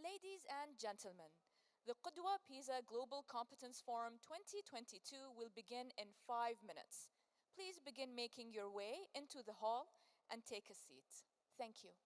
Ladies and gentlemen, the Qudwa-PISA Global Competence Forum 2022 will begin in 5 minutes. Please begin making your way into the hall and take a seat. Thank you.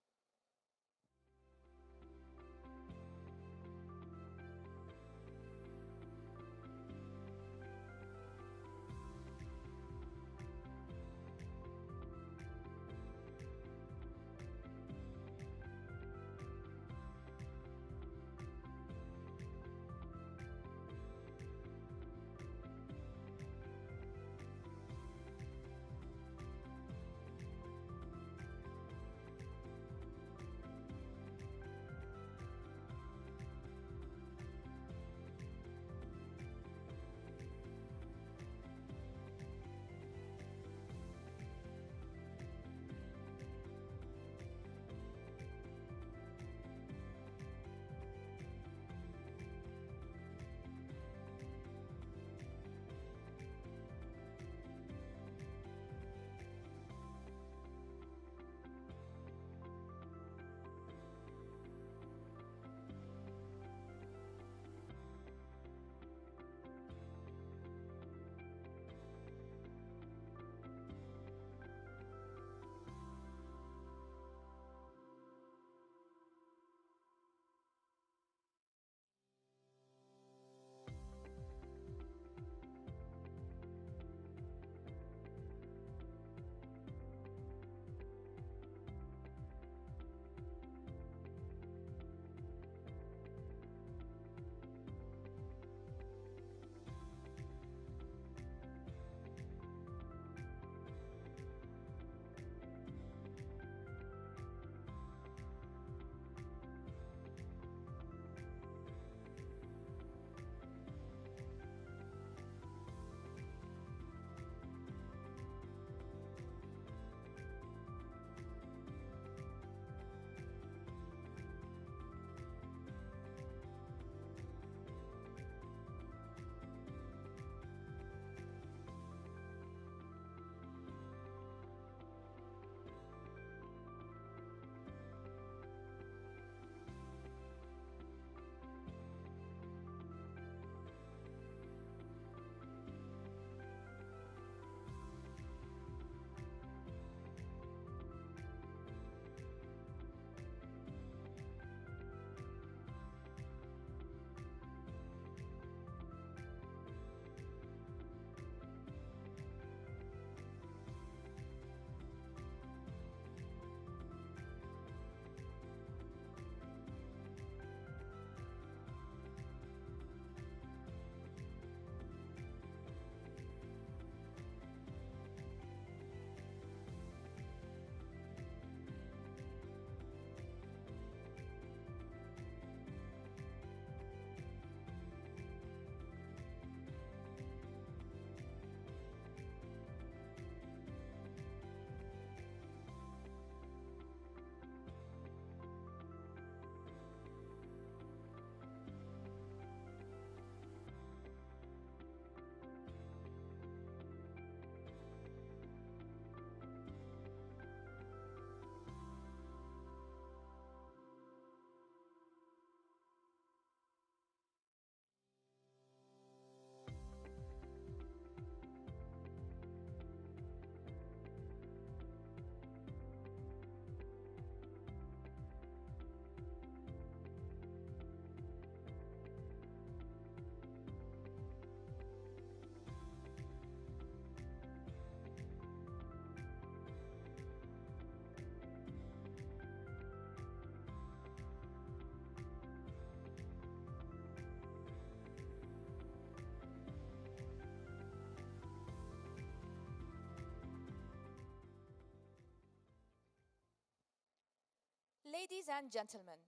Ladies and gentlemen,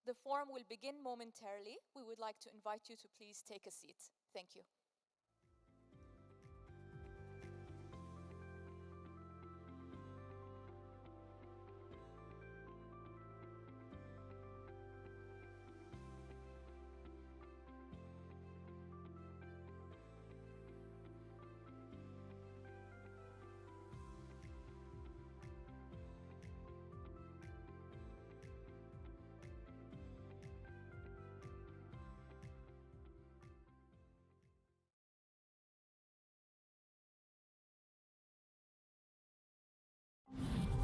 the forum will begin momentarily. We would like to invite you to please take a seat. Thank you.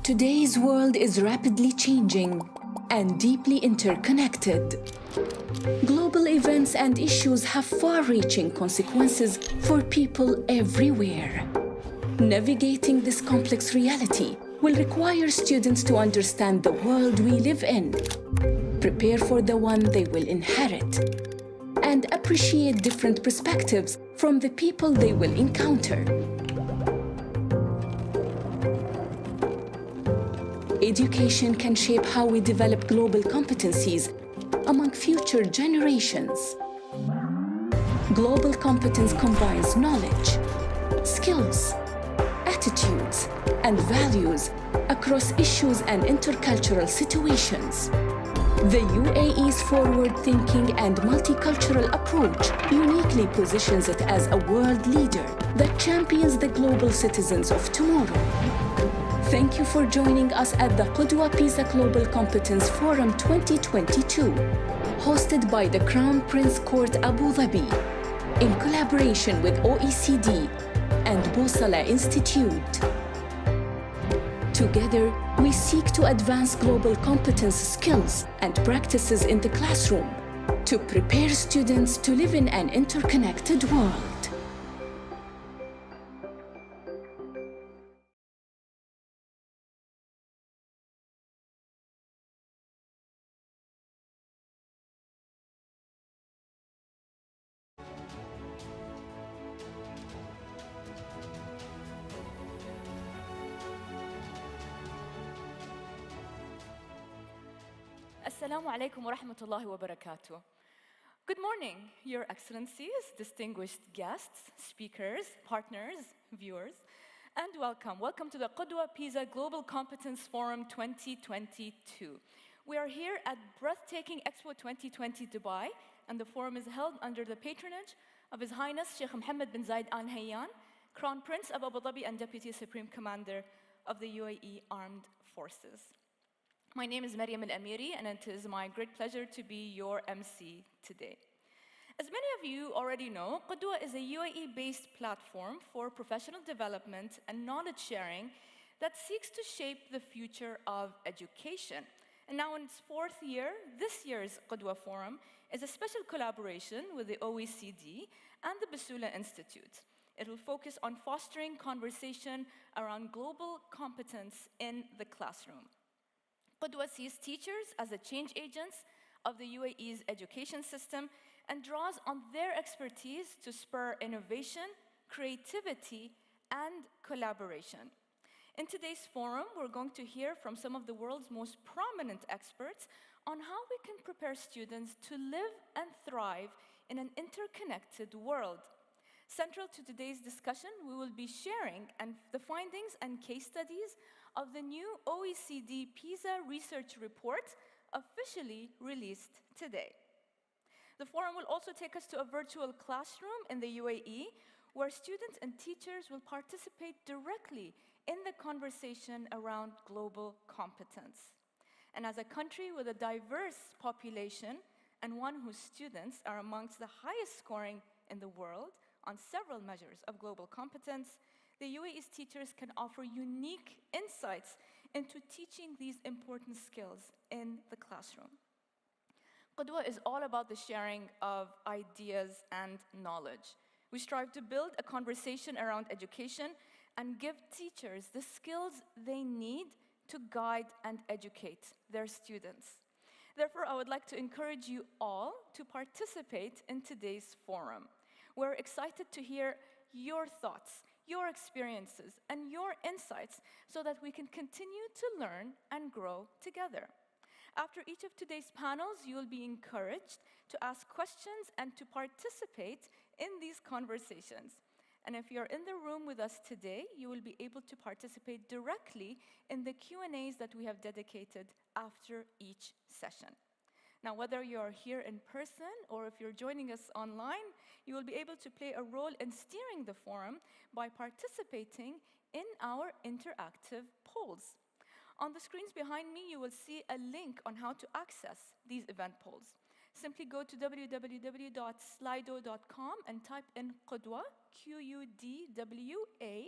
Today's world is rapidly changing and deeply interconnected. Global events and issues have far-reaching consequences for people everywhere. Navigating this complex reality will require students to understand the world we live in, prepare for the one they will inherit, and appreciate different perspectives from the people they will encounter. Education can shape how we develop global competencies among future generations. Global competence combines knowledge, skills, attitudes, and values across issues and intercultural situations. The UAE's forward-thinking and multicultural approach uniquely positions it as a world leader that champions the global citizens of tomorrow. Thank you for joining us at the Qudwa-PISA Global Competence Forum 2022, hosted by the Crown Prince Court Abu Dhabi, in collaboration with OECD and Bosala Institute. Together, we seek to advance global competence skills and practices in the classroom to prepare students to live in an interconnected world. Assalamu alaikum wa rahmatullahi wa barakatuh. Good morning, Your Excellencies, distinguished guests, speakers, partners, viewers, and welcome. Welcome to the Qudwa-PISA Global Competence Forum 2022. We are here at breathtaking Expo 2020 Dubai, and the forum is held under the patronage of His Highness Sheikh Mohamed bin Zayed Al Nahyan, Crown Prince of Abu Dhabi and Deputy Supreme Commander of the UAE Armed Forces. My name is Mary McAleese, and it is my great pleasure to be your MC today. As many of you already know, Qudwa is a UAE-based platform for professional development and knowledge sharing that seeks to shape the future of education. And now in its fourth year, this year's Qudwa Forum is a special collaboration with the OECD and the Basula Institute. It will focus on fostering conversation around global competence in the classroom. Qudwa sees teachers as the change agents of the UAE's education system and draws on their expertise to spur innovation, creativity, and collaboration. In today's forum, we're going to hear from some of the world's most prominent experts on how we can prepare students to live and thrive in an interconnected world. Central to today's discussion, we will be sharing the findings and case studies of the new OECD PISA research report officially released today. The forum will also take us to a virtual classroom in the UAE where students and teachers will participate directly in the conversation around global competence. And as a country with a diverse population and one whose students are amongst the highest scoring in the world on several measures of global competence, the UAE's teachers can offer unique insights into teaching these important skills in the classroom. Qudwa is all about the sharing of ideas and knowledge. We strive to build a conversation around education and give teachers the skills they need to guide and educate their students. Therefore, I would like to encourage you all to participate in today's forum. We're excited to hear your thoughts, your experiences, and your insights so that we can continue to learn and grow together. After each of today's panels, you will be encouraged to ask questions and to participate in these conversations. And if you're in the room with us today, you will be able to participate directly in the Q&As that we have dedicated after each session. Now, whether you're here in person or if you're joining us online, you will be able to play a role in steering the forum by participating in our interactive polls. On the screens behind me, you will see a link on how to access these event polls. Simply go to www.slido.com and type in Qudwa, Qudwa,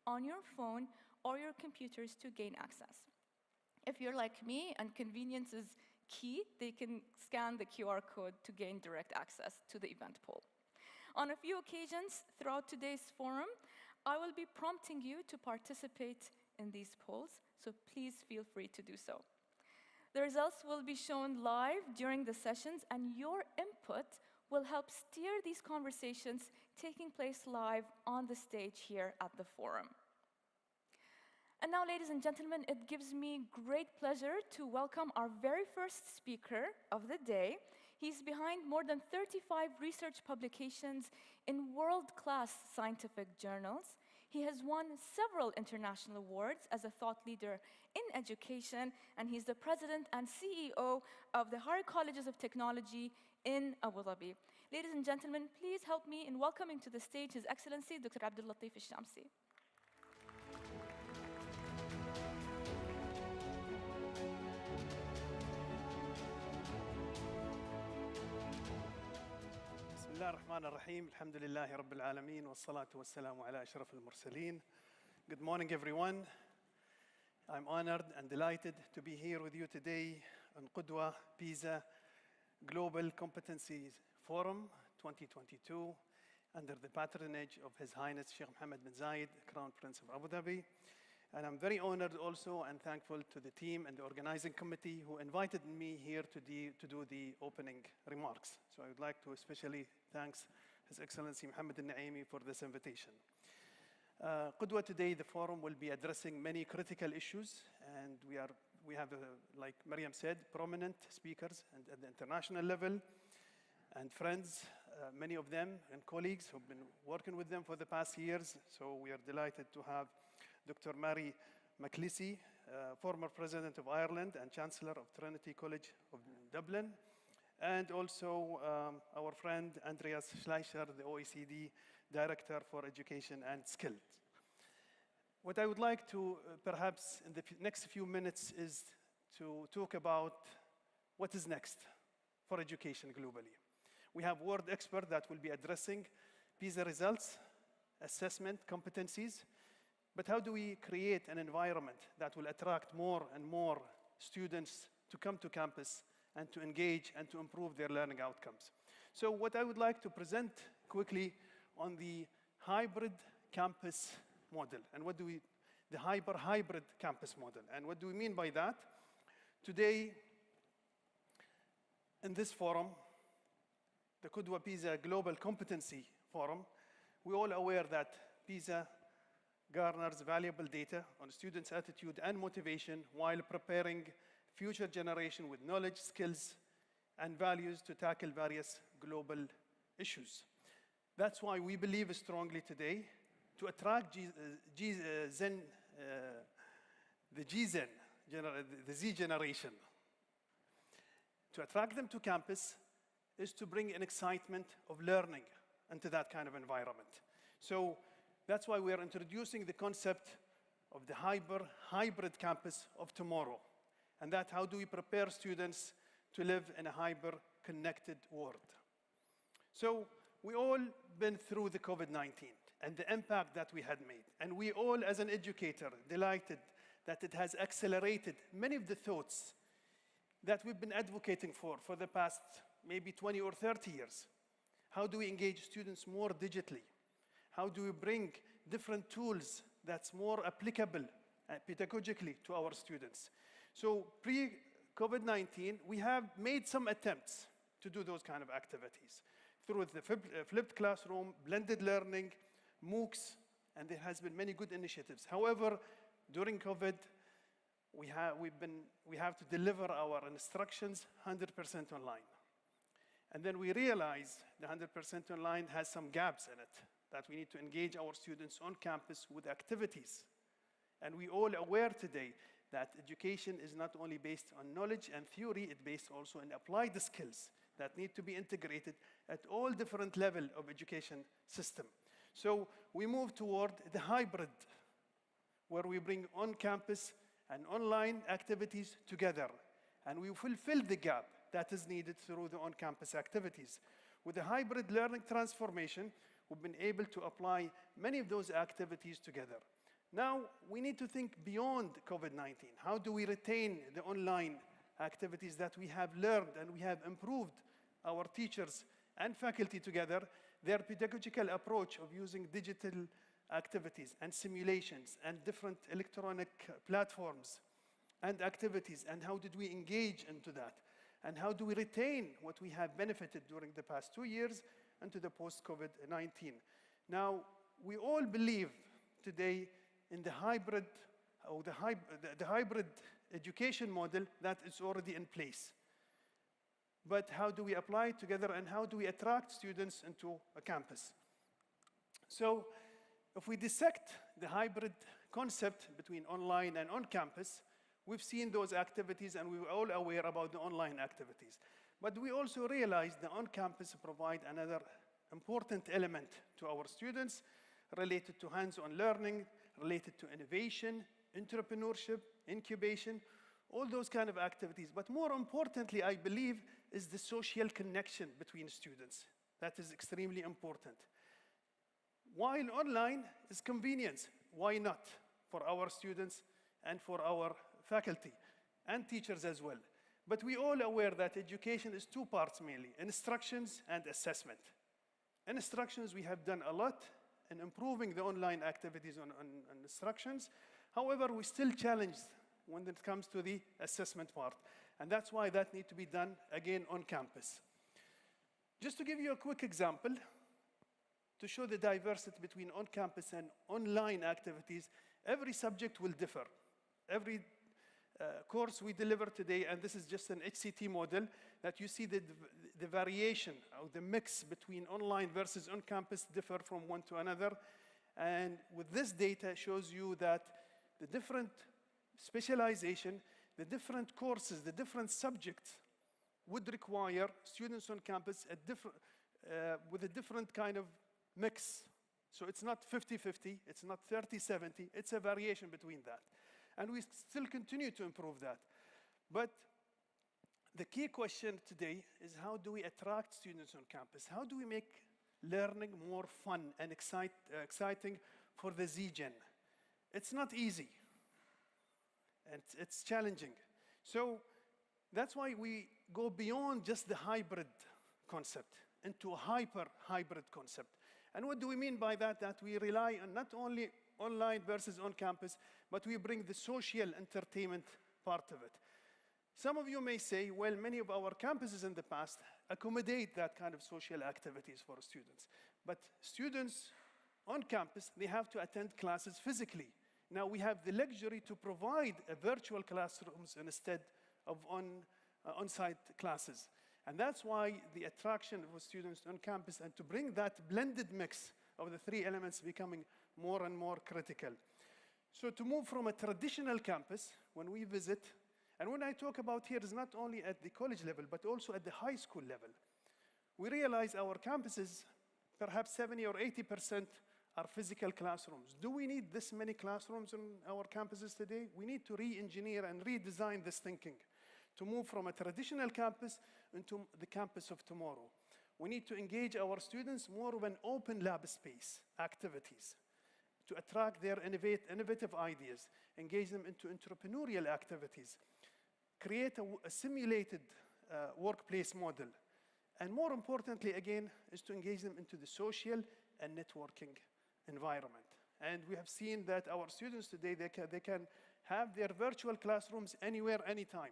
on your phone or your computers to gain access. If you're like me and convenience is key, they can scan the QR code to gain direct access to the event poll. On a few occasions throughout today's forum, I will be prompting you to participate in these polls, so please feel free to do so. The results will be shown live during the sessions, and your input will help steer these conversations taking place live on the stage here at the forum. And now, ladies and gentlemen, it gives me great pleasure to welcome our very first speaker of the day. He's behind more than 35 research publications in world-class scientific journals. He has won several international awards as a thought leader in education, and he's the president and CEO of the Higher Colleges of Technology in Abu Dhabi. Ladies and gentlemen, please help me in welcoming to the stage His Excellency Dr. Abdullatif Shamsi. بسم الله الرحمن الرحيم الحمد لله رب العالمين والصلاة والسلام على أشرف المرسلين. Good morning, everyone. I'm honored and delighted to be here with you today on Qudwa-PISA Global Competencies Forum 2022 under the patronage of His Highness Sheikh Mohamed bin Zayed, Crown Prince of Abu Dhabi. And I'm very honored also and thankful to the team and the organizing committee who invited me here to do the opening remarks. So I would like to especially thank His Excellency Mohamed Nuaimi for this invitation. Qudwa today, the forum will be addressing many critical issues, and we have, like Maryam said, prominent speakers at the international level and friends, many of them, and colleagues who've been working with them for the past years. So we are delighted to have Dr. Mary McAleese, former President of Ireland and Chancellor of Trinity College of Dublin, and also our friend Andreas Schleicher, the OECD Director for Education and Skills. What I would like to perhaps in the next few minutes is to talk about what is next for education globally. We have world experts that will be addressing PISA results, assessment, competencies, but how do we create an environment that will attract more and more students to come to campus and to engage and to improve their learning outcomes? So what I would like to present quickly on the hybrid campus model, and the hybrid campus model, and what do we mean by that? Today, in this forum, the Qudwa-PISA Global Competency Forum, we're all aware that PISA garners valuable data on students' attitude and motivation while preparing future generation with knowledge, skills, and values to tackle various global issues. That's why we believe strongly today to attract the Z generation. To attract them to campus is to bring an excitement of learning into that kind of environment. So that's why we are introducing the concept of the hybrid campus of tomorrow. And that how do we prepare students to live in a hyper-connected world. So we all been through the COVID-19 and the impact that we had made. And we all, as an educator, delighted that it has accelerated many of the thoughts that we've been advocating for the past maybe 20 or 30 years. How do we engage students more digitally? How do we bring different tools that's more applicable pedagogically to our students? So pre-COVID-19, we have made some attempts to do those kind of activities through the flipped classroom, blended learning, MOOCs, and there has been many good initiatives. However, during COVID, we have to deliver our instructions 100% online. And then we realized the 100% online has some gaps in it, that we need to engage our students on campus with activities. And we all aware today that education is not only based on knowledge and theory, it's based also on applied skills that need to be integrated at all different levels of education system. So we move toward the hybrid, where we bring on-campus and online activities together. And we fulfill the gap that is needed through the on-campus activities. With the hybrid learning transformation, we've been able to apply many of those activities together. Now, we need to think beyond COVID-19. How do we retain the online activities that we have learned and we have improved our teachers and faculty together, their pedagogical approach of using digital activities and simulations and different electronic platforms and activities, and how did we engage into that? And how do we retain what we have benefited during the past 2 years into the post-COVID-19? Now, we all believe today in the hybrid, or the hybrid education model that is already in place. But how do we apply it together, and how do we attract students into a campus? So if we dissect the hybrid concept between online and on-campus, we've seen those activities and we're all aware about the online activities. But we also realize the on-campus provide another important element to our students related to hands-on learning, related to innovation, entrepreneurship, incubation, all those kind of activities. But more importantly, I believe, is the social connection between students. That is extremely important. While online is convenience, why not for our students and for our faculty and teachers as well? But we all aware that education is two parts mainly, instructions and assessment. In instructions, we have done a lot in improving the online activities on instructions. However, we still challenged when it comes to the assessment part. And that's why that needs to be done again on campus. Just to give you a quick example, to show the diversity between on-campus and online activities, every subject will differ. Every course we deliver today, and this is just an HCT model, that you see the variation or the mix between online versus on-campus differ from one to another. And with this data shows you that the different specialization, the different courses, the different subjects would require students on campus with a different kind of mix. So it's not 50-50, it's not 30-70, it's a variation between that. And we still continue to improve that. But the key question today is, how do we attract students on campus? How do we make learning more fun and exciting for the Z-Gen? It's not easy. And it's challenging. So that's why we go beyond just the hybrid concept into a hyper-hybrid concept. And what do we mean by that? That we rely on not only online versus on campus, but we bring the social entertainment part of it. Some of you may say, well, many of our campuses in the past accommodate that kind of social activities for students. But students on campus, they have to attend classes physically. Now we have the luxury to provide virtual classrooms instead of on-site classes. And that's why the attraction of students on campus and to bring that blended mix of the three elements becoming more and more critical. So to move from a traditional campus, when we visit, and when I talk about here is not only at the college level, but also at the high school level, we realize our campuses, perhaps 70 or 80% are physical classrooms. Do we need this many classrooms on our campuses today? We need to re-engineer and redesign this thinking to move from a traditional campus into the campus of tomorrow. We need to engage our students more of an open lab space activities to attract their innovative ideas, engage them into entrepreneurial activities, create a simulated workplace model. And more importantly, again, is to engage them into the social and networking environment. And we have seen that our students today, they can have their virtual classrooms anywhere, anytime,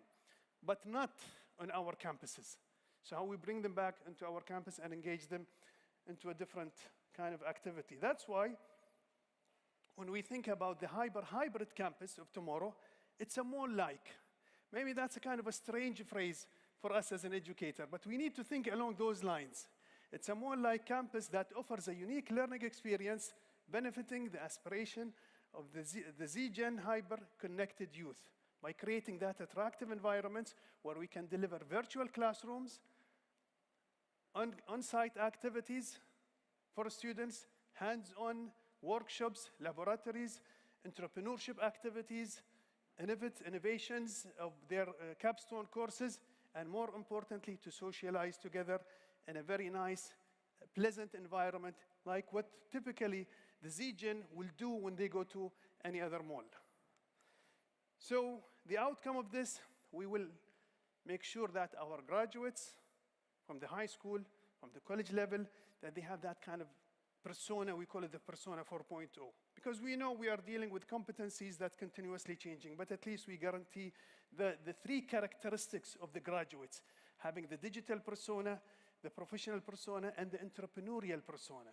but not on our campuses. So how we bring them back into our campus and engage them into a different kind of activity. That's why when we think about the hybrid campus of tomorrow, it's a more like. Maybe that's a kind of a strange phrase for us as an educator, but we need to think along those lines. It's a more like campus that offers a unique learning experience benefiting the aspiration of the Z-Gen hyper-connected youth by creating that attractive environments where we can deliver virtual classrooms, on-site activities for students, hands-on workshops, laboratories, entrepreneurship activities, innovations of their capstone courses, and more importantly, to socialize together in a very nice pleasant environment, like what typically the Z-Gen will do when they go to any other mall. So the outcome of this, we will make sure that our graduates from the high school, from the college level, that they have that kind of persona. We call it the persona 4.0. Because we know we are dealing with competencies that continuously changing, but at least we guarantee the three characteristics of the graduates, having the digital persona, the professional persona, and the entrepreneurial persona.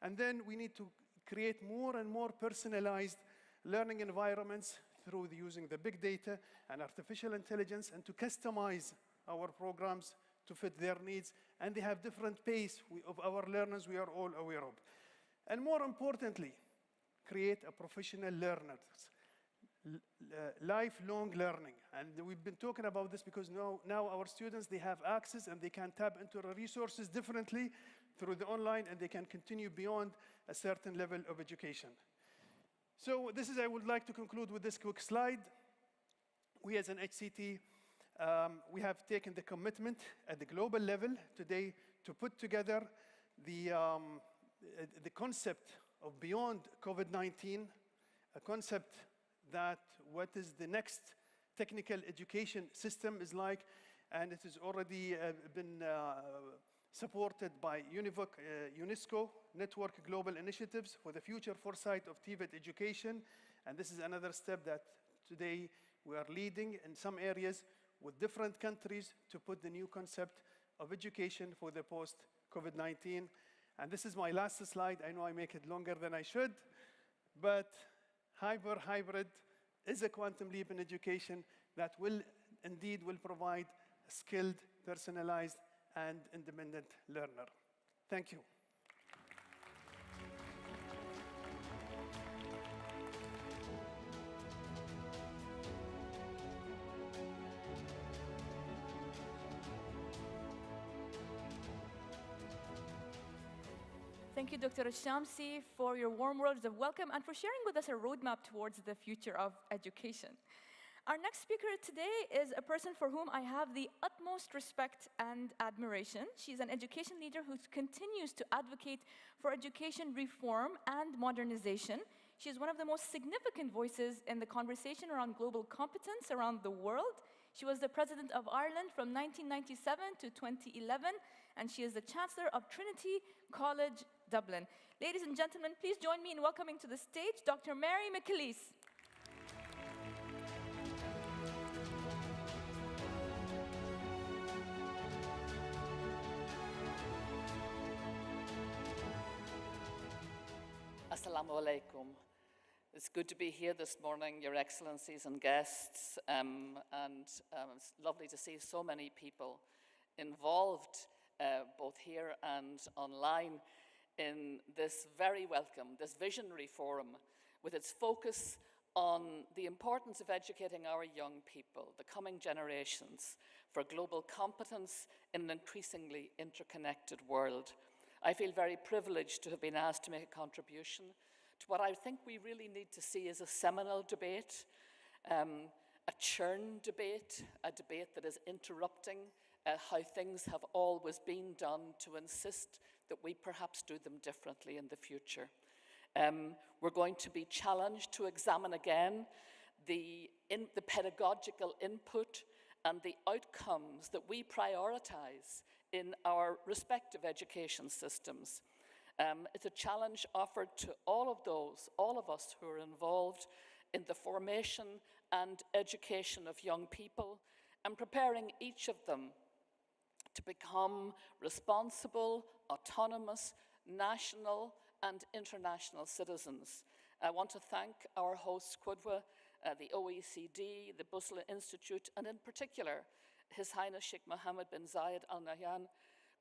And then we need to create more and more personalized learning environments through using the big data and artificial intelligence, and to customize our programs to fit their needs. And they have different pace of our learners, we are all aware of. And more importantly, create a professional learners, lifelong learning. And we've been talking about this because now our students, they have access and they can tap into the resources differently through the online, and they can continue beyond a certain level of education. So I would like to conclude with this quick slide. We as an HCT, we have taken the commitment at the global level today to put together the concept of beyond COVID-19, a concept that what is the next technical education system is like, and it has already been supported by UNESCO Network Global Initiatives for the Future Foresight of TVET Education. And this is another step that today we are leading in some areas with different countries to put the new concept of education for the post-COVID-19. And this is my last slide. I know I make it longer than I should, but hybrid is a quantum leap in education that will provide a skilled, personalized, and independent learner. Thank you. Thank you, Dr. Shamsi, for your warm words of welcome and for sharing with us a roadmap towards the future of education. Our next speaker today is a person for whom I have the utmost respect and admiration. She's an education leader who continues to advocate for education reform and modernization. She's one of the most significant voices in the conversation around global competence around the world. She was the President of Ireland from 1997 to 2011, and she is the Chancellor of Trinity College, Dublin. Ladies and gentlemen, please join me in welcoming to the stage Dr. Mary McAleese. Assalamu alaikum. It's good to be here this morning, Your Excellencies and guests, it's lovely to see so many people involved, both here and online, in this very welcome, this visionary forum, with its focus on the importance of educating our young people, the coming generations, for global competence in an increasingly interconnected world. I feel very privileged to have been asked to make a contribution to what I think we really need to see as a seminal debate, a churn debate, a debate that is interrupting how things have always been done, to insist that we perhaps do them differently in the future. We're going to be challenged to examine again the pedagogical input and the outcomes that we prioritize in our respective education systems. It's a challenge offered to all of us who are involved in the formation and education of young people, and preparing each of them to become responsible, autonomous, national and international citizens. I want to thank our hosts, Qudwa, the OECD, the Busla Institute, and in particular, His Highness Sheikh Mohamed bin Zayed Al Nahyan,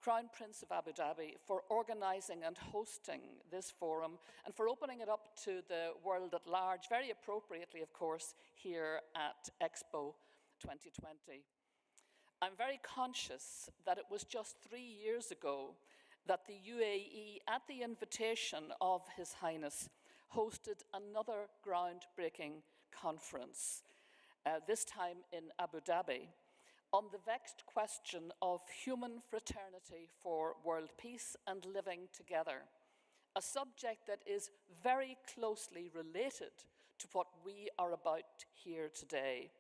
Crown Prince of Abu Dhabi, for organizing and hosting this forum and for opening it up to the world at large, very appropriately, of course, here at Expo 2020. I'm very conscious that it was just 3 years ago that the UAE, at the invitation of His Highness, hosted another groundbreaking conference, this time in Abu Dhabi, on the vexed question of human fraternity for world peace and living together, a subject that is very closely related to what we are about here today.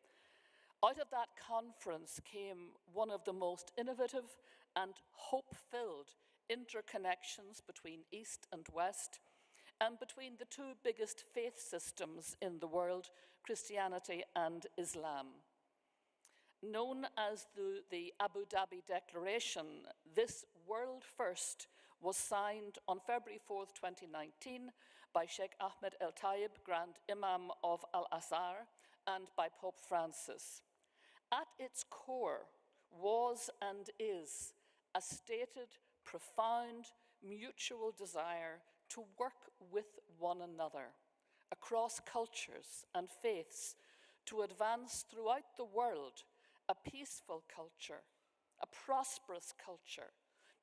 Out of that conference came one of the most innovative and hope-filled interconnections between East and West, and between the two biggest faith systems in the world, Christianity and Islam. Known as the Abu Dhabi Declaration, this world first was signed on February 4th, 2019 by Sheikh Ahmed El Tayeb, Grand Imam of Al-Azhar, and by Pope Francis. At its core was and is a stated, profound, mutual desire to work with one another across cultures and faiths to advance throughout the world a peaceful culture, a prosperous culture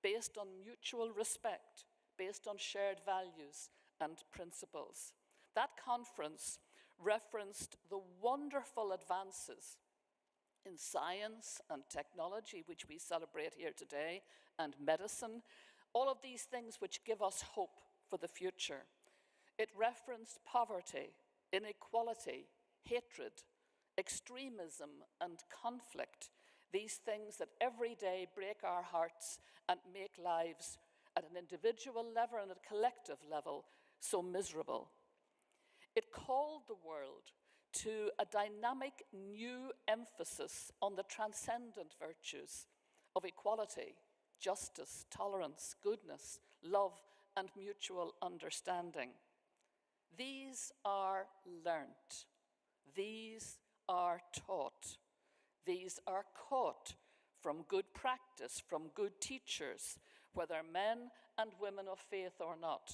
based on mutual respect, based on shared values and principles. That conference referenced the wonderful advances in science and technology, which we celebrate here today, and medicine, all of these things which give us hope for the future. It referenced poverty, inequality, hatred, extremism, and conflict, these things that every day break our hearts and make lives at an individual level and at a collective level so miserable. It called the world to a dynamic new emphasis on the transcendent virtues of equality, justice, tolerance, goodness, love, and mutual understanding. These are learnt. These are taught. These are caught from good practice, from good teachers, whether men and women of faith or not.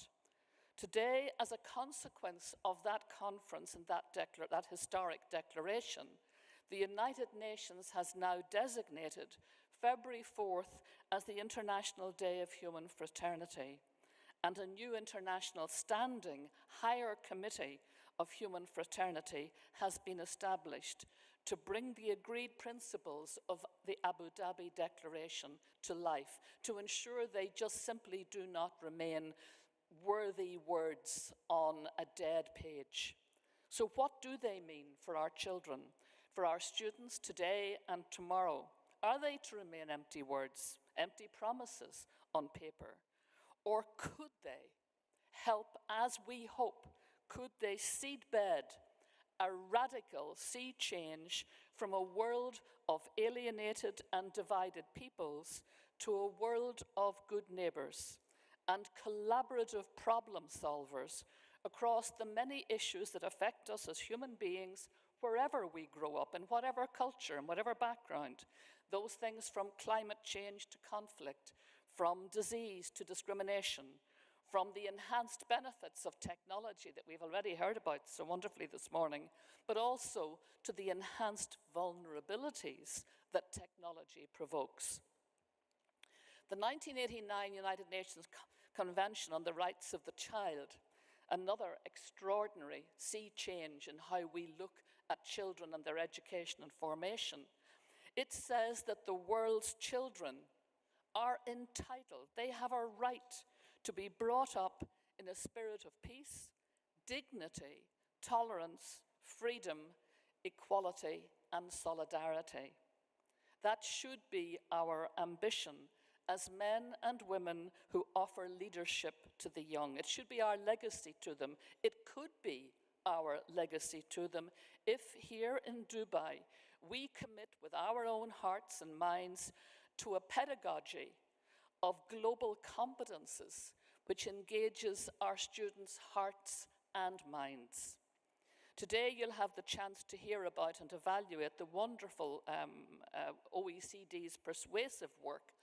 Today, as a consequence of that conference and that historic declaration, the United Nations has now designated February 4th as the International Day of Human Fraternity, and a new international standing higher committee of human fraternity has been established to bring the agreed principles of the Abu Dhabi Declaration to life, to ensure they just simply do not remain worthy words on a dead page. So what do they mean for our children, for our students today and tomorrow? Are they to remain empty words, empty promises on paper? Or could they help, as we hope, could they seedbed a radical sea change from a world of alienated and divided peoples to a world of good neighbours and collaborative problem solvers across the many issues that affect us as human beings wherever we grow up, in whatever culture and whatever background? Those things from climate change to conflict, from disease to discrimination, from the enhanced benefits of technology that we've already heard about so wonderfully this morning, but also to the enhanced vulnerabilities that technology provokes. The 1989 United Nations Convention on the Rights of the Child, another extraordinary sea change in how we look at children and their education and formation. It says that the world's children are entitled, they have a right to be brought up in a spirit of peace, dignity, tolerance, freedom, equality, and solidarity. That should be our ambition as men and women who offer leadership to the young. It should be our legacy to them. It could be our legacy to them if here in Dubai we commit with our own hearts and minds to a pedagogy of global competences which engages our students' hearts and minds. Today you'll have the chance to hear about and evaluate the wonderful OECD's persuasive work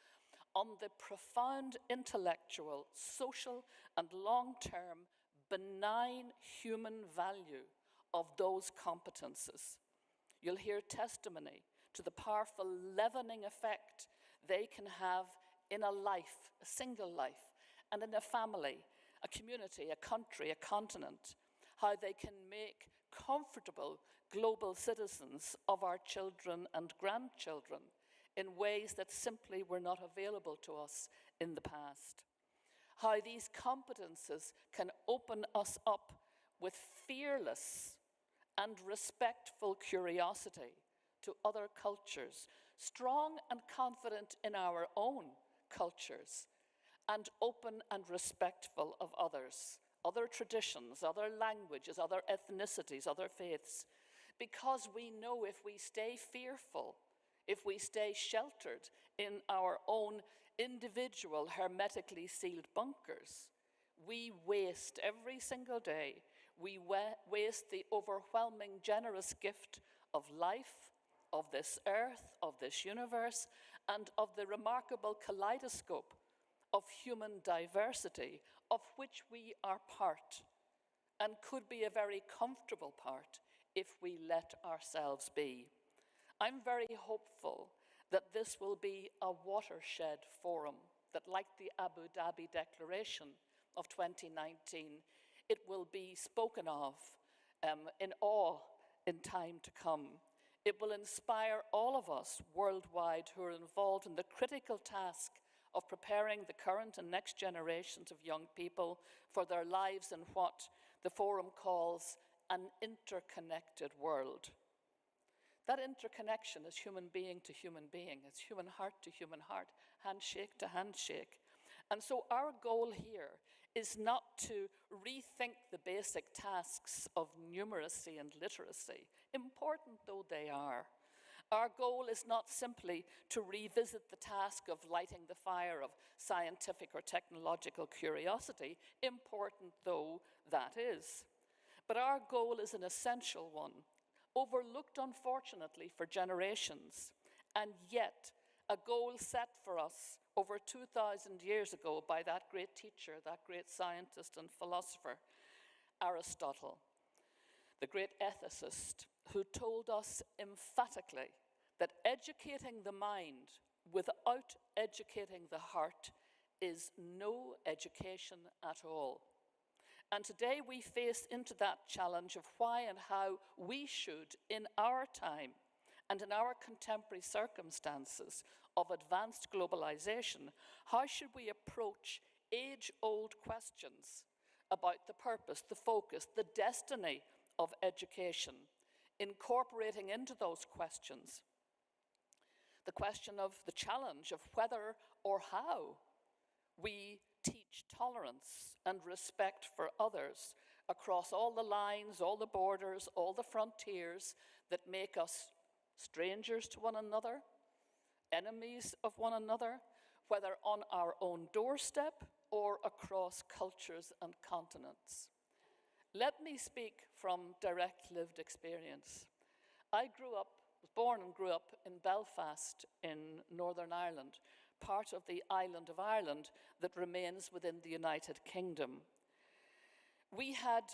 on the profound intellectual, social, and long-term benign human value of those competences. You'll hear testimony to the powerful leavening effect they can have in a life, a single life, and in a family, a community, a country, a continent, how they can make comfortable global citizens of our children and grandchildren in ways that simply were not available to us in the past. How these competences can open us up with fearless and respectful curiosity to other cultures, strong and confident in our own cultures, and open and respectful of others, other traditions, other languages, other ethnicities, other faiths, because we know if we stay fearful, if we stay sheltered in our own individual hermetically sealed bunkers, we waste every single day. We waste the overwhelming, generous gift of life, of this earth, of this universe, and of the remarkable kaleidoscope of human diversity, of which we are part, and could be a very comfortable part if we let ourselves be. I'm very hopeful that this will be a watershed forum, that like the Abu Dhabi Declaration of 2019, it will be spoken of in awe in time to come. It will inspire all of us worldwide who are involved in the critical task of preparing the current and next generations of young people for their lives in what the forum calls an interconnected world. That interconnection is human being to human being. It's human heart to human heart, handshake to handshake. And so our goal here is not to rethink the basic tasks of numeracy and literacy, important though they are. Our goal is not simply to revisit the task of lighting the fire of scientific or technological curiosity, important though that is. But our goal is an essential one, overlooked unfortunately for generations, and yet a goal set for us over 2,000 years ago by that great teacher, that great scientist and philosopher, Aristotle, the great ethicist, who told us emphatically that educating the mind without educating the heart is no education at all. And today we face into that challenge of why and how we should, in our time and in our contemporary circumstances of advanced globalization, how should we approach age-old questions about the purpose, the focus, the destiny of education, incorporating into those questions the question of the challenge of whether or how we teach tolerance and respect for others across all the lines, all the borders, all the frontiers that make us strangers to one another, enemies of one another, whether on our own doorstep or across cultures and continents. Let me speak from direct lived experience. I was born and grew up in Belfast in Northern Ireland, part of the island of Ireland that remains within the United Kingdom. We had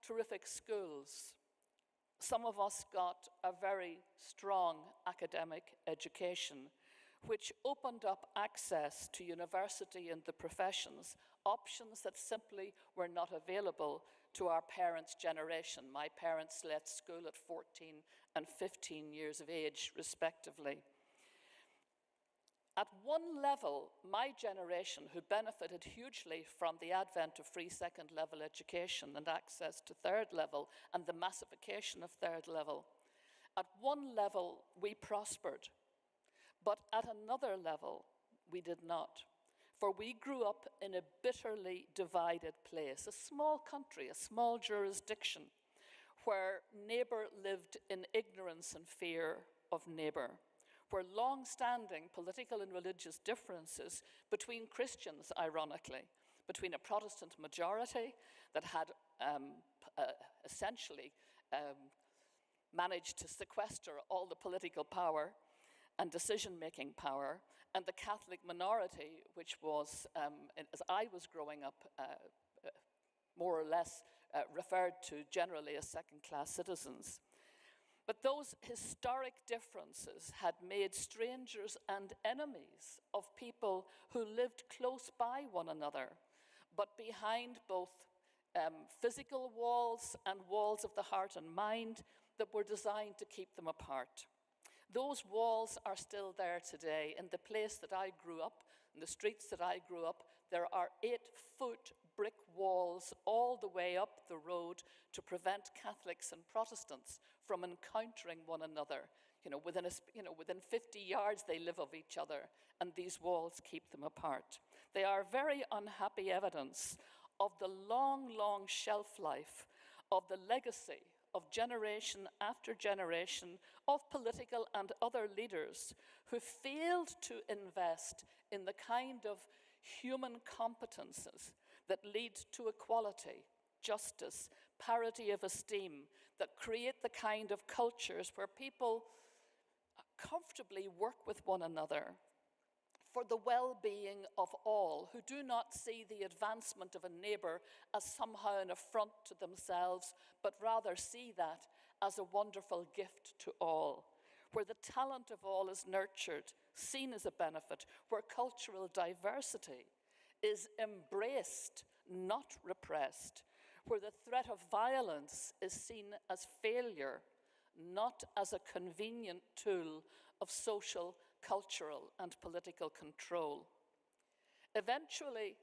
terrific schools. Some of us got a very strong academic education, which opened up access to university and the professions, options that simply were not available to our parents' generation. My parents left school at 14 and 15 years of age, respectively. At one level, my generation, who benefited hugely from the advent of free second-level education and access to third level and the massification of third level, at one level we prospered, but at another level we did not. For we grew up in a bitterly divided place, a small country, a small jurisdiction, where neighbour lived in ignorance and fear of neighbour, where long-standing political and religious differences between Christians, ironically, between a Protestant majority that had essentially managed to sequester all the political power and decision-making power, and the Catholic minority, which was, as I was growing up, more or less referred to generally as second-class citizens. But those historic differences had made strangers and enemies of people who lived close by one another, but behind both physical walls and walls of the heart and mind that were designed to keep them apart. Those walls are still there today. In the place that I grew up, in the streets that I grew up, there are 8-foot brick walls all the way up the road to prevent Catholics and Protestants from encountering one another. Within 50 yards they live of each other, and these walls keep them apart. They are very unhappy evidence of the long, long shelf life of the legacy of generation after generation of political and other leaders who failed to invest in the kind of human competences that lead to equality, justice, parity of esteem, that create the kind of cultures where people comfortably work with one another for the well-being of all, who do not see the advancement of a neighbour as somehow an affront to themselves, but rather see that as a wonderful gift to all, where the talent of all is nurtured, seen as a benefit, where cultural diversity is embraced, not repressed, where the threat of violence is seen as failure, not as a convenient tool of social, cultural, and political control. Eventually,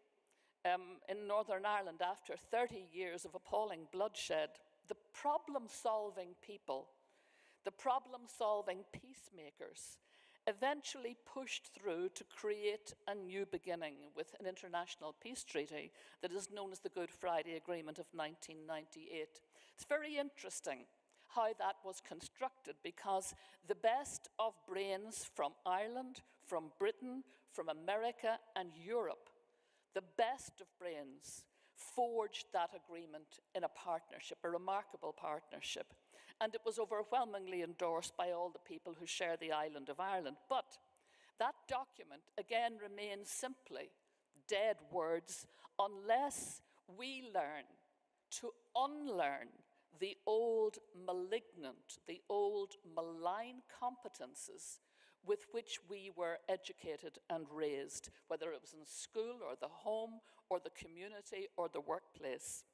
in Northern Ireland, after 30 years of appalling bloodshed, the problem-solving people, the problem-solving peacemakers, eventually pushed through to create a new beginning with an international peace treaty that is known as the Good Friday Agreement of 1998. It's very interesting how that was constructed, because the best of brains from Ireland, from Britain, from America and Europe, the best of brains forged that agreement in a partnership, a remarkable partnership. And it was overwhelmingly endorsed by all the people who share the island of Ireland. But that document, again, remains simply dead words unless we learn to unlearn the old malignant, the old malign competences with which we were educated and raised, whether it was in school or the home or the community or the workplace.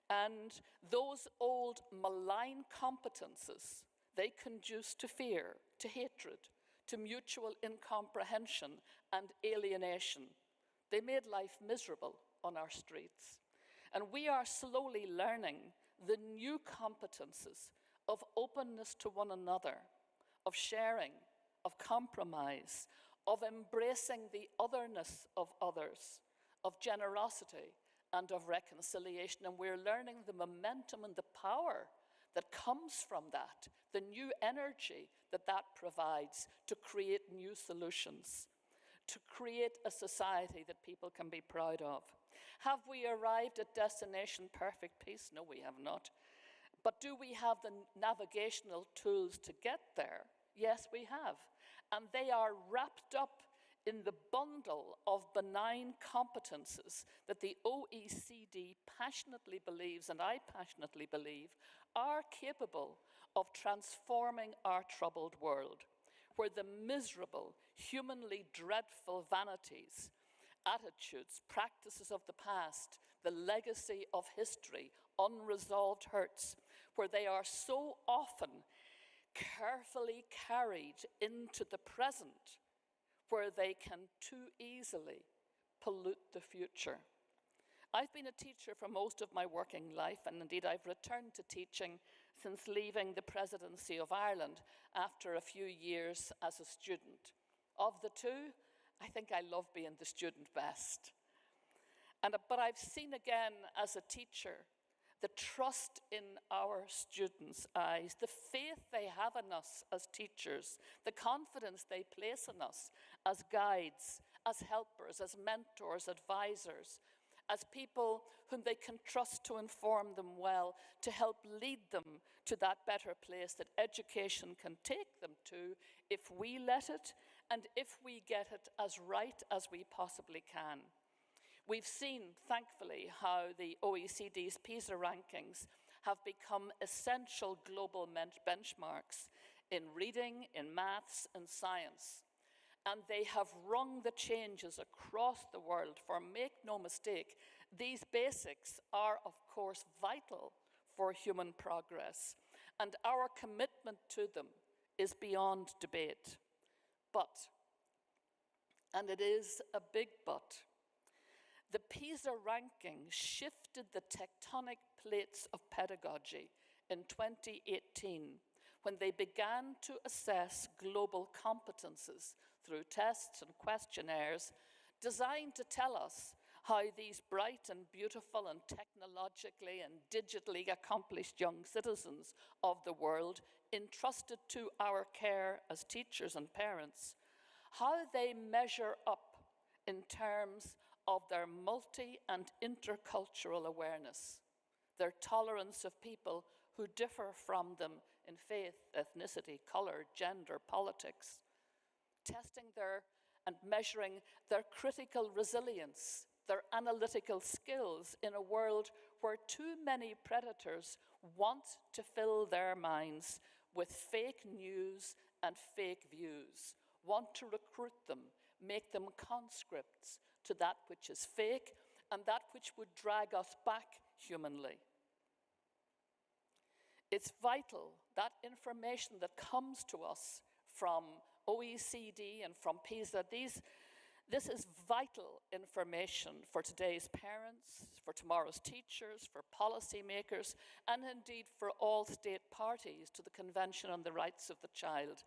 And those old malign competences, they conduce to fear, to hatred, to mutual incomprehension and alienation. They made life miserable on our streets. And we are slowly learning the new competences of openness to one another, of sharing, of compromise, of embracing the otherness of others, of generosity and of reconciliation. And we're learning the momentum and the power that comes from that, the new energy that that provides to create new solutions, to create a society that people can be proud of. Have we arrived at destination perfect peace? No, we have not. But do we have the navigational tools to get there? Yes, we have. And they are wrapped up in the bundle of benign competences that the OECD passionately believes, and I passionately believe, are capable of transforming our troubled world, where the miserable, humanly dreadful vanities, attitudes, practices of the past, the legacy of history, unresolved hurts, where they are so often carefully carried into the present, where they can too easily pollute the future. I've been a teacher for most of my working life, and indeed I've returned to teaching since leaving the presidency of Ireland after a few years as a student. Of the two, I think I love being the student best. But I've seen again as a teacher the trust in our students' eyes, the faith they have in us as teachers, the confidence they place in us as guides, as helpers, as mentors, advisors, as people whom they can trust to inform them well, to help lead them to that better place that education can take them to if we let it and if we get it as right as we possibly can. We've seen, thankfully, how the OECD's PISA rankings have become essential global benchmarks in reading, in maths, and science. And they have rung the changes across the world, for make no mistake, these basics are, of course, vital for human progress. And our commitment to them is beyond debate. But, and it is a big but, the PISA ranking shifted the tectonic plates of pedagogy in 2018 when they began to assess global competences through tests and questionnaires designed to tell us how these bright and beautiful and technologically and digitally accomplished young citizens of the world entrusted to our care as teachers and parents, how they measure up in terms of their multi- and intercultural awareness, their tolerance of people who differ from them in faith, ethnicity, color, gender, politics, testing their and measuring their critical resilience, their analytical skills in a world where too many predators want to fill their minds with fake news and fake views, want to recruit them, make them conscripts to that which is fake and that which would drag us back humanly. It's vital that information that comes to us from OECD and from PISA, this is vital information for today's parents, for tomorrow's teachers, for policymakers, and indeed for all state parties to the Convention on the Rights of the Child.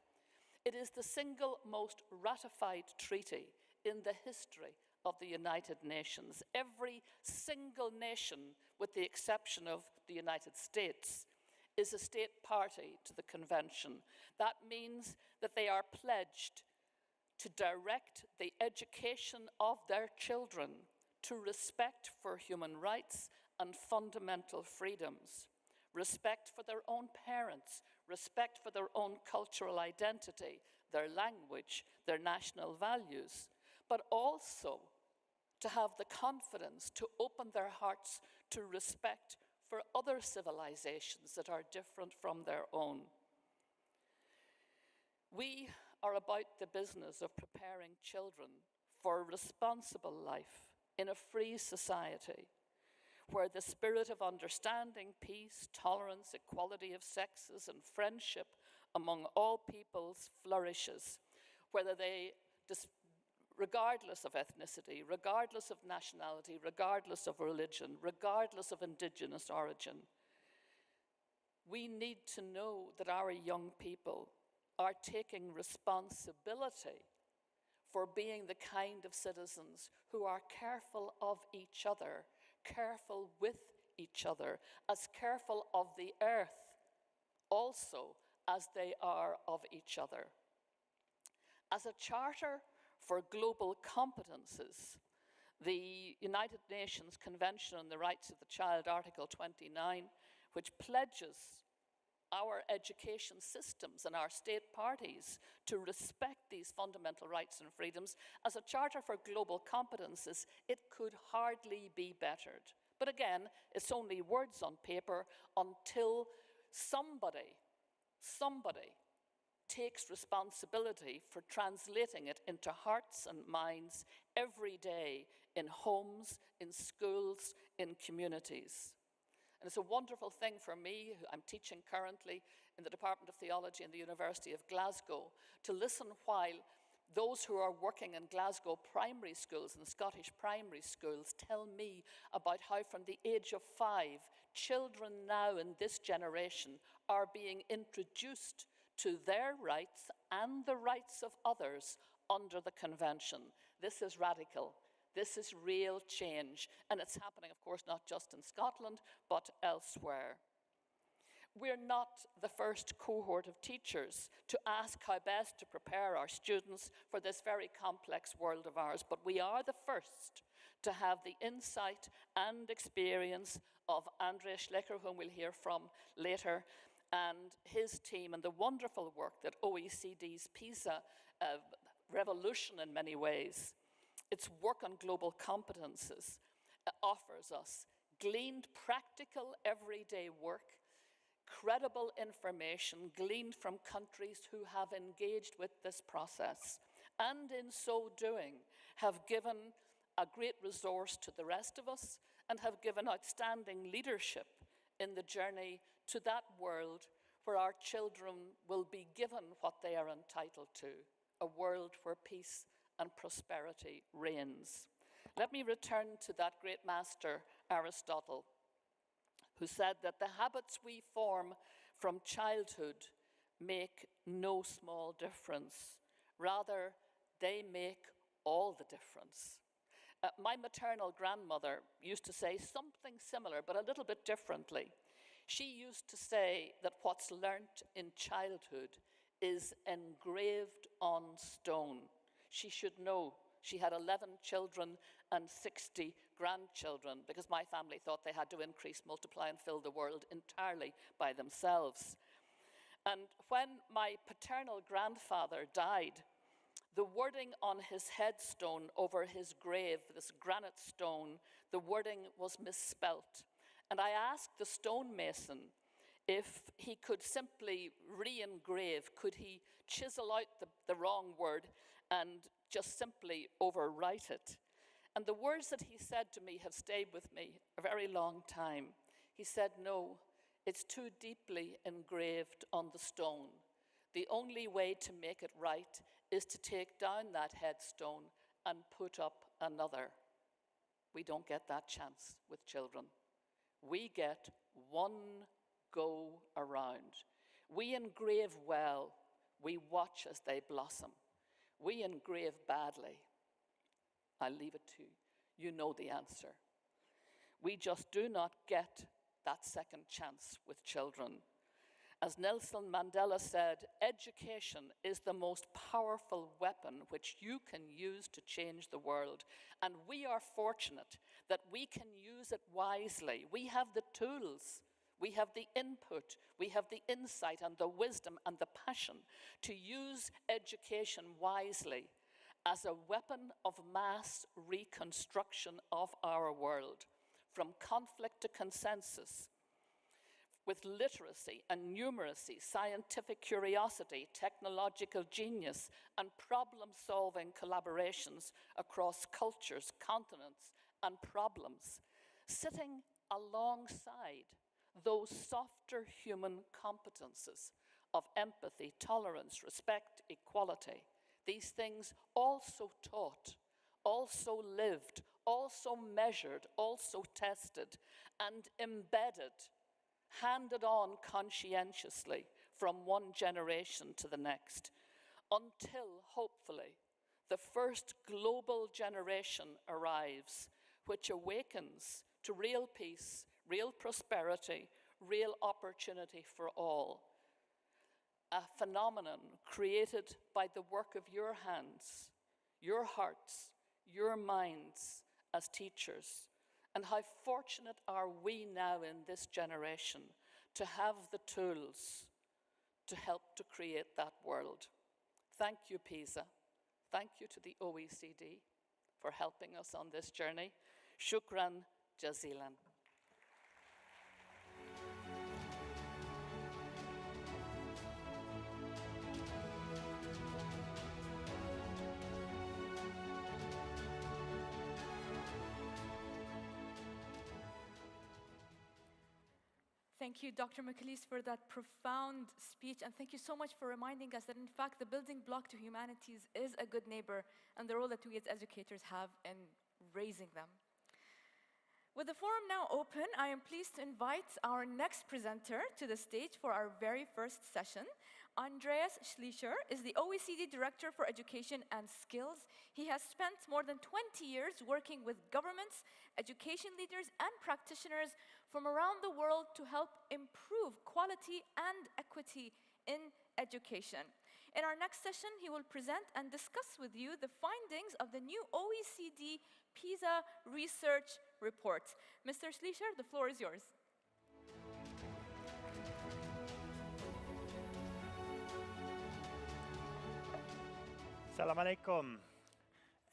It is the single most ratified treaty in the history of the United Nations. Every single nation, with the exception of the United States, is a state party to the Convention. That means that they are pledged to direct the education of their children to respect for human rights and fundamental freedoms, respect for their own parents, respect for their own cultural identity, their language, their national values, but also to have the confidence to open their hearts to respect for other civilizations that are different from their own. We are about the business of preparing children for a responsible life in a free society where the spirit of understanding, peace, tolerance, equality of sexes, and friendship among all peoples flourishes, regardless of ethnicity, regardless of nationality, regardless of religion, regardless of indigenous origin. We need to know that our young people are taking responsibility for being the kind of citizens who are careful of each other, careful with each other, as careful of the earth also as they are of each other. As a charter for global competences, the United Nations Convention on the Rights of the Child, Article 29, which pledges our education systems and our state parties to respect these fundamental rights and freedoms, as a charter for global competences, it could hardly be bettered. But again, it's only words on paper until somebody takes responsibility for translating it into hearts and minds every day in homes, in schools, in communities. And it's a wonderful thing for me, I'm teaching currently in the Department of Theology in the University of Glasgow, to listen while those who are working in Glasgow primary schools and Scottish primary schools tell me about how from the age of 5, children now in this generation are being introduced to their rights and the rights of others under the Convention. This is radical. This is real change. And it's happening, of course, not just in Scotland, but elsewhere. We're not the first cohort of teachers to ask how best to prepare our students for this very complex world of ours, but we are the first to have the insight and experience of Andreas Schleicher, whom we'll hear from later, and his team, and the wonderful work that OECD's PISA revolution in many ways, its work on global competences, offers us gleaned practical everyday work, credible information gleaned from countries who have engaged with this process, and in so doing have given a great resource to the rest of us and have given outstanding leadership in the journey to that world where our children will be given what they are entitled to, a world where peace and prosperity reigns. Let me return to that great master, Aristotle, who said that the habits we form from childhood make no small difference. Rather, they make all the difference. My maternal grandmother used to say something similar, but a little bit differently. She used to say that what's learnt in childhood is engraved on stone. She should know. She had 11 children and 60 grandchildren because my family thought they had to increase, multiply, and fill the world entirely by themselves. And when my paternal grandfather died, the wording on his headstone over his grave, this granite stone, the wording was misspelt. And I asked the stonemason if he could simply re-engrave, could he chisel out the wrong word and just simply overwrite it? And the words that he said to me have stayed with me a very long time. He said, no, it's too deeply engraved on the stone. The only way to make it right is to take down that headstone and put up another. We don't get that chance with children. We get one go around. We engrave well. We watch as they blossom. We engrave badly. I'll leave it to you. You know the answer. We just do not get that second chance with children. As Nelson Mandela said, education is the most powerful weapon which you can use to change the world. And we are fortunate that we can use it wisely. We have the tools, we have the input, we have the insight and the wisdom and the passion to use education wisely as a weapon of mass reconstruction of our world, from conflict to consensus, with literacy and numeracy, scientific curiosity, technological genius, and problem-solving collaborations across cultures, continents, and problems, sitting alongside those softer human competences of empathy, tolerance, respect, equality. These things also taught, also lived, also measured, also tested, and embedded, handed on conscientiously from one generation to the next, until, hopefully, the first global generation arrives, which awakens to real peace, real prosperity, real opportunity for all. A phenomenon created by the work of your hands, your hearts, your minds as teachers. And how fortunate are we now in this generation to have the tools to help to create that world. Thank you, PISA. Thank you to the OECD for helping us on this journey. Shukran jazilan. Thank you, Dr. McAleese, for that profound speech, and thank you so much for reminding us that, in fact, the building block to humanities is a good neighbor and the role that we as educators have in raising them. With the forum now open, I am pleased to invite our next presenter to the stage for our very first session. Andreas Schleicher is the OECD Director for Education and Skills. He has spent more than 20 years working with governments, education leaders, and practitioners from around the world to help improve quality and equity in education. In our next session, he will present and discuss with you the findings of the new OECD PISA research report. Mr. Schleicher, the floor is yours. Assalamu alaikum.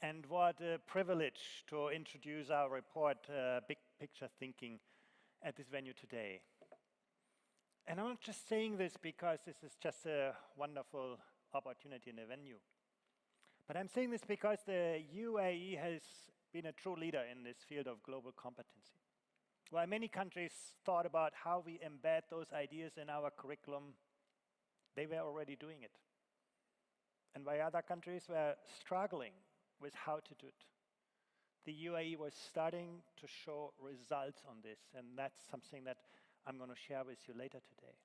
And what a privilege to introduce our report, Big Picture Thinking, at this venue today. And I'm not just saying this because this is just a wonderful opportunity in a venue. But I'm saying this because the UAE has been a true leader in this field of global competency. While many countries thought about how we embed those ideas in our curriculum, they were already doing it. And while other countries were struggling with how to do it, the UAE was starting to show results on this, and that's something that I'm going to share with you later today.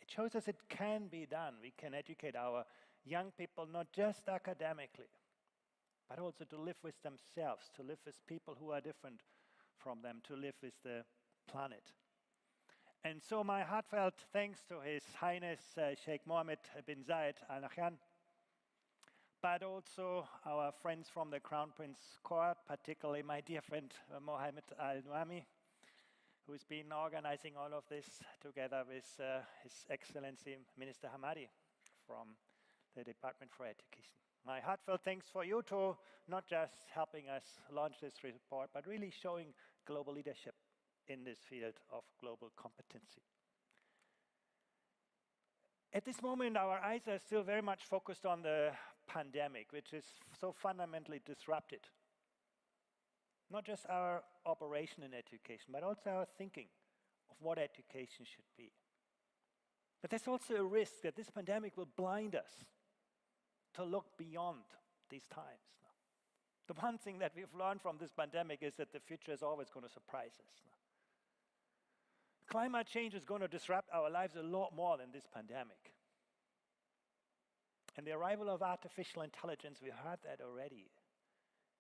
It shows us it can be done. We can educate our young people not just academically, but also to live with themselves, to live with people who are different from them, to live with the planet. And so my heartfelt thanks to His Highness Sheikh Mohamed bin Zayed Al Nahyan, but also our friends from the Crown Prince Court, particularly my dear friend Mohamed Al Nuaimi, who's been organizing all of this together with His Excellency Minister Hamadi from the Department for Education. My heartfelt thanks for you too, not just helping us launch this report, but really showing global leadership in this field of global competency. At this moment, our eyes are still very much focused on the pandemic, which is so fundamentally disrupted not just our operation in education, but also our thinking of what education should be. But there's also a risk that this pandemic will blind us to look beyond these times. The one thing that we've learned from this pandemic is that the future is always going to surprise us. Climate change is going to disrupt our lives a lot more than this pandemic. And the arrival of artificial intelligence, we heard that already,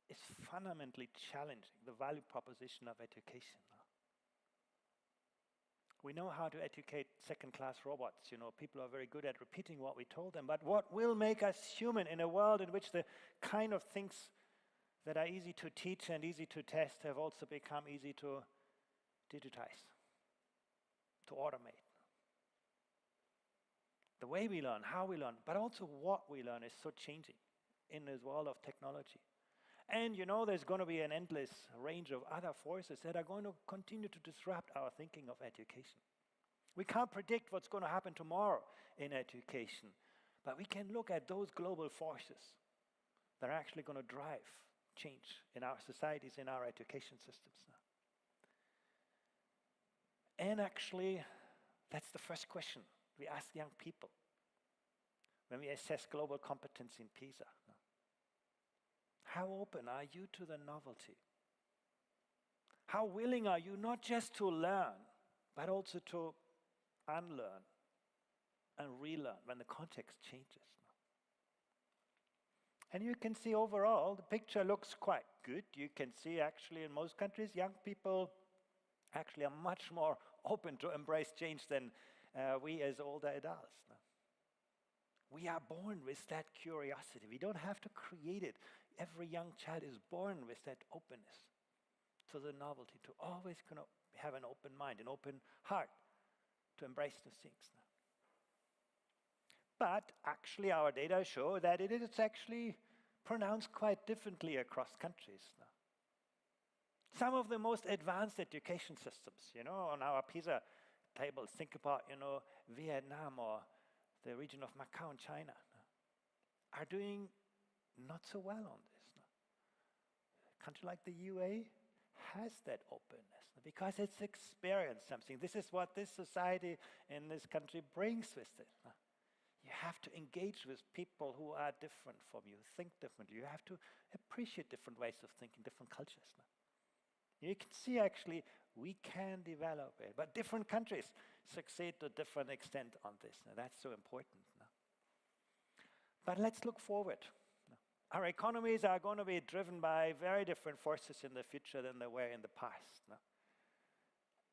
is fundamentally challenging the value proposition of education. We know how to educate second-class robots. You know, people are very good at repeating what we told them. But what will make us human in a world in which the kind of things that are easy to teach and easy to test have also become easy to digitize, to automate? The way we learn, how we learn, but also what we learn is so changing in this world of technology. And you know, there's going to be an endless range of other forces that are going to continue to disrupt our thinking of education. We can't predict what's going to happen tomorrow in education, but we can look at those global forces that are actually going to drive change in our societies, in our education systems now. And actually, that's the first question we ask young people when we assess global competence in PISA. How open are you to the novelty? How willing are you not just to learn, but also to unlearn and relearn when the context changes? And you can see overall, the picture looks quite good. You can see actually in most countries, young people actually are much more open to embrace change than we as older adults. We are born with that curiosity. We don't have to create it. Every young child is born with that openness to the novelty, to always kind of have an open mind, an open heart to embrace new things. But actually our data show that it is actually pronounced quite differently across countries now. Some of the most advanced education systems, you know, on our PISA tables, think about, you know, Vietnam or the region of Macau in China, are doing not so well on this. A country like the UAE has that openness because it's experienced something. This is what this society in this country brings with it. You have to engage with people who are different from you, think differently. You have to appreciate different ways of thinking, different cultures. You can see actually we can develop it, but different countries succeed to a different extent on this. Now, that's so important. But let's look forward. Our economies are going to be driven by very different forces in the future than they were in the past.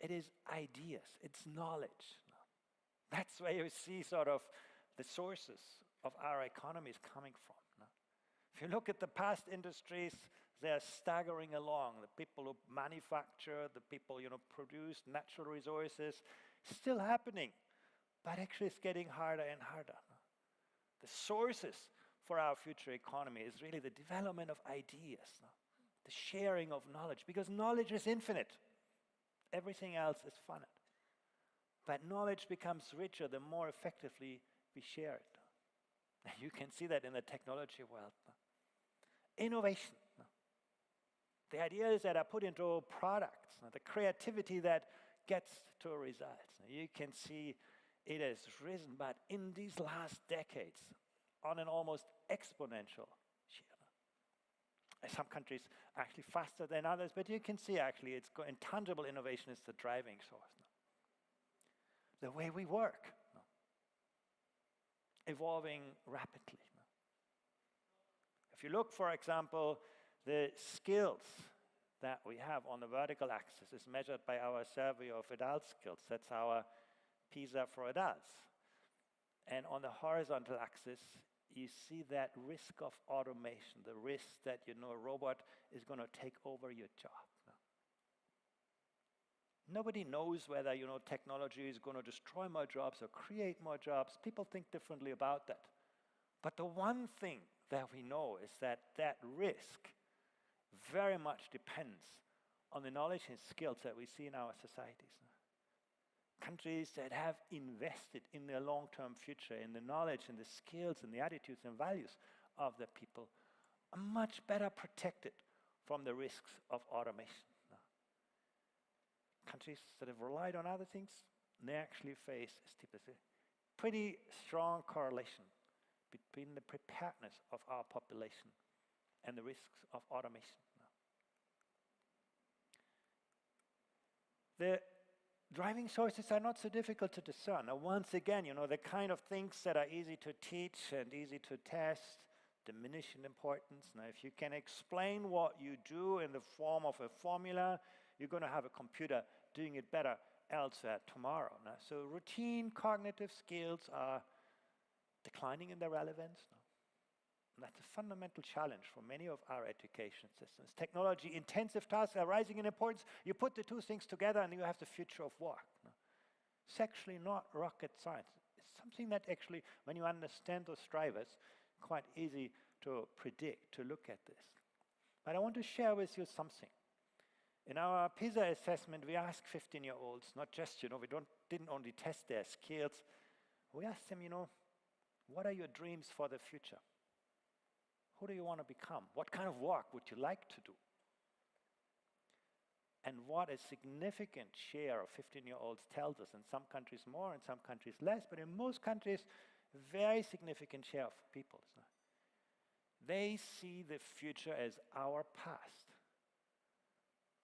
It is ideas, it's knowledge. That's where you see sort of the sources of our economies coming from. If you look at the past industries, they're staggering along. The people who manufacture, the people produce natural resources, still happening, but actually it's getting harder and harder. The sources for our future economy is really the development of ideas, the sharing of knowledge, because knowledge is infinite. Everything else is finite. But knowledge becomes richer the more effectively we share it. You can see that in the technology world. Innovation. the ideas that are put into products, the creativity that gets to results. You can see it has risen, but in these last decades, on an almost exponential share. Some countries actually faster than others, but you can see actually intangible innovation is the driving source. The way we work, evolving rapidly. If you look, for example, the skills that we have on the vertical axis is measured by our survey of adult skills. That's our PISA for adults. And on the horizontal axis, you see that risk of automation, the risk that, a robot is going to take over your job. Nobody knows whether, technology is going to destroy more jobs or create more jobs. People think differently about that. But the one thing that we know is that that risk very much depends on the knowledge and skills that we see in our societies. Countries that have invested in their long-term future, in the knowledge and the skills and the attitudes and values of their people, are much better protected from the risks of automation. Countries that have relied on other things, they actually face a pretty strong correlation between the preparedness of our population and the risks of automation. The driving sources are not so difficult to discern. Now, once again, the kind of things that are easy to teach and easy to test diminish in importance. Now, if you can explain what you do in the form of a formula, you're going to have a computer doing it better elsewhere tomorrow. Now, so routine cognitive skills are declining in their relevance. And that's a fundamental challenge for many of our education systems. Technology-intensive tasks are rising in importance. You put the two things together and you have the future of work. It's actually not rocket science. It's something that actually, when you understand those drivers, quite easy to predict, to look at this. But I want to share with you something. In our PISA assessment, we asked 15-year-olds, not just, we didn't only test their skills, we asked them, what are your dreams for the future? Who do you want to become? What kind of work would you like to do? And what a significant share of 15-year-olds tells us, in some countries more, in some countries less, but in most countries, a very significant share of people. They see the future as our past.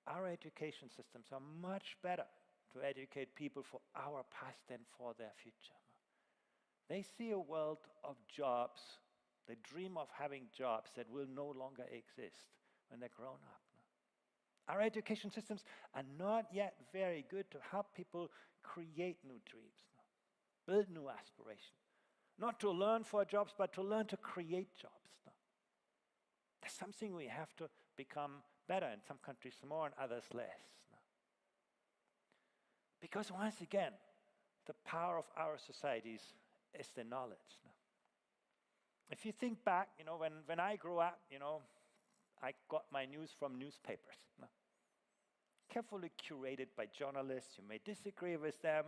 Our education systems are much better to educate people for our past than for their future. They see a world of jobs. They dream of having jobs that will no longer exist when they're grown up. Our education systems are not yet very good to help people create new dreams, build new aspirations. Not to learn for jobs, but to learn to create jobs. That's something we have to become better, in some countries more and others less. Because once again, the power of our societies is the knowledge. If you think back, when I grew up, I got my news from newspapers. Carefully curated by journalists. You may disagree with them,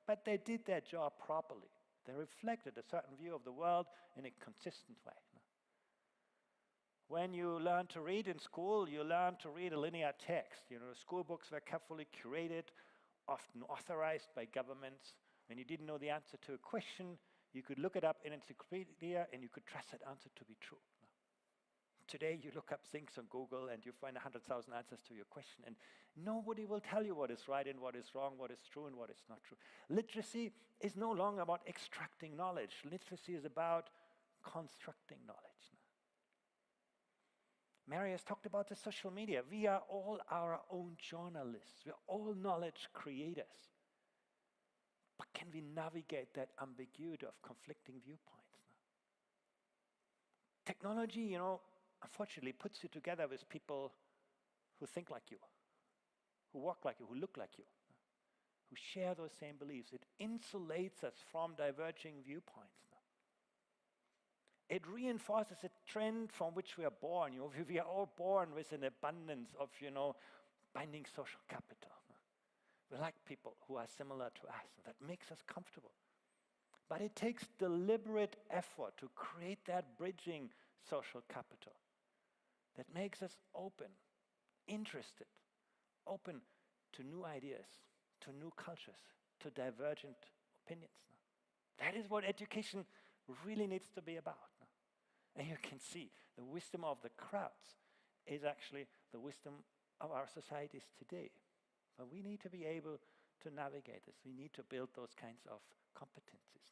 but they did their job properly. They reflected a certain view of the world in a consistent way. When you learn to read in school, you learn to read a linear text. School books were carefully curated, often authorized by governments. When you didn't know the answer to a question, you could look it up in encyclopedia and you could trust that answer to be true. Today, you look up things on Google and you find 100,000 answers to your question, and nobody will tell you what is right and what is wrong, what is true and what is not true. Literacy is no longer about extracting knowledge. Literacy is about constructing knowledge. Mary has talked about the social media. We are all our own journalists. We are all knowledge creators. But can we navigate that ambiguity of conflicting viewpoints? Technology, unfortunately puts you together with people who think like you, who walk like you, who look like you, who share those same beliefs. It insulates us from diverging viewpoints. It reinforces a trend from which we are born. We are all born with an abundance of, binding social capital. We like people who are similar to us. That makes us comfortable. But it takes deliberate effort to create that bridging social capital that makes us open interested, open to new ideas, to new cultures, to divergent opinions. That is what education really needs to be about. And you can see the wisdom of the crowds is actually the wisdom of our societies today. But we need to be able to navigate this. We need to build those kinds of competencies.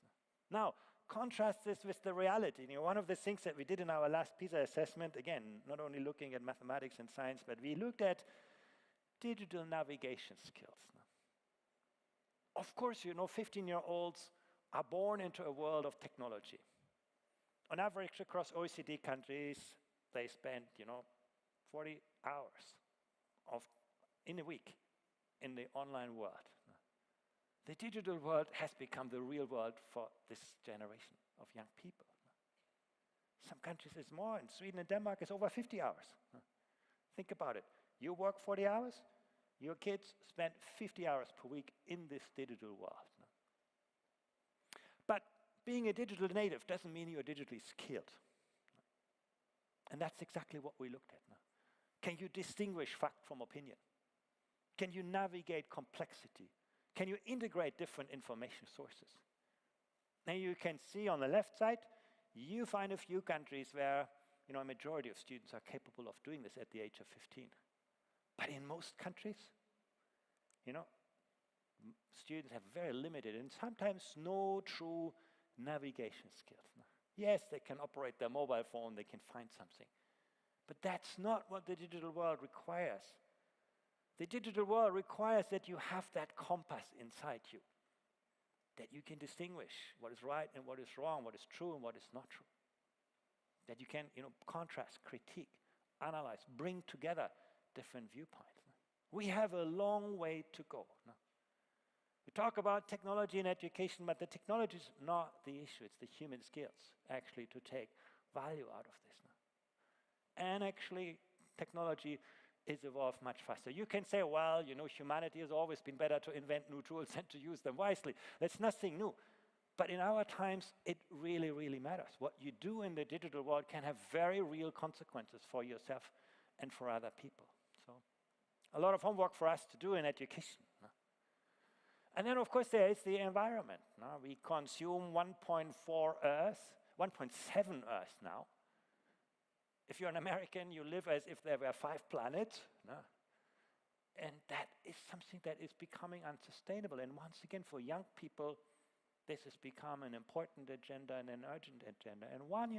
Now, contrast this with the reality. One of the things that we did in our last PISA assessment, again, not only looking at mathematics and science, but we looked at digital navigation skills. Of course, 15-year-olds are born into a world of technology. On average, across OECD countries, they spend, 40 hours in a week in the online world. The digital world has become the real world for this generation of young people. Some countries it's more. In Sweden and Denmark, it's over 50 hours. Think about it. You work 40 hours, your kids spend 50 hours per week in this digital world. But being a digital native doesn't mean you're digitally skilled. And that's exactly what we looked at. Can you distinguish fact from opinion? Can you navigate complexity? Can you integrate different information sources? Now you can see on the left side, you find a few countries where a majority of students are capable of doing this at the age of 15. But in most countries, students have very limited and sometimes no true navigation skills. Yes, they can operate their mobile phone, they can find something. But that's not what the digital world requires. The digital world requires that you have that compass inside you, that you can distinguish what is right and what is wrong, what is true and what is not true. That you can, contrast, critique, analyze, bring together different viewpoints. We have a long way to go. We talk about technology and education, but the technology is not the issue. It's the human skills, actually, to take value out of this. And actually, technology is evolved much faster. You can say, well, humanity has always been better to invent new tools than to use them wisely. That's nothing new. But in our times, it really, really matters. What you do in the digital world can have very real consequences for yourself and for other people. So, a lot of homework for us to do in education. And then, of course, there is the environment. We consume 1.4 Earth, 1.7 Earth now. If you're an American, you live as if there were 5 planets. And that is something that is becoming unsustainable. And once again, for young people, this has become an important agenda and an urgent agenda. And one,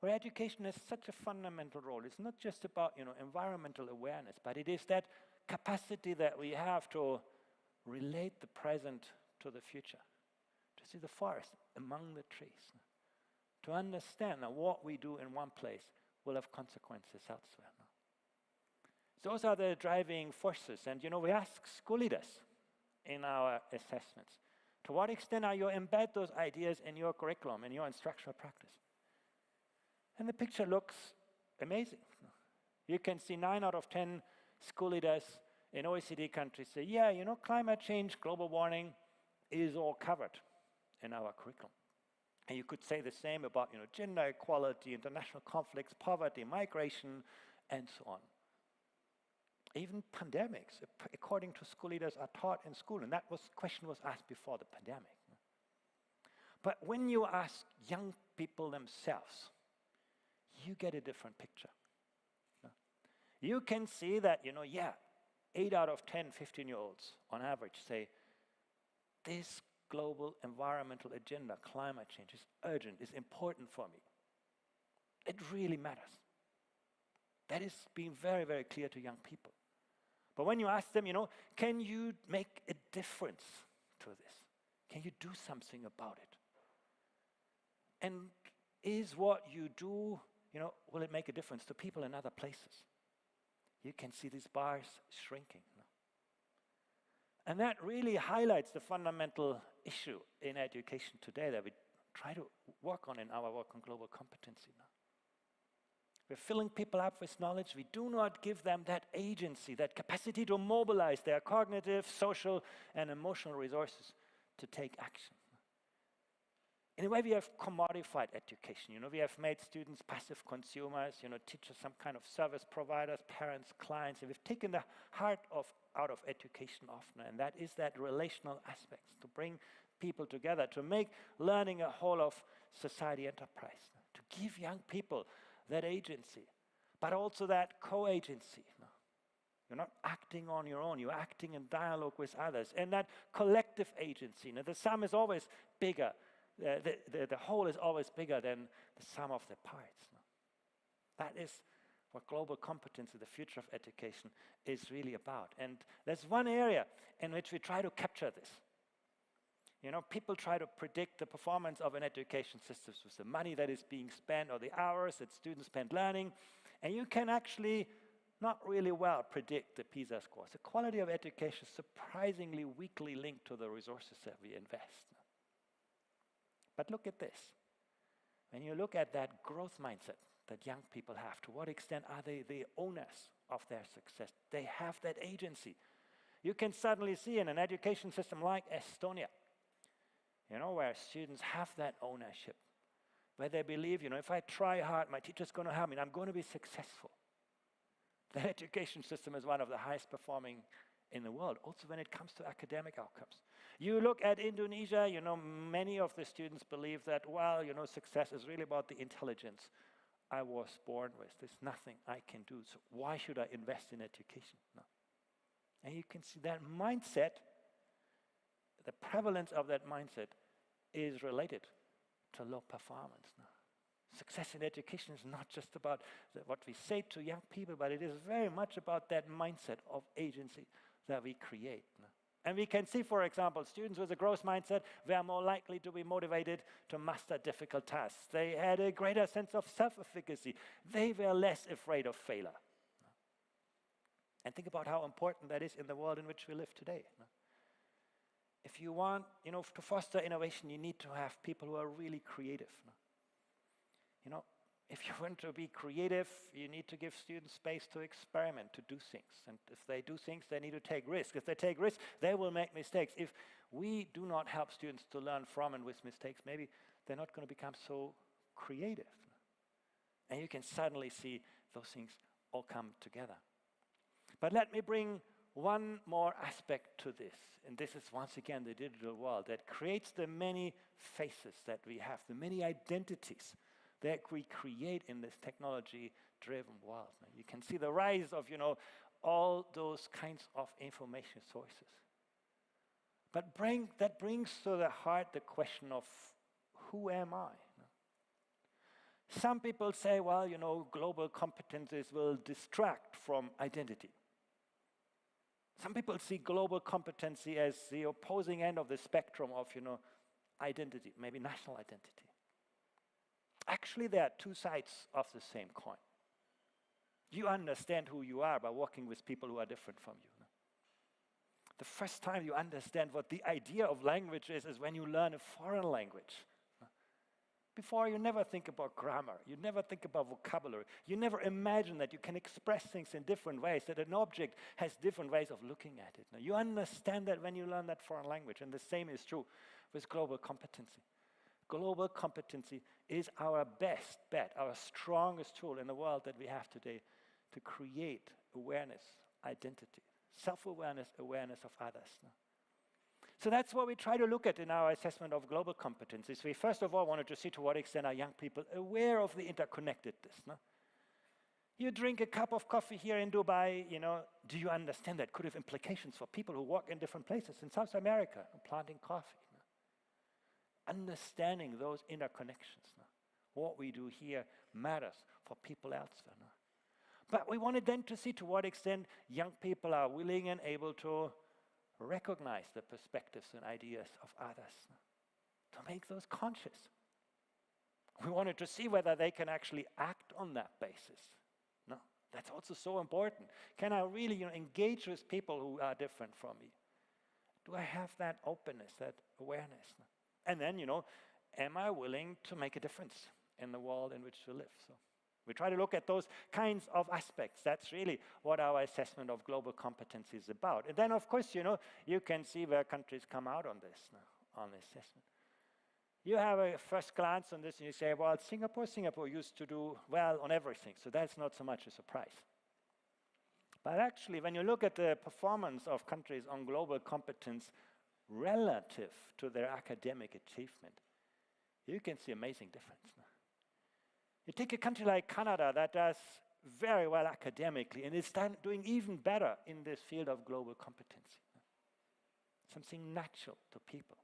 where education has such a fundamental role. It's not just about, environmental awareness, but it is that capacity that we have to relate the present to the future, to see the forest among the trees, to understand that what we do in one place will have consequences elsewhere. Those are the driving forces. And we ask school leaders in our assessments, to what extent are you embed those ideas in your curriculum, in your instructional practice? And the picture looks amazing. You can see 9 out of 10 school leaders in OECD countries say, yeah, climate change, global warming is all covered in our curriculum. And you could say the same about, gender equality, international conflicts, poverty, migration, and so on. Even pandemics, according to school leaders, are taught in school. And that question was asked before the pandemic. But when you ask young people themselves, you get a different picture. You can see that, 8 out of 10 15-year-olds on average say, this global environmental agenda, climate change, is urgent, is important for me. It really matters. That is being very, very clear to young people. But when you ask them, can you make a difference to this? Can you do something about it? And is what you do, will it make a difference to people in other places? You can see these bars shrinking. And that really highlights the fundamental issue in education today that we try to work on in our work on global competency now. We're filling people up with knowledge. We do not give them that agency, that capacity to mobilize their cognitive, social, and emotional resources to take action. In a way, we have commodified education. We have made students passive consumers, teachers some kind of service providers, parents, clients, and we've taken the heart out of education often, and that is that relational aspect, to bring people together, to make learning a whole of society enterprise, to give young people that agency, but also that co-agency. You're not acting on your own, you're acting in dialogue with others, and that collective agency. The sum is always bigger. The whole is always bigger than the sum of the parts. That is what global competence in the future of education is really about. And there's one area in which we try to capture this. People try to predict the performance of an education system with the money that is being spent or the hours that students spend learning. And you can actually not really well predict the PISA scores. The quality of education is surprisingly weakly linked to the resources that we invest. But look at this. When you look at that growth mindset that young people have, to what extent are they the owners of their success? They have that agency. You can suddenly see in an education system like Estonia, where students have that ownership, where they believe, if I try hard, my teacher's going to help me, and I'm going to be successful. The education system is one of the highest performing in the world, also when it comes to academic outcomes. You look at Indonesia, many of the students believe that, success is really about the intelligence I was born with. There's nothing I can do, so why should I invest in education? No. And you can see that mindset, the prevalence of that mindset is related to low performance. No. Success in education is not just about what we say to young people, but it is very much about that mindset of agency that we create. No. And we can see, for example, students with a growth mindset were more likely to be motivated to master difficult tasks. They had a greater sense of self-efficacy. They were less afraid of failure. And think about how important that is in the world in which we live today. If you want, to foster innovation, you need to have people who are really creative. If you want to be creative, you need to give students space to experiment, to do things. And if they do things, they need to take risks. If they take risks, they will make mistakes. If we do not help students to learn from and with mistakes, maybe they're not going to become so creative. And you can suddenly see those things all come together. But let me bring one more aspect to this. And this is once again the digital world that creates the many faces that we have, the many identities that we create in this technology-driven world. You can see the rise of, all those kinds of information sources. But that brings to the heart the question of, who am I? Some people say, global competencies will distract from identity. Some people see global competency as the opposing end of the spectrum of, identity, maybe national identity. Actually, there are two sides of the same coin. You understand who you are by working with people who are different from you. The first time you understand what the idea of language is when you learn a foreign language. Before, you never think about grammar. You never think about vocabulary. You never imagine that you can express things in different ways, that an object has different ways of looking at it. Now, you understand that when you learn that foreign language, and the same is true with global competency. Global competency is our best bet, our strongest tool in the world that we have today to create awareness, identity, self-awareness, awareness of others. So that's what we try to look at in our assessment of global competencies. We first of all wanted to see to what extent are young people aware of the interconnectedness. You drink a cup of coffee here in Dubai, do you understand that could have implications for people who work in different places in South America, planting coffee? Understanding those interconnections. What we do here matters for people elsewhere. But we wanted then to see to what extent young people are willing and able to recognize the perspectives and ideas of others, to make those conscious. We wanted to see whether they can actually act on that basis. That's also so important. Can I really engage with people who are different from me? Do I have that openness, that awareness? And then, am I willing to make a difference in the world in which we live? So we try to look at those kinds of aspects. That's really what our assessment of global competence is about. And then, of course, you can see where countries come out on this assessment. You have a first glance on this and you say, well, Singapore used to do well on everything, so that's not so much a surprise. But actually, when you look at the performance of countries on global competence relative to their academic achievement, you can see amazing difference. You take a country like Canada that does very well academically and is doing even better in this field of global competency. Something natural to people.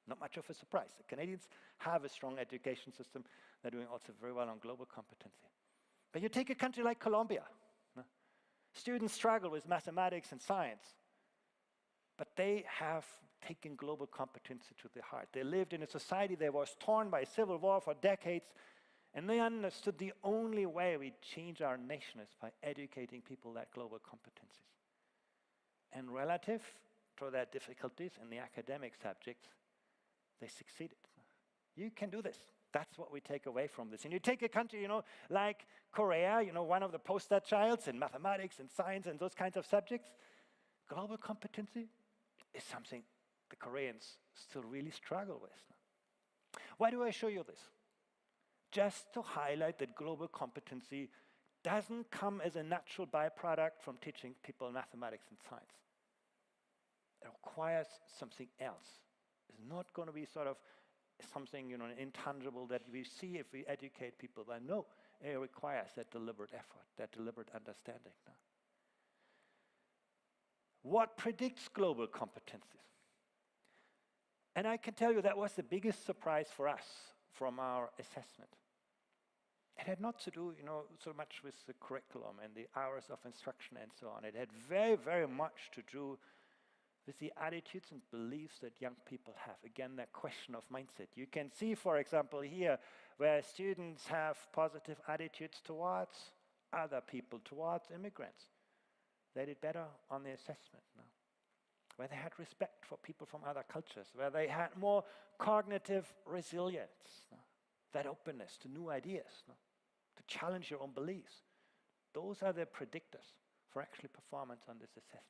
Not much of a surprise. The Canadians have a strong education system. They're doing also very well on global competency. But you take a country like Colombia. Students struggle with mathematics and science, but they have taken global competency to the heart. They lived in a society that was torn by civil war for decades, and they understood the only way we change our nation is by educating people that global competencies. And relative to their difficulties in the academic subjects, they succeeded. You can do this. That's what we take away from this. And you take a country, like Korea, one of the poster childs in mathematics and science and those kinds of subjects. Global competency is something the Koreans still really struggle with. Why do I show you this? Just to highlight that global competency doesn't come as a natural byproduct from teaching people mathematics and science. It requires something else. It's not going to be sort of something, intangible that we see if we educate people. But no, it requires that deliberate effort, that deliberate understanding. What predicts global competencies? And I can tell you that was the biggest surprise for us from our assessment. It had not to do, so much with the curriculum and the hours of instruction and so on. It had very, very much to do with the attitudes and beliefs that young people have. Again, that question of mindset. You can see, for example, here, where students have positive attitudes towards other people, towards immigrants. They did better on the assessment now. Where they had respect for people from other cultures, where they had more cognitive resilience, that openness to new ideas, to challenge your own beliefs. Those are the predictors for actually performance on this assessment.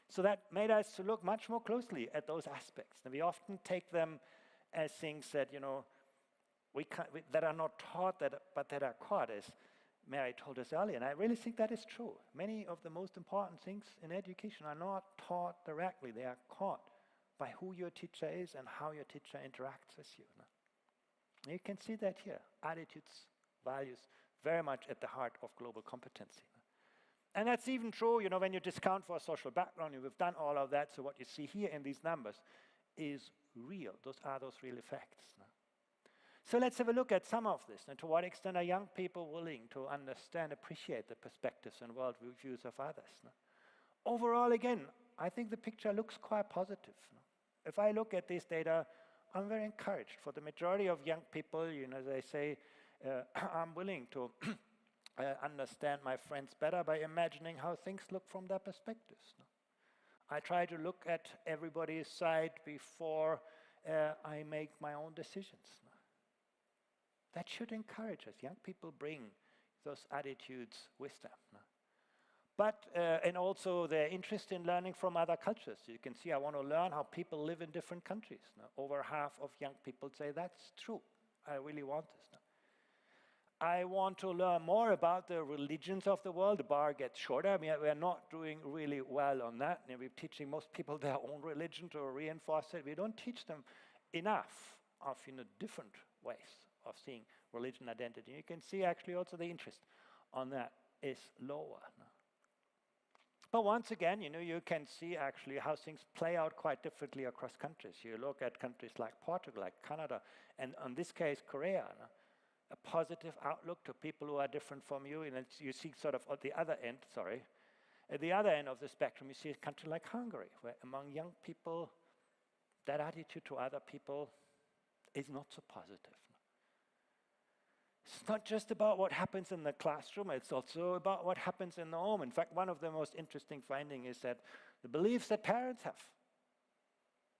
So that made us to look much more closely at those aspects. And we often take them as things that, that are not taught, but that are caught, as Mary told us earlier. And I really think that is true. Many of the most important things in education are not taught directly. They are caught by who your teacher is and how your teacher interacts with you. And you can see that here. Attitudes, values, very much at the heart of global competency. And that's even true, when you discount for a social background, we've done all of that, so what you see here in these numbers is real. Those are those real effects. So let's have a look at some of this, and to what extent are young people willing to understand, appreciate the perspectives and worldviews of others. Overall, again, I think the picture looks quite positive. If I look at this data, I'm very encouraged. For the majority of young people, they say, I'm willing to understand my friends better by imagining how things look from their perspectives. I try to look at everybody's side before I make my own decisions. That should encourage us. Young people bring those attitudes with them. But, and also their interest in learning from other cultures. You can see I want to learn how people live in different countries. Over half of young people say that's true. I really want this. I want to learn more about the religions of the world. The bar gets shorter. I mean, we're not doing really well on that. We're teaching most people their own religion to reinforce it. We don't teach them enough of different ways of seeing religion identity. You can see actually also the interest on that is lower. But once again, you can see actually how things play out quite differently across countries. You look at countries like Portugal, like Canada, and in this case, Korea. A positive outlook to people who are different from you. And you see sort of at the other end, at the other end of the spectrum, you see a country like Hungary, where among young people, that attitude to other people is not so positive. It's not just about what happens in the classroom, it's also about what happens in the home. In fact, one of the most interesting findings is that the beliefs that parents have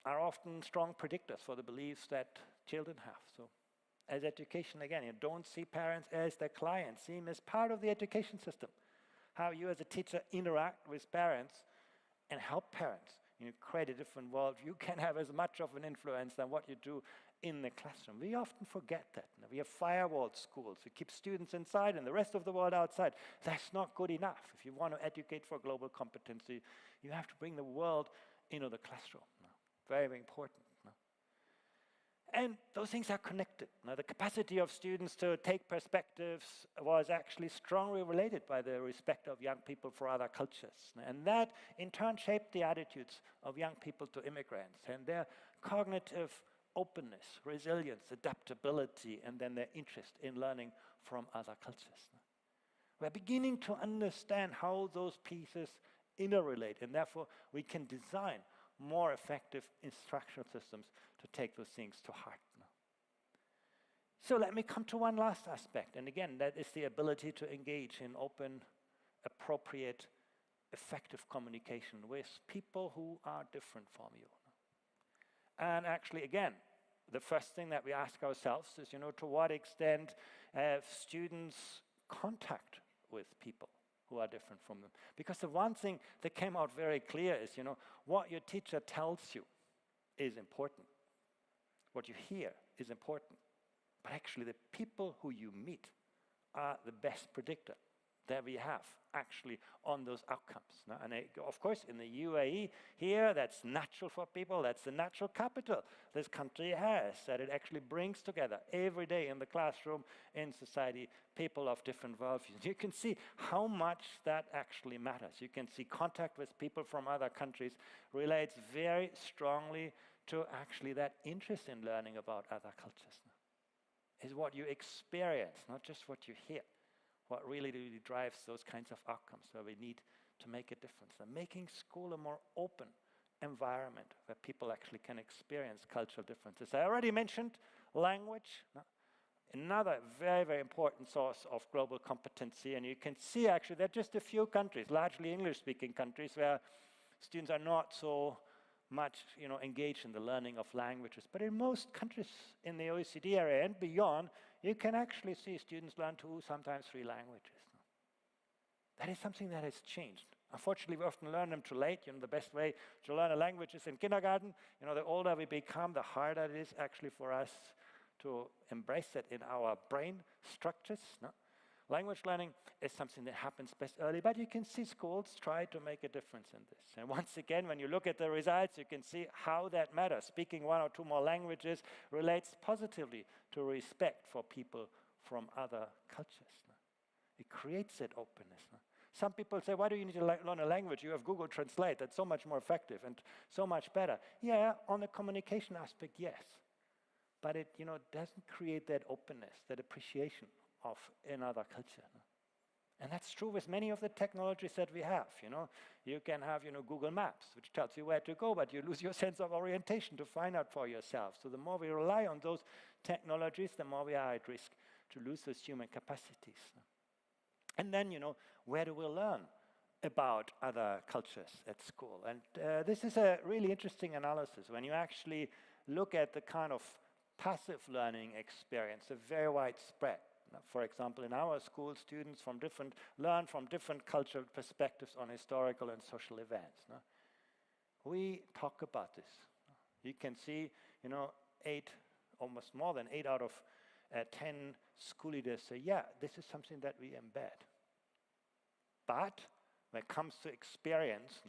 are often strong predictors for the beliefs that children have. So, as education, again, you don't see parents as their clients, see them as part of the education system. How you as a teacher interact with parents and help parents you create a different world, you can have as much of an influence than what you do in the classroom. We often forget that. We have firewalled schools. We keep students inside and the rest of the world outside. That's not good enough. If you want to educate for global competency, you have to bring the world into the classroom. Very, very important. And those things are connected. Now, the capacity of students to take perspectives was actually strongly related by the respect of young people for other cultures. And that, in turn, shaped the attitudes of young people to immigrants and their cognitive openness, resilience, adaptability, and then their interest in learning from other cultures. We're beginning to understand how those pieces interrelate, and therefore we can design more effective instructional systems to take those things to heart. So let me come to one last aspect, and again, that is the ability to engage in open, appropriate, effective communication with people who are different from you. And actually, again, the first thing that we ask ourselves is, to what extent have students contact with people who are different from them? Because the one thing that came out very clear is, what your teacher tells you is important. What you hear is important. But actually, the people who you meet are the best predictor that we have actually on those outcomes. And of course, in the UAE here, that's natural for people. That's the natural capital this country has, that it actually brings together every day in the classroom, in society, people of different worldviews. You can see how much that actually matters. You can see contact with people from other countries relates very strongly to actually that interest in learning about other cultures. Is what you experience, not just what you hear. What really drives those kinds of outcomes where we need to make a difference. And making school a more open environment where people actually can experience cultural differences. I already mentioned language. Another very, very important source of global competency. And you can see actually there are just a few countries, largely English-speaking countries, where students are not so much engaged in the learning of languages. But in most countries in the OECD area and beyond, you can actually see students learn 2, sometimes 3 languages. That is something that has changed. Unfortunately, we often learn them too late. The best way to learn a language is in kindergarten. The older we become, the harder it is actually for us to embrace it in our brain structures. Language learning is something that happens best early, but you can see schools try to make a difference in this. And once again, when you look at the results, you can see how that matters. Speaking 1 or 2 more languages relates positively to respect for people from other cultures. It creates that openness. Some people say, why do you need to learn a language? You have Google Translate. That's so much more effective and so much better. Yeah, on the communication aspect, yes. But it doesn't create that openness, that appreciation of another culture. And that's true with many of the technologies that we have. You can have Google Maps, which tells you where to go, but you lose your sense of orientation to find out for yourself. So the more we rely on those technologies, the more we are at risk to lose those human capacities. And then, where do we learn about other cultures at school? And this is a really interesting analysis. When you actually look at the kind of passive learning experience, a very widespread. For example, in our school, students learn from different cultural perspectives on historical and social events. We talk about this. You can see, 8, almost more than 8 out of 10 school leaders say, yeah, this is something that we embed. But when it comes to experience,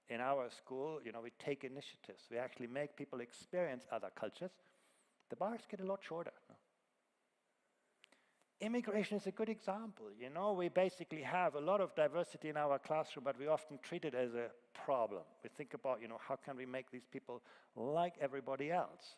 in our school, we take initiatives. We actually make people experience other cultures. The bars get a lot shorter. Immigration is a good example. We basically have a lot of diversity in our classroom, but we often treat it as a problem. We think about, how can we make these people like everybody else?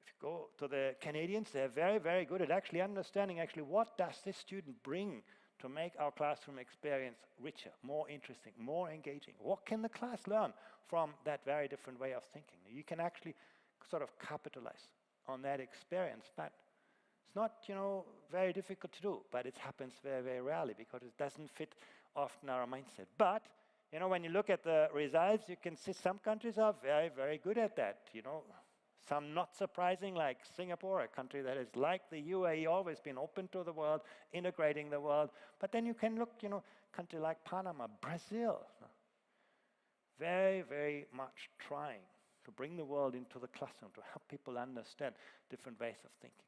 If you go to the Canadians, they're very, very good at actually understanding what does this student bring to make our classroom experience richer, more interesting, more engaging. What can the class learn from that very different way of thinking? You can actually sort of capitalize on that experience, but it's not, very difficult to do, but it happens very, very rarely because it doesn't fit often our mindset. But, when you look at the results, you can see some countries are very, very good at that. Some not surprising, like Singapore, a country that is like the UAE, always been open to the world, integrating the world. But then you can look, country like Panama, Brazil. very, very much trying to bring the world into the classroom, to help people understand different ways of thinking.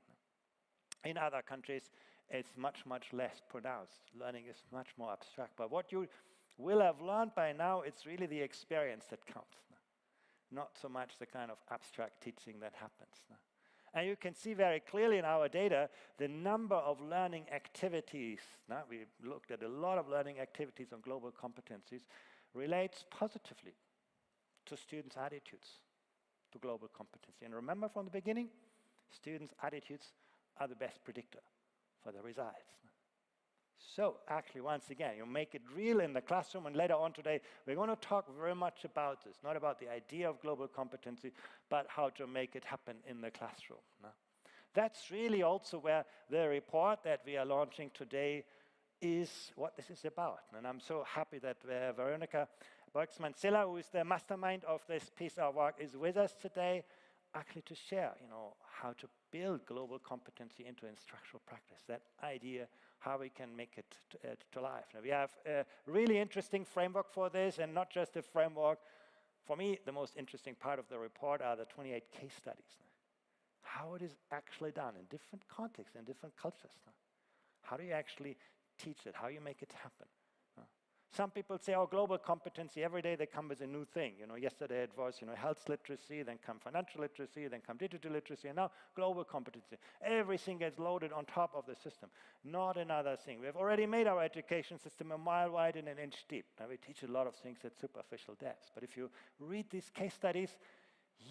In other countries, it's much, much less pronounced. Learning is much more abstract. But what you will have learned by now, it's really the experience that counts, not so much the kind of abstract teaching that happens. And you can see very clearly in our data the number of learning activities. We looked at a lot of learning activities on global competencies, relates positively to students' attitudes to global competency. And remember from the beginning, students' attitudes are the best predictor for the results. So actually, once again, you make it real in the classroom, and later on today, we're going to talk very much about this, not about the idea of global competency, but how to make it happen in the classroom. That's really also where the report that we are launching today is what this is about. And I'm so happy that Veronica Bergsman-Silla, who is the mastermind of this piece of work, is with us today, actually to share, how to build global competency into instructional practice, that idea, how we can make it to life. Now, we have a really interesting framework for this, and not just a framework. For me, the most interesting part of the report are the 28 case studies. How it is actually done in different contexts, in different cultures. How do you actually teach it? How you make it happen? Some people say, oh, global competency, every day they come with a new thing. Yesterday it was, health literacy, then come financial literacy, then come digital literacy, and now global competency. Everything gets loaded on top of the system. Not another thing. We've already made our education system a mile wide and an inch deep. Now we teach a lot of things at superficial depths. But if you read these case studies,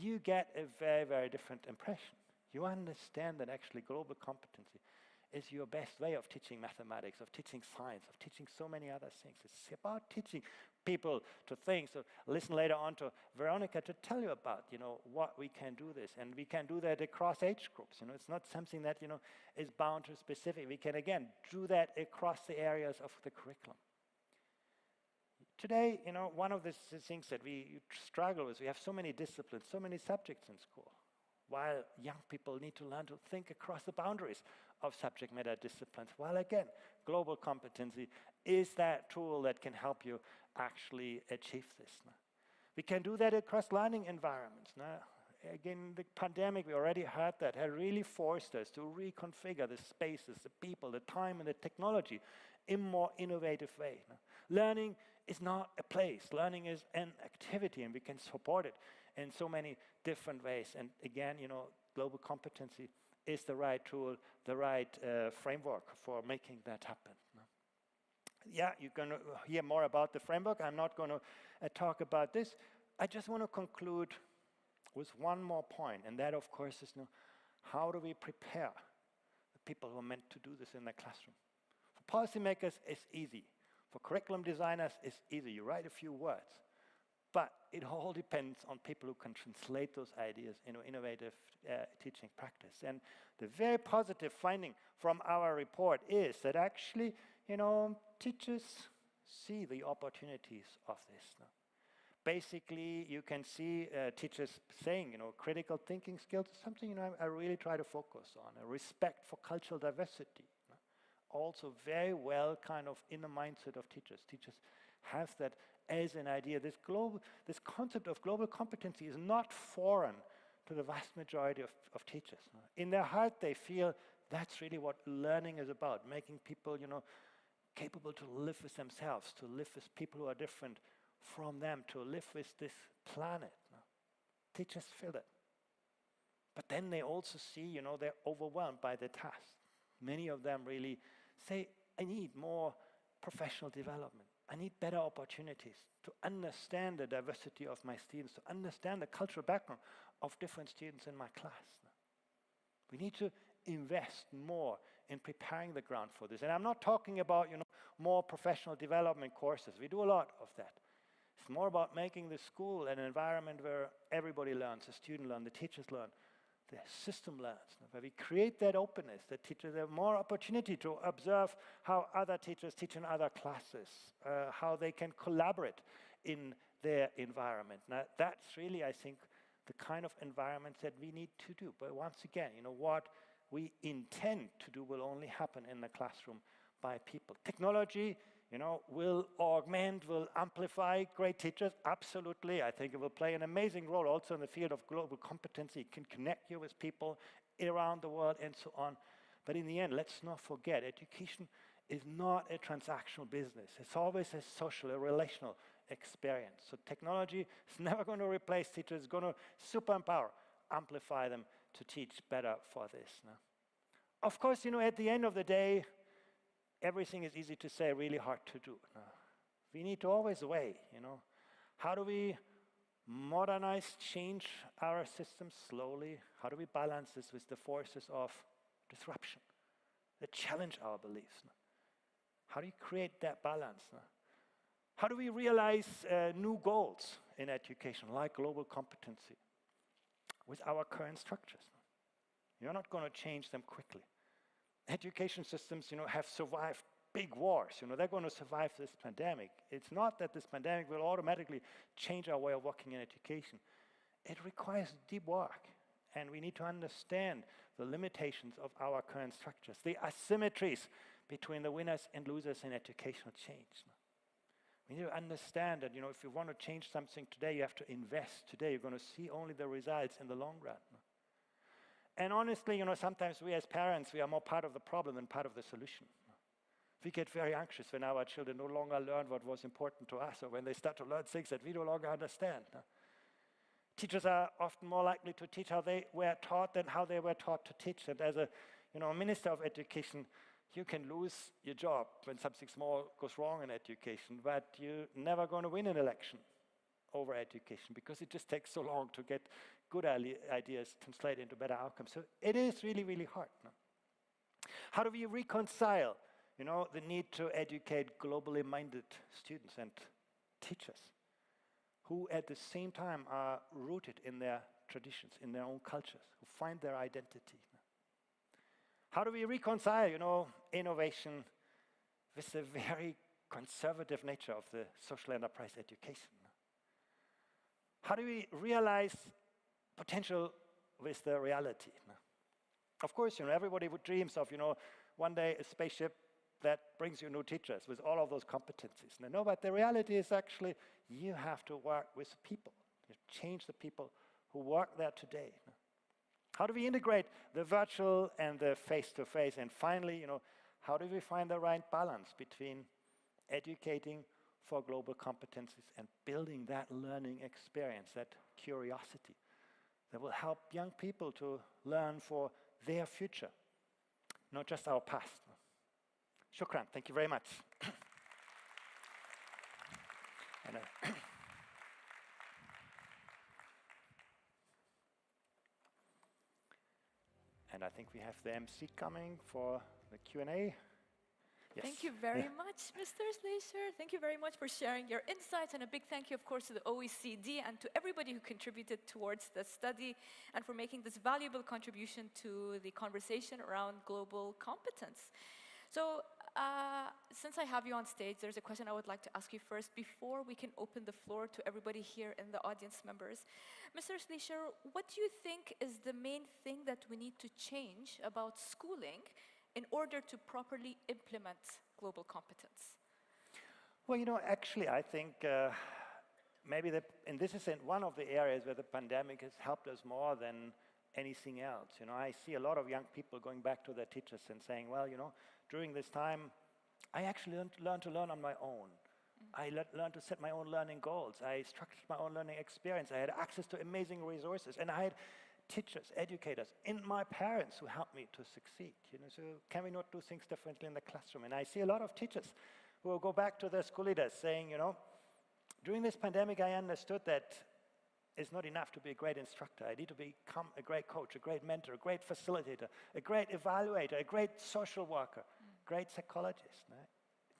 you get a very, very different impression. You understand that actually global competency is your best way of teaching mathematics, of teaching science, of teaching so many other things. It's about teaching people to think. So listen later on to Veronica to tell you about, what we can do this. And we can do that across age groups. It's not something that, is bound to specific. We can, again, do that across the areas of the curriculum. Today, one of the things that we struggle with, we have so many disciplines, so many subjects in school, while young people need to learn to think across the boundaries of subject matter disciplines. While again, global competency is that tool that can help you actually achieve this. We can do that across learning environments. Again, the pandemic, we already heard that, had really forced us to reconfigure the spaces, the people, the time, and the technology in more innovative way. Learning is not a place. Learning is an activity, and we can support it in so many different ways. And again, global competency is the right tool, the right framework for making that happen. Yeah, you're going to hear more about the framework. I'm not going to talk about this. I just want to conclude with one more point, and that, of course, is how do we prepare the people who are meant to do this in the classroom? For policymakers, it's easy. For curriculum designers, it's easy. You write a few words. But it all depends on people who can translate those ideas into innovative teaching practice. And the very positive finding from our report is that actually, teachers see the opportunities of this. Basically, you can see teachers saying, critical thinking skills is something, I really try to focus on. A respect for cultural diversity. Also very well kind of in the mindset of teachers. Teachers have that as an idea. This concept of global competency is not foreign to the vast majority of teachers. In their heart, they feel that's really what learning is about, making people, capable to live with themselves, to live with people who are different from them, to live with this planet. Teachers feel it. But then they also see, they're overwhelmed by the task. Many of them really say, I need more professional development. I need better opportunities to understand the diversity of my students, to understand the cultural background of different students in my class. We need to invest more in preparing the ground for this. And I'm not talking about, more professional development courses. We do a lot of that. It's more about making the school an environment where everybody learns, the student learns, the teachers learn, the system learns, where we create that openness, that teachers have more opportunity to observe how other teachers teach in other classes, how they can collaborate in their environment. Now, that's really, I think, the kind of environment that we need to do. But once again, what we intend to do will only happen in the classroom by people. Technology will augment, will amplify great teachers? Absolutely. I think it will play an amazing role also in the field of global competency. It can connect you with people around the world and so on. But in the end, let's not forget, education is not a transactional business. It's always a social, a relational experience. So technology is never going to replace teachers. It's going to super empower, amplify them to teach better for this. No? Of course, at the end of the day, everything is easy to say, really hard to do. No? We need to always weigh, how do we modernize, change our systems slowly? How do we balance this with the forces of disruption that challenge our beliefs? No? How do you create that balance? No? How do we realize new goals in education, like global competency, with our current structures? You're not going to change them quickly. Education systems, have survived big wars. They're going to survive this pandemic. It's not that this pandemic will automatically change our way of working in education. It requires deep work, and we need to understand the limitations of our current structures, the asymmetries between the winners and losers in educational change. We need to understand that, if you want to change something today, you have to invest today. You're going to see only the results in the long run. And honestly, sometimes we as parents, we are more part of the problem than part of the solution. We get very anxious when our children no longer learn what was important to us, or when they start to learn things that we no longer understand. Teachers are often more likely to teach how they were taught than how they were taught to teach. And as a minister of education, you can lose your job when something small goes wrong in education, but you're never going to win an election over education because it just takes so long to get good ideas translated into better outcomes. So it is really, really hard. No? How do we reconcile, the need to educate globally minded students and teachers who at the same time are rooted in their traditions, in their own cultures, who find their identity? How do we reconcile, innovation with the very conservative nature of the social enterprise education? How do we realize potential with the reality? Of course, everybody would dreams of, one day a spaceship that brings you new teachers with all of those competencies. No, but the reality is actually you have to work with people. You change the people who work there today. How do we integrate the virtual and the face-to-face? And finally, how do we find the right balance between educating for global competencies and building that learning experience, that curiosity that will help young people to learn for their future, not just our past? Shukran. Thank you very much. And I think we have the MC coming for the Q&A. Yes. Thank you very much, Mr. Schleicher. Thank you very much for sharing your insights, and a big thank you, of course, to the OECD and to everybody who contributed towards the study and for making this valuable contribution to the conversation around global competence. So, since I have you on stage, there's a question I would like to ask you first before we can open the floor to everybody here in the audience members. Mr. Schleicher, what do you think is the main thing that we need to change about schooling in order to properly implement global competence? Well, actually, I think maybe and this is one of the areas where the pandemic has helped us more than anything else. I see a lot of young people going back to their teachers and saying, well, during this time, I actually learned to learn on my own. I learned to set my own learning goals. I structured my own learning experience. I had access to amazing resources, and I had teachers, educators, and my parents who helped me to succeed. So can we not do things differently in the classroom? And I see a lot of teachers who will go back to their school leaders saying, during this pandemic, I understood that it's not enough to be a great instructor. I need to become a great coach, a great mentor, a great facilitator, a great evaluator, a great social worker, great psychologist. Right?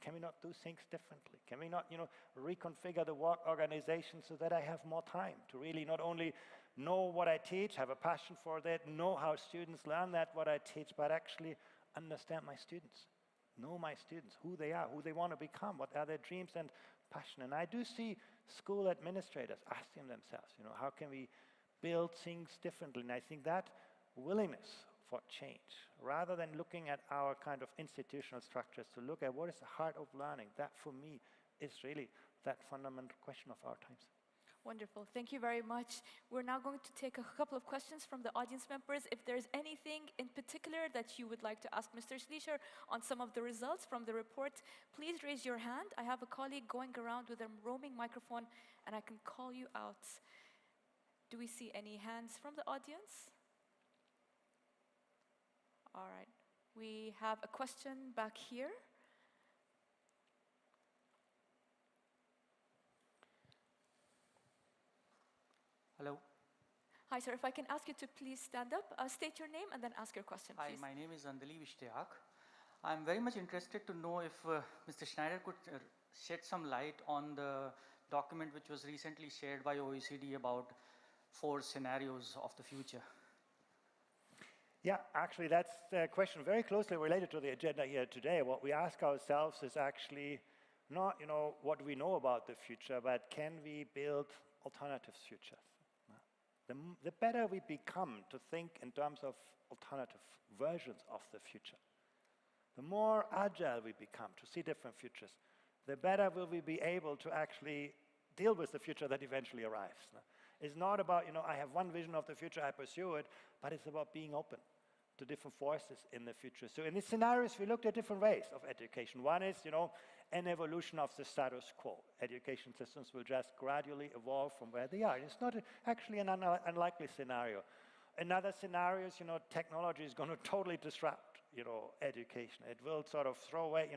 Can we not do things differently? Can we not, reconfigure the work organization so that I have more time to really not only know what I teach, have a passion for that, know how students learn that, what I teach, but actually understand my students, know my students, who they are, who they want to become, what are their dreams and passion. And I do see school administrators asking themselves, how can we build things differently? And I think that willingness for change, rather than looking at our kind of institutional structures to look at what is the heart of learning. That, for me, is really that fundamental question of our times. Wonderful. Thank you very much. We're now going to take a couple of questions from the audience members. If there's anything in particular that you would like to ask Mr. Schleicher on some of the results from the report, please raise your hand. I have a colleague going around with a roaming microphone, and I can call you out. Do we see any hands from the audience? All right. We have a question back here. Hello. Hi, sir. If I can ask you to please stand up, state your name, and then ask your question, Hi, please. my name is Andali Vishtyak. I'm very much interested to know if Mr. Schneider could shed some light on the document which was recently shared by OECD about 4 scenarios of the future. Yeah, actually, that's a question very closely related to the agenda here today. What we ask ourselves is actually not, what do we know about the future, but can we build alternative futures? The better we become to think in terms of alternative versions of the future, the more agile we become to see different futures, the better will we be able to actually deal with the future that eventually arrives. It's not about, I have one vision of the future, I pursue it, but it's about being open to different forces in the future. So in these scenarios, we looked at different ways of education. One is, an evolution of the status quo. Education systems will just gradually evolve from where they are. It's not actually an unlikely scenario. Another scenario is, technology is going to totally disrupt, education. It will sort of throw away,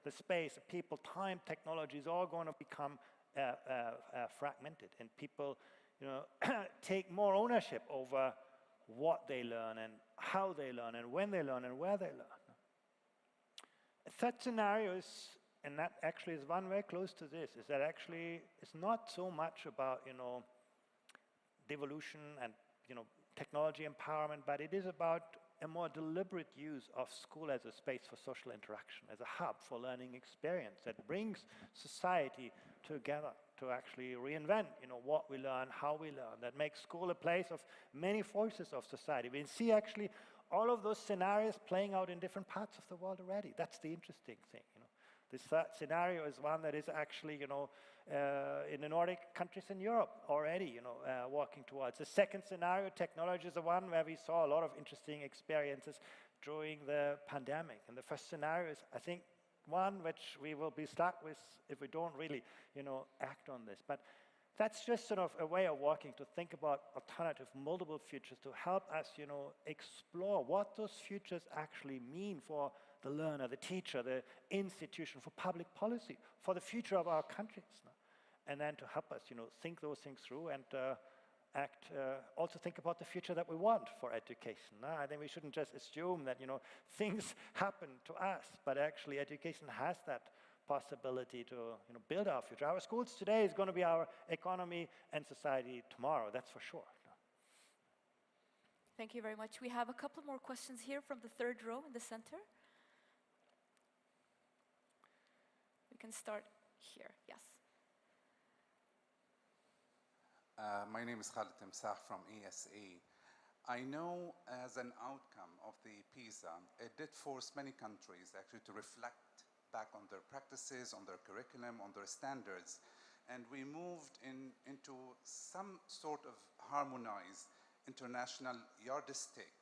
the space, the people, time, technology is all going to become fragmented, and people, take more ownership over what they learn and how they learn and when they learn and where they learn. A third scenario is, and that actually is one very close to this, is that actually it's not so much about, devolution and, technology empowerment, but it is about a more deliberate use of school as a space for social interaction, as a hub for learning experience that brings society together to actually reinvent, what we learn, how we learn, that makes school a place of many voices of society. We see actually all of those scenarios playing out in different parts of the world already. That's the interesting thing, This third scenario is one that is actually, in the Nordic countries in Europe already, working towards. The second scenario, technology, is the one where we saw a lot of interesting experiences during the pandemic. And the first scenario is, I think, one which we will be stuck with if we don't really, act on this. But that's just sort of a way of working to think about alternative, multiple futures to help us, explore what those futures actually mean for the learner, the teacher, the institution, for public policy, for the future of our countries. And then to help us, think those things through and also think about the future that we want for education. I think we shouldn't just assume that, things happen to us, but actually education has that possibility to, build our future. Our schools today is going to be our economy and society tomorrow, that's for sure. Thank you very much. We have a couple more questions here from the third row in the center. We can start here, yes. My name is Khalid Timsah from ESA. I know as an outcome of the PISA, it did force many countries actually to reflect back on their practices, on their curriculum, on their standards. And we moved into some sort of harmonized international yardstick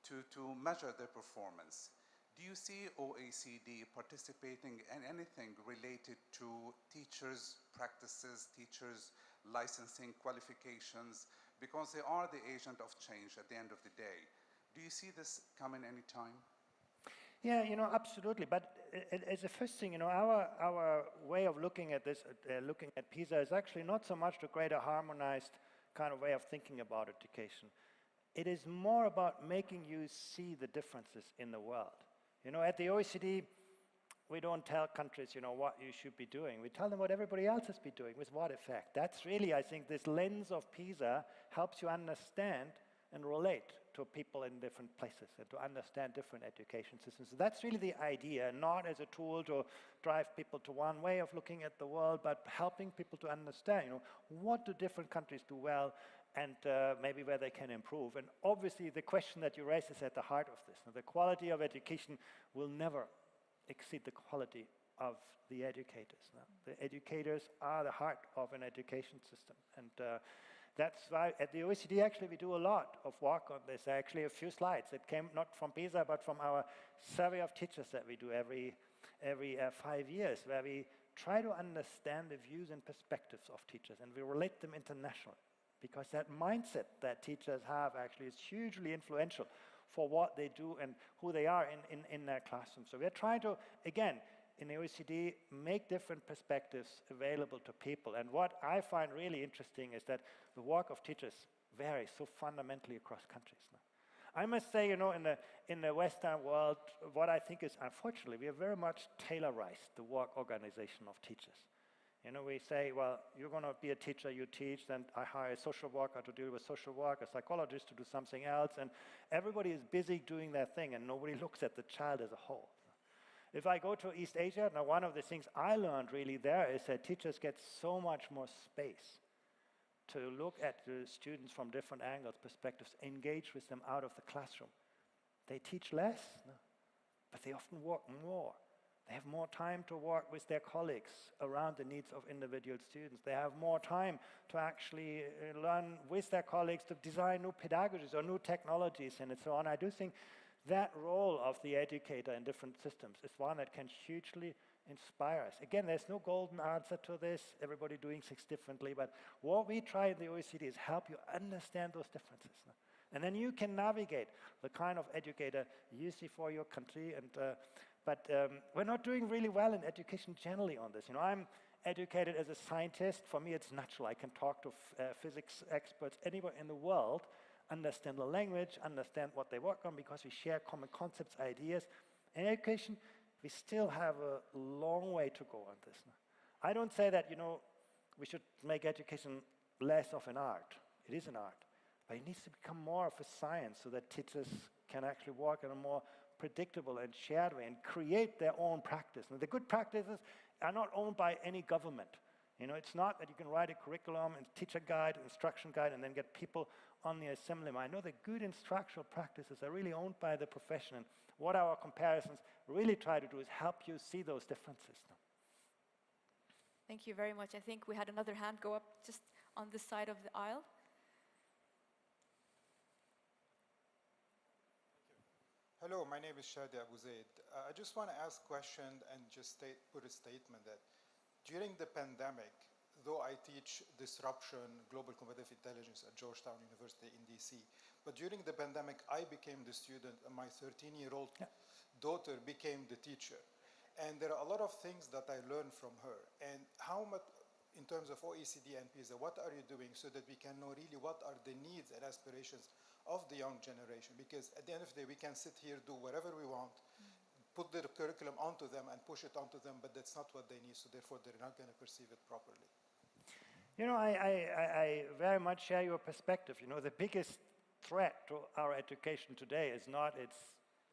to measure their performance. Do you see OECD participating in anything related to teachers' practices, teachers' licensing qualifications, because they are the agent of change at the end of the day? Do you see this coming any time? Yeah, absolutely. But as a first thing, our way of looking at this, looking at PISA, is actually not so much to create a harmonized kind of way of thinking about education. It is more about making you see the differences in the world. At the OECD, we don't tell countries, what you should be doing. We tell them what everybody else has been doing, with what effect. That's really, I think, this lens of PISA helps you understand and relate to people in different places and to understand different education systems. So that's really the idea, not as a tool to drive people to one way of looking at the world, but helping people to understand, what do different countries do well and maybe where they can improve. And obviously the question that you raised is at the heart of this. Now, the quality of education will never exceed the quality of the educators. Now, the educators are the heart of an education system. And that's why at the OECD, actually, we do a lot of work on this. Actually, a few slides. It came not from PISA, but from our survey of teachers that we do every 5 years, where we try to understand the views and perspectives of teachers, and we relate them internationally. Because that mindset that teachers have actually is hugely influential for what they do and who they are in their classroom. So we're trying to, again, in the OECD, make different perspectives available to people. And what I find really interesting is that the work of teachers varies so fundamentally across countries. I must say, in the Western world, what I think is, unfortunately, we have very much tailorized the work organization of teachers. We say, well, you're going to be a teacher, you teach, then I hire a social worker to deal with social work, a psychologist to do something else, and everybody is busy doing their thing, and nobody looks at the child as a whole. If I go to East Asia, now one of the things I learned really there is that teachers get so much more space to look at the students from different angles, perspectives, engage with them out of the classroom. They teach less, but they often work more. They have more time to work with their colleagues around the needs of individual students. They have more time to actually learn with their colleagues to design new pedagogies or new technologies and so on. I do think that role of the educator in different systems is one that can hugely inspire us. Again, there's no golden answer to this, everybody doing things differently, but what we try in the OECD is help you understand those differences. And then you can navigate the kind of educator you see for your country. But we're not doing really well in education generally on this. I'm educated as a scientist. For me, it's natural. I can talk to physics experts anywhere in the world, understand the language, understand what they work on, because we share common concepts, ideas. In education, we still have a long way to go on this. I don't say that, we should make education less of an art. It is an art, but it needs to become more of a science so that teachers can actually work in a more predictable and shared way and create their own practice. Now, the good practices are not owned by any government. It's not that you can write a curriculum and teacher guide, instruction guide, and then get people on the assembly line. No, the good instructional practices are really owned by the profession. And what our comparisons really try to do is help you see those differences. Thank you very much. I think we had another hand go up just on this side of the aisle. Hello, my name is Shadi Abu Zaid. I just want to ask a question and just put a statement that during the pandemic, though I teach disruption, global competitive intelligence at Georgetown University in DC, but during the pandemic, I became the student and my 13-year-old daughter became the teacher. And there are a lot of things that I learned from her. And how much, in terms of OECD and PISA, what are you doing so that we can know really what are the needs and aspirations of the young generation? Because at the end of the day, we can sit here, do whatever we want, put the curriculum onto them and push it onto them, but that's not what they need, so therefore they're not going to perceive it properly. I very much share your perspective. The biggest threat to our education today is not its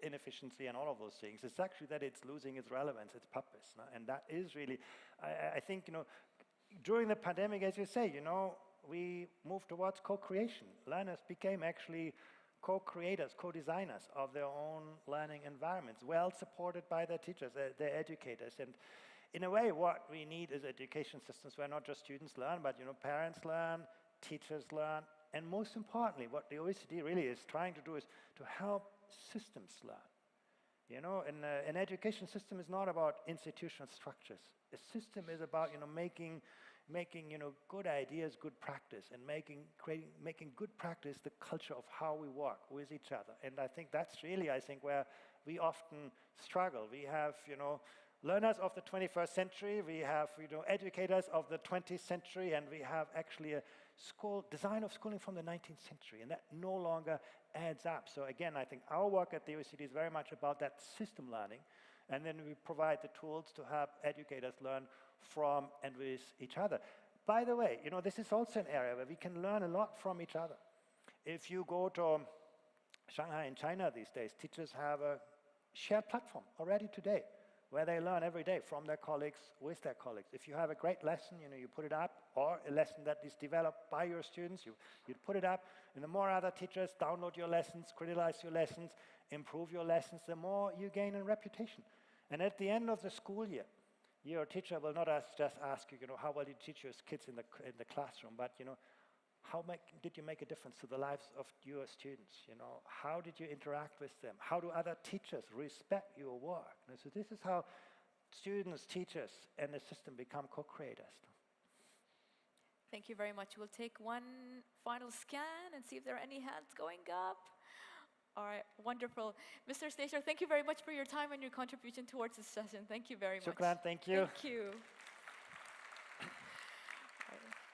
inefficiency and all of those things. It's actually that it's losing its relevance, its purpose. And that is really, I think, during the pandemic, as you say, we moved towards co-creation. Learners became actually co-creators, co-designers of their own learning environments, well supported by their teachers, their educators. And in a way, what we need is education systems where not just students learn, but parents learn, teachers learn, and most importantly, what the OECD really is trying to do is to help systems learn. An education system is not about institutional structures. A system is about making good ideas, good practice, and making good practice the culture of how we work with each other. And I think that's really, where we often struggle. We have, learners of the 21st century, we have, educators of the 20th century, and we have actually a design of schooling from the 19th century, and that no longer adds up. So again, I think our work at the OECD is very much about that system learning, and then we provide the tools to help educators learn from and with each other. By the way, this is also an area where we can learn a lot from each other. If you go to Shanghai in China these days, teachers have a shared platform already today where they learn every day from their colleagues, with their colleagues. If you have a great lesson, you put it up, or a lesson that is developed by your students, you put it up, and the more other teachers download your lessons, criticize your lessons, improve your lessons, the more you gain in reputation. And at the end of the school year, your teacher will not just ask you, how well you teach your kids in the classroom, but how did you make a difference to the lives of your students? How did you interact with them? How do other teachers respect your work? And so this is how students, teachers, and the system become co-creators. Thank you very much. We'll take one final scan and see if there are any hands going up. All right, wonderful. Mr. Schleicher, thank you very much for your time and your contribution towards this session. Thank you very much. Shukran, thank you. Thank you.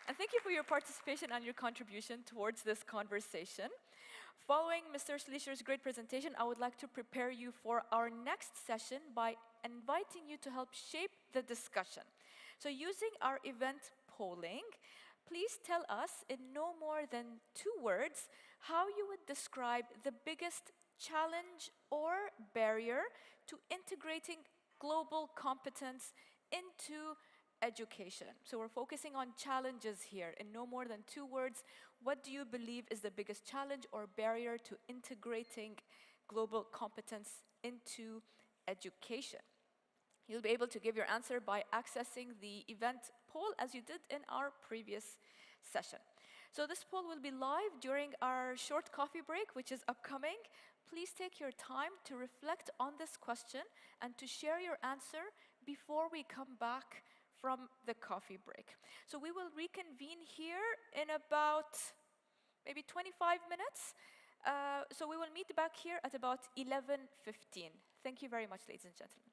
And thank you for your participation and your contribution towards this conversation. Following Mr. Schleicher's great presentation, I would like to prepare you for our next session by inviting you to help shape the discussion. So using our event polling, please tell us in no more than 2 words how you would describe the biggest challenge or barrier to integrating global competence into education. So we're focusing on challenges here. In no more than 2 words, what do you believe is the biggest challenge or barrier to integrating global competence into education? You'll be able to give your answer by accessing the event poll as you did in our previous session. So this poll will be live during our short coffee break, which is upcoming. Please take your time to reflect on this question and to share your answer before we come back from the coffee break. So we will reconvene here in about maybe 25 minutes. So we will meet back here at about 11:15. Thank you very much, ladies and gentlemen.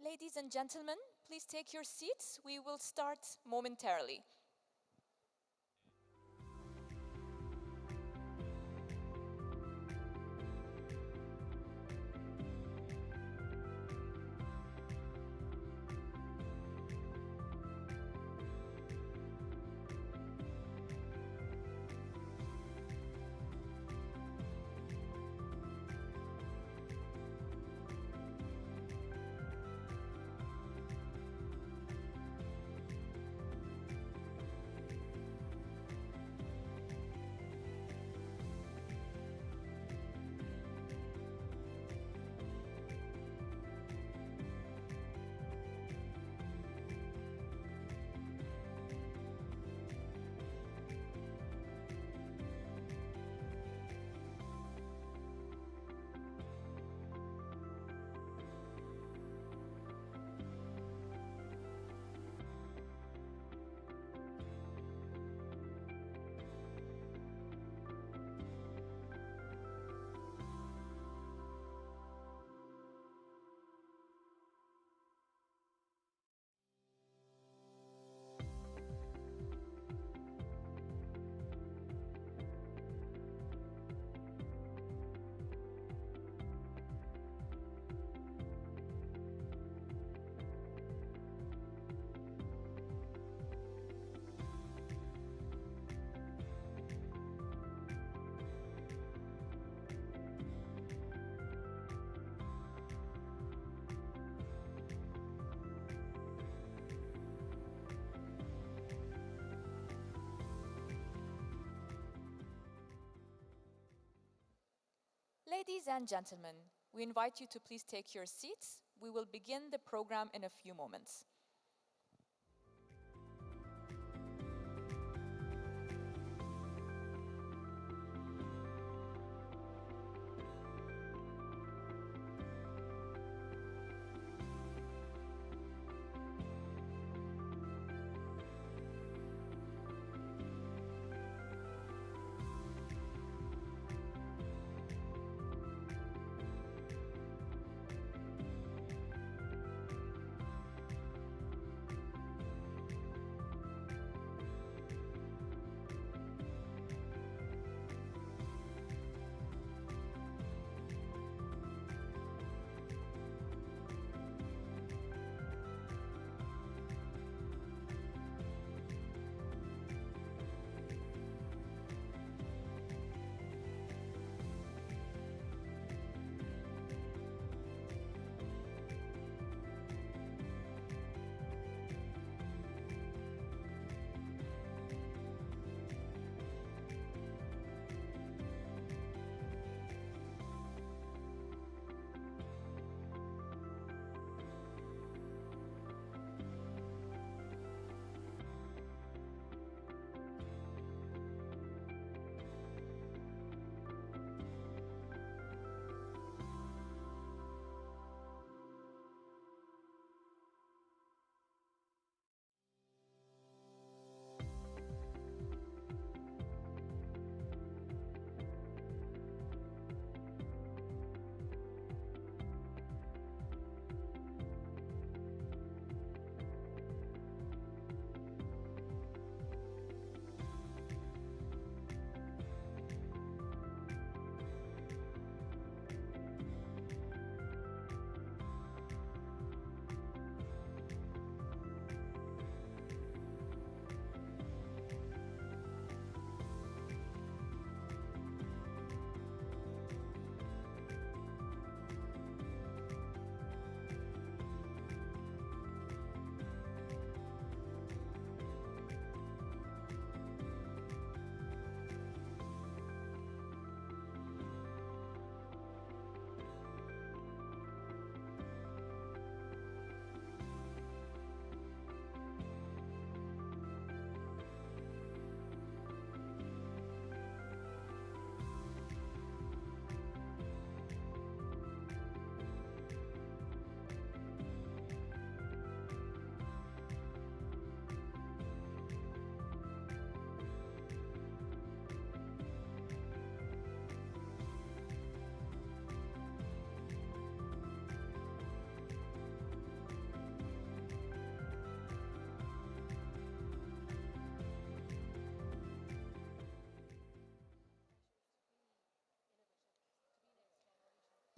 Ladies and gentlemen, please take your seats. We will start momentarily. Ladies and gentlemen, we invite you to please take your seats. We will begin the program in a few moments.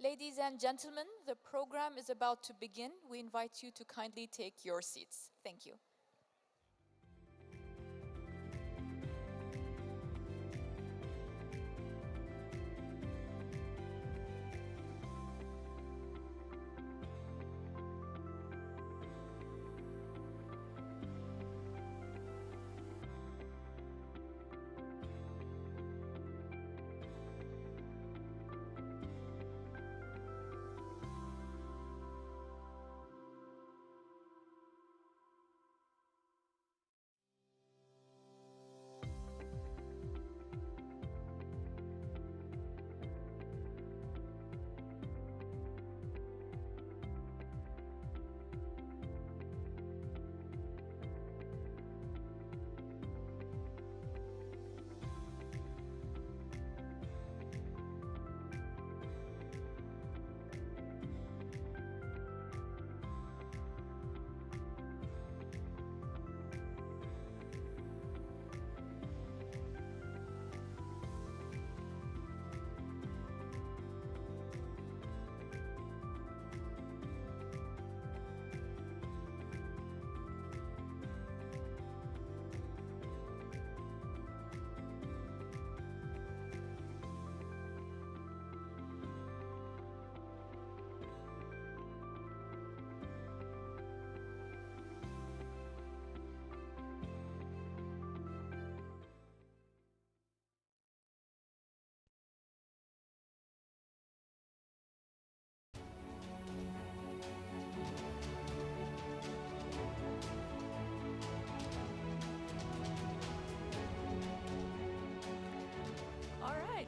Ladies and gentlemen, the program is about to begin. We invite you to kindly take your seats. Thank you.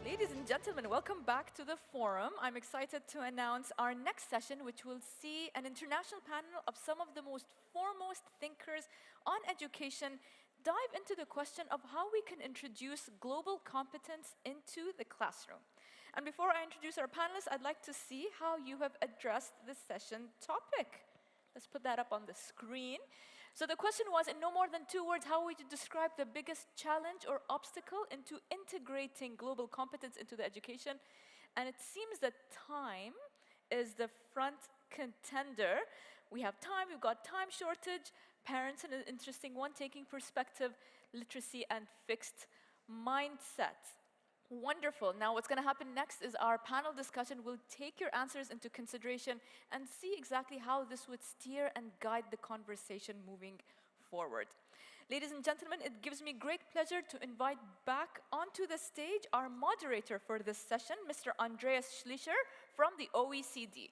Ladies and gentlemen, welcome back to the forum. I'm excited to announce our next session, which will see an international panel of some of the most foremost thinkers on education dive into the question of how we can introduce global competence into the classroom. And before I introduce our panelists, I'd like to see how you have addressed this session topic. Let's put that up on the screen. So the question was, in no more than 2 words, how would you describe the biggest challenge or obstacle into integrating global competence into the education? And it seems that time is the front contender. We have time, we've got time shortage, parents, an interesting one, taking perspective, literacy, and fixed mindset. Wonderful. Now what's going to happen next is our panel discussion will take your answers into consideration and see exactly how this would steer and guide the conversation moving forward. Ladies and gentlemen, it gives me great pleasure to invite back onto the stage our moderator for this session, Mr. Andreas Schleicher from the OECD.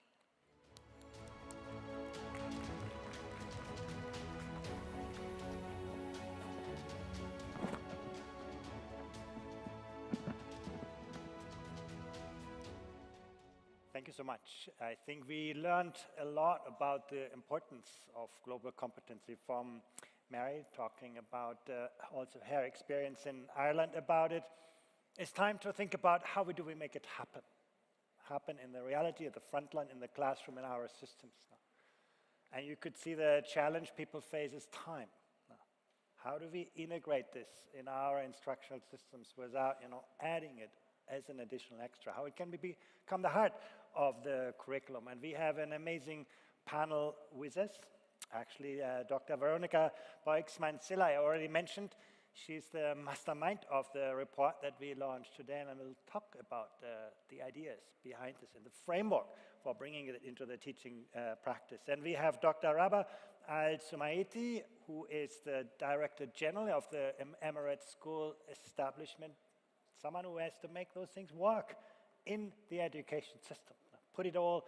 Thank you so much. I think we learned a lot about the importance of global competency from Mary, talking about also her experience in Ireland about it. It's time to think about how do we make it happen in the reality of the front line, in the classroom, in our systems. And you could see the challenge people face is time. How do we integrate this in our instructional systems without adding it as an additional extra? How it can become the heart of the curriculum. And we have an amazing panel with us. Actually, Dr. Veronica Boixman-Silla, I already mentioned. She's the mastermind of the report that we launched today, and we'll talk about the ideas behind this and the framework for bringing it into the teaching practice. And we have Dr. Rabah Al-Sumaiti, who is the Director General of the Emirates School Establishment, someone who has to make those things work in the education system, put it all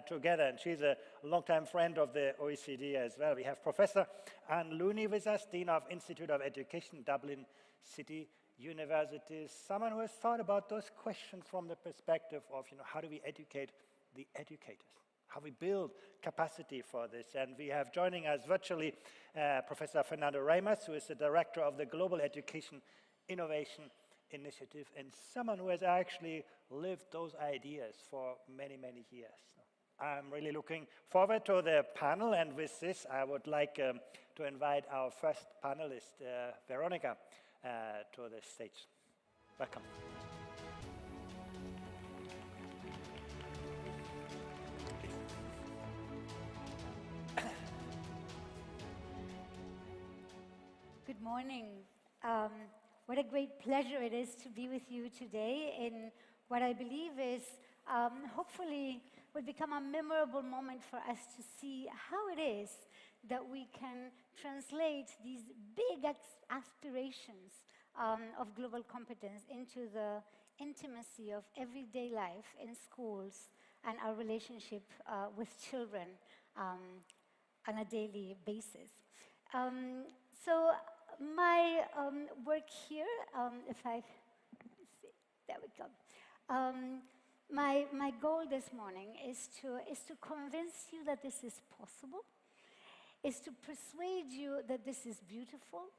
together. And she's a longtime friend of the OECD as well. We have Professor Anne Looney with us, Dean of Institute of Education, Dublin City University, someone who has thought about those questions from the perspective of how do we educate the educators, how we build capacity for this. And we have joining us virtually Professor Fernando Reimers, who is the Director of the Global Education Innovation Initiative, and someone who has actually lived those ideas for many, many years. I'm really looking forward to the panel, and with this, I would like to invite our first panelist, Veronica, to the stage. Welcome. morning. What a great pleasure it is to be with you today in what I believe is hopefully will become a memorable moment for us to see how it is that we can translate these big aspirations of global competence into the intimacy of everyday life in schools and our relationship with children on a daily basis. So my work here, if I, let's see, there we go. My goal this morning is to convince you that this is possible, is to persuade you that this is beautiful,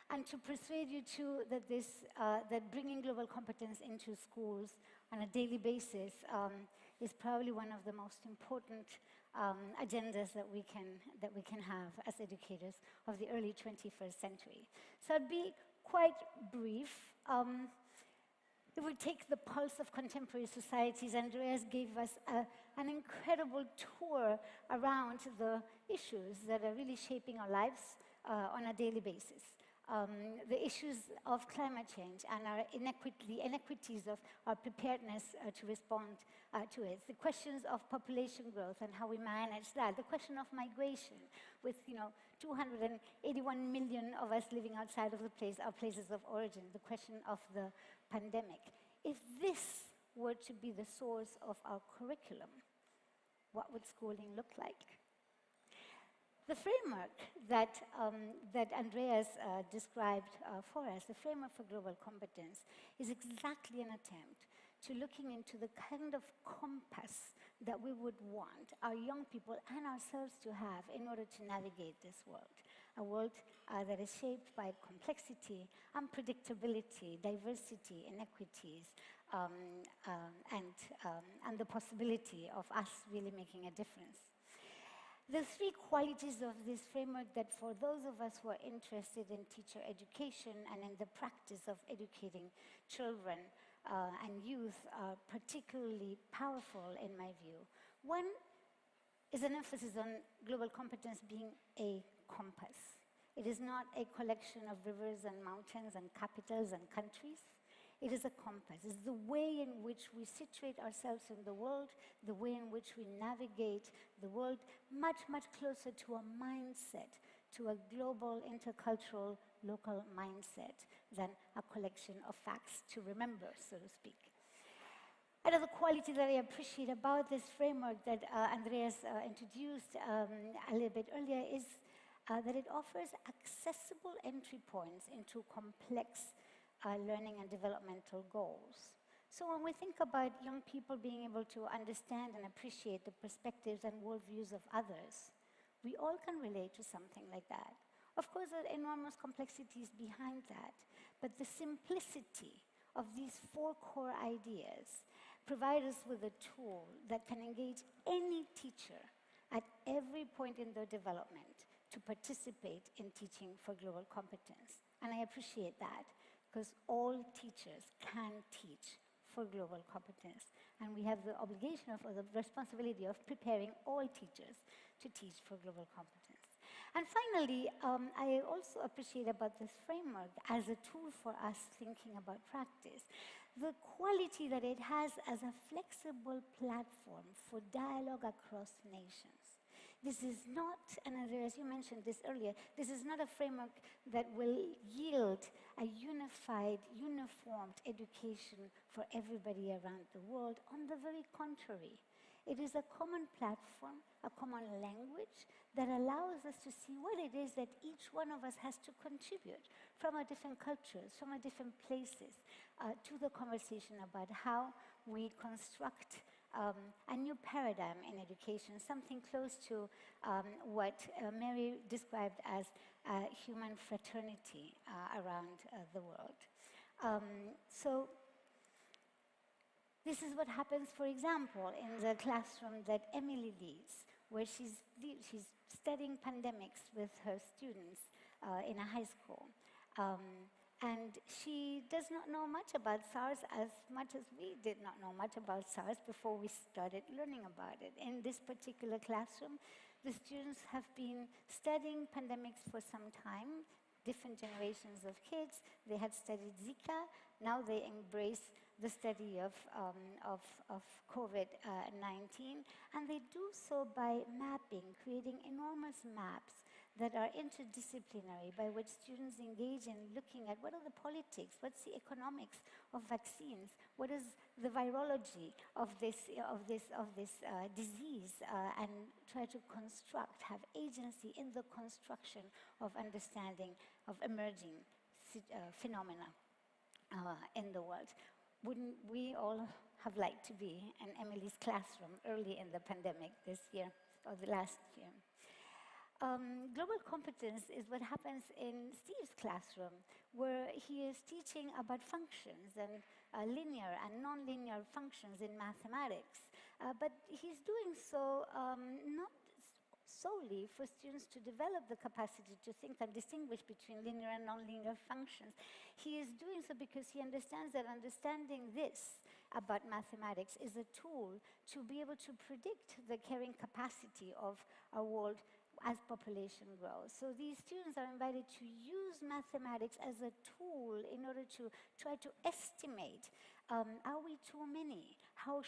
and to persuade you too that that bringing global competence into schools on a daily basis is probably one of the most important agendas that we can have as educators of the early 21st century. So I'd be quite brief. If we take the pulse of contemporary societies, Andreas gave us an incredible tour around the issues that are really shaping our lives on a daily basis. The issues of climate change and our inequities of our preparedness to respond to it. The questions of population growth and how we manage that. The question of migration with 281 million of us living outside of our places of origin. The question of the pandemic. If this were to be the source of our curriculum, what would schooling look like? The framework that Andreas described for us, the framework for global competence, is exactly an attempt to looking into the kind of compass that we would want our young people and ourselves to have in order to navigate this world. A world that is shaped by complexity, unpredictability, diversity, inequities, and the possibility of us really making a difference. The three qualities of this framework that for those of us who are interested in teacher education and in the practice of educating children and youth are particularly powerful in my view. One is an emphasis on global competence being a compass. It is not a collection of rivers and mountains and capitals and countries. It is a compass. It's the way in which we situate ourselves in the world, the way in which we navigate the world, much, much closer to a mindset, to a global, intercultural, local mindset than a collection of facts to remember, so to speak. Another quality that I appreciate about this framework that Andreas introduced a little bit earlier is that it offers accessible entry points into complex learning and developmental goals. So when we think about young people being able to understand and appreciate the perspectives and worldviews of others, we all can relate to something like that. Of course, there are enormous complexities behind that, but the simplicity of these four core ideas provide us with a tool that can engage any teacher at every point in their development to participate in teaching for global competence. And I appreciate that, because all teachers can teach for global competence. And we have the obligation or the responsibility of preparing all teachers to teach for global competence. And finally, I also appreciate about this framework as a tool for us thinking about practice, the quality that it has as a flexible platform for dialogue across nations. This is not, and as you mentioned this earlier, this is not a framework that will yield a unified, uniformed education for everybody around the world. On the very contrary, it is a common platform, a common language that allows us to see what it is that each one of us has to contribute from our different cultures, from our different places, to the conversation about how we construct a new paradigm in education, something close to what Mary described as human fraternity around the world. So this is what happens, for example, in the classroom that Emily leads, where she's studying pandemics with her students in a high school. And she does not know much about SARS as much as we did not know much about SARS before we started learning about it. In this particular classroom, the students have been studying pandemics for some time, different generations of kids. They had studied Zika. Now they embrace the study of COVID-19. And they do so by mapping, creating enormous maps that are interdisciplinary, by which students engage in looking at what are the politics, what's the economics of vaccines, what is the virology of this disease, and try to construct, have agency in the construction of understanding of emerging phenomena in the world. Wouldn't we all have liked to be in Emily's classroom early in the pandemic this year, or the last year? Global competence is what happens in Steve's classroom, where he is teaching about functions and linear and non-linear functions in mathematics. But he's doing so not solely for students to develop the capacity to think and distinguish between linear and non-linear functions. He is doing so because he understands that understanding this about mathematics is a tool to be able to predict the carrying capacity of our world as population grows. So these students are invited to use mathematics as a tool in order to try to estimate, are we too many? How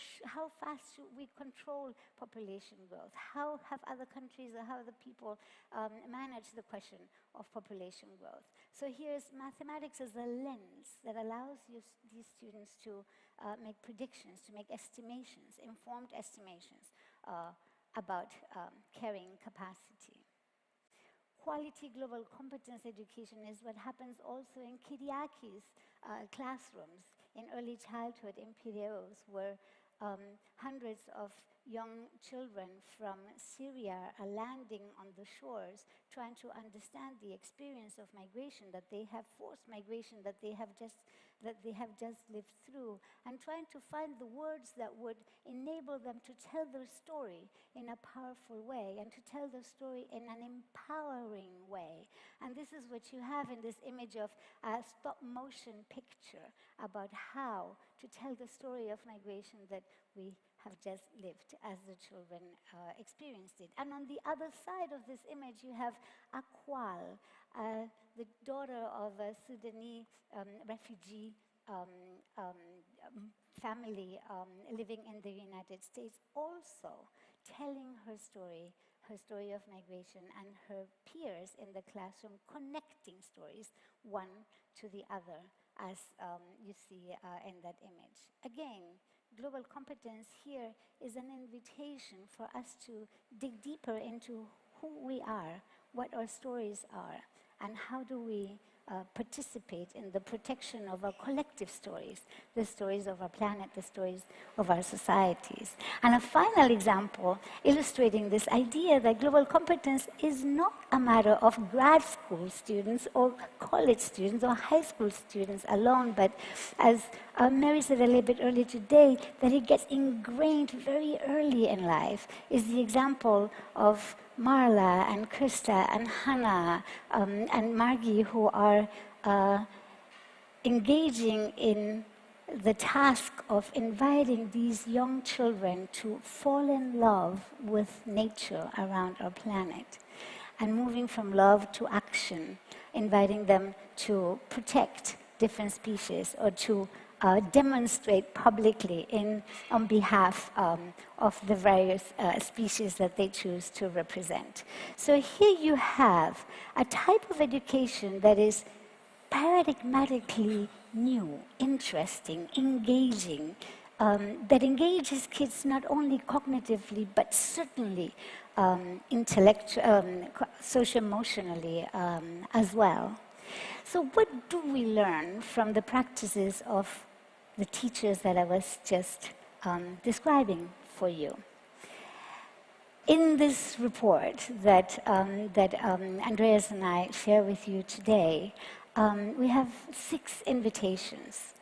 fast should we control population growth? How have other countries or how other people manage the question of population growth? So here's mathematics as a lens that allows these students to make predictions, to make estimations, informed estimations about carrying capacity. Quality global competence education is what happens also in Kyriakis classrooms in early childhood in Piraeus, where hundreds of young children from Syria are landing on the shores, trying to understand the experience of migration, that they have forced migration, that they have just lived through, and trying to find the words that would enable them to tell their story in a powerful way and to tell their story in an empowering way. And this is what you have in this image of a stop-motion picture about how to tell the story of migration that we have just lived as the children experienced it. And on the other side of this image, you have Akwal, the daughter of a Sudanese refugee family living in the United States, also telling her story of migration, and her peers in the classroom connecting stories one to the other, as you see in that image. Again, global competence here is an invitation for us to dig deeper into who we are, what our stories are, and how do we participate in the protection of our collective stories, the stories of our planet, the stories of our societies. And a final example illustrating this idea that global competence is not a matter of grad school students or college students or high school students alone, but as Mary said a little bit earlier today, that it gets ingrained very early in life, is the example of Marla and Krista and Hannah and Margie, who are engaging in the task of inviting these young children to fall in love with nature around our planet, and moving from love to action, inviting them to protect different species or to demonstrate publicly on behalf of the various species that they choose to represent. So here you have a type of education that is paradigmatically new, interesting, engaging, that engages kids not only cognitively, but certainly socio-emotionally as well. So what do we learn from the practices of the teachers that I was just describing for you? In this report that Andreas and I share with you today, we have 6 invitations.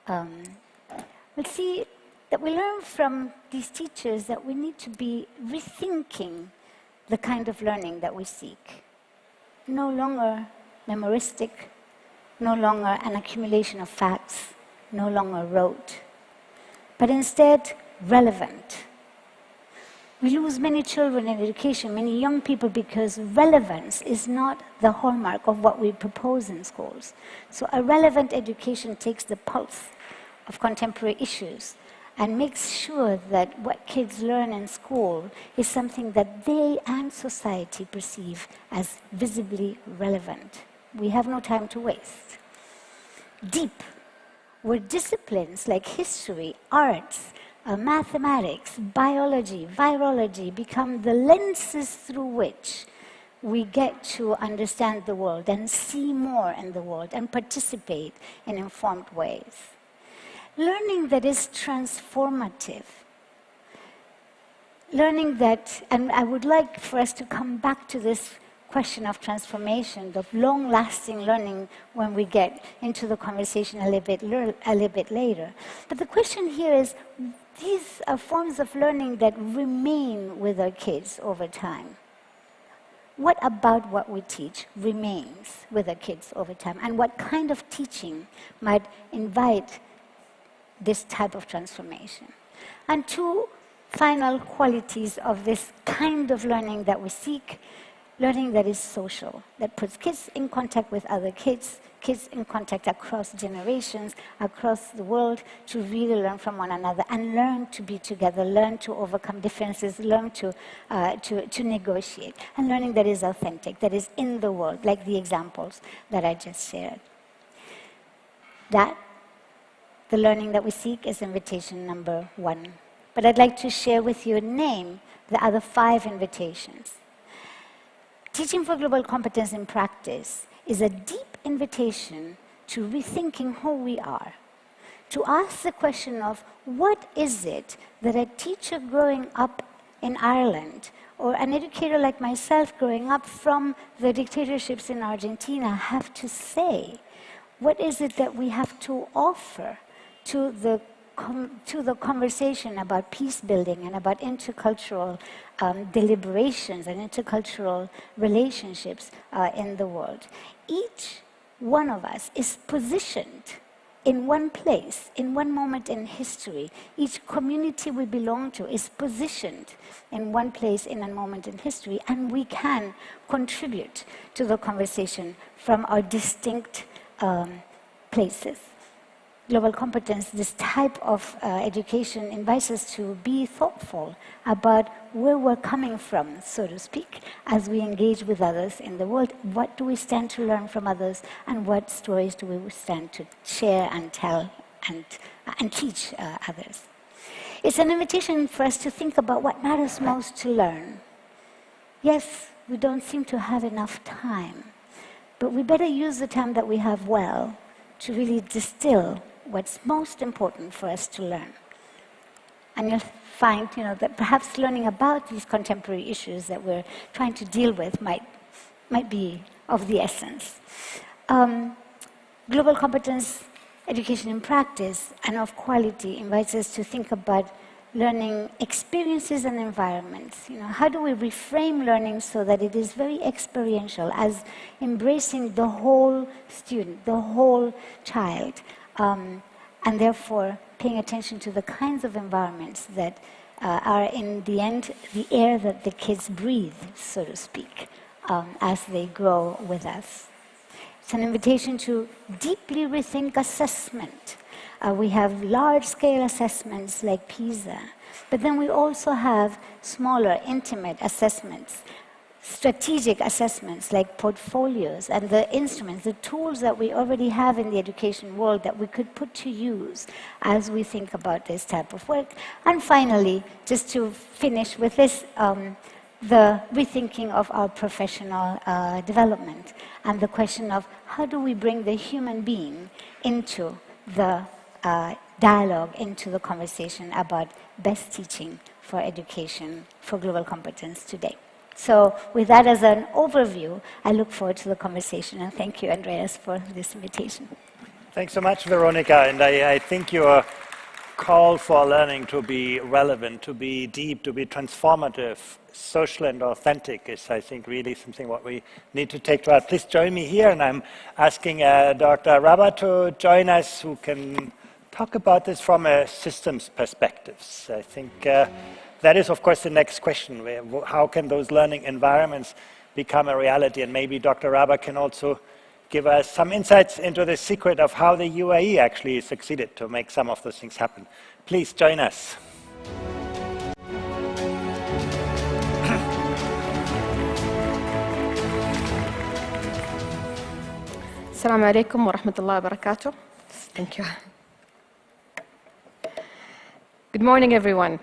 We'll see that we learn from these teachers that we need to be rethinking the kind of learning that we seek. No longer memoristic, no longer an accumulation of facts, no longer rote, but instead relevant. We lose many children in education, many young people, because relevance is not the hallmark of what we propose in schools. So a relevant education takes the pulse of contemporary issues and makes sure that what kids learn in school is something that they and society perceive as visibly relevant. We have no time to waste. Deep, where disciplines like history, arts, mathematics, biology, virology become the lenses through which we get to understand the world and see more in the world and participate in informed ways. Learning that is transformative. Learning that, and I would like for us to come back to this question of transformation, of long-lasting learning when we get into the conversation a little bit later. But the question here is, these are forms of learning that remain with our kids over time. What about what we teach remains with our kids over time? And what kind of teaching might invite this type of transformation? And two final qualities of this kind of learning that we seek: learning that is social, that puts kids in contact with other kids, kids in contact across generations, across the world, to really learn from one another and learn to be together, learn to overcome differences, learn to negotiate. And learning that is authentic, that is in the world, like the examples that I just shared. That, the learning that we seek, is invitation number 1. But I'd like to share with you and name the other 5 invitations. Teaching for global competence in practice is a deep invitation to rethinking who we are, to ask the question of what is it that a teacher growing up in Ireland or an educator like myself growing up from the dictatorships in Argentina have to say? What is it that we have to offer to the conversation about peace building and about intercultural deliberations and intercultural relationships in the world? Each one of us is positioned in one place, in one moment in history. Each community we belong to is positioned in one place, in a moment in history, and we can contribute to the conversation from our distinct places. Global competence, this type of education, invites us to be thoughtful about where we're coming from, so to speak, as we engage with others in the world. What do we stand to learn from others, and what stories do we stand to share and tell and teach others? It's an invitation for us to think about what matters most to learn. Yes, we don't seem to have enough time, but we better use the time that we have well to really distill what's most important for us to learn. And you'll find, that perhaps learning about these contemporary issues that we're trying to deal with might be of the essence. Global competence education in practice and of quality invites us to think about learning experiences and environments. How do we reframe learning so that it is very experiential, as embracing the whole student, the whole child, and therefore paying attention to the kinds of environments that are, in the end, the air that the kids breathe, so to speak, as they grow with us. It's an invitation to deeply rethink assessment. We have large-scale assessments like PISA, but then we also have smaller, intimate assessments, strategic assessments like portfolios, and the instruments, the tools that we already have in the education world that we could put to use as we think about this type of work. And finally, just to finish with this, the rethinking of our professional development and the question of how do we bring the human being into the dialogue, into the conversation about best teaching for education for global competence today. So with that as an overview, I look forward to the conversation, and thank you, Andreas, for this invitation. Thanks so much, Veronica, and I think your call for learning to be relevant, to be deep, to be transformative, social and authentic is, I think, really something what we need to take to heart. Please join me here, and I'm asking Dr. Rabba to join us, who can talk about this from a systems perspective. I think that is, of course, the next question. How can those learning environments become a reality? And maybe Dr. Rabah can also give us some insights into the secret of how the UAE actually succeeded to make some of those things happen. Please join us. Assalamu alaikum wa rahmatullahi wa barakatuh. Thank you. Good morning, everyone.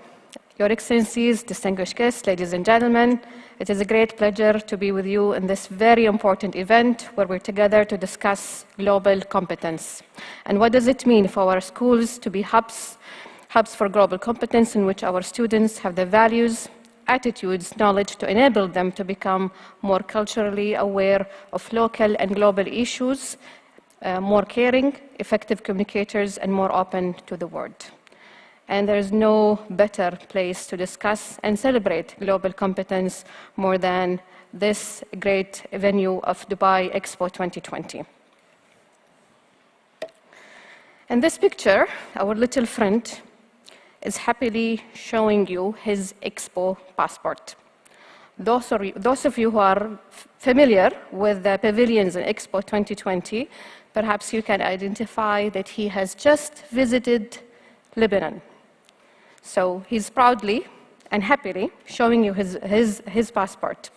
Your Excellencies, distinguished guests, ladies and gentlemen, it is a great pleasure to be with you in this very important event where we're together to discuss global competence. And what does it mean for our schools to be hubs for global competence in which our students have the values, attitudes, knowledge to enable them to become more culturally aware of local and global issues, more caring, effective communicators, and more open to the world. And there is no better place to discuss and celebrate global competence more than this great venue of Dubai Expo 2020. In this picture, our little friend is happily showing you his Expo passport. Those of you who are familiar with the pavilions in Expo 2020, perhaps you can identify that he has just visited Lebanon. So he's proudly and happily showing you his passport.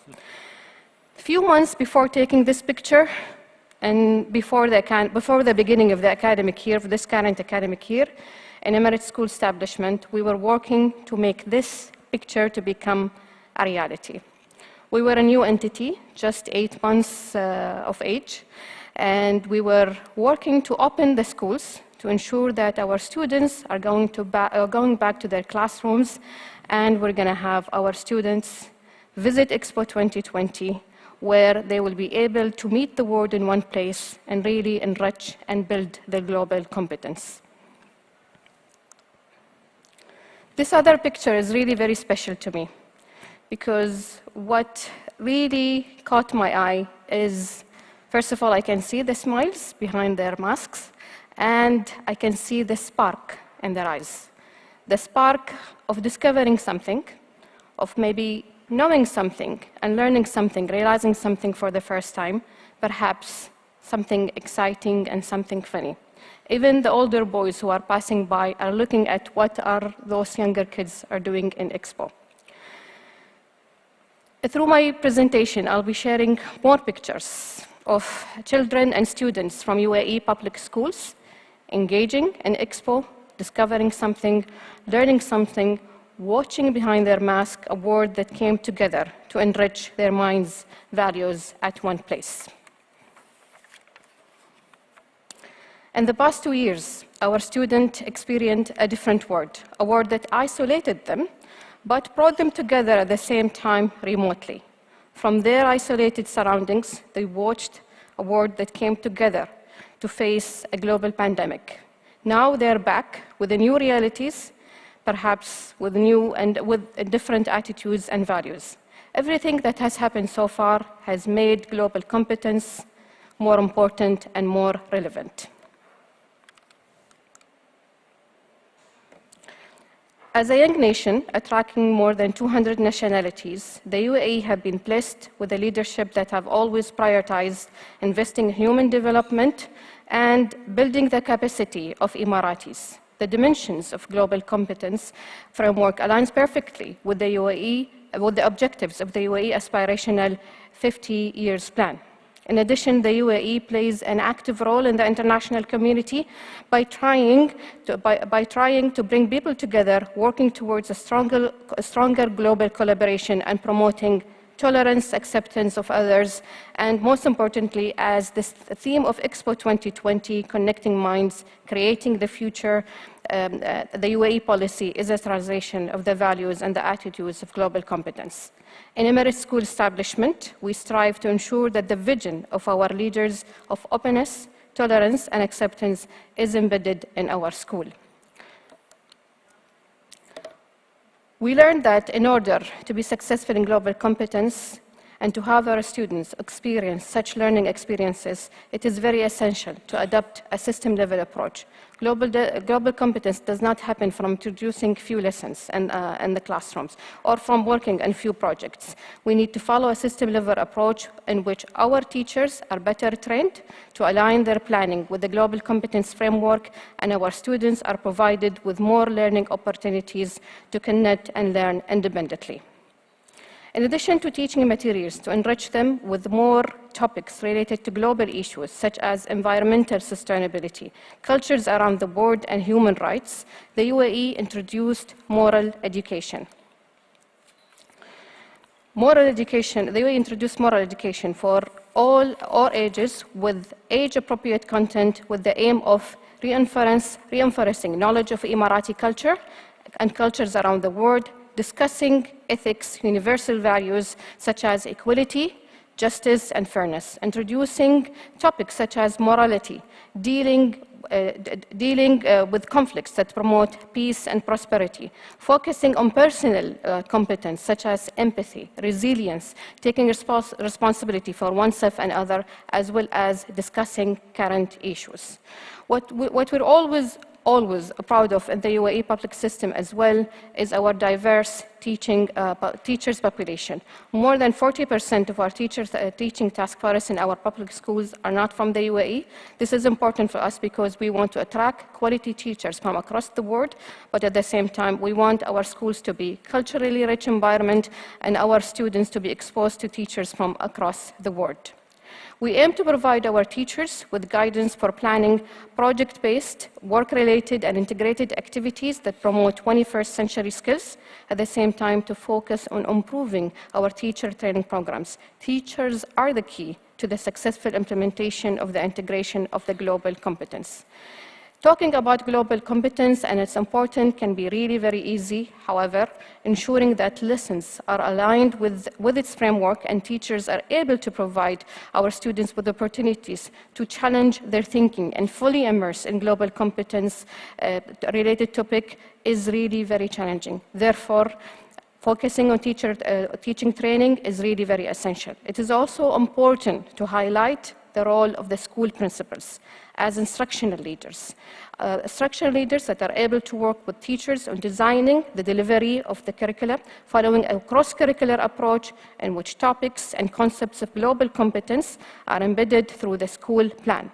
A few months before taking this picture, and before the beginning of the academic year, for this current academic year, in Emirates School establishment, we were working to make this picture to become a reality. We were a new entity, just 8 months of age, and we were working to open the schools to ensure that our students are going back to their classrooms, and we're going to have our students visit Expo 2020, where they will be able to meet the world in one place and really enrich and build their global competence. This other picture is really very special to me, because what really caught my eye is, first of all, I can see the smiles behind their masks, and I can see the spark in their eyes. The spark of discovering something, of maybe knowing something and learning something, realizing something for the first time, perhaps something exciting and something funny. Even the older boys who are passing by are looking at what are those younger kids are doing in Expo. Through my presentation, I'll be sharing more pictures of children and students from UAE public schools engaging in Expo, discovering something, learning something, watching behind their mask a world that came together to enrich their minds' values at one place. In the past 2 years, our students experienced a different world, a world that isolated them, but brought them together at the same time remotely. From their isolated surroundings, they watched a world that came together to face a global pandemic. Now they're back with the new realities, perhaps with new and with different attitudes and values. Everything that has happened so far has made global competence more important and more relevant. As a young nation, attracting more than 200 nationalities, the UAE have been blessed with a leadership that have always prioritized investing in human development and building the capacity of Emiratis. The dimensions of global competence framework aligns perfectly with the UAE, with the objectives of the UAE aspirational 50 years plan. In addition, the UAE plays an active role in the international community by trying to bring people together, working towards a stronger global collaboration and promoting tolerance, acceptance of others, and most importantly, as this theme of Expo 2020, connecting minds, creating the future, the UAE policy is a translation of the values and the attitudes of global competence. In Emirates School establishment, we strive to ensure that the vision of our leaders of openness, tolerance, and acceptance is embedded in our school. We learned that in order to be successful in global competence, and to have our students experience such learning experiences, it is very essential to adopt a system-level approach. Global competence does not happen from introducing few lessons in the classrooms or from working on few projects. We need to follow a system-level approach in which our teachers are better trained to align their planning with the global competence framework, and our students are provided with more learning opportunities to connect and learn independently. In addition to teaching materials to enrich them with more topics related to global issues such as environmental sustainability, cultures around the world, and human rights, the UAE introduced moral education. The UAE introduced moral education for all ages with age-appropriate content with the aim of reinforcing knowledge of Emirati culture and cultures around the world, discussing ethics, universal values such as equality, justice, and fairness, introducing topics such as morality, dealing with conflicts that promote peace and prosperity, focusing on personal competence such as empathy, resilience, taking responsibility for oneself and others, as well as discussing current issues. What we're always proud of in the UAE public system as well is our diverse teachers population. More than 40% of our teachers teaching task force in our public schools are not from the UAE. This is important for us because we want to attract quality teachers from across the world, but at the same time, we want our schools to be culturally rich environment and our students to be exposed to teachers from across the world. We aim to provide our teachers with guidance for planning project-based, work-related, and integrated activities that promote 21st century skills, at the same time to focus on improving our teacher training programs. Teachers are the key to the successful implementation of the integration of the global competence. Talking about global competence and its importance can be really very easy. However, ensuring that lessons are aligned with its framework and teachers are able to provide our students with opportunities to challenge their thinking and fully immerse in global competence related topic is really very challenging. Therefore, focusing on teaching training is really very essential. It is also important to highlight the role of the school principals as instructional leaders. Instructional leaders that are able to work with teachers on designing the delivery of the curricula, following a cross-curricular approach in which topics and concepts of global competence are embedded through the school plan.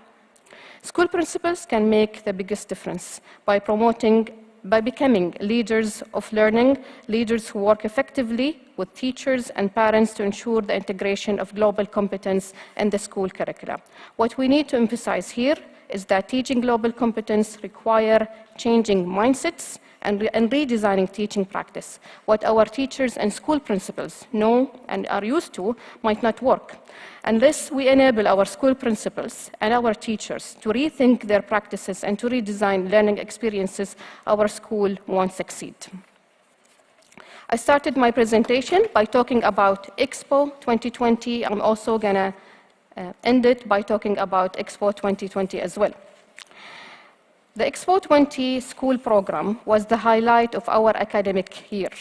School principals can make the biggest difference by becoming leaders of learning, leaders who work effectively with teachers and parents to ensure the integration of global competence in the school curricula. What we need to emphasize here is that teaching global competence requires changing mindsets and redesigning teaching practice. What our teachers and school principals know and are used to might not work. Unless we enable our school principals and our teachers to rethink their practices and to redesign learning experiences, our school won't succeed. I started my presentation by talking about Expo 2020. I'm also going to end it by talking about Expo 2020 as well. The Expo 20 school program was the highlight of our academic year.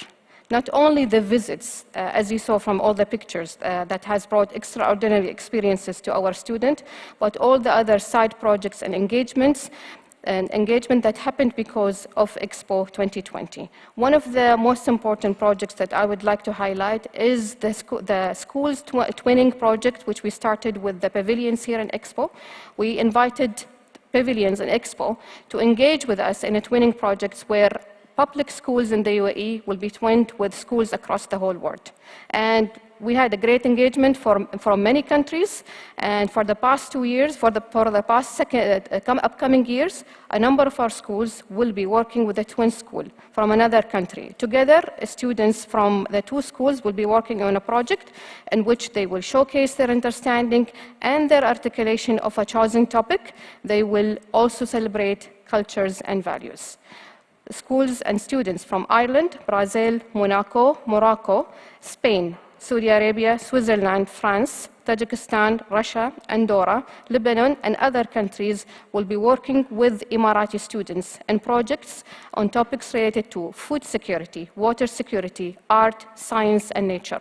Not only the visits, as you saw from all the pictures, that has brought extraordinary experiences to our students, but all the other side projects and engagement that happened because of Expo 2020. One of the most important projects that I would like to highlight is the school's twinning project, which we started with the pavilions here in Expo. We invited pavilions in Expo to engage with us in a twinning projects where public schools in the UAE will be twinned with schools across the whole world. And we had a great engagement from many countries, and for the past 2 years, for the past upcoming years, a number of our schools will be working with a twin school from another country. Together, students from the two schools will be working on a project in which they will showcase their understanding and their articulation of a chosen topic. They will also celebrate cultures and values. Schools and students from Ireland, Brazil, Monaco, Morocco, Spain, Saudi Arabia, Switzerland, France, Tajikistan, Russia, Andorra, Lebanon, and other countries will be working with Emirati students in projects on topics related to food security, water security, art, science, and nature.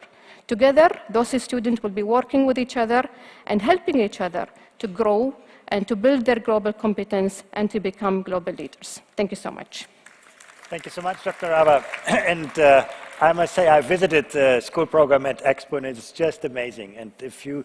Together, those students will be working with each other and helping each other to grow and to build their global competence and to become global leaders. Thank you so much. Thank you so much, Dr. Abba. And I must say, I visited the school program at Expo, and it's just amazing. And if you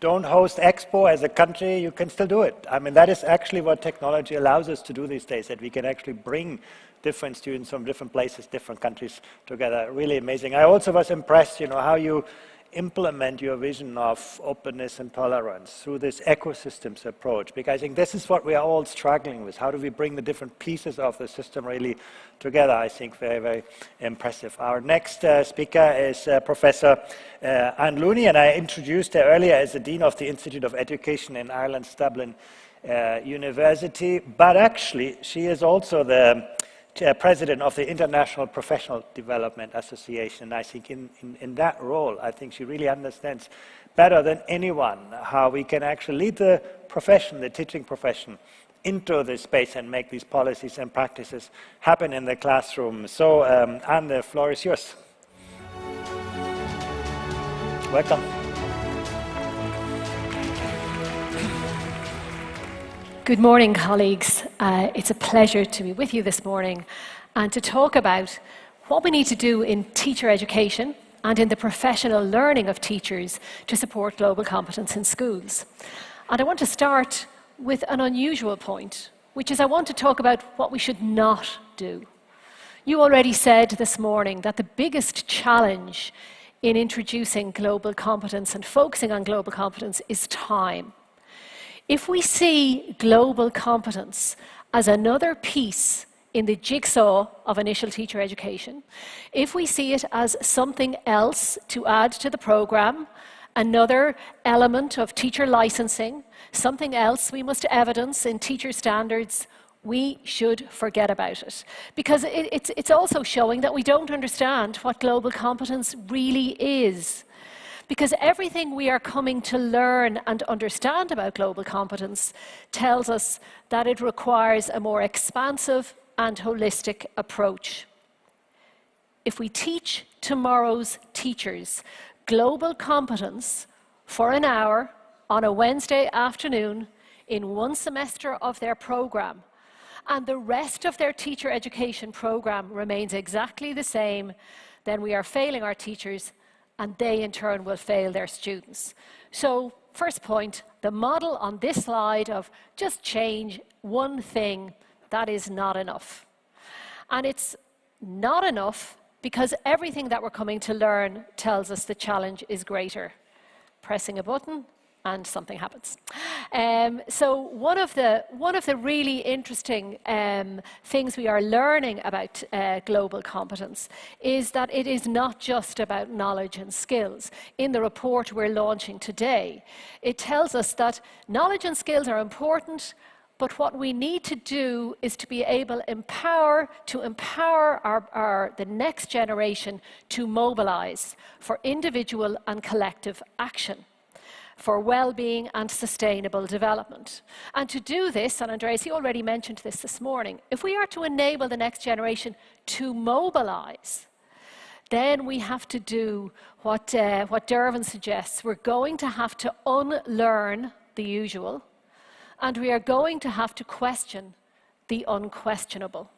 don't host Expo as a country, you can still do it. I mean, that is actually what technology allows us to do these days, that we can actually bring different students from different places, different countries together. Really amazing. I also was impressed, you know, how you implement your vision of openness and tolerance through this ecosystems approach, because I think this is what we are all struggling with. How do we bring the different pieces of the system really together? I think very, very impressive. Our next speaker is Professor Anne Looney, and I introduced her earlier as the Dean of the Institute of Education in Ireland's Dublin University, but actually she is also the President of the International Professional Development Association. I think in that role, I think she really understands better than anyone how we can actually lead the profession, the teaching profession, into this space and make these policies and practices happen in the classroom. So, Anne, the floor is yours. Welcome. Good morning, colleagues. It's a pleasure to be with you this morning and to talk about what we need to do in teacher education and in the professional learning of teachers to support global competence in schools. And I want to start with an unusual point, which is I want to talk about what we should not do. You already said this morning that the biggest challenge in introducing global competence and focusing on global competence is time. If we see global competence as another piece in the jigsaw of initial teacher education, if we see it as something else to add to the program, another element of teacher licensing, something else we must evidence in teacher standards, we should forget about it. Because it's also showing that we don't understand what global competence really is. Because everything we are coming to learn and understand about global competence tells us that it requires a more expansive and holistic approach. If we teach tomorrow's teachers global competence for an hour on a Wednesday afternoon in one semester of their program, and the rest of their teacher education program remains exactly the same, then we are failing our teachers, and they in turn will fail their students. So, first point, the model on this slide of just change one thing, that is not enough. And it's not enough because everything that we're coming to learn tells us the challenge is greater. Pressing a button and something happens. So one of the really interesting things we are learning about global competence is that it is not just about knowledge and skills. In the report we're launching today, it tells us that knowledge and skills are important, but what we need to do is to be able to empower the next generation to mobilize for individual and collective action, for well-being and sustainable development. And to do this, and Andreas, you already mentioned this morning, if we are to enable the next generation to mobilize, then we have to do what Dervin suggests. We're going to have to unlearn the usual, and we are going to have to question the unquestionable.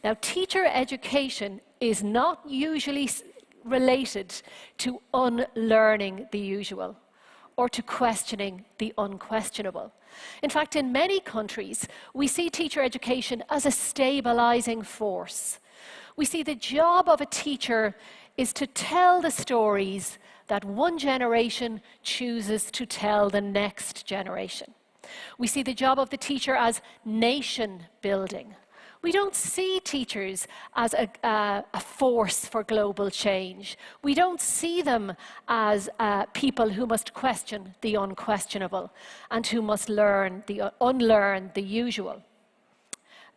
Now, teacher education is not usually related to unlearning the usual or to questioning the unquestionable. In fact, in many countries, we see teacher education as a stabilizing force. We see the job of a teacher is to tell the stories that one generation chooses to tell the next generation. We see the job of the teacher as nation building. We don't see teachers as a force for global change. We don't see them as people who must question the unquestionable and who must unlearn the usual.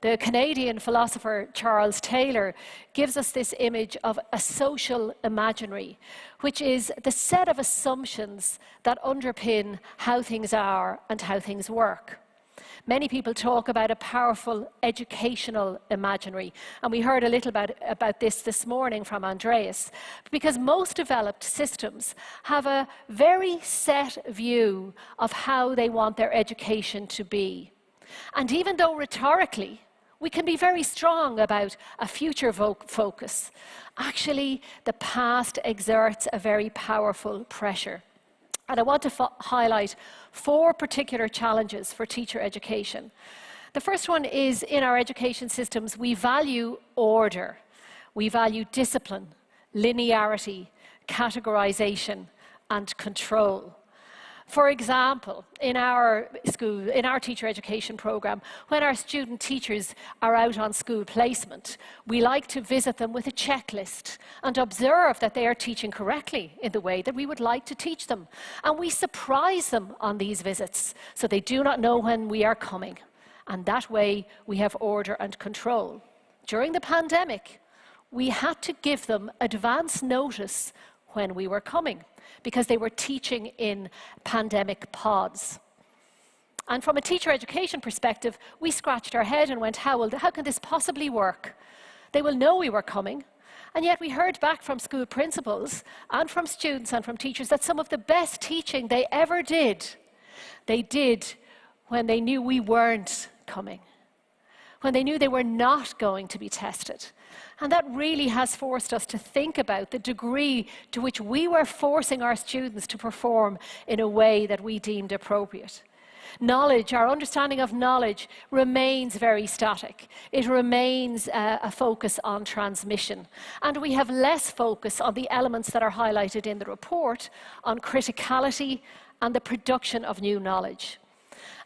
The Canadian philosopher Charles Taylor gives us this image of a social imaginary, which is the set of assumptions that underpin how things are and how things work. Many people talk about a powerful educational imaginary, and we heard a little about this morning from Andreas, because most developed systems have a very set view of how they want their education to be. And even though rhetorically we can be very strong about a future focus, actually the past exerts a very powerful pressure. And I want to highlight 4 particular challenges for teacher education. The first one is, in our education systems, we value order, we value discipline, linearity, categorization, and control. For example, in our school, in our teacher education program, when our student teachers are out on school placement, we like to visit them with a checklist and observe that they are teaching correctly in the way that we would like to teach them. And we surprise them on these visits, so they do not know when we are coming. And that way, we have order and control. During the pandemic, we had to give them advance notice when we were coming, because they were teaching in pandemic pods. And from a teacher education perspective, we scratched our head and went, how can this possibly work? They will know we were coming. And yet we heard back from school principals and from students and from teachers that some of the best teaching they ever did, they did when they knew we weren't coming, when they knew they were not going to be tested. And that really has forced us to think about the degree to which we were forcing our students to perform in a way that we deemed appropriate. Knowledge, our understanding of knowledge, remains very static. It remains a focus on transmission. And we have less focus on the elements that are highlighted in the report, on criticality and the production of new knowledge.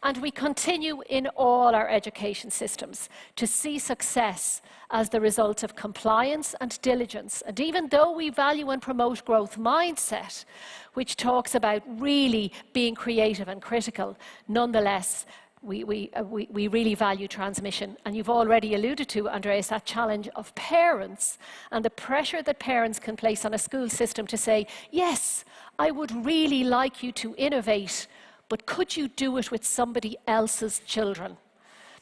And we continue in all our education systems to see success as the result of compliance and diligence. And even though we value and promote growth mindset, which talks about really being creative and critical, nonetheless, we really value transmission. And you've already alluded to, Andreas, that challenge of parents and the pressure that parents can place on a school system to say, yes, I would really like you to innovate, but could you do it with somebody else's children?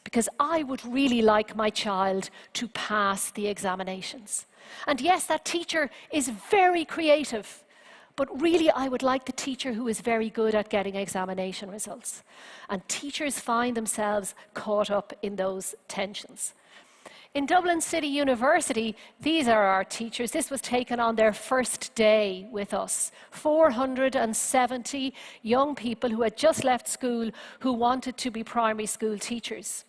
Because I would really like my child to pass the examinations. And yes, that teacher is very creative, but really I would like the teacher who is very good at getting examination results. And teachers find themselves caught up in those tensions. In Dublin City University, these are our teachers. This was taken on their first day with us. 470 young people who had just left school who wanted to be primary school teachers.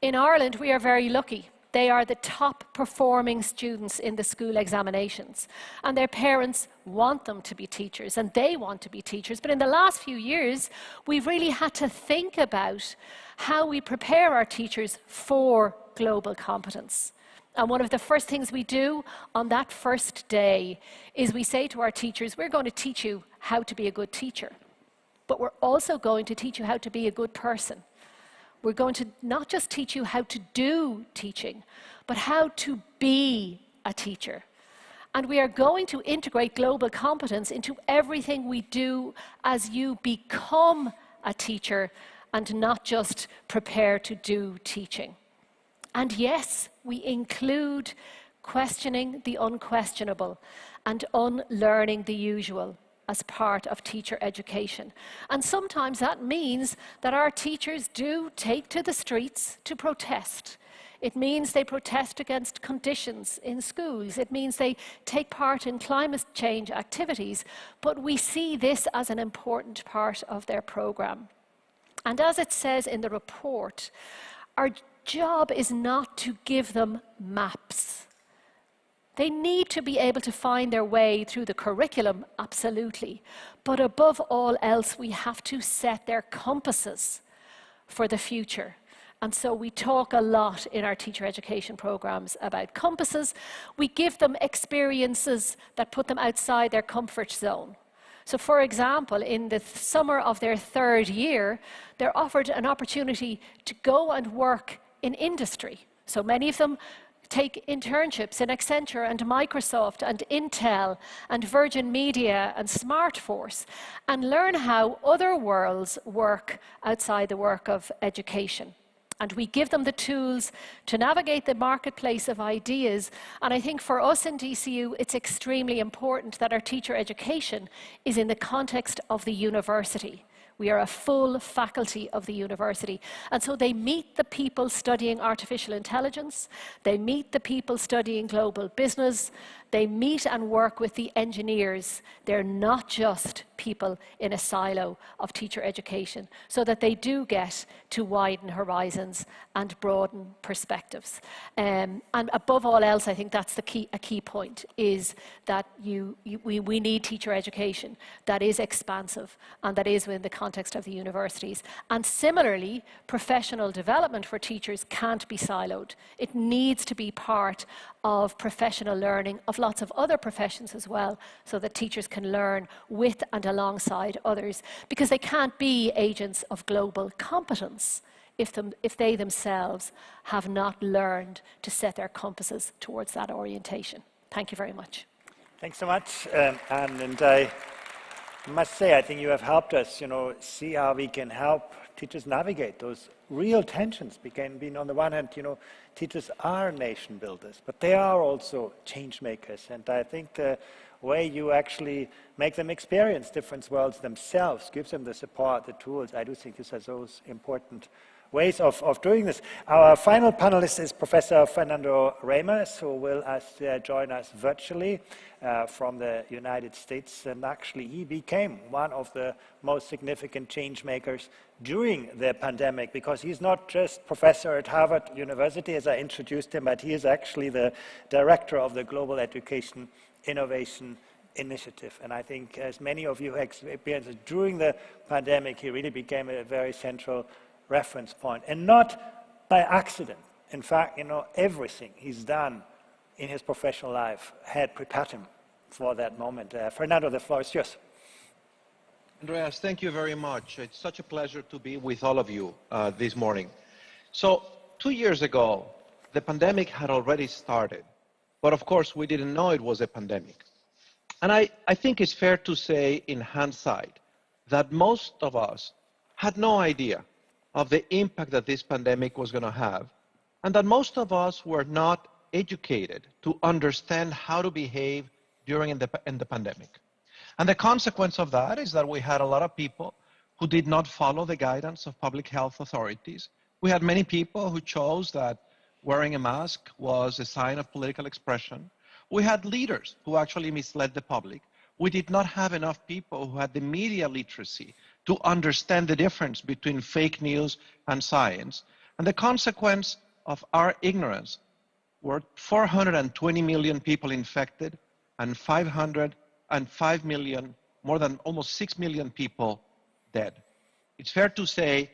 In Ireland, we are very lucky. They are the top performing students in the school examinations. And their parents want them to be teachers, and they want to be teachers. But in the last few years, we've really had to think about how we prepare our teachers for global competence. And one of the first things we do on that first day is we say to our teachers, we're going to teach you how to be a good teacher, but we're also going to teach you how to be a good person. We're going to not just teach you how to do teaching, but how to be a teacher. And we are going to integrate global competence into everything we do as you become a teacher and not just prepare to do teaching. And yes, we include questioning the unquestionable and unlearning the usual as part of teacher education. And sometimes that means that our teachers do take to the streets to protest. It means they protest against conditions in schools. It means they take part in climate change activities. But we see this as an important part of their program. And as it says in the report, our job is not to give them maps. They need to be able to find their way through the curriculum, absolutely. But above all else, we have to set their compasses for the future. And so we talk a lot in our teacher education programs about compasses. We give them experiences that put them outside their comfort zone. So for example, in the summer of their third year, they're offered an opportunity to go and work in industry. So many of them take internships in Accenture and Microsoft and Intel and Virgin Media and Smartforce and learn how other worlds work outside the work of education. And we give them the tools to navigate the marketplace of ideas. And I think for us in DCU, it's extremely important that our teacher education is in the context of the university. We are a full faculty of the university. And so they meet the people studying artificial intelligence, they meet the people studying global business, they meet and work with the engineers. They're not just people in a silo of teacher education, so that they do get to widen horizons and broaden perspectives. And above all else, I think that's a key point, is that we need teacher education that is expansive and that is within the context of the universities. And similarly, professional development for teachers can't be siloed. It needs to be part of professional learning of lots of other professions as well, so that teachers can learn with and alongside others, because they can't be agents of global competence if they themselves have not learned to set their compasses towards that orientation. Thank you very much. Thanks so much, Anne. And I must say, I think you have helped us, see how we can help teachers navigate those real tensions between, on the one hand, teachers are nation builders, but they are also change makers. And I think the way you actually make them experience different worlds themselves, gives them the support, the tools. I do think these are those important ways of doing this. Our final panelist is Professor Fernando Reimers, who will join us virtually from the United States. And actually, he became one of the most significant change makers during the pandemic, because he's not just professor at Harvard University, as I introduced him, but he is actually the director of the Global Education Innovation Initiative. And I think, as many of you experienced during the pandemic, he really became a very central reference point, and not by accident. In fact, everything he's done in his professional life had prepared him for that moment. Fernando, the floor is yours. Andreas, thank you very much. It's such a pleasure to be with all of you this morning. So 2 years ago, the pandemic had already started, but of course we didn't know it was a pandemic. And I think it's fair to say in hindsight that most of us had no idea of the impact that this pandemic was going to have, and that most of us were not educated to understand how to behave during the pandemic. And the consequence of that is that we had a lot of people who did not follow the guidance of public health authorities. We had many people who chose that wearing a mask was a sign of political expression. We had leaders who actually misled the public. We did not have enough people who had the media literacy to understand the difference between fake news and science. And the consequence of our ignorance were 420 million people infected and 505 million, more than almost 6 million people dead. It's fair to say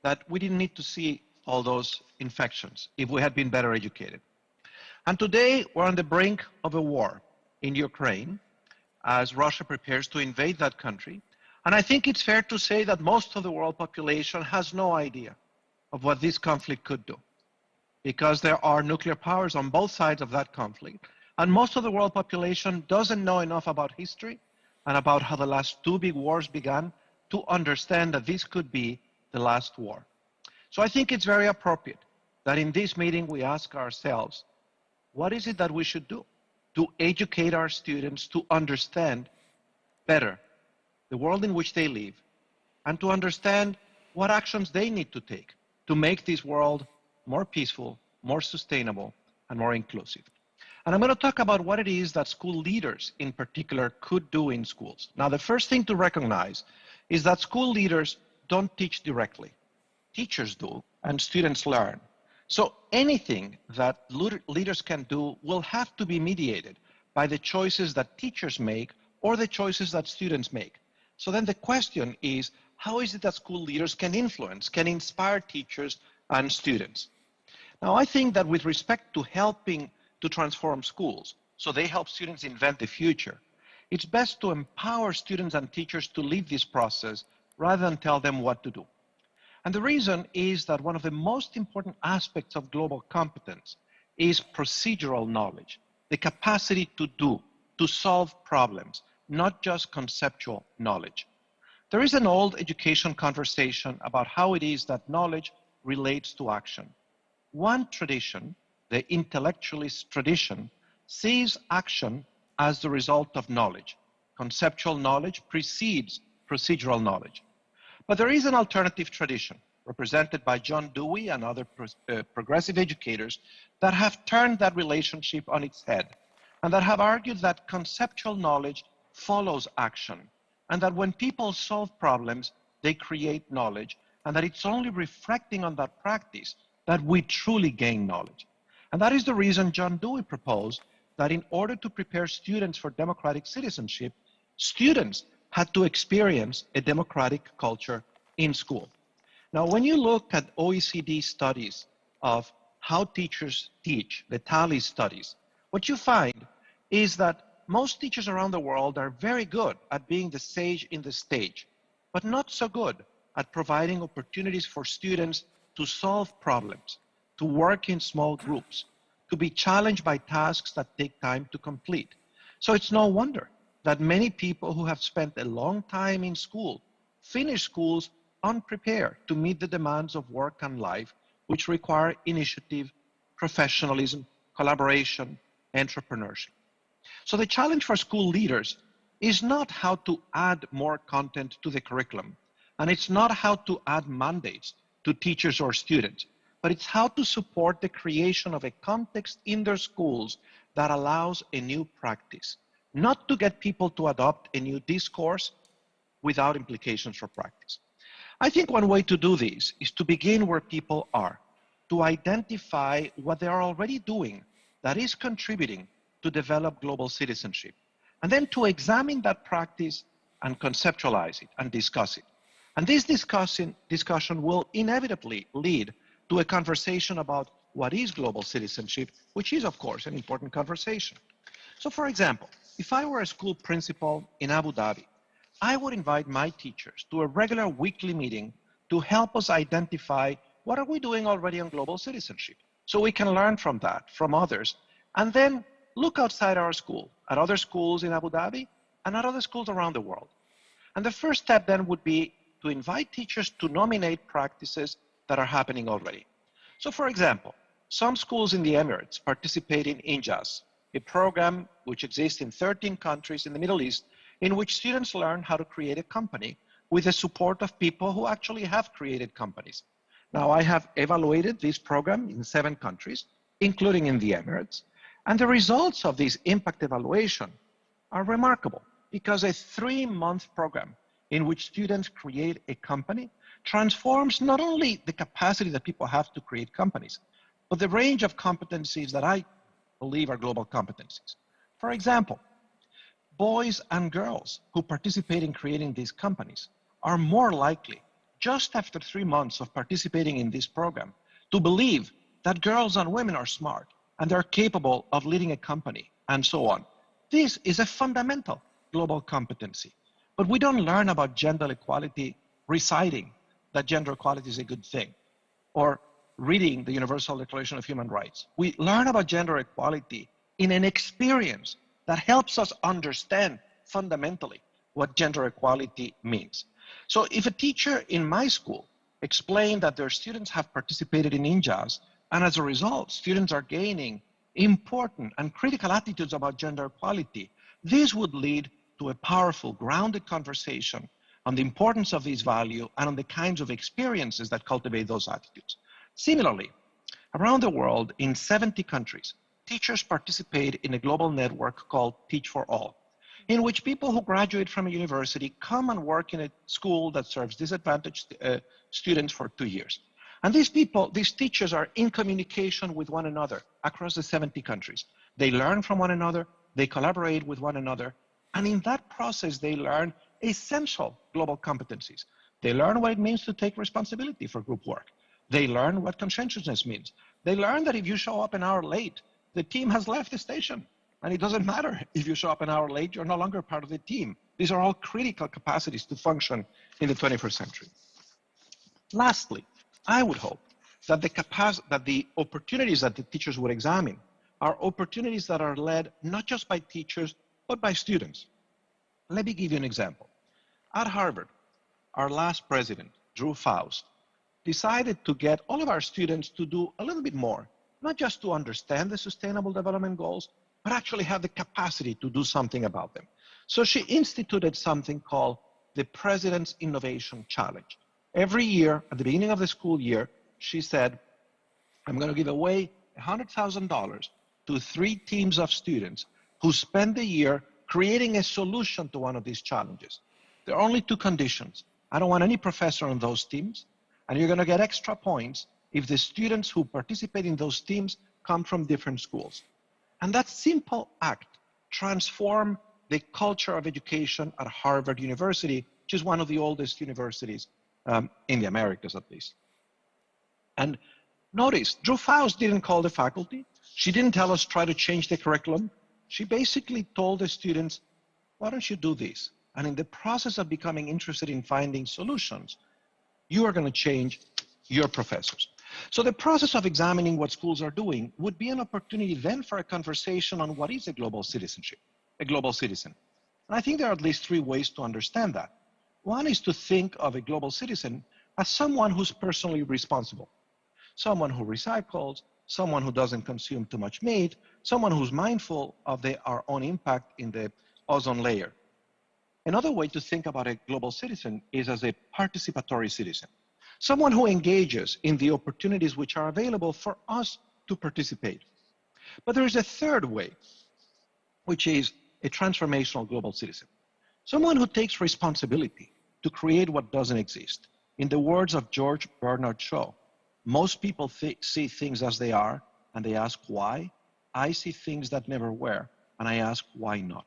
that we didn't need to see all those infections if we had been better educated. And today we're on the brink of a war in Ukraine as Russia prepares to invade that country. And I think it's fair to say that most of the world population has no idea of what this conflict could do, because there are nuclear powers on both sides of that conflict. And most of the world population doesn't know enough about history and about how the last two big wars began to understand that this could be the last war. So I think it's very appropriate that in this meeting we ask ourselves, what is it that we should do to educate our students to understand better the world in which they live, and to understand what actions they need to take to make this world more peaceful, more sustainable, and more inclusive. And I'm going to talk about what it is that school leaders in particular could do in schools. Now, the first thing to recognize is that school leaders don't teach directly. Teachers do, and students learn. So anything that leaders can do will have to be mediated by the choices that teachers make or the choices that students make. So then the question is, how is it that school leaders can influence, can inspire teachers and students? Now, I think that with respect to helping to transform schools, so they help students invent the future, it's best to empower students and teachers to lead this process rather than tell them what to do. And the reason is that one of the most important aspects of global competence is procedural knowledge, the capacity to do, to solve problems, not just conceptual knowledge. There is an old education conversation about how it is that knowledge relates to action. One tradition, the intellectualist tradition, sees action as the result of knowledge. Conceptual knowledge precedes procedural knowledge. But there is an alternative tradition, represented by John Dewey and other progressive educators, that have turned that relationship on its head, and that have argued that conceptual knowledge follows action, and that when people solve problems, they create knowledge, and that it's only reflecting on that practice that we truly gain knowledge. And that is the reason John Dewey proposed that in order to prepare students for democratic citizenship, students had to experience a democratic culture in school. Now, when you look at OECD studies of how teachers teach, the TALI studies, what you find is that most teachers around the world are very good at being the sage in the stage, but not so good at providing opportunities for students to solve problems, to work in small groups, to be challenged by tasks that take time to complete. So it's no wonder that many people who have spent a long time in school finish schools unprepared to meet the demands of work and life, which require initiative, professionalism, collaboration, entrepreneurship. So the challenge for school leaders is not how to add more content to the curriculum, and it's not how to add mandates to teachers or students, but it's how to support the creation of a context in their schools that allows a new practice, not to get people to adopt a new discourse without implications for practice. I think one way to do this is to begin where people are, to identify what they are already doing that is contributing to develop global citizenship, and then to examine that practice and conceptualize it and discuss it. And this discussion will inevitably lead to a conversation about what is global citizenship, which is, of course, an important conversation. So, for example, if I were a school principal in Abu Dhabi, I would invite my teachers to a regular weekly meeting to help us identify what are we doing already on global citizenship, so we can learn from that, from others, and then look outside our school, at other schools in Abu Dhabi and at other schools around the world. And the first step then would be to invite teachers to nominate practices that are happening already. So, for example, some schools in the Emirates participate in INJAS, a program which exists in 13 countries in the Middle East, in which students learn how to create a company with the support of people who actually have created companies. Now, I have evaluated this program in 7 countries, including in the Emirates, and the results of this impact evaluation are remarkable, because a 3-month program in which students create a company transforms not only the capacity that people have to create companies, but the range of competencies that I believe are global competencies. For example, boys and girls who participate in creating these companies are more likely, just after 3 months of participating in this program, to believe that girls and women are smart and they're capable of leading a company, and so on. This is a fundamental global competency. But we don't learn about gender equality reciting that gender equality is a good thing, or reading the Universal Declaration of Human Rights. We learn about gender equality in an experience that helps us understand fundamentally what gender equality means. So if a teacher in my school explained that their students have participated in INJAS, and as a result, students are gaining important and critical attitudes about gender equality, this would lead to a powerful, grounded conversation on the importance of this value and on the kinds of experiences that cultivate those attitudes. Similarly, around the world, in 70 countries, teachers participate in a global network called Teach for All, in which people who graduate from a university come and work in a school that serves disadvantaged students for 2 years. And these teachers are in communication with one another across the 70 countries. They learn from one another, they collaborate with one another, and in that process, they learn essential global competencies. They learn what it means to take responsibility for group work. They learn what conscientiousness means. They learn that if you show up an hour late, the team has left the station. And it doesn't matter if you show up an hour late, you're no longer part of the team. These are all critical capacities to function in the 21st century. Lastly, I would hope that the opportunities that the teachers would examine are opportunities that are led not just by teachers, but by students. Let me give you an example. At Harvard, our last president, Drew Faust, decided to get all of our students to do a little bit more, not just to understand the Sustainable Development Goals, but actually have the capacity to do something about them. So she instituted something called the President's Innovation Challenge. Every year, at the beginning of the school year, she said, I'm going to give away $100,000 to 3 teams of students who spend the year creating a solution to one of these challenges. There are only 2 conditions. I don't want any professor on those teams, and you're going to get extra points if the students who participate in those teams come from different schools. And that simple act transformed the culture of education at Harvard University, which is one of the oldest universities in the Americas, at least. And notice, Drew Faust didn't call the faculty. She didn't tell us try to change the curriculum. She basically told the students, why don't you do this? And in the process of becoming interested in finding solutions, you are going to change your professors. So the process of examining what schools are doing would be an opportunity then for a conversation on what is a global citizenship, a global citizen. And I think there are at least 3 ways to understand that. One is to think of a global citizen as someone who's personally responsible, someone who recycles, someone who doesn't consume too much meat, someone who's mindful of our own impact in the ozone layer. Another way to think about a global citizen is as a participatory citizen, someone who engages in the opportunities which are available for us to participate. But there is a third way, which is a transformational global citizen, someone who takes responsibility to create what doesn't exist. In the words of George Bernard Shaw, most people see things as they are, and they ask why. I see things that never were, and I ask why not.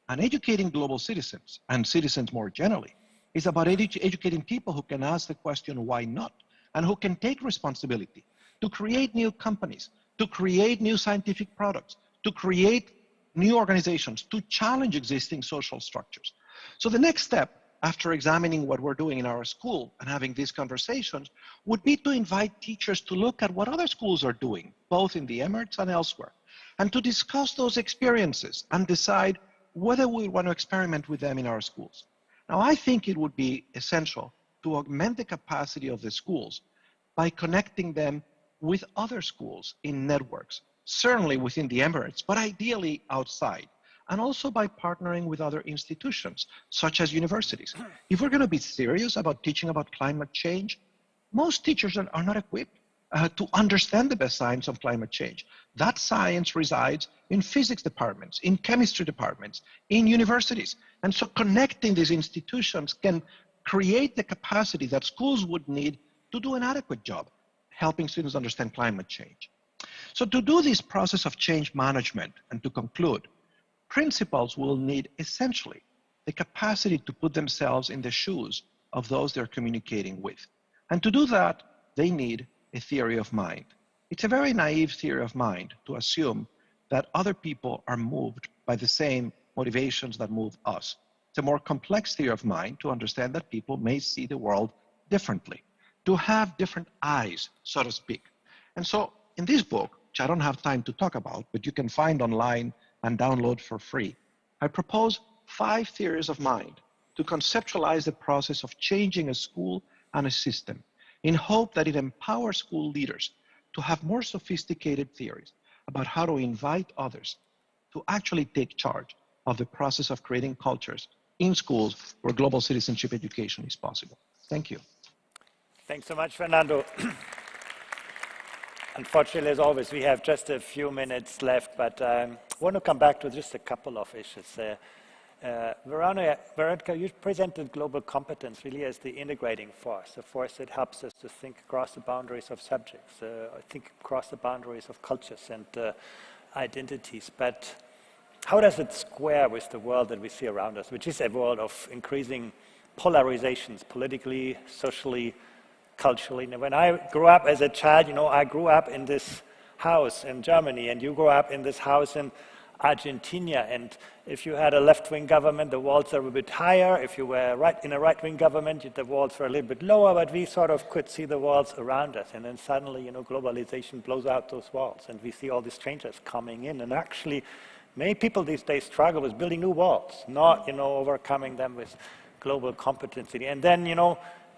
And educating global citizens, and citizens more generally, is about educating people who can ask the question, why not? And who can take responsibility to create new companies, to create new scientific products, to create new organizations, to challenge existing social structures. So the next step, after examining what we're doing in our school and having these conversations, would be to invite teachers to look at what other schools are doing, both in the Emirates and elsewhere, and to discuss those experiences and decide whether we want to experiment with them in our schools. Now, I think it would be essential to augment the capacity of the schools by connecting them with other schools in networks, certainly within the Emirates, but ideally outside, and also by partnering with other institutions, such as universities. If we're going to be serious about teaching about climate change, most teachers are not equipped to understand the best science of climate change. That science resides in physics departments, in chemistry departments, in universities. And so connecting these institutions can create the capacity that schools would need to do an adequate job, helping students understand climate change. So to do this process of change management, and to conclude, principals will need essentially the capacity to put themselves in the shoes of those they're communicating with. And to do that, they need a theory of mind. It's a very naive theory of mind to assume that other people are moved by the same motivations that move us. It's a more complex theory of mind to understand that people may see the world differently, to have different eyes, so to speak. And so in this book, which I don't have time to talk about, but you can find online and download for free, I propose 5 theories of mind to conceptualize the process of changing a school and a system, in hope that it empowers school leaders to have more sophisticated theories about how to invite others to actually take charge of the process of creating cultures in schools where global citizenship education is possible. Thank you. Thanks so much, Fernando. Unfortunately, as always, we have just a few minutes left, but I want to come back to just a couple of issues. Veronica, you presented global competence really as the integrating force, a force that helps us to think across the boundaries of subjects, think across the boundaries of cultures and identities. But how does it square with the world that we see around us, which is a world of increasing polarizations, politically, socially, culturally? And when I grew up as a child, I grew up in this house in Germany, and you grew up in this house in Argentina, and if you had a left-wing government, the walls are a bit higher. If you were in a right-wing government, the walls were a little bit lower, but we sort of could see the walls around us. And then suddenly, globalization blows out those walls, and we see all these strangers coming in. And actually, many people these days struggle with building new walls, not, overcoming them with global competency. And then,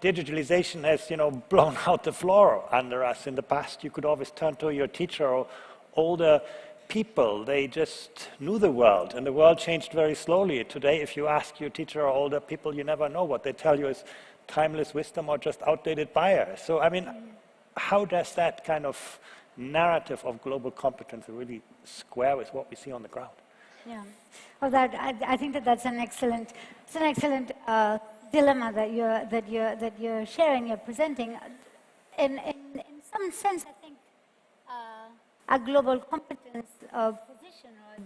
digitalization has, blown out the floor under us. In the past, you could always turn to your teacher or older people. They just knew the world, and the world changed very slowly. Today, if you ask your teacher or older people, you never know. What they tell you is timeless wisdom or just outdated bias. So, I mean, how does that kind of narrative of global competence really square with what we see on the ground? Yeah, well, I think that's an excellent dilemma that you're sharing, you're presenting. In some sense, I think a global competence position or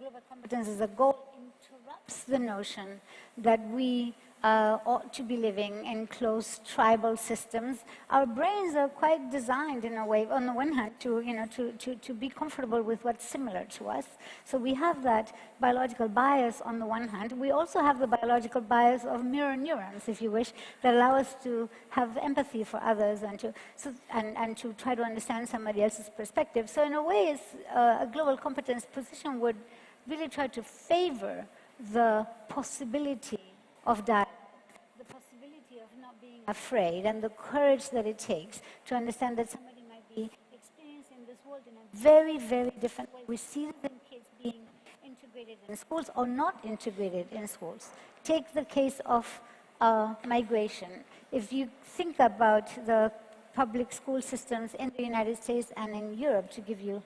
global competence as a goal interrupts the notion that we ought to be living in close tribal systems. Our brains are quite designed in a way, on the one hand, to be comfortable with what's similar to us. So we have that biological bias on the one hand. We also have the biological bias of mirror neurons, if you wish, that allow us to have empathy for others and to try to understand somebody else's perspective. So in a way, a global competence position would really try to favor the possibility of dialogue, the possibility of not being afraid, and the courage that it takes to understand that somebody might be experiencing this world in a very, very different way. We see that in kids being integrated in schools or not integrated in schools. Take the case of migration. If you think about the public school systems in the United States and in Europe, to give you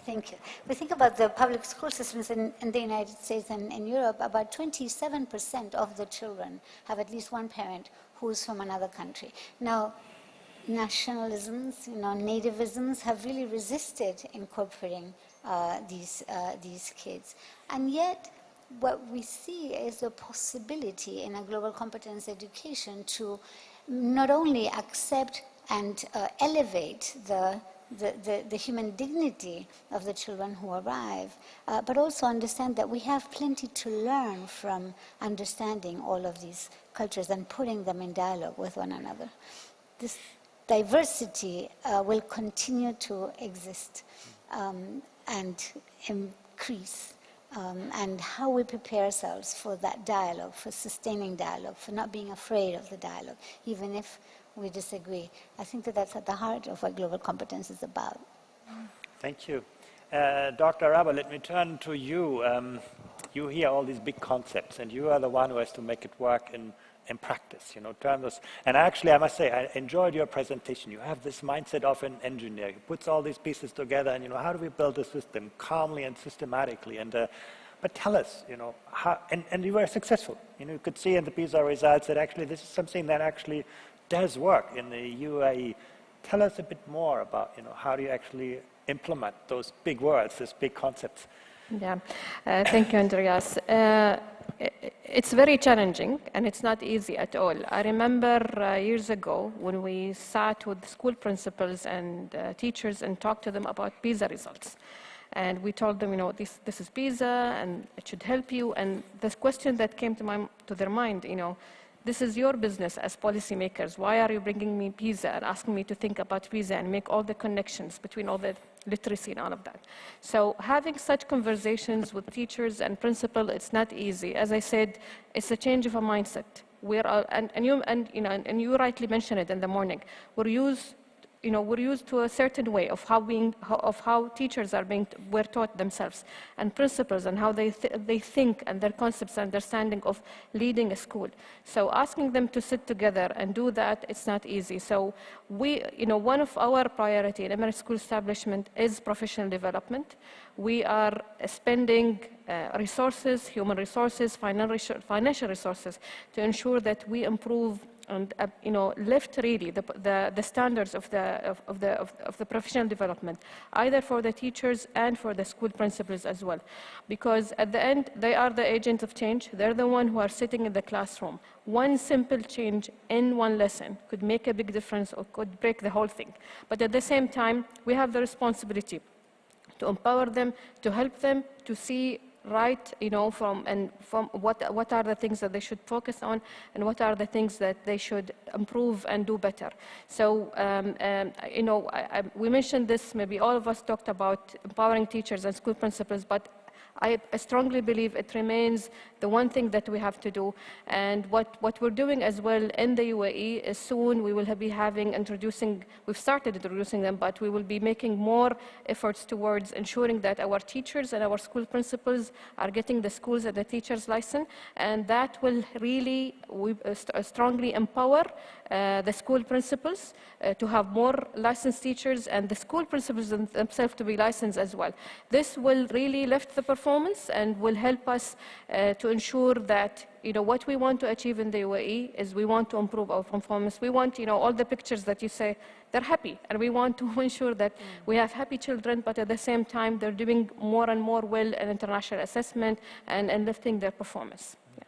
thank you. We think about the public school systems in the United States and in Europe, about 27% of the children have at least one parent who's from another country. Now, nationalisms, nativisms have really resisted incorporating these kids. And yet, what we see is a possibility in a global competence education to not only accept and elevate the human dignity of the children who arrive, but also understand that we have plenty to learn from understanding all of these cultures and putting them in dialogue with one another. This diversity will continue to exist and increase. And how we prepare ourselves for that dialogue, for sustaining dialogue, for not being afraid of the dialogue, even if we disagree. I think that's at the heart of what global competence is about. Thank you. Dr. Rabba, let me turn to you. You hear all these big concepts, and you are the one who has to make it work in practice, and actually, I must say, I enjoyed your presentation. You have this mindset of an engineer who puts all these pieces together, and, how do we build a system calmly and systematically? And but tell us, how, and you were successful. You could see in the PISA results that actually this is something that actually does work in the UAE. Tell us a bit more about, how do you actually implement those big words, these big concepts? Yeah, thank you, Andreas. It's very challenging, and it's not easy at all. I remember years ago when we sat with school principals and teachers and talked to them about PISA results. And we told them, this is PISA, and it should help you. And the question that came to their mind, this is your business as policymakers. Why are you bringing me PISA and asking me to think about PISA and make all the connections between all the literacy and all of that? So having such conversations with teachers and principals, it's not easy. As I said, it's a change of a mindset. And you rightly mentioned it in the morning. We're used to a certain way of how teachers were taught themselves, and principals, and how they think, and their concepts and understanding of leading a school. So asking them to sit together and do that, it's not easy. So one of our priority in Emirates School Establishment is professional development. We are spending resources, human resources, financial resources, to ensure that we improve and lift really the standards of the professional development, either for the teachers and for the school principals as well, because at the end they are the agents of change. They're the one who are sitting in the classroom. One simple change in one lesson could make a big difference or could break the whole thing. But at the same time, we have the responsibility to empower them, to help them to see right, from what are the things that they should focus on and what are the things that they should improve and do better. So, we mentioned this, maybe all of us talked about empowering teachers and school principals, but I strongly believe it remains the one thing that we have to do. And what we're doing as well in the UAE is soon we will be we've started introducing them, but we will be making more efforts towards ensuring that our teachers and our school principals are getting the schools and the teachers license, and that will really strongly empower the school principals to have more licensed teachers and the school principals themselves to be licensed as well. This will really lift the performance and will help us to ensure that what we want to achieve in the UAE is we want to improve our performance. We want all the pictures that you say, they're happy, and we want to ensure that we have happy children, but at the same time they're doing more and more well in international assessment and lifting their performance. Yeah.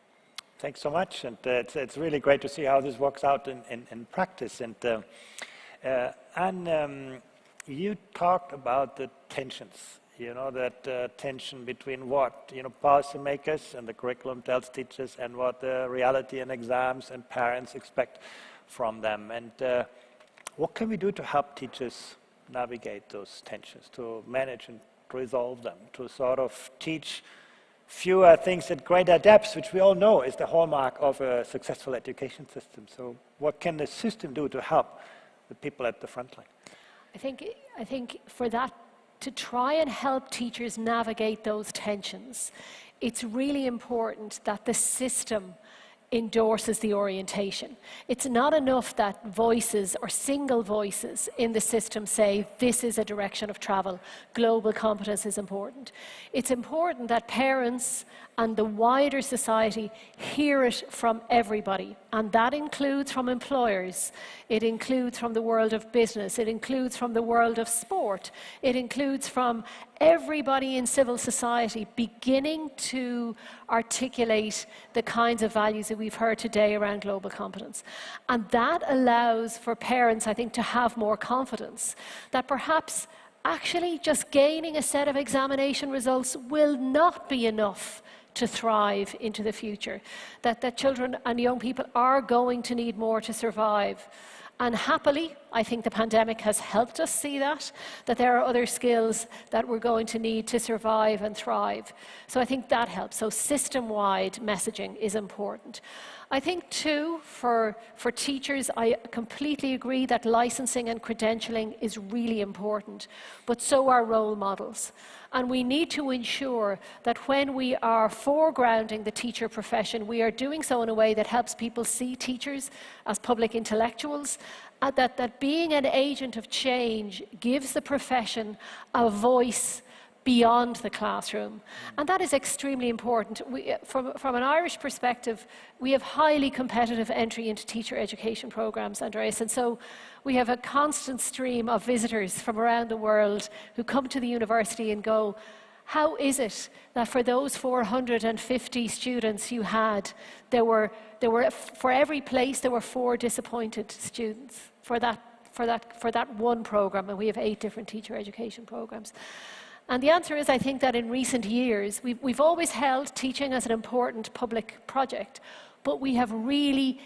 Thanks so much, and it's really great to see how this works out in practice. And you talked about the tensions. That tension between what, policymakers and the curriculum tells teachers and what the reality and exams and parents expect from them. And what can we do to help teachers navigate those tensions, to manage and resolve them, to sort of teach fewer things at greater depths, which we all know is the hallmark of a successful education system. So what can the system do to help the people at the front line? I think for that, to try and help teachers navigate those tensions, it's really important that the system endorses the orientation. It's not enough that voices or single voices in the system say this is a direction of travel, global competence is important. It's important that parents and the wider society hear it from everybody, and that includes from employers, it includes from the world of business, it includes from the world of sport, it includes from everybody in civil society beginning to articulate the kinds of values that we've heard today around global competence. And that allows for parents, I think, to have more confidence that perhaps actually just gaining a set of examination results will not be enough to thrive into the future, that children and young people are going to need more to survive. And happily, I think the pandemic has helped us see that there are other skills that we're going to need to survive and thrive. So I think that helps. So system-wide messaging is important. I think too, for teachers, I completely agree that licensing and credentialing is really important, but so are role models. And we need to ensure that when we are foregrounding the teacher profession, we are doing so in a way that helps people see teachers as public intellectuals, that being an agent of change gives the profession a voice beyond the classroom. And that is extremely important. From an Irish perspective, we have highly competitive entry into teacher education programs, Andreas, and so we have a constant stream of visitors from around the world who come to the university and go, how is it that for those 450 students you had, for every place there were 4 disappointed students for that one program, and we have 8 different teacher education programs. And the answer is, I think that in recent years, we've always held teaching as an important public project, but we have really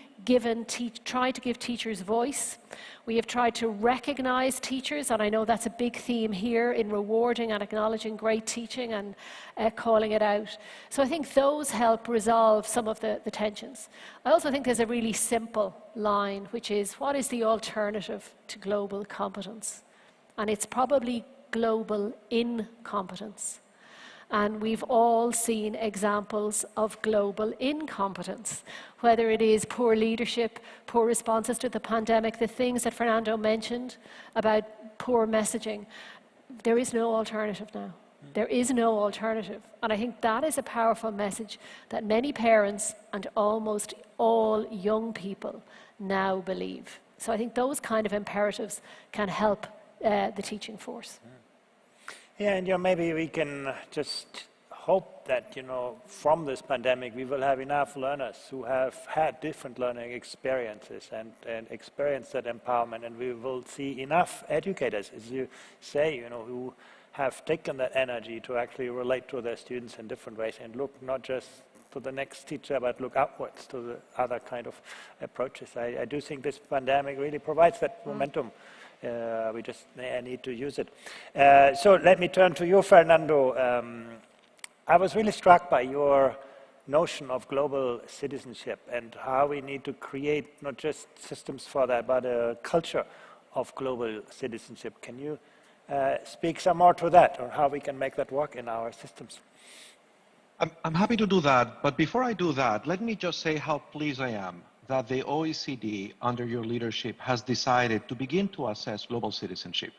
tried to give teachers voice. We have tried to recognize teachers, and I know that's a big theme here in rewarding and acknowledging great teaching and calling it out. So I think those help resolve some of the tensions. I also think there's a really simple line, which is, what is the alternative to global competence? And it's probably global incompetence. And we've all seen examples of global incompetence, whether it is poor leadership, poor responses to the pandemic, the things that Fernando mentioned about poor messaging. There is no alternative now. There is no alternative. And I think that is a powerful message that many parents and almost all young people now believe. So I think those kind of imperatives can help the teaching force. Yeah, and maybe we can just hope that, from this pandemic, we will have enough learners who have had different learning experiences and experienced that empowerment, and we will see enough educators, as you say, who have taken that energy to actually relate to their students in different ways and look not just to the next teacher, but look outwards to the other kind of approaches. I do think this pandemic really provides that momentum. We just need to use it. So let me turn to you, Fernando. I was really struck by your notion of global citizenship and how we need to create not just systems for that, but a culture of global citizenship. Can you speak some more to that, or how we can make that work in our systems? I'm happy to do that, but before I do that, let me just say how pleased I am that the OECD, under your leadership, has decided to begin to assess global citizenship.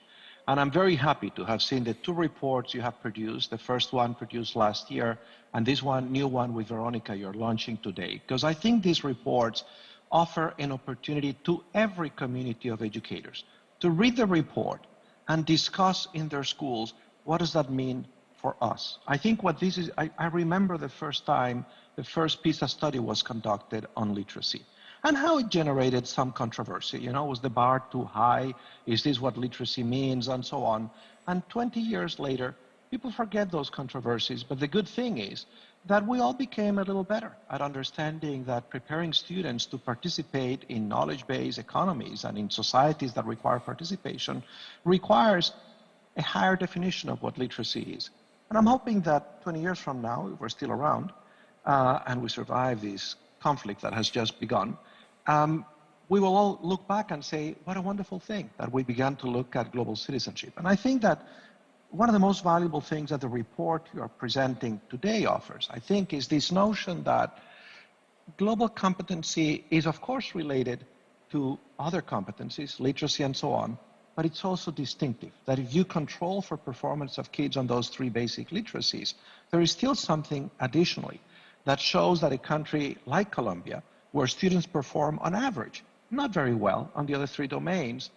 And I'm very happy to have seen the 2 reports you have produced, the first one produced last year, and this one, new one with Veronica, you're launching today. Because I think these reports offer an opportunity to every community of educators to read the report and discuss in their schools, what does that mean for us? I think what this is, I remember the first time the first PISA study was conducted on literacy and how it generated some controversy. You know, was the bar too high? Is this what literacy means? And so on. And 20 years later, people forget those controversies. But the good thing is that we all became a little better at understanding that preparing students to participate in knowledge-based economies and in societies that require participation requires a higher definition of what literacy is. And I'm hoping that 20 years from now, if we're still around, and we survive this conflict that has just begun, we will all look back and say, what a wonderful thing that we began to look at global citizenship. And I think that one of the most valuable things that the report you are presenting today offers, I think, is this notion that global competency is, of course, related to other competencies, literacy and so on, but it's also distinctive, that if you control for performance of kids on those 3 basic literacies, there is still something additionally that shows that a country like Colombia, where students perform on average not very well on the other 3 domains,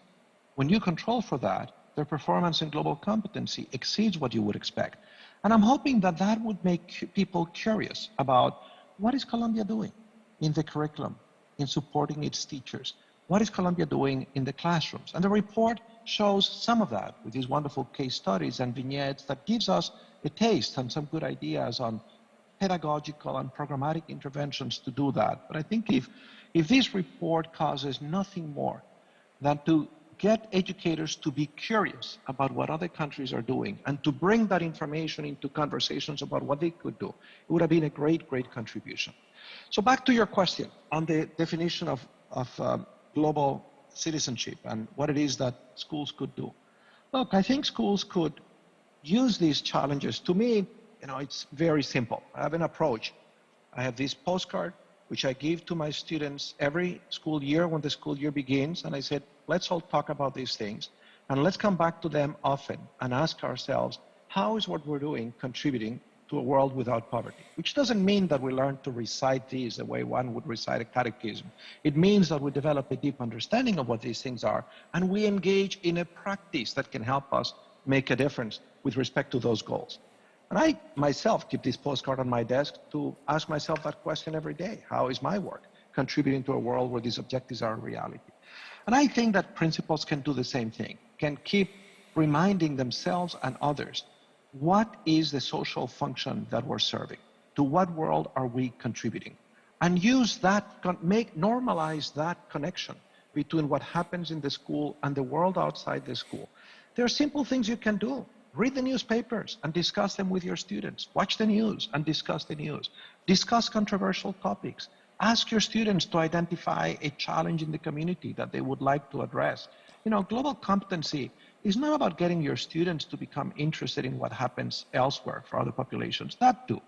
when you control for that, their performance in global competency exceeds what you would expect. And I'm hoping that that would make people curious about what is Colombia doing in the curriculum, in supporting its teachers? What is Colombia doing in the classrooms? And the report shows some of that with these wonderful case studies and vignettes that gives us a taste and some good ideas on pedagogical and programmatic interventions to do that. But I think if this report causes nothing more than to get educators to be curious about what other countries are doing and to bring that information into conversations about what they could do, it would have been a great, great contribution. So back to your question on the definition of global citizenship and what it is that schools could do. Look, I think schools could use these challenges. To me, you know, it's very simple. I have an approach. I have this postcard, which I give to my students every school year when the school year begins. And I said, let's all talk about these things. And let's come back to them often and ask ourselves, how is what we're doing contributing to a world without poverty? Which doesn't mean that we learn to recite these the way one would recite a catechism. It means that we develop a deep understanding of what these things are, and we engage in a practice that can help us make a difference with respect to those goals. And I myself keep this postcard on my desk to ask myself that question every day. How is my work contributing to a world where these objectives are a reality? And I think that principals can do the same thing, can keep reminding themselves and others, what is the social function that we're serving? To what world are we contributing? And use that, normalize that connection between what happens in the school and the world outside the school. There are simple things you can do. Read the newspapers and discuss them with your students. Watch the news and discuss the news. Discuss controversial topics. Ask your students to identify a challenge in the community that they would like to address. You know, global competency is not about getting your students to become interested in what happens elsewhere for other populations. That too.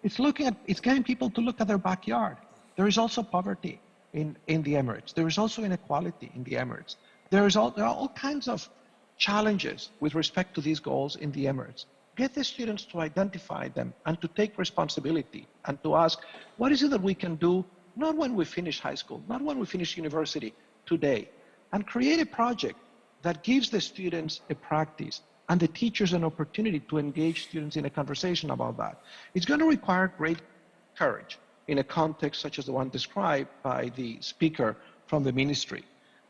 It's getting people to look at their backyard. There is also poverty in the Emirates. There is also inequality in the Emirates. There are all kinds of challenges with respect to these goals in the Emirates. Get the students to identify them and to take responsibility and to ask, what is it that we can do, not when we finish high school, not when we finish university, today, and create a project that gives the students a practice and the teachers an opportunity to engage students in a conversation about that. It's going to require great courage in a context such as the one described by the speaker from the ministry,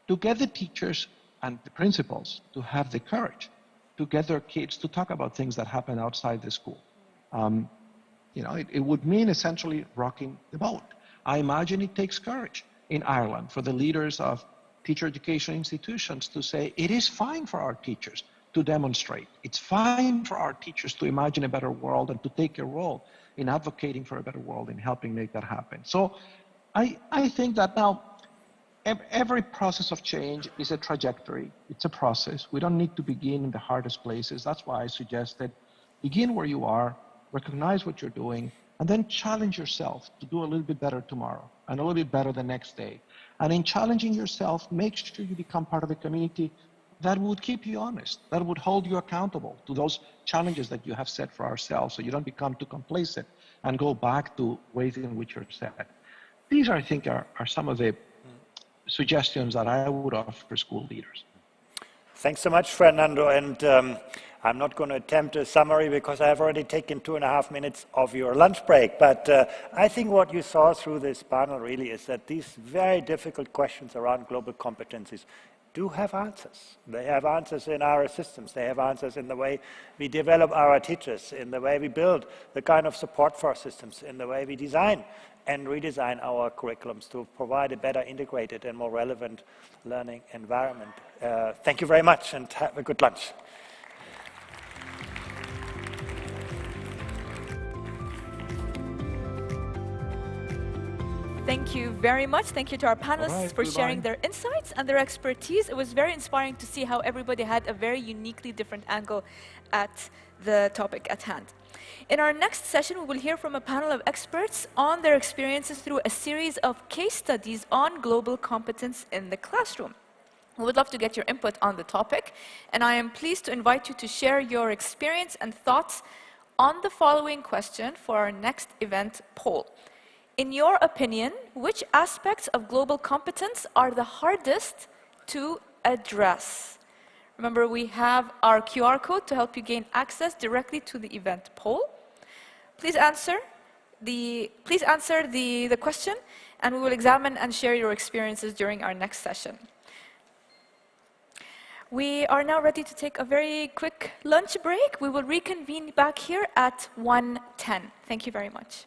to get the teachers and the principals to have the courage to get their kids to talk about things that happen outside the school. It would mean essentially rocking the boat. I imagine it takes courage in Ireland for the leaders of teacher education institutions to say it is fine for our teachers to demonstrate. It's fine for our teachers to imagine a better world and to take a role in advocating for a better world, in helping make that happen. So I think that now every process of change is a trajectory. It's a process. We don't need to begin in the hardest places. That's why I suggested begin where you are, recognize what you're doing, and then challenge yourself to do a little bit better tomorrow and a little bit better the next day. And in challenging yourself, make sure you become part of a community that would keep you honest, that would hold you accountable to those challenges that you have set for ourselves, so you don't become too complacent and go back to ways in which you're set. These, I think, are some of the suggestions that I would offer school leaders. Thanks so much, Fernando. And I'm not going to attempt a summary because I have already taken 2.5 minutes of your lunch break. But I think what you saw through this panel really is that these very difficult questions around global competencies do have answers. They have answers in our systems. They have answers in the way we develop our teachers, in the way we build the kind of support for our systems, in the way we design and redesign our curriculums to provide a better integrated and more relevant learning environment. Thank you very much and have a good lunch. Thank you very much. Thank you to our panelists for sharing their insights and their expertise. It was very inspiring to see how everybody had a very uniquely different angle at the topic at hand. In our next session, we will hear from a panel of experts on their experiences through a series of case studies on global competence in the classroom. We would love to get your input on the topic, and I am pleased to invite you to share your experience and thoughts on the following question for our next event poll. In your opinion, which aspects of global competence are the hardest to address? Remember, we have our QR code to help you gain access directly to the event poll. Please answer the question, and we will examine and share your experiences during our next session. We are now ready to take a very quick lunch break. We will reconvene back here at 1:10. Thank you very much.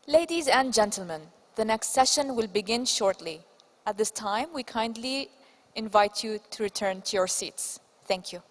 Ladies and gentlemen, the next session will begin shortly. At this time, we kindly invite you to return to your seats. Thank you.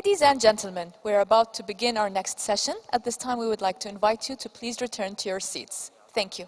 Ladies and gentlemen, we're about to begin our next session. At this time, we would like to invite you to please return to your seats. Thank you.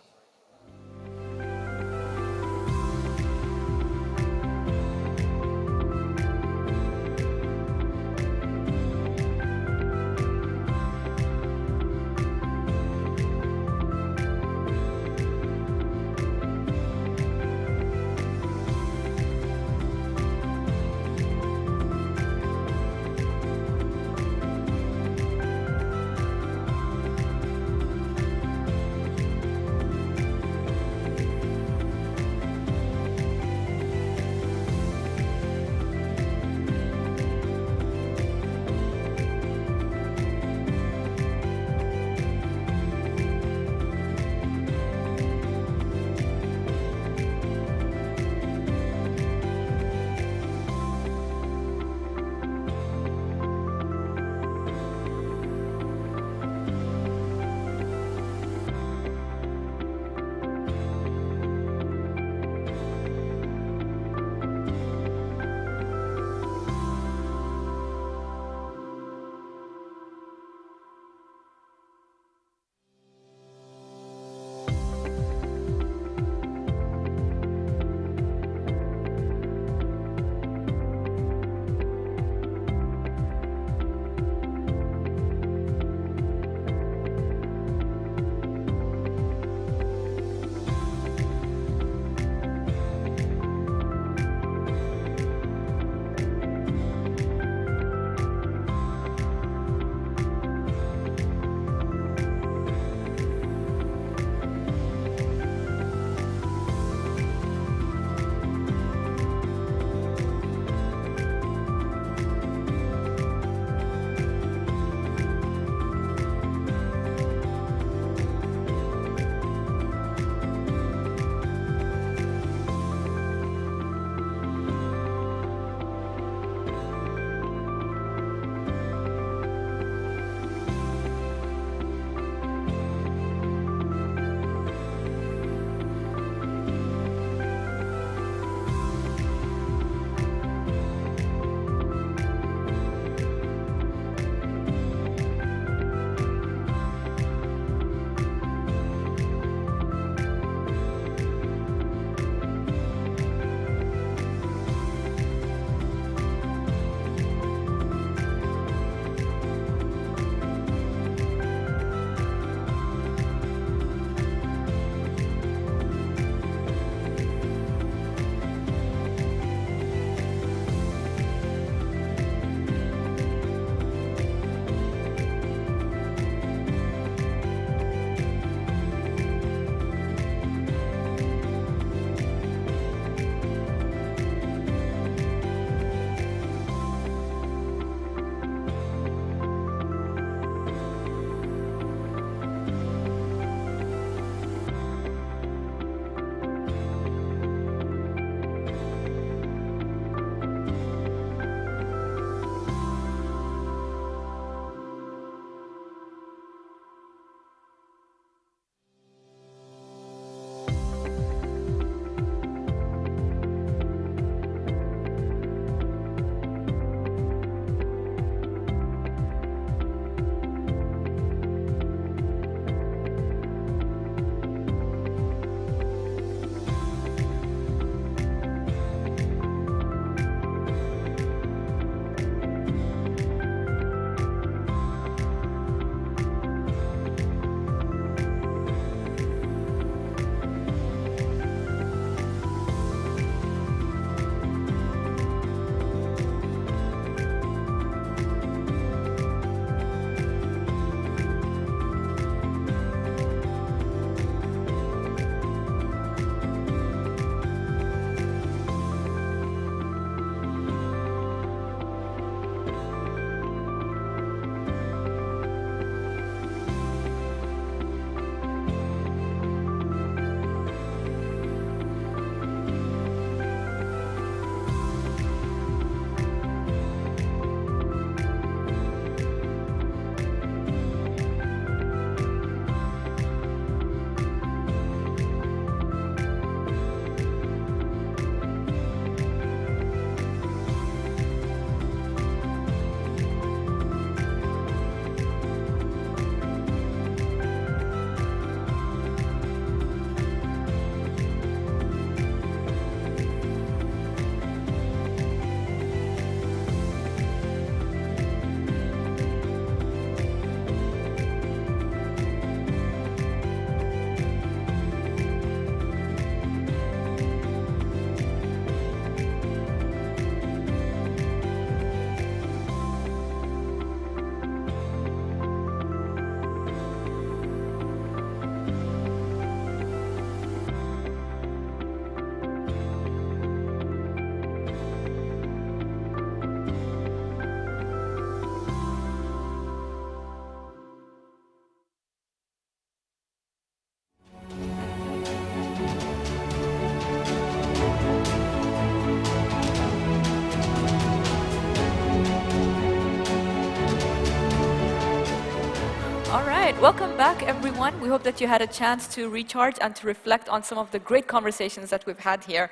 Welcome back, everyone. We hope that you had a chance to recharge and to reflect on some of the great conversations that we've had here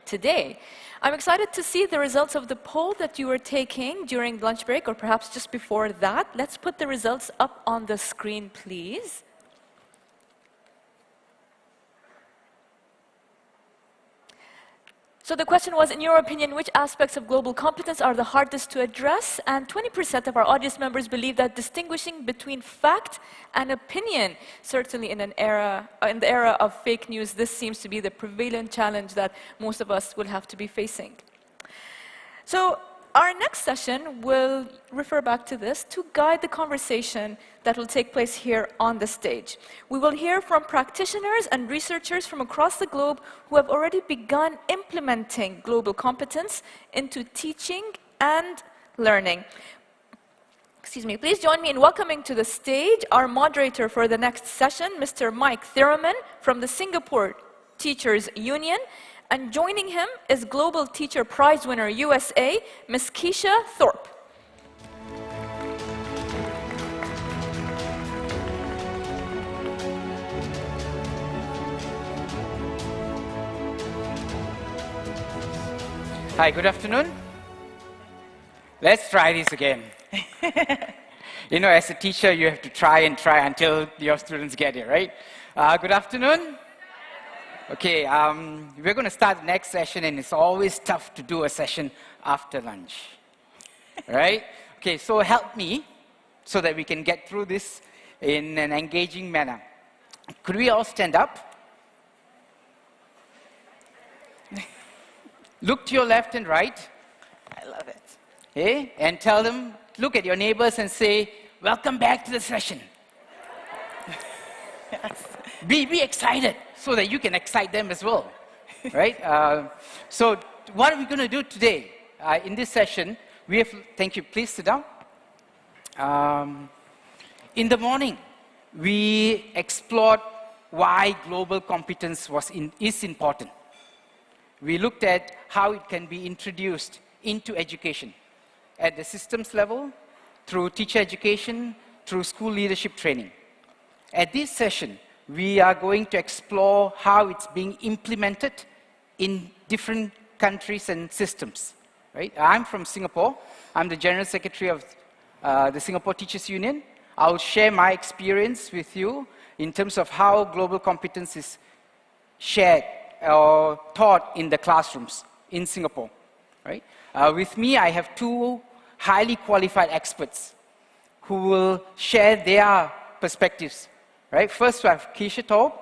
today. I'm excited to see the results of the poll that you were taking during lunch break, or perhaps just before that. Let's put the results up on the screen, please. So the question was, in your opinion, which aspects of global competence are the hardest to address? And 20% of our audience members believe that distinguishing between fact and opinion, certainly in the era of fake news, this seems to be the prevalent challenge that most of us will have to be facing. So our next session will refer back to this to guide the conversation that will take place here on the stage. We will hear from practitioners and researchers from across the globe who have already begun implementing global competence into teaching and learning. Excuse me, please join me in welcoming to the stage our moderator for the next session, Mr. Mike Thurman from the Singapore Teachers Union. And joining him is Global Teacher Prize winner USA, Ms. Keisha Thorpe. Hi, good afternoon. Let's try this again. You know, as a teacher, you have to try and try until your students get it, right? Good afternoon. Okay, we're going to start the next session, and it's always tough to do a session after lunch, right? Okay, so help me so that we can get through this in an engaging manner. Could we all stand up? Look to your left and right. I love it. Okay, and tell them, look at your neighbors and say, welcome back to the session. Yes. Be excited so that you can excite them as well, right? So what are we going to do today? In this session, we have, thank you, please sit down. In the morning, we explored why global competence is important. We looked at how it can be introduced into education at the systems level, through teacher education, through school leadership training. At this session, we are going to explore how it's being implemented in different countries and systems. Right? I'm from Singapore. I'm the General Secretary of the Singapore Teachers Union. I'll share my experience with you in terms of how global competence is shared or taught in the classrooms in Singapore. Right? With me, I have two highly qualified experts who will share their perspectives. Right? First, we have Keisha Thorpe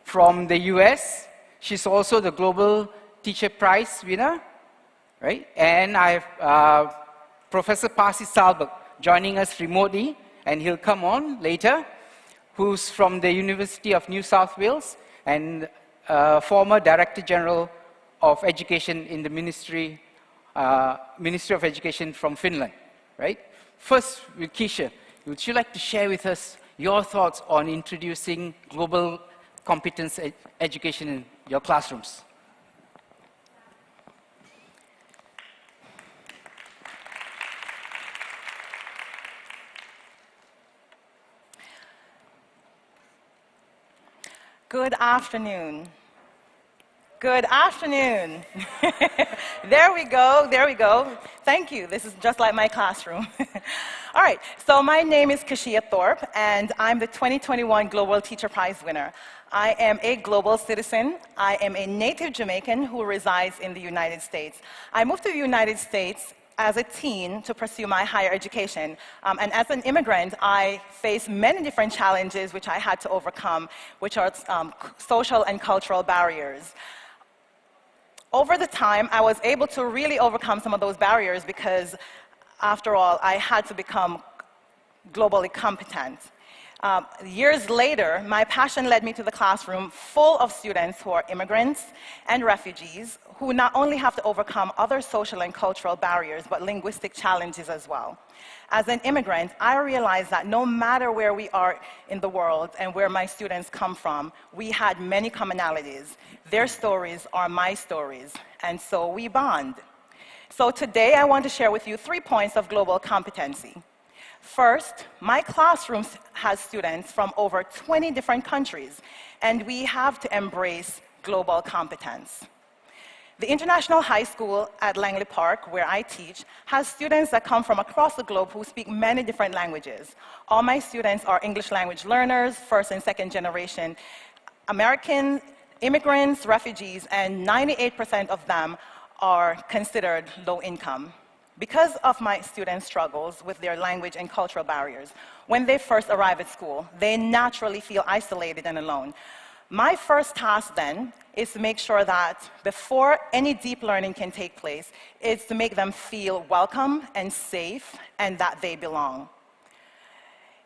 from the US. She's also the Global Teacher Prize winner. Right? And I have Professor Pasi Salberg joining us remotely, and he'll come on later, who's from the University of New South Wales and former Director General of Education in the Ministry of Education from Finland. Right? First, with Keisha, would you like to share with us your thoughts on introducing global competence education in your classrooms? Good afternoon. Good afternoon. There we go, there we go. Thank you, this is just like my classroom. All right, so my name is Keisha Thorpe, and I'm the 2021 Global Teacher Prize winner. I am a global citizen. I am a native Jamaican who resides in the United States. I moved to the United States as a teen to pursue my higher education. And as an immigrant, I faced many different challenges which I had to overcome, which are social and cultural barriers. Over the time, I was able to really overcome some of those barriers because, after all, I had to become globally competent. Years later, my passion led me to the classroom full of students who are immigrants and refugees who not only have to overcome other social and cultural barriers, but linguistic challenges as well. As an immigrant, I realized that no matter where we are in the world and where my students come from, we had many commonalities. Their stories are my stories, and so we bond. So today I want to share with you 3 points of global competency. First, my classroom has students from over 20 different countries, and we have to embrace global competence. The International High School at Langley Park, where I teach, has students that come from across the globe who speak many different languages. All my students are English language learners, first and second generation American immigrants, refugees, and 98% of them are considered low income. Because of my students' struggles with their language and cultural barriers, when they first arrive at school, they naturally feel isolated and alone. My first task then is to make sure that before any deep learning can take place, is to make them feel welcome and safe and that they belong.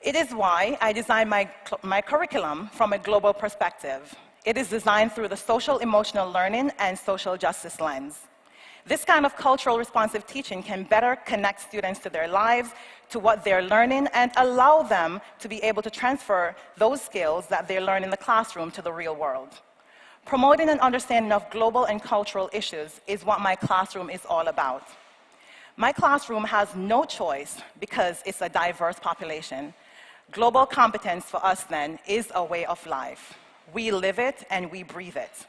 It is why I designed my curriculum from a global perspective. It is designed through the social emotional learning and social justice lens. This kind of cultural responsive teaching can better connect students to their lives, to what they're learning, and allow them to be able to transfer those skills that they learn in the classroom to the real world. Promoting an understanding of global and cultural issues is what my classroom is all about. My classroom has no choice because it's a diverse population. Global competence for us then is a way of life. We live it and we breathe it.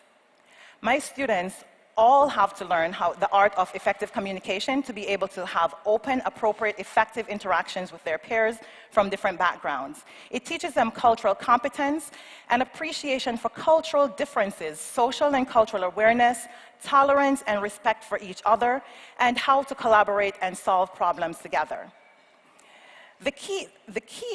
My students all have to learn the art of effective communication to be able to have open, appropriate, effective interactions with their peers from different backgrounds. It teaches them cultural competence and appreciation for cultural differences, social and cultural awareness, tolerance and respect for each other, and how to collaborate and solve problems together. The key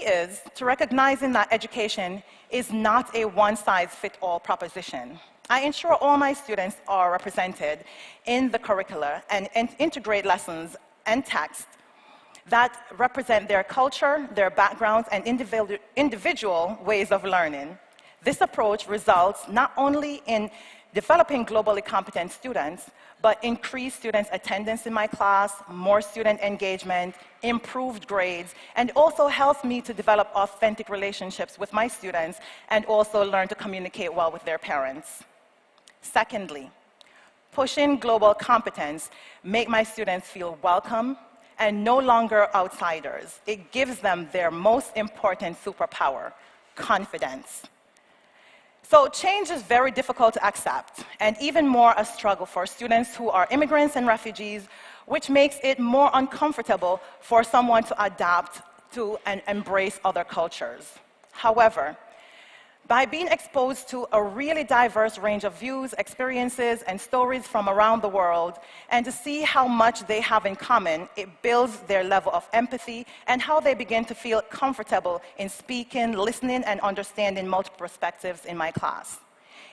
is to recognizing that education is not a one-size-fits-all proposition. I ensure all my students are represented in the curricula and integrate lessons and text that represent their culture, their backgrounds, and individual ways of learning. This approach results not only in developing globally competent students, but increased students' attendance in my class, more student engagement, improved grades, and also helps me to develop authentic relationships with my students and also learn to communicate well with their parents. Secondly, pushing global competence makes my students feel welcome and no longer outsiders. It gives them their most important superpower, confidence. So change is very difficult to accept, and even more a struggle for students who are immigrants and refugees, which makes it more uncomfortable for someone to adapt to and embrace other cultures. However, by being exposed to a really diverse range of views, experiences, and stories from around the world, and to see how much they have in common, it builds their level of empathy and how they begin to feel comfortable in speaking, listening, and understanding multiple perspectives in my class.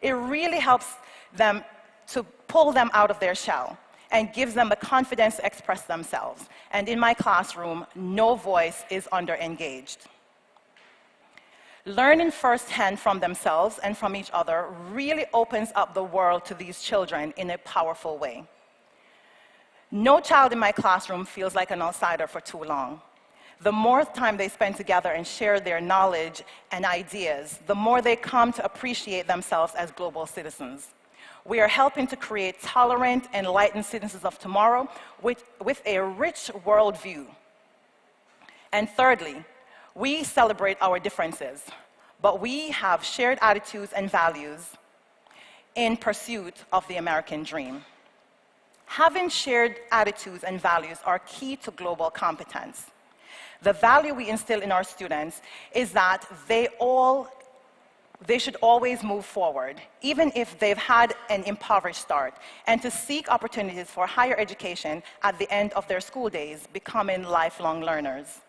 It really helps them to pull them out of their shell and gives them the confidence to express themselves. And in my classroom, no voice is under-engaged. Learning firsthand from themselves and from each other really opens up the world to these children in a powerful way. No child in my classroom feels like an outsider for too long. The more time they spend together and share their knowledge and ideas, the more they come to appreciate themselves as global citizens. We are helping to create tolerant, enlightened citizens of tomorrow with a rich worldview. And thirdly, we celebrate our differences, but we have shared attitudes and values in pursuit of the American dream. Having shared attitudes and values are key to global competence. The value we instill in our students is that they should always move forward, even if they've had an impoverished start, and to seek opportunities for higher education at the end of their school days, becoming lifelong learners.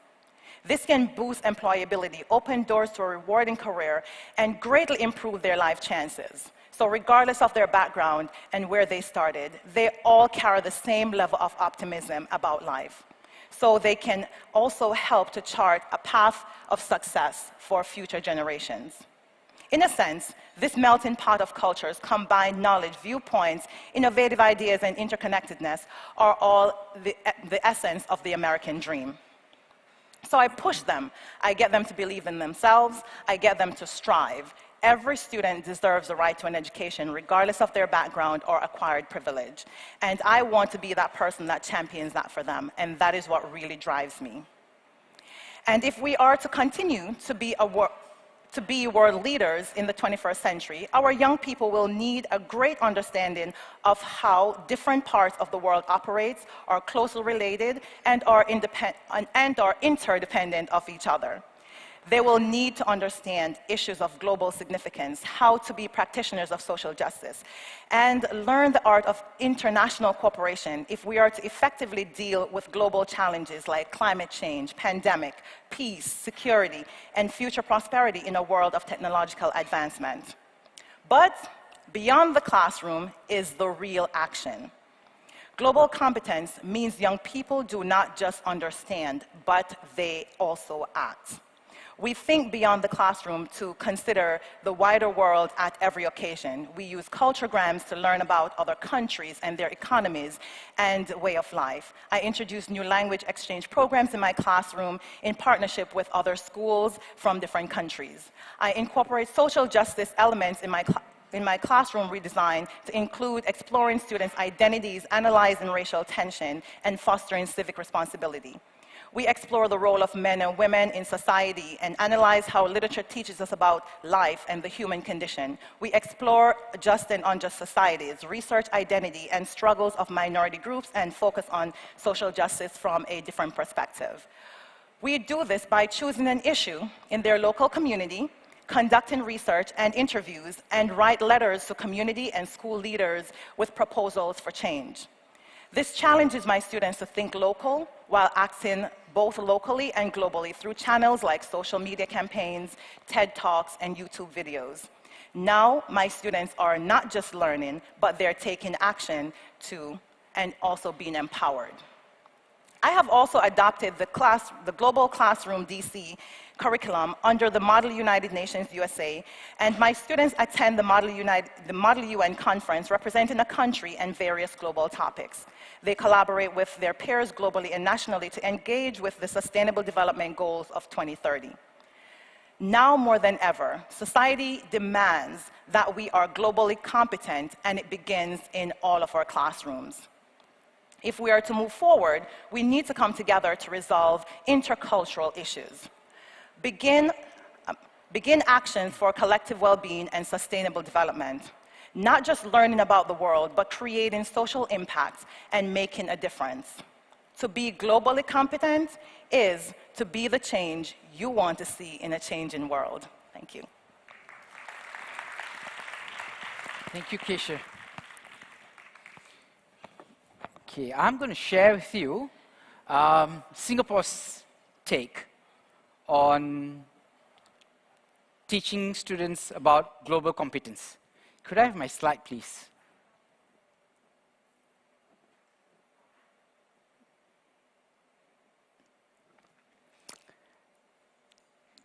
This can boost employability, open doors to a rewarding career, and greatly improve their life chances. So regardless of their background and where they started, they all carry the same level of optimism about life. So they can also help to chart a path of success for future generations. In a sense, this melting pot of cultures, combined knowledge, viewpoints, innovative ideas, and interconnectedness are all the essence of the American dream. So I push them. I get them to believe in themselves. I get them to strive. Every student deserves the right to an education, regardless of their background or acquired privilege. And I want to be that person that champions that for them, and that is what really drives me. And if we are to continue to be world leaders in the 21st century, our young people will need a great understanding of how different parts of the world operates, are closely related, and are interdependent of each other. They will need to understand issues of global significance, how to be practitioners of social justice, and learn the art of international cooperation if we are to effectively deal with global challenges like climate change, pandemic, peace, security, and future prosperity in a world of technological advancement. But beyond the classroom is the real action. Global competence means young people do not just understand, but they also act. We think beyond the classroom to consider the wider world at every occasion. We use culturograms to learn about other countries and their economies and way of life. I introduce new language exchange programs in my classroom in partnership with other schools from different countries. I incorporate social justice elements in my classroom redesign to include exploring students' identities, analyzing racial tension, and fostering civic responsibility. We explore the role of men and women in society and analyze how literature teaches us about life and the human condition. We explore just and unjust societies, research identity and struggles of minority groups, and focus on social justice from a different perspective. We do this by choosing an issue in their local community, conducting research and interviews, and write letters to community and school leaders with proposals for change. This challenges my students to think local while acting both locally and globally through channels like social media campaigns, TED Talks, and YouTube videos. Now, my students are not just learning, but they're taking action too, and also being empowered. I have also adopted the Global Classroom DC curriculum under the Model United Nations USA, and my students attend the Model UN conference representing a country and various global topics. They collaborate with their peers globally and nationally to engage with the Sustainable Development Goals of 2030. Now more than ever, society demands that we are globally competent, and it begins in all of our classrooms. If we are to move forward, we need to come together to resolve intercultural issues. Begin actions for collective well-being and sustainable development. Not just learning about the world, but creating social impacts and making a difference. To be globally competent is to be the change you want to see in a changing world. Thank you. Thank you, Keisha. Okay, I'm going to share with you Singapore's take on teaching students about global competence. Could I have my slide, please?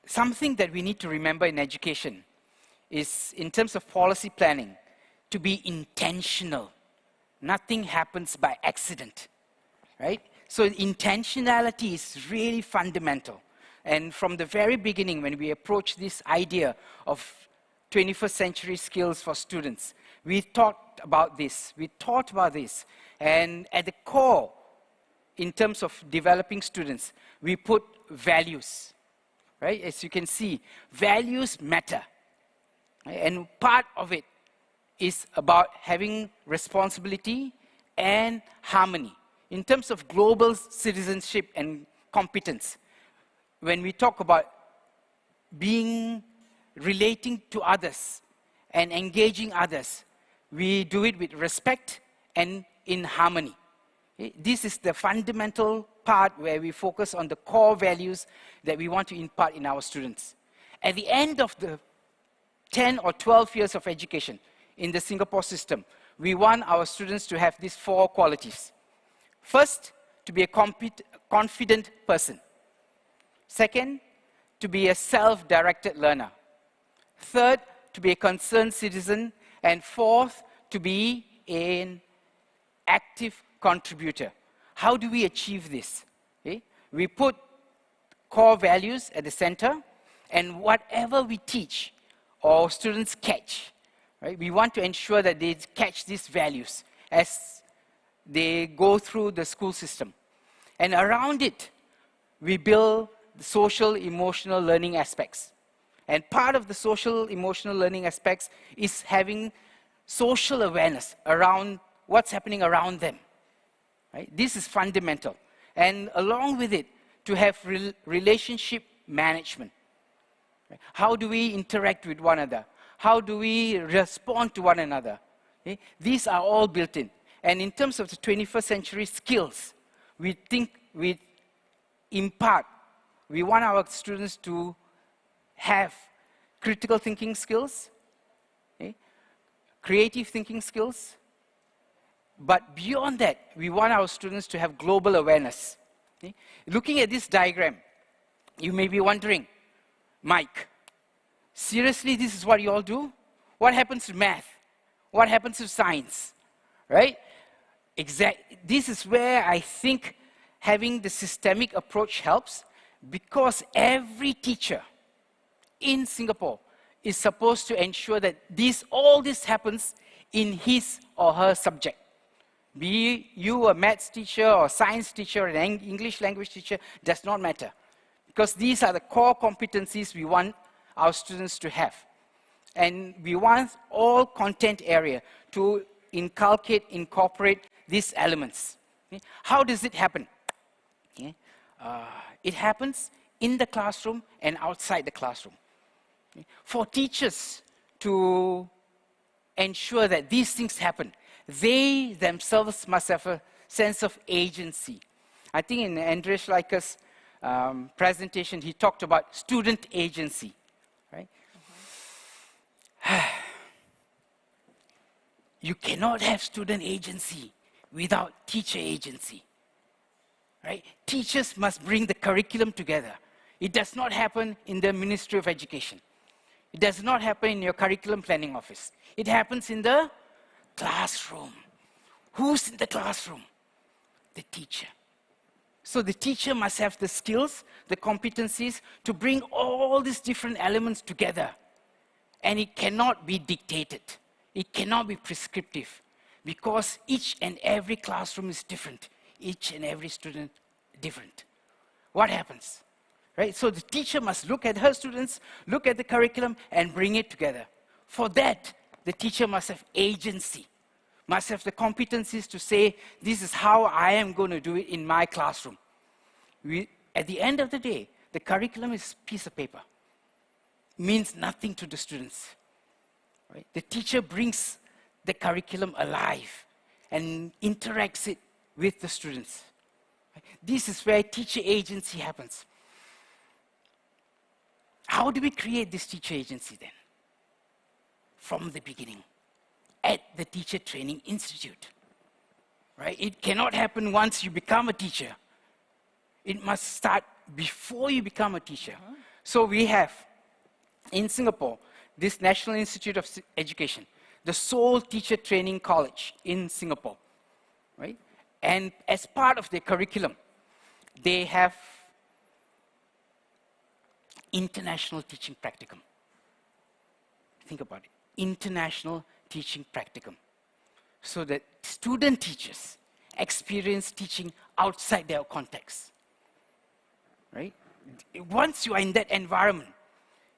Something that we need to remember in education is, in terms of policy planning, to be intentional. Nothing happens by accident, right? So intentionality is really fundamental. And from the very beginning, when we approached this idea of 21st century skills for students, we thought about this. And at the core, in terms of developing students, we put values, right? As you can see, values matter. Right? And part of it is about having responsibility and harmony. In terms of global citizenship and competence, when we talk about relating to others and engaging others, we do it with respect and in harmony. This is the fundamental part where we focus on the core values that we want to impart in our students. At the end of the 10 or 12 years of education in the Singapore system, we want our students to have these 4 qualities. First, to be a confident person. Second, to be a self-directed learner. Third, to be a concerned citizen. And fourth, to be an active contributor. How do we achieve this? Okay? We put core values at the center, and whatever we teach or students catch, right, we want to ensure that they catch these values as they go through the school system. And around it, we build the social, emotional learning aspects. And part of the social, emotional learning aspects is having social awareness around what's happening around them. Right? This is fundamental. And along with it, to have relationship management. Right? How do we interact with one another? How do we respond to one another? Okay? These are all built in. And in terms of the 21st century skills, we think we impart, we want our students to have critical thinking skills, okay? Creative thinking skills, but beyond that, we want our students to have global awareness. Okay? Looking at this diagram, you may be wondering, Mike, seriously, this is what you all do? What happens to math? What happens to science? Right? This is where I think having the systemic approach helps, because every teacher in Singapore is supposed to ensure that all this happens in his or her subject. Be you a maths teacher or science teacher or an English language teacher, does not matter. Because these are the core competencies we want our students to have. And we want all content area to incorporate these elements. Okay? How does it happen? Okay? It happens in the classroom and outside the classroom. Okay? For teachers to ensure that these things happen, they themselves must have a sense of agency. I think in Andreas Schleicher's presentation, he talked about student agency. Right? You cannot have student agency without teacher agency. Right? Teachers must bring the curriculum together. It does not happen in the Ministry of Education. It does not happen in your curriculum planning office. It happens in the classroom. Who's in the classroom? The teacher. So the teacher must have the skills, the competencies to bring all these different elements together. And it cannot be dictated. It cannot be prescriptive, because each and every classroom is different. Each and every student different. What happens? Right? So the teacher must look at her students, look at the curriculum, and bring it together. For that, the teacher must have agency, must have the competencies to say, this is how I am going to do it in my classroom. At the end of the day, the curriculum is a piece of paper. It means nothing to the students. Right? The teacher brings the curriculum alive and interacts it with the students. Right? This is where teacher agency happens. How do we create this teacher agency then? From the beginning, at the Teacher Training Institute. Right? It cannot happen once you become a teacher. It must start before you become a teacher. So we have, in Singapore, this National Institute of Education, the sole teacher training college in Singapore. Right? And as part of their curriculum, they have international teaching practicum. Think about it. International teaching practicum. So that student teachers experience teaching outside their context. Right? Once you are in that environment,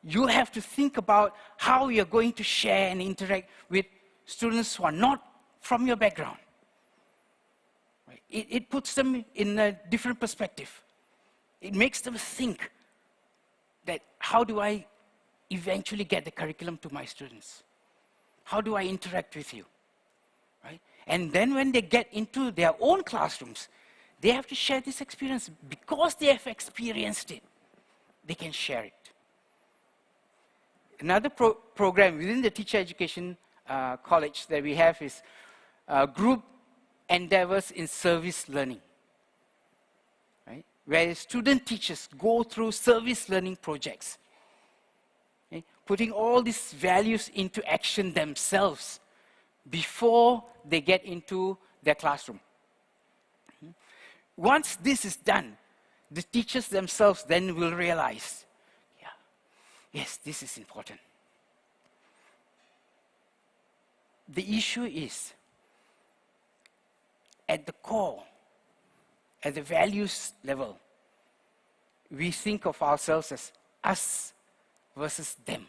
you have to think about how you're going to share and interact with students who are not from your background. Right? It puts them in a different perspective. It makes them think that how do I eventually get the curriculum to my students? How do I interact with you? Right? And then when they get into their own classrooms, they have to share this experience. Because they have experienced it, they can share it. Another program within the teacher education college that we have is group endeavors in service learning. Right? Where student teachers go through service learning projects. Okay? Putting all these values into action themselves before they get into their classroom. Once this is done, the teachers themselves then will realize, yes, this is important. The issue is, at the core, at the values level, we think of ourselves as us versus them.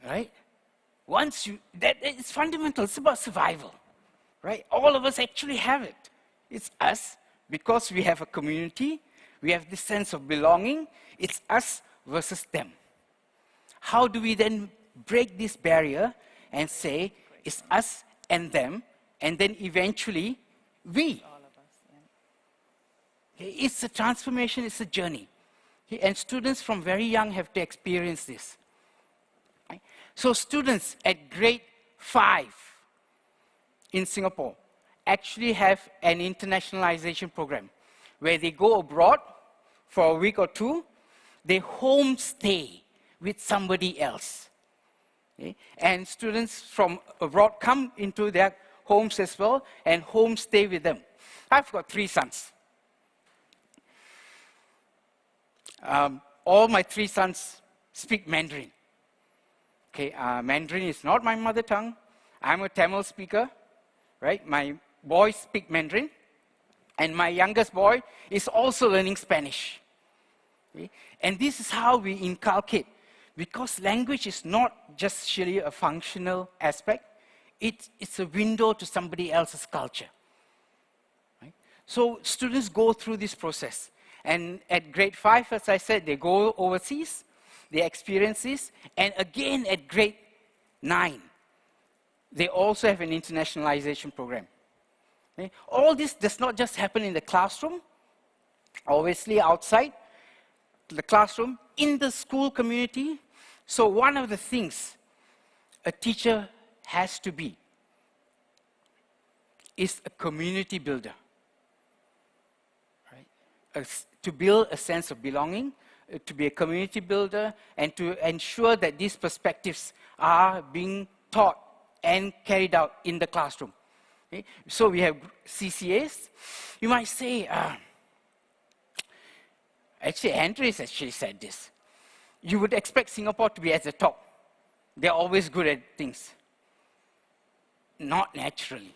Right? That is fundamental, it's about survival. Right? All of us actually have it. It's us because we have a community, we have this sense of belonging, it's us versus them. How do we then break this barrier and say it's us and them, and then eventually we? Okay, it's a transformation, it's a journey. Okay, and students from very young have to experience this. Okay? So students at grade 5 in Singapore actually have an internationalization program where they go abroad for a week or two, they homestay with somebody else. Okay? And students from abroad come into their homes as well and homestay with them. I've got 3 sons. All my 3 sons speak Mandarin. Okay, Mandarin is not my mother tongue. I'm a Tamil speaker, right? My boys speak Mandarin, and my youngest boy is also learning Spanish. Okay? And this is how we inculcate, because language is not just surely a functional aspect, it's a window to somebody else's culture. Right? So students go through this process. And at grade 5, as I said, they go overseas, they experience this, and again at grade 9, they also have an internationalization program. Okay? All this does not just happen in the classroom, obviously outside the classroom, in the school community. So one of the things a teacher has to be is a community builder. Right? To build a sense of belonging, to be a community builder, and to ensure that these perspectives are being taught and carried out in the classroom. Okay? So we have CCAs. You might say, actually Andreas actually said this. You would expect Singapore to be at the top. They're always good at things. Not naturally.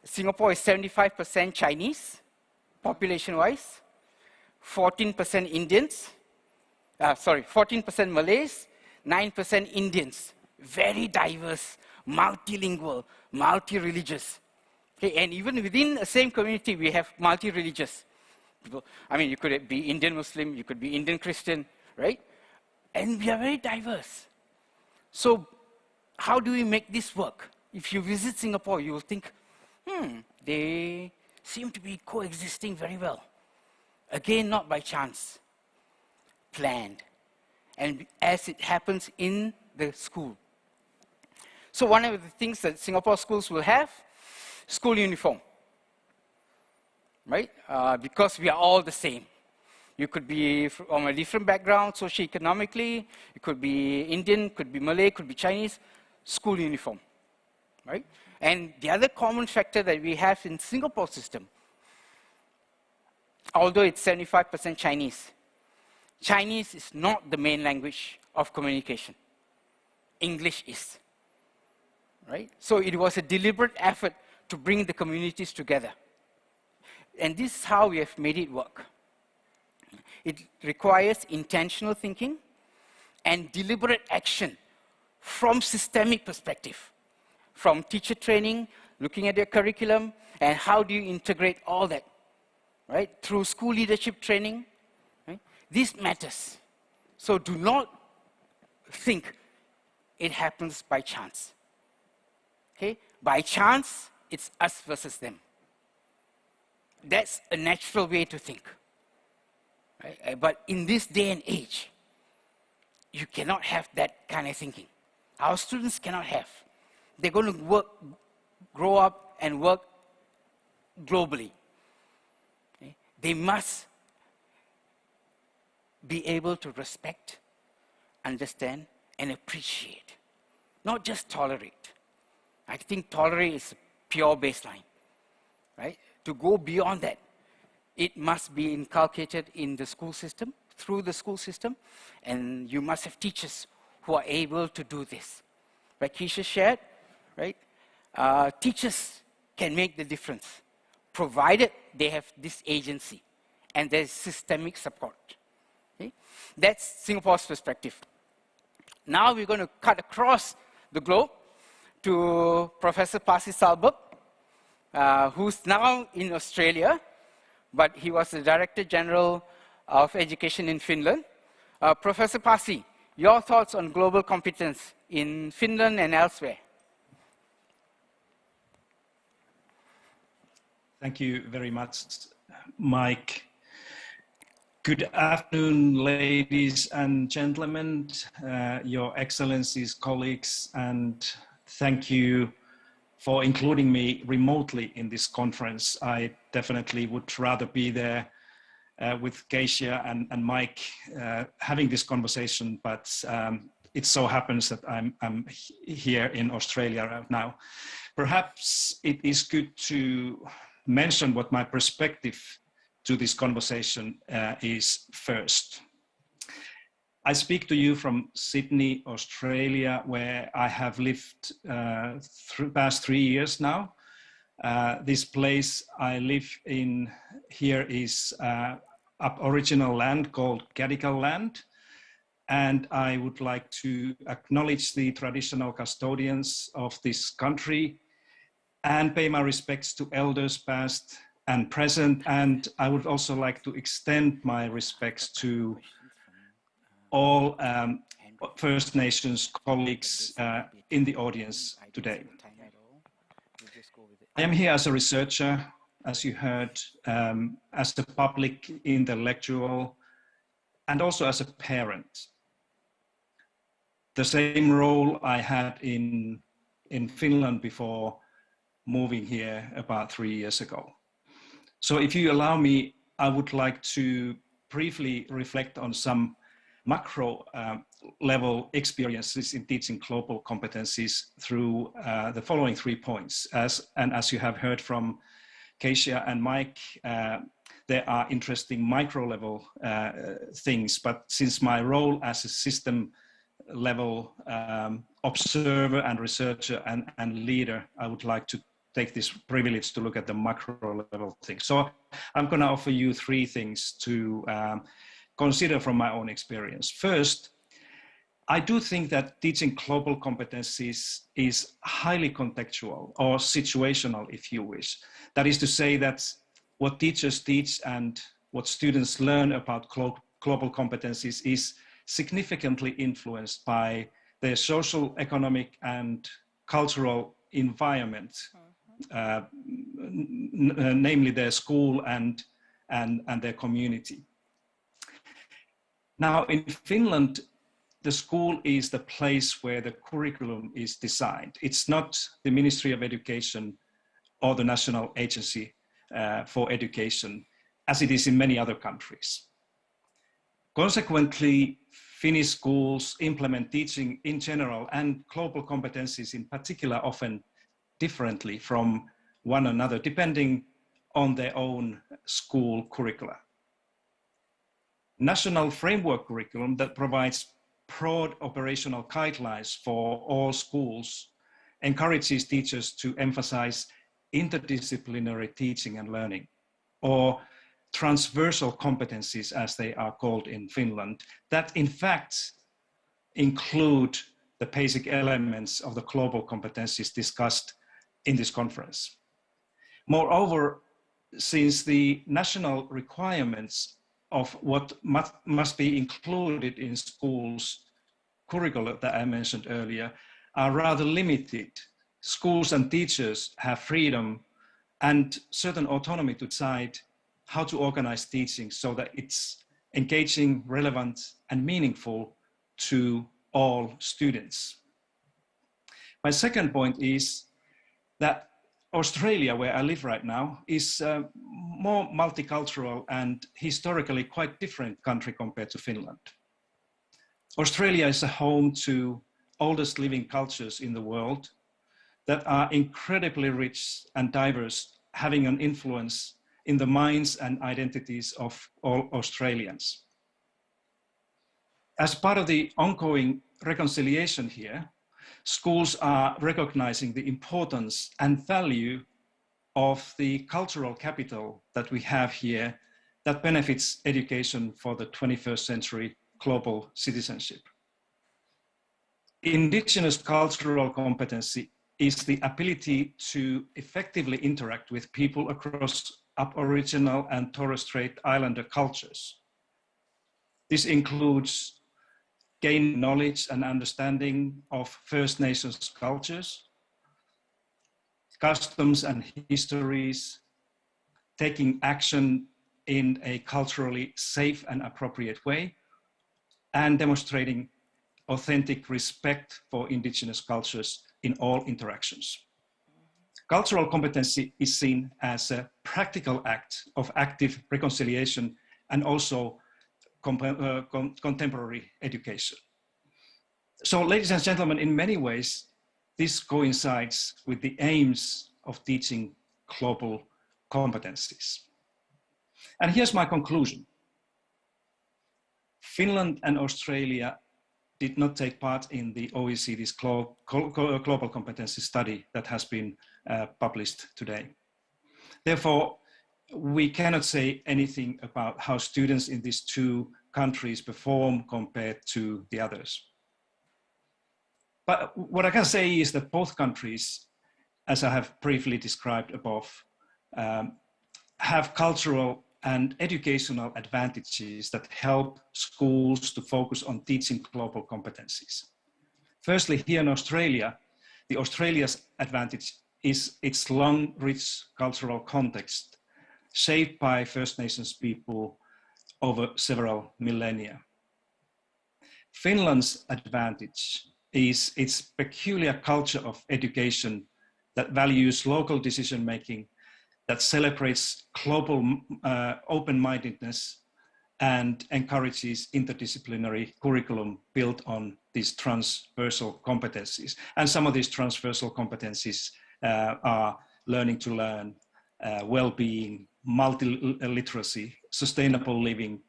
Singapore is 75% Chinese, population-wise, 14% Indians, 14% Malays, 9% Indians. Very diverse, multilingual, multi-religious. Okay, and even within the same community, we have multi-religious people. I mean, you could be Indian Muslim, you could be Indian Christian, right? And we are very diverse. So how do we make this work? If you visit Singapore, you will think, they seem to be coexisting very well. Again, not by chance, planned. And as it happens in the school. So one of the things that Singapore schools will have, school uniform, right? Because we are all the same. You could be from a different background, socioeconomically, you could be Indian, could be Malay, could be Chinese, school uniform, right? And the other common factor that we have in Singapore system, although it's 75% Chinese, Chinese is not the main language of communication. English is, right? So it was a deliberate effort to bring the communities together. And this is how we have made it work. It requires intentional thinking and deliberate action from systemic perspective, from teacher training, looking at their curriculum, and how do you integrate all that, right? Through school leadership training, right? This matters. So do not think it happens by chance. Okay? By chance, it's us versus them. That's a natural way to think. Right? But in this day and age, you cannot have that kind of thinking. Our students cannot have. They're going to grow up and work globally. Okay? They must be able to respect, understand, and appreciate. Not just tolerate. I think tolerate is a pure baseline. Right? To go beyond that, it must be inculcated in the school system, through the school system, and you must have teachers who are able to do this. Like Keisha shared, right? Teachers can make the difference. provided they have this agency and there's systemic support. Okay? That's Singapore's perspective. Now we're going to cut across the globe to Professor Pasi Salberg, who's now in Australia, but he was the Director General of Education in Finland. Professor Pasi, your thoughts on global competence in Finland and elsewhere? Thank you very much, Mike. Good afternoon, ladies and gentlemen, Your Excellencies, colleagues, and thank you for including me remotely in this conference. I definitely would rather be there with Keisha and Mike having this conversation, but it so happens that I'm here in Australia right now. Perhaps it is good to mention what my perspective to this conversation is first. I speak to you from Sydney, Australia, where I have lived through past 3 years now. This place I live in here is Aboriginal land called Gadigal land. And I would like to acknowledge the traditional custodians of this country and pay my respects to elders past and present. And I would also like to extend my respects to all First Nations colleagues in the audience today. I am here as a researcher, as you heard, as a public intellectual, and also as a parent. The same role I had in Finland before moving here about 3 years ago. So if you allow me, I would like to briefly reflect on some macro level experiences in teaching global competencies through the following 3 points. As you have heard from Keisha and Mike, there are interesting micro level things, but since my role as a system level observer and researcher and leader, I would like to take this privilege to look at the macro level things. So I'm going to offer you 3 things to consider from my own experience. First, I do think that teaching global competencies is highly contextual or situational, if you wish. That is to say that what teachers teach and what students learn about global competencies is significantly influenced by their social, economic, and cultural environment, namely their school and their community. Now, in Finland, the school is the place where the curriculum is designed. It's not the Ministry of Education or the National Agency for Education, as it is in many other countries. Consequently, Finnish schools implement teaching in general and global competencies in particular often differently from one another, depending on their own school curricula. National framework curriculum that provides broad operational guidelines for all schools encourages teachers to emphasize interdisciplinary teaching and learning, or transversal competencies as they are called in Finland, that in fact include the basic elements of the global competencies discussed in this conference. Moreover, since the national requirements of what must be included in schools' curricula that I mentioned earlier are rather limited, schools and teachers have freedom and certain autonomy to decide how to organize teaching so that it's engaging, relevant, and meaningful to all students. My second point is that Australia, where I live right now, is a more multicultural and historically quite different country compared to Finland. Australia is a home to oldest living cultures in the world that are incredibly rich and diverse, having an influence in the minds and identities of all Australians. As part of the ongoing reconciliation here, schools are recognizing the importance and value of the cultural capital that we have here that benefits education for the 21st century global citizenship. Indigenous cultural competency is the ability to effectively interact with people across Aboriginal and Torres Strait Islander cultures. This includes gaining knowledge and understanding of First Nations cultures, customs and histories, taking action in a culturally safe and appropriate way, and demonstrating authentic respect for Indigenous cultures in all interactions. Cultural competency is seen as a practical act of active reconciliation and also contemporary education. So, ladies and gentlemen, in many ways, this coincides with the aims of teaching global competencies. And here's my conclusion. Finland and Australia did not take part in the OECD's global competency study that has been published today. Therefore, we cannot say anything about how students in these two countries perform compared to the others. But what I can say is that both countries, as I have briefly described above, have cultural and educational advantages that help schools to focus on teaching global competencies. Firstly, here in Australia, Australia's advantage is its long, rich cultural context, shaped by First Nations people over several millennia. Finland's advantage is its peculiar culture of education that values local decision-making, that celebrates global open-mindedness and encourages interdisciplinary curriculum built on these transversal competencies. And some of these transversal competencies are learning to learn, well-being, multiliteracy, sustainable living,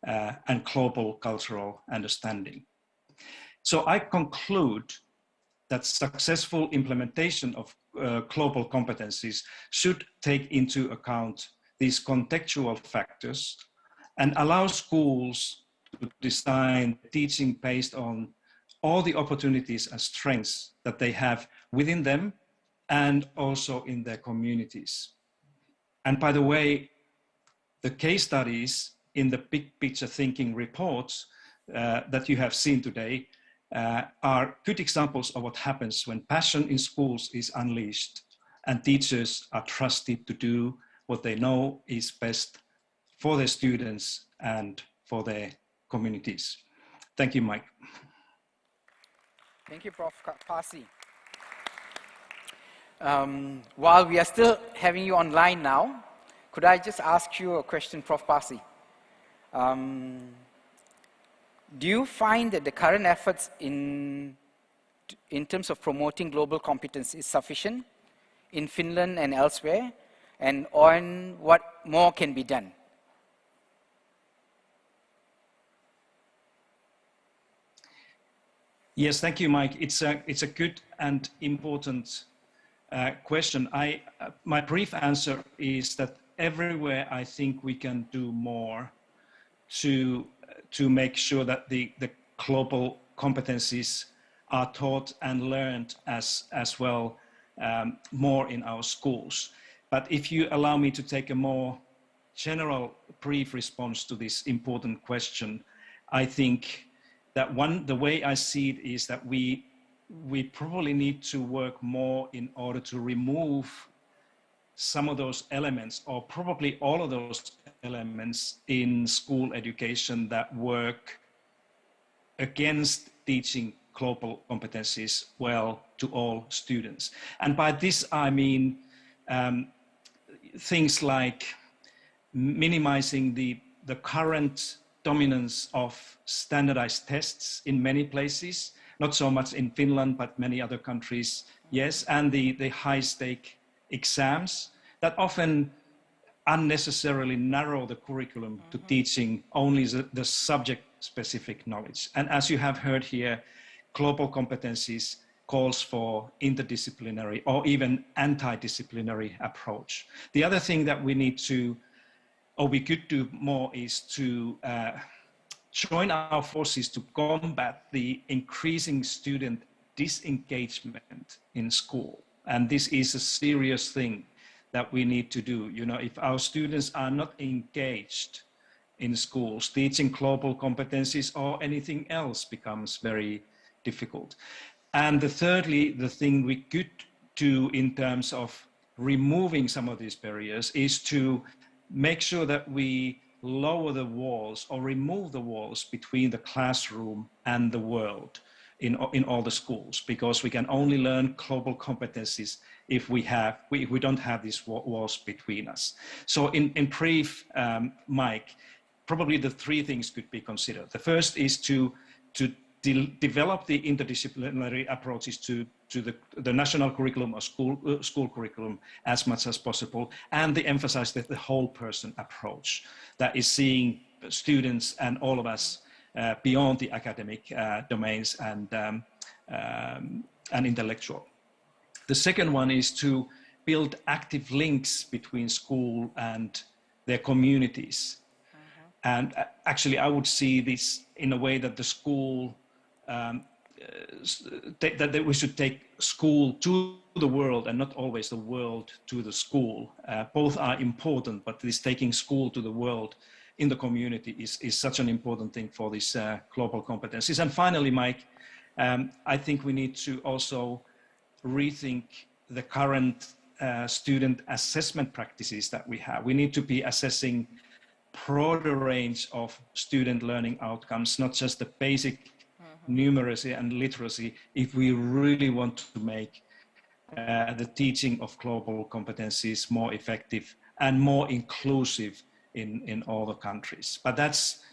and global cultural understanding. So I conclude that successful implementation of global competencies should take into account these contextual factors and allow schools to design teaching based on all the opportunities and strengths that they have within them and also in their communities. And by the way, the case studies in the big picture thinking reports that you have seen today are good examples of what happens when passion in schools is unleashed and teachers are trusted to do what they know is best for their students and for their communities. Thank you, Mike. Thank you, Prof. Pasi. While we are still having you online now, could I just ask you a question, Prof. Pasi? Do you find that the current efforts in terms of promoting global competence is sufficient in Finland and elsewhere? And on what more can be done? Yes, thank you, Mike. It's a good and important question. My brief answer is that everywhere I think we can do more to make sure that the global competencies are taught and learned as well more in our schools. But if you allow me to take a more general brief response to this important question, I think that the way I see it is that we probably need to work more in order to remove some of those elements, or probably all of those elements in school education that work against teaching global competencies well to all students. And by this, I mean things like minimizing the current dominance of standardized tests in many places, not so much in Finland, but many other countries, yes, and the high-stake exams that often unnecessarily narrow the curriculum to teaching only the subject-specific knowledge. And as you have heard here, global competencies calls for interdisciplinary or even anti-disciplinary approach. The other thing that we need to, or we could do more, is to join our forces to combat the increasing student disengagement in school. And this is a serious thing that we need to do. You know, if our students are not engaged in schools, teaching global competencies or anything else becomes very difficult. And thirdly, the thing we could do in terms of removing some of these barriers is to make sure that we lower the walls or remove the walls between the classroom and the world in all the schools, because we can only learn global competencies if we don't have these walls between us. So in brief, Mike, probably the three things could be considered. The first is to develop the interdisciplinary approaches to the national curriculum or school curriculum as much as possible, and they emphasize the whole person approach that is seeing students and all of us beyond the academic domains and intellectual. The second one is to build active links between school and their communities. And actually, I would see this in a way that the school, that we should take school to the world and not always the world to the school. Both are important, but this taking school to the world in the community is such an important thing for these global competencies. And finally, Mike, I think we need to also rethink the current student assessment practices that we have. We need to be assessing broader range of student learning outcomes, not just the basic numeracy and literacy, if we really want to make the teaching of global competencies more effective and more inclusive in all the countries. But that's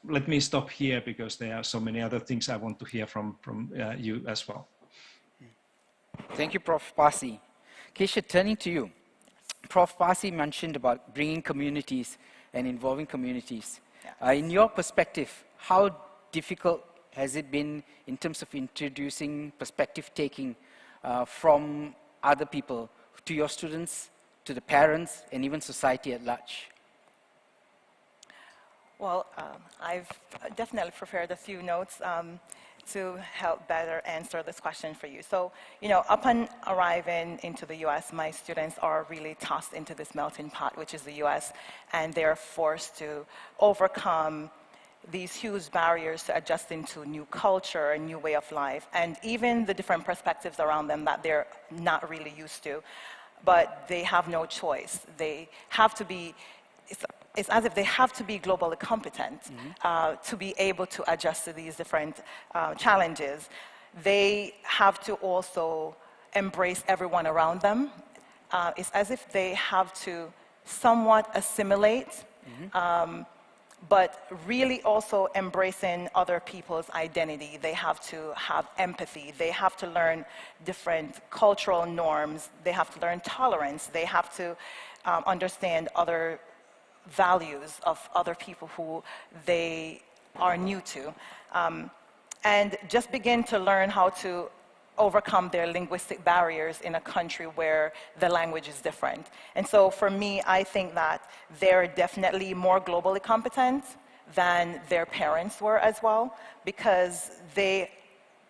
let me stop here, because there are so many other things I want to hear from you as well. Thank you, Prof. Pasi. Kesha, turning to you. Prof. Pasi mentioned about bringing communities and involving communities. In your perspective, how difficult has it been in terms of introducing perspective taking from other people to your students, to the parents, and even society at large? Well, I've definitely prepared a few notes to help better answer this question for you. So, you know, upon arriving into the US, my students are really tossed into this melting pot, which is the US, and they're forced to overcome these huge barriers to adjusting to new culture, a new way of life, and even the different perspectives around them that they're not really used to. But they have no choice. They have to be, it's as if they have to be globally competent to be able to adjust to these different challenges. They have to also embrace everyone around them. It's as if they have to somewhat assimilate, but really also embracing other people's identity. They have to have empathy. They have to learn different cultural norms. They have to learn tolerance. They have to understand other values of other people who they are new to, and just begin to learn how to overcome their linguistic barriers in a country where the language is different. And so for me, I think that they're definitely more globally competent than their parents were as well, because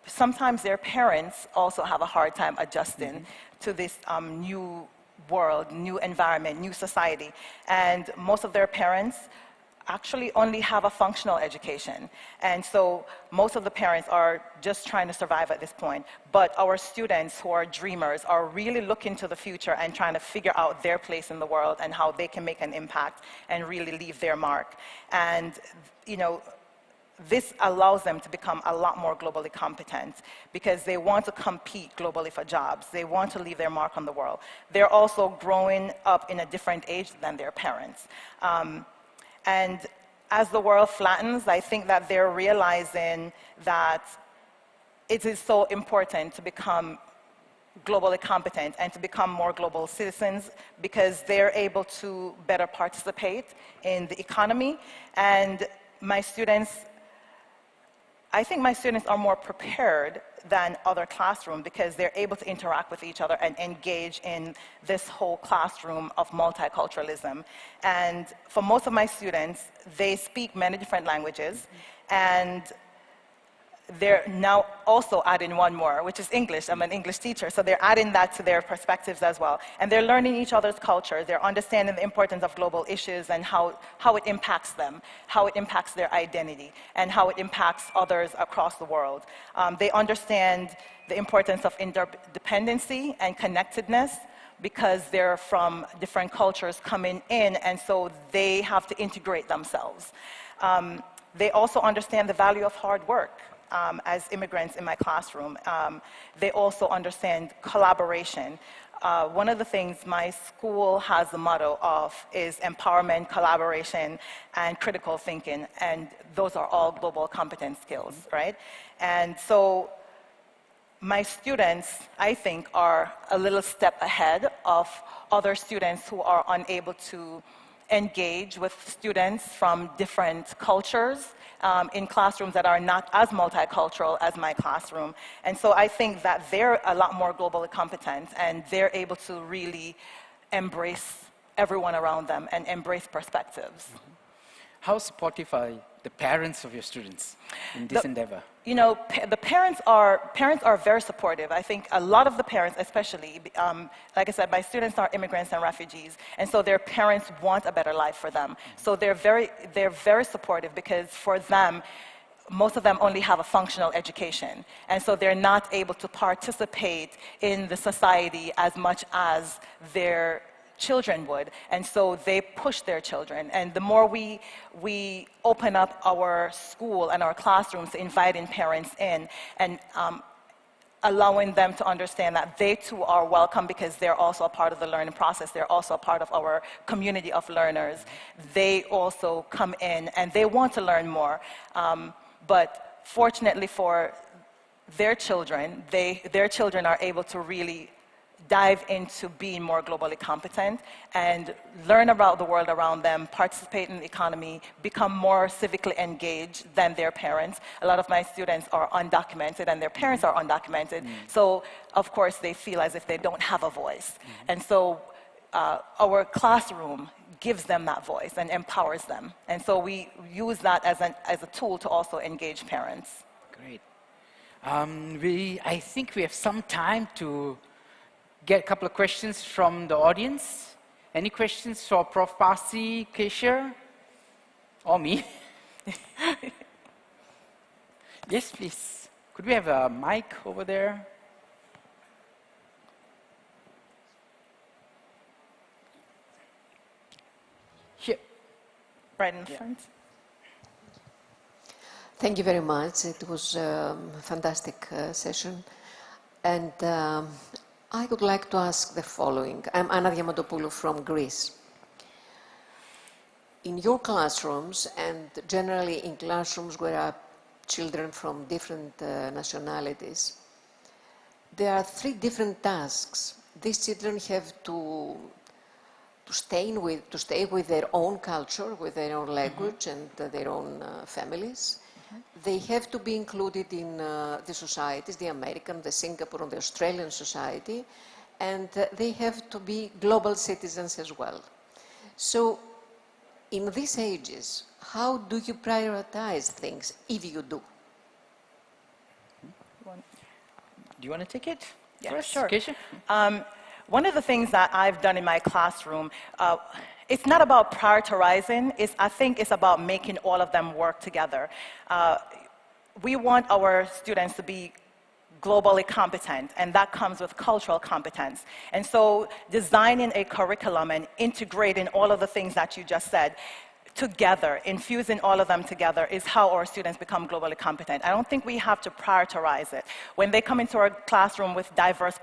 sometimes their parents also have a hard time adjusting to this new world, new environment, new society. And most of their parents actually only have a functional education. And so most of the parents are just trying to survive at this point. But our students who are dreamers are really looking to the future and trying to figure out their place in the world and how they can make an impact and really leave their mark. And, you know, this allows them to become a lot more globally competent because they want to compete globally for jobs. They want to leave their mark on the world. They're also growing up in a different age than their parents. And as the world flattens, I think that they're realizing that it is so important to become globally competent and to become more global citizens, because they're able to better participate in the economy. And my students I think my students are more prepared than other classrooms because they're able to interact with each other and engage in this whole classroom of multiculturalism. And for most of my students, they speak many different languages, and they're now also adding one more, which is English. I'm an English teacher, so they're adding that to their perspectives as well. And they're learning each other's culture. They're understanding the importance of global issues and how it impacts them, how it impacts their identity, and how it impacts others across the world. They understand the importance of interdependency and connectedness because they're from different cultures coming in, and so they have to integrate themselves. They also understand the value of hard work. As immigrants in my classroom. They also understand collaboration. One of the things my school has the motto of is empowerment, collaboration, and critical thinking, and those are all global competence skills, right? And so my students, I think, are a little step ahead of other students who are unable to engage with students from different cultures in classrooms that are not as multicultural as my classroom. And so I think that they're a lot more globally competent, and they're able to really embrace everyone around them and embrace perspectives. How supportive are the parents of your students in this endeavor? You know, the parents are very supportive. I think a lot of the parents, especially, like I said, my students are immigrants and refugees, and so their parents want a better life for them. So they're very supportive because for them, most of them only have a functional education, and so they're not able to participate in the society as much as their children would, and so they push their children. And the more we open up our school and our classrooms to inviting parents in and allowing them to understand that they too are welcome because they're also a part of the learning process, they're also a part of our community of learners, they also come in and they want to learn more. But fortunately for their children, their children are able to really dive into being more globally competent and learn about the world around them, participate in the economy, become more civically engaged than their parents. A lot of my students are undocumented and their parents are undocumented. So, of course, they feel as if they don't have a voice. And so our classroom gives them that voice and empowers them. And so we use that as a tool to also engage parents. Great. I think we have some time to get a couple of questions from the audience. Any questions for Prof. Parsi, Kesher, or me? Yes, please. Could we have a mic over there? Here. Right in front. Thank you very much. It was a fantastic session. And I would like to ask the following. I'm Anna Diamantopoulou from Greece. In your classrooms, and generally in classrooms where are children from different nationalities, there are 3 different tasks. These children have to stay with their own culture, with their own language and their own families. They have to be included in the societies, the American, the Singapore, and the Australian society, and they have to be global citizens as well. So, in these ages, how do you prioritize things, if you do? Do you want to take it? Yeah, first? sure. Kesha? One of the things that I've done in my classroom, it's not about prioritizing, I think it's about making all of them work together. We want our students to be globally competent, and that comes with cultural competence. And so designing a curriculum and integrating all of the things that you just said together, infusing all of them together, is how our students become globally competent. I don't think we have to prioritize it. When they come into our classroom with diverse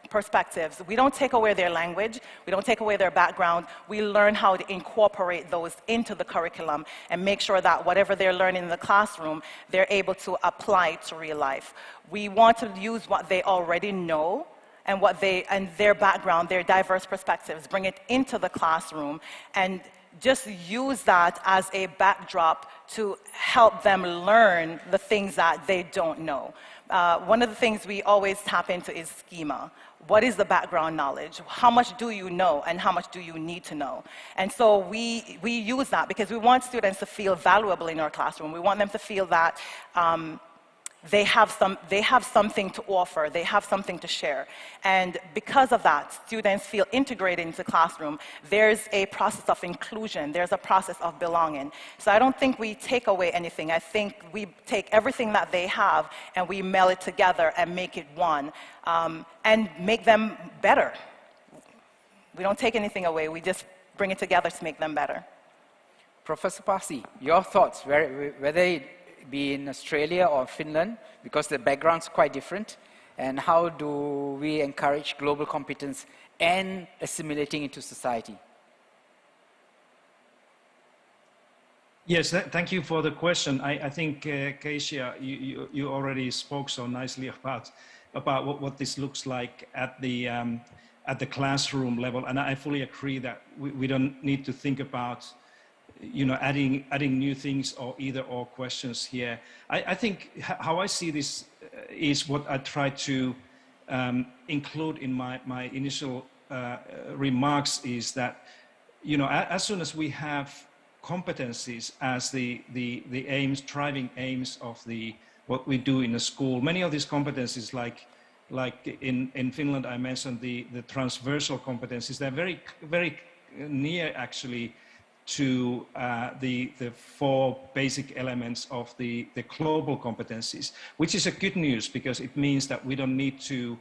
perspectives, we don't take away their language, we don't take away their background, we learn how to incorporate those into the curriculum and make sure that whatever they're learning in the classroom, they're able to apply to real life. We want to use what they already know and their background, their diverse perspectives, bring it into the classroom and just use that as a backdrop to help them learn the things that they don't know. One of the things we always tap into is schema. What is the background knowledge? How much do you know and how much do you need to know? And so we use that because we want students to feel valuable in our classroom. We want them to feel that they have something to offer, they have something to share. And because of that, students feel integrated into the classroom. There's a process of inclusion, there's a process of belonging. So I don't think we take away anything. I think we take everything that they have and we meld it together and make it one, and make them better. We don't take anything away, we just bring it together to make them better. Professor Pasi, your thoughts, whether it be in Australia or Finland, because the background's quite different, and how do we encourage global competence and assimilating into society? Yes, thank you for the question. I think, Keisha, you already spoke so nicely about what this looks like at the classroom level, and I fully agree that we don't need to think about adding new things or either or questions here. I think how I see this is what I try to include in my initial remarks is that, as soon as we have competencies as the aims, driving aims of what we do in a school, many of these competencies, like in Finland, I mentioned the transversal competencies, they're very near actually to the four basic elements of the global competencies, which is a good news because it means that we don't need to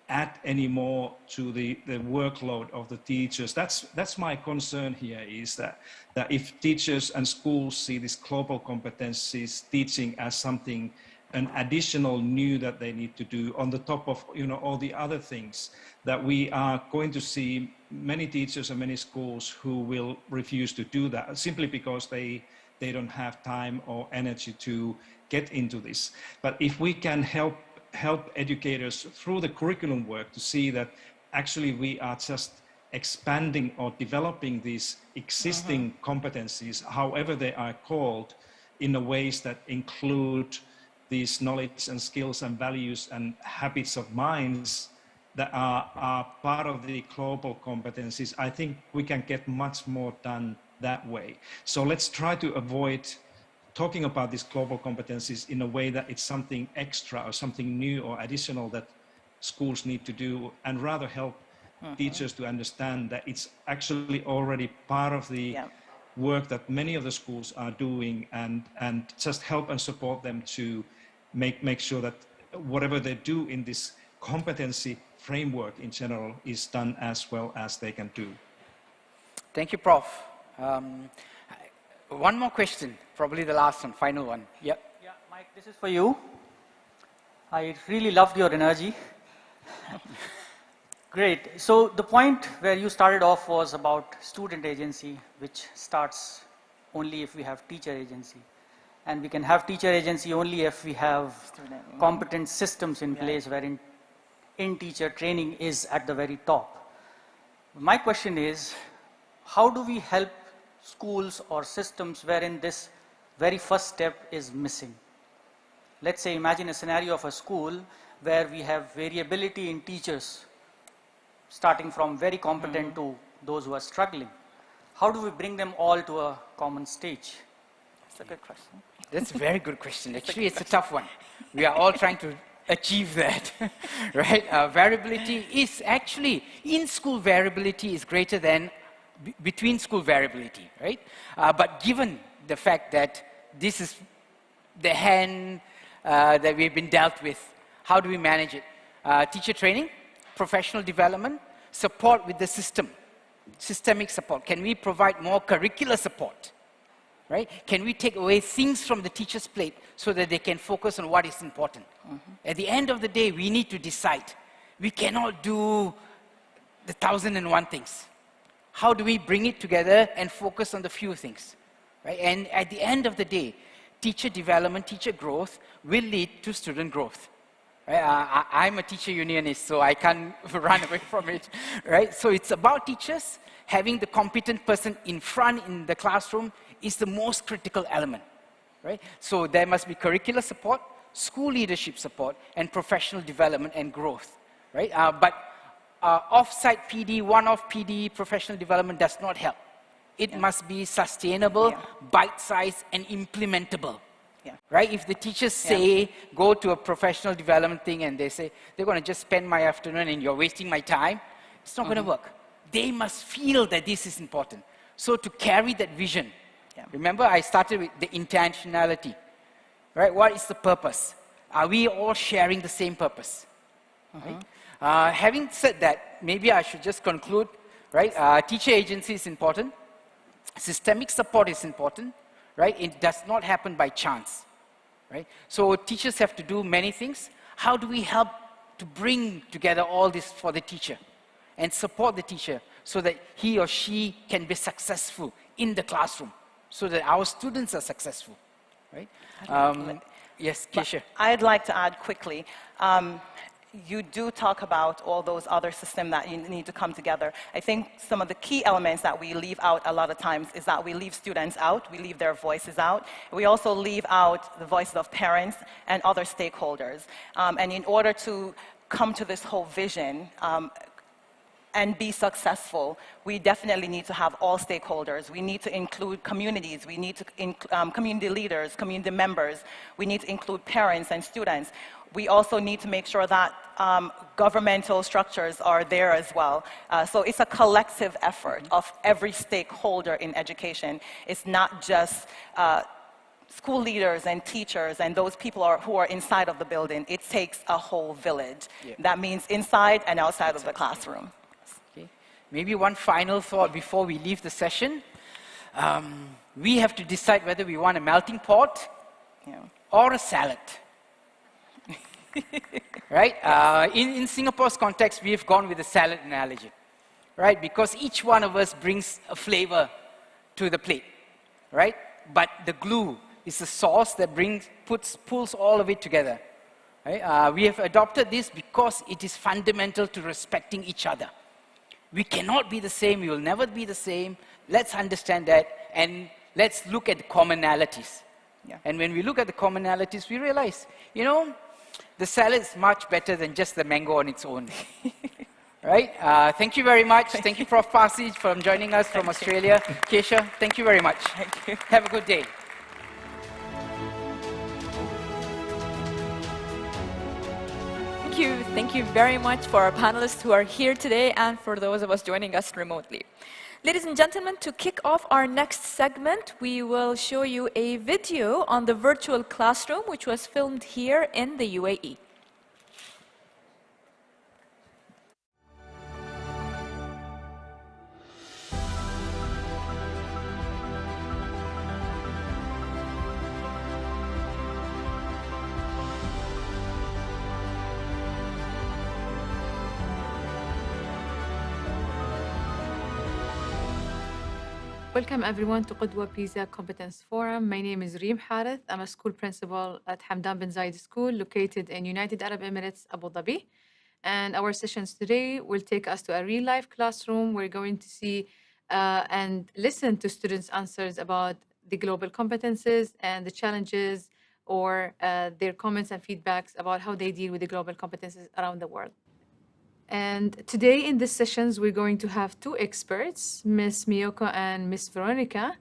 add any more to the workload of the teachers. That's my concern here, is that if teachers and schools see these global competencies teaching as something, an additional new that they need to do on the top of all the other things, that we are going to see many teachers and many schools who will refuse to do that simply because they don't have time or energy to get into this. But if we can help educators through the curriculum work to see that actually we are just expanding or developing these existing competencies, however they are called, in a ways that include these knowledge and skills and values and habits of minds that are part of the global competencies, I think we can get much more done that way. So let's try to avoid talking about these global competencies in a way that it's something extra or something new or additional that schools need to do, and rather help teachers to understand that it's actually already part of the work that many of the schools are doing, and just help and support them to make sure that whatever they do in this competency framework in general is done as well as they can do. Thank you, Prof. One more question, probably the last one, final one. Yep. Yeah, Mike, this is for you. I really loved your energy. Great. So the point where you started off was about student agency, which starts only if we have teacher agency. And we can have teacher agency only if we have competent systems in place wherein in-teacher training is at the very top. My question is, how do we help schools or systems wherein this very first step is missing? Let's say, imagine a scenario of a school where we have variability in teachers, starting from very competent to those who are struggling. How do we bring them all to a common stage? That's a good question. That's a very good question. Actually, it's a tough one. We are all trying to achieve that, right? Variability is actually, in-school variability is greater than between school variability, right? But given the fact that this is the hand that we've been dealt with, how do we manage it? Teacher training, professional development, support with the system, systemic support. Can we provide more curricular support, right? Can we take away things from the teacher's plate so that they can focus on what is important? At the end of the day, we need to decide. We cannot do the 1,001 things. How do we bring it together and focus on the few things, right? And at the end of the day, teacher development, teacher growth will lead to student growth. Right? I'm a teacher unionist, so I can't run away from it, right? So it's about teachers having the competent person in front in the classroom is the most critical element, right? So there must be curricular support, school leadership support, and professional development and growth, right? But off-site PD, one-off PD, professional development does not help. It must be sustainable, bite-sized, and implementable. Right? If the teachers say, go to a professional development thing and they say, they're going to just spend my afternoon and you're wasting my time, it's not going to work. They must feel that this is important. So to carry that vision, remember I started with the intentionality, right? What is the purpose? Are we all sharing the same purpose? Right? Having said that, maybe I should just conclude, right? Teacher agency is important. Systemic support is important. Right? It does not happen by chance, right? So teachers have to do many things. How do we help to bring together all this for the teacher and support the teacher so that he or she can be successful in the classroom, so that our students are successful, right? Yes, Kesha. I'd like to add quickly, you do talk about all those other systems that you need to come together. I think some of the key elements that we leave out a lot of times is that we leave students out, we leave their voices out. We also leave out the voices of parents and other stakeholders. And in order to come to this whole vision, and be successful, we definitely need to have all stakeholders. We need to include communities. We need to include community leaders, community members. We need to include parents and students. We also need to make sure that governmental structures are there as well. So it's a collective effort of every stakeholder in education. It's not just school leaders and teachers and those people who are inside of the building. It takes a whole village. That means inside and outside of the classroom. Maybe one final thought before we leave the session. We have to decide whether we want a melting pot or a salad. Right? In Singapore's context, we have gone with the salad analogy. Right? Because each one of us brings a flavor to the plate. Right? But the glue is the sauce that pulls all of it together. Right? We have adopted this because it is fundamental to respecting each other. We cannot be the same, we will never be the same. Let's understand that, and let's look at the commonalities. And when we look at the commonalities, we realize, you know, the salad is much better than just the mango on its own. Right? Thank you very much. Thank you, Prof. Parsi, for joining us from Australia. Kesha, thank you very much. Thank you. Have a good day. Thank you very much for our panelists who are here today and for those of us joining us remotely. Ladies and gentlemen, to kick off our next segment, we will show you a video on the virtual classroom, which was filmed here in the UAE. Welcome everyone to Qudwa-PISA Competence Forum. My name is Reem Harith. I'm a school principal at Hamdan bin Zayed School located in United Arab Emirates, Abu Dhabi. And our sessions today will take us to a real-life classroom. We're going to see and listen to students' answers about the global competences and the challenges or their comments and feedbacks about how they deal with the global competences around the world. And today in these sessions, we're going to have two experts, Ms. Miyoko and Ms. Veronica,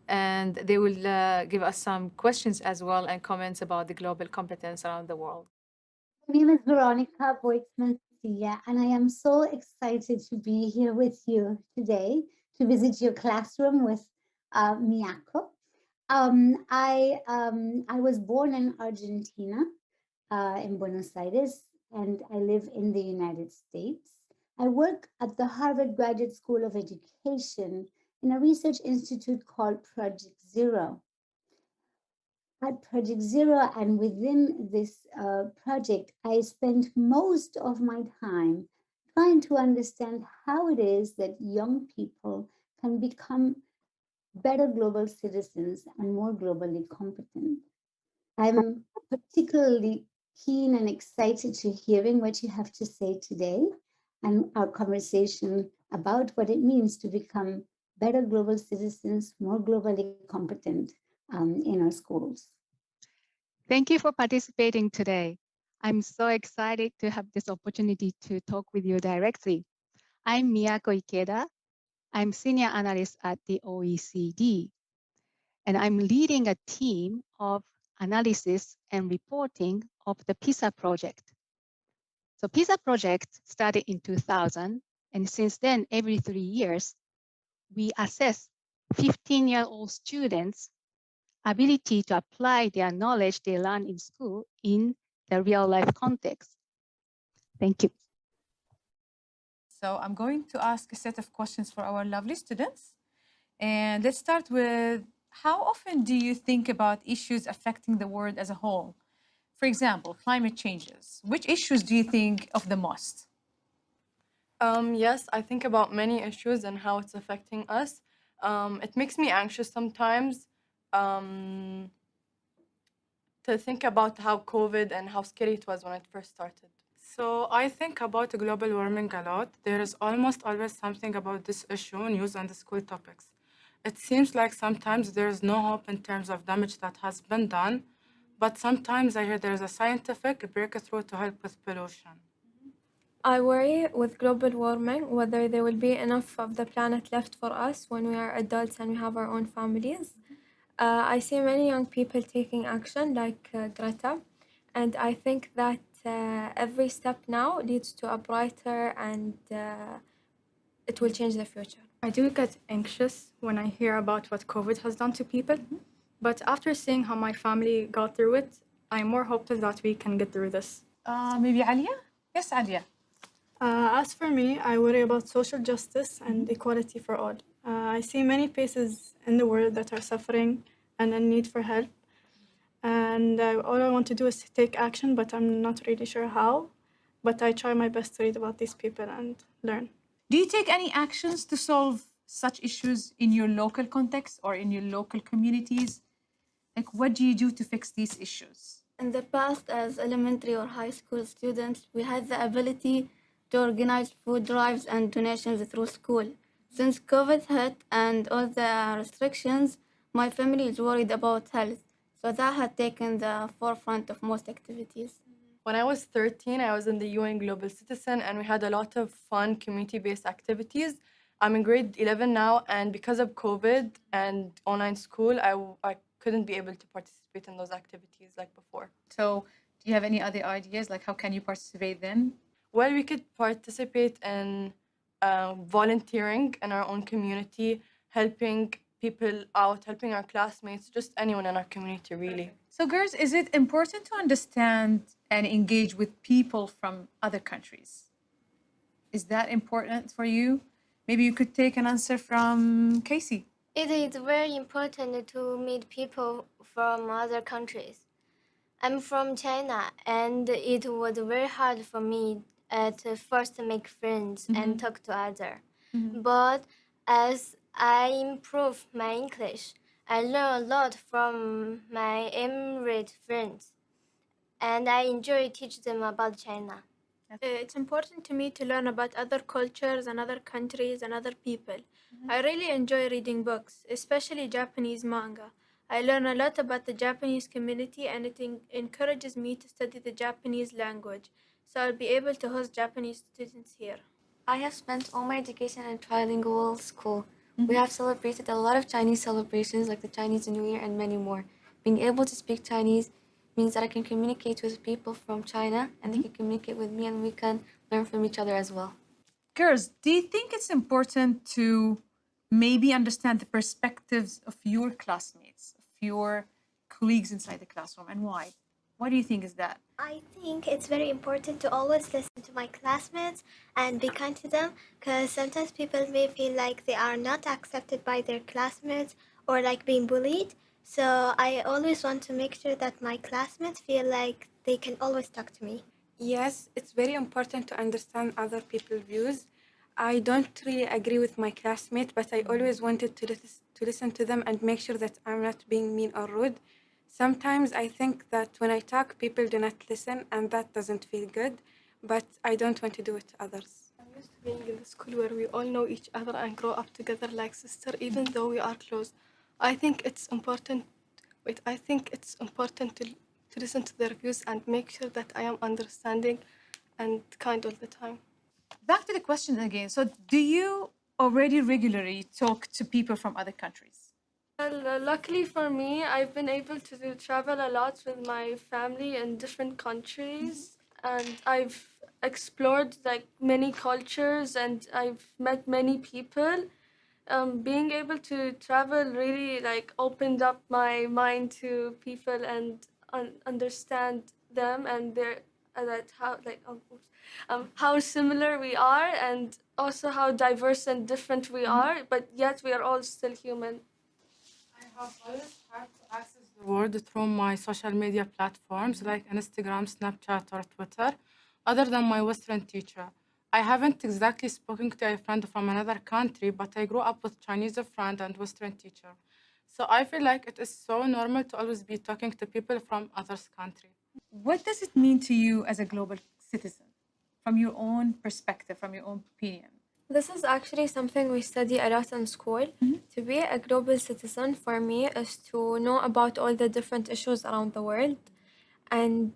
and they will give us some questions as well and comments about the global competence around the world. My name is Veronica Boitman-Sia, and I am so excited to be here with you today to visit your classroom with Miyako. I was born in Argentina, in Buenos Aires, and I live in the United States. I work at the Harvard Graduate School of Education in a research institute called Project Zero. At Project Zero and within this project, I spent most of my time trying to understand how it is that young people can become better global citizens and more globally competent. I'm particularly keen and excited to hearing what you have to say today and our conversation about what it means to become better global citizens, more globally competent in our schools. Thank you for participating today. I'm so excited to have this opportunity to talk with you directly. I'm Miyako Ikeda. I'm Senior Analyst at the OECD, and I'm leading a team of analysis and reporting of the PISA project. So PISA project started in 2000, and since then, every 3 years, we assess 15-year-old students' ability to apply their knowledge they learn in school in the real-life context. Thank you. So I'm going to ask a set of questions for our lovely students. And let's start with, how often do you think about issues affecting the world as a whole? For example, climate changes. Which issues do you think of the most? Yes, I think about many issues and how it's affecting us. It makes me anxious sometimes to think about how COVID and how scary it was when it first started. So I think about global warming a lot. There is almost always something about this issue news on the school topics. It seems like sometimes there is no hope in terms of damage that has been done, but sometimes I hear there is a scientific breakthrough to help with pollution. I worry with global warming whether there will be enough of the planet left for us when we are adults and we have our own families. I see many young people taking action like Greta, and I think that every step now leads to a brighter and it will change the future. I do get anxious when I hear about what COVID has done to people, but after seeing how my family got through it, I'm more hopeful that we can get through this. Maybe Alia? Yes, Alia. As for me, I worry about social justice and equality for all. I see many places in the world that are suffering and in need for help. And all I want to do is take action, but I'm not really sure how. But I try my best to read about these people and learn. Do you take any actions to solve such issues in your local context or in your local communities? Like, what do you do to fix these issues? In the past, as elementary or high school students, we had the ability to organize food drives and donations through school. Since COVID hit and all the restrictions, my family is worried about health. So that had taken the forefront of most activities. When I was 13, I was in the UN Global Citizen and we had a lot of fun community-based activities. I'm in grade 11 now, and because of COVID and online school, I couldn't be able to participate in those activities like before. So do you have any other ideas? Like, how can you participate then? Well, we could participate in volunteering in our own community, helping people out, helping our classmates, just anyone in our community, really. So girls, is it important to understand and engage with people from other countries? Is that important for you? Maybe you could take an answer from Casey. It is very important to meet people from other countries. I'm from China, and it was very hard for me at first to make friends and talk to others. But as I improve my English, I learn a lot from my Emirate friends, and I enjoy teaching them about China. It's important to me to learn about other cultures and other countries and other people. I really enjoy reading books, especially Japanese manga. I learn a lot about the Japanese community, and it encourages me to study the Japanese language, so I'll be able to host Japanese students here. I have spent all my education in trilingual school. We have celebrated a lot of Chinese celebrations like the Chinese New Year and many more. Being able to speak Chinese means that I can communicate with people from China and they can communicate with me and we can learn from each other as well. Girls, do you think it's important to maybe understand the perspectives of your classmates, of your colleagues inside the classroom, and why? What do you think is that? I think it's very important to always listen to my classmates and be kind to them, because sometimes people may feel like they are not accepted by their classmates or like being bullied. So I always want to make sure that my classmates feel like they can always talk to me. Yes, it's very important to understand other people's views. I don't really agree with my classmates, but I always wanted to listen to them and make sure that I'm not being mean or rude. Sometimes I think that when I talk, people do not listen, and that doesn't feel good, but I don't want to do it to others. Being in the school where we all know each other and grow up together like sister, even though we are close. I think it's important. I think it's important to listen to their views and make sure that I am understanding and kind all the time. Back to the question again. So do you already regularly talk to people from other countries? Well, luckily for me, I've been able to travel a lot with my family in different countries, and I've explored like many cultures, and I've met many people. Being able to travel really like opened up my mind to people and understand them and their that how similar we are, and also how diverse and different we are, but yet we are all still human. I have always tried to access the world through my social media platforms like Instagram, Snapchat, or Twitter, other than my Western teacher. I haven't exactly spoken to a friend from another country, but I grew up with Chinese friend and Western teacher. So I feel like it is so normal to always be talking to people from other countries. What does it mean to you as a global citizen, from your own perspective, from your own opinion? This is actually something we study a lot in school. To be a global citizen for me is to know about all the different issues around the world, and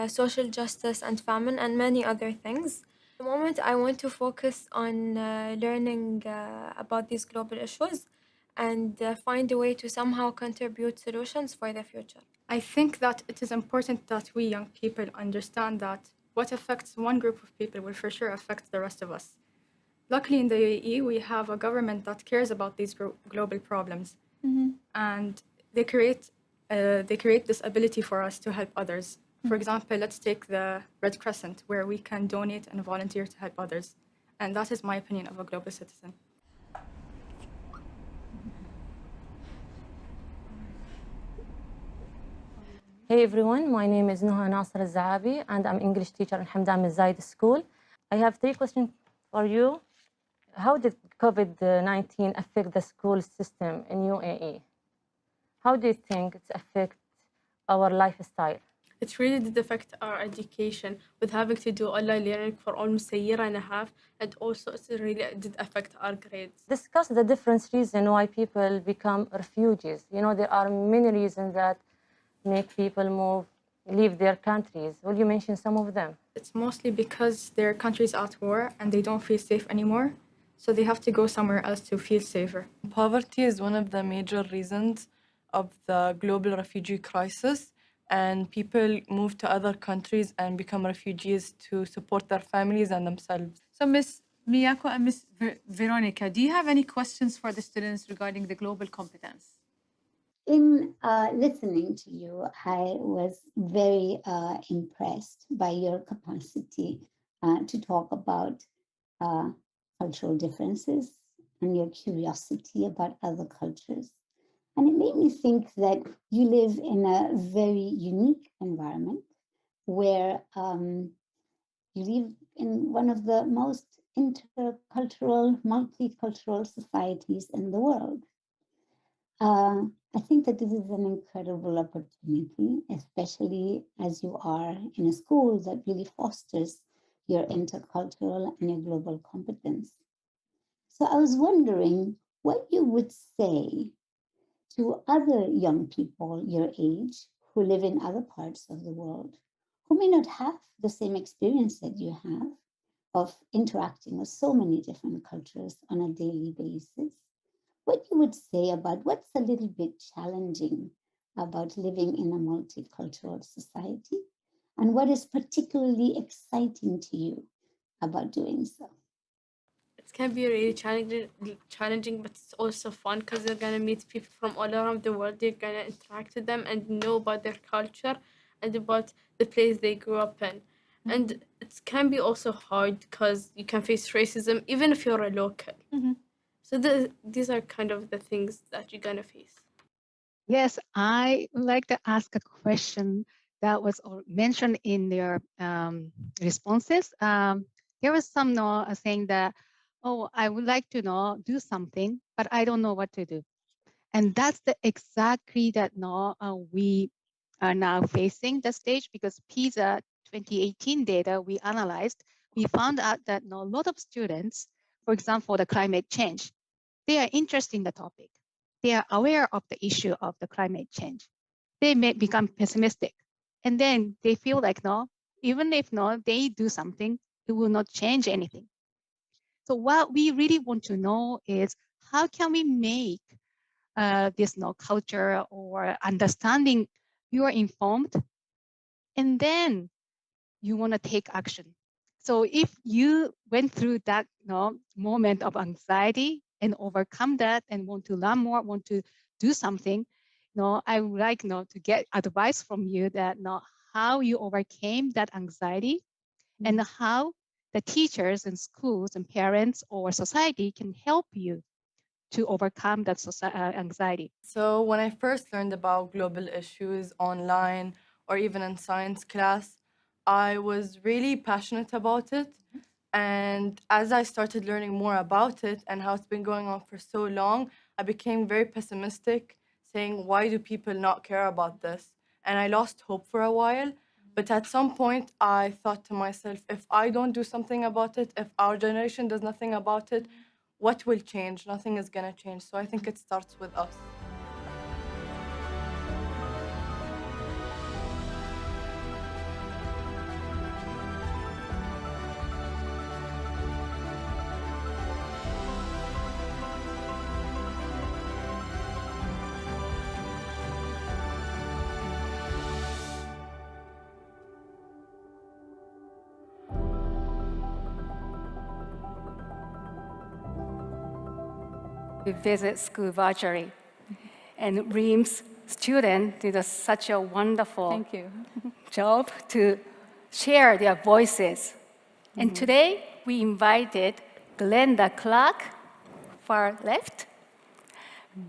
social justice and famine and many other things. At the moment, I want to focus on learning about these global issues and find a way to somehow contribute solutions for the future. I think that it is important that we young people understand that what affects one group of people will for sure affect the rest of us. Luckily, in the UAE, we have a government that cares about these global problems, and they create this ability for us to help others. For example, let's take the Red Crescent, where we can donate and volunteer to help others. And that is my opinion of a global citizen. Hey everyone, my name is Nuha Nasser Al-Zahabi and I'm English teacher in Hamdan bin Zayed School. I have 3 questions for you. How did COVID-19 affect the school system in UAE? How do you think it affects our lifestyle? It really did affect our education with having to do online learning for almost a year and a half, and also it really did affect our grades. Discuss the different reasons why people become refugees. You know, there are many reasons that make people leave their countries. Will you mention some of them? It's mostly because their country's at war and they don't feel safe anymore, so they have to go somewhere else to feel safer. Poverty is one of the major reasons of the global refugee crisis, and people move to other countries and become refugees to support their families and themselves. So Ms. Miyako and Ms. Veronica, do you have any questions for the students regarding the global competence? In listening to you, I was very impressed by your capacity to talk about cultural differences and your curiosity about other cultures. And it made me think that you live in a very unique environment where you live in one of the most intercultural, multicultural societies in the world. I think that this is an incredible opportunity, especially as you are in a school that really fosters your intercultural and your global competence. So I was wondering what you would say to other young people your age who live in other parts of the world, who may not have the same experience that you have of interacting with so many different cultures on a daily basis. What you would say about what's a little bit challenging about living in a multicultural society, and what is particularly exciting to you about doing so? It can be really challenging, but it's also fun because you're gonna meet people from all around the world. You're gonna interact with them and know about their culture and about the place they grew up in. And it can be also hard because you can face racism even if you're a local. So these are kind of the things that you're gonna face. Yes, I would like to ask a question that was mentioned in their responses. There was some saying that, oh, I would like to do something, but I don't know what to do. And that's exactly that we are now facing the stage, because PISA 2018 data we analyzed, we found out that a lot of students, for example, the climate change, they are interested in the topic. They are aware of the issue of the climate change. They may become pessimistic. And then they feel like, no, even if they do something, it will not change anything. So what we really want to know is how can we make this culture or understanding you are informed, and then you want to take action. So if you went through that moment of anxiety and overcome that and want to learn more, want to do something, I would like to get advice from you that how you overcame that anxiety and how the teachers and schools and parents or society can help you to overcome that anxiety. So when I first learned about global issues online or even in science class, I was really passionate about it. And as I started learning more about it and how it's been going on for so long, I became very pessimistic, saying, why do people not care about this? And I lost hope for a while. But at some point, I thought to myself, if I don't do something about it, if our generation does nothing about it, what will change? Nothing is going to change. So I think it starts with us. We visit school virtually. And Reem's student did such a wonderful job to share their voices. And today we invited Glenda Clark, far left.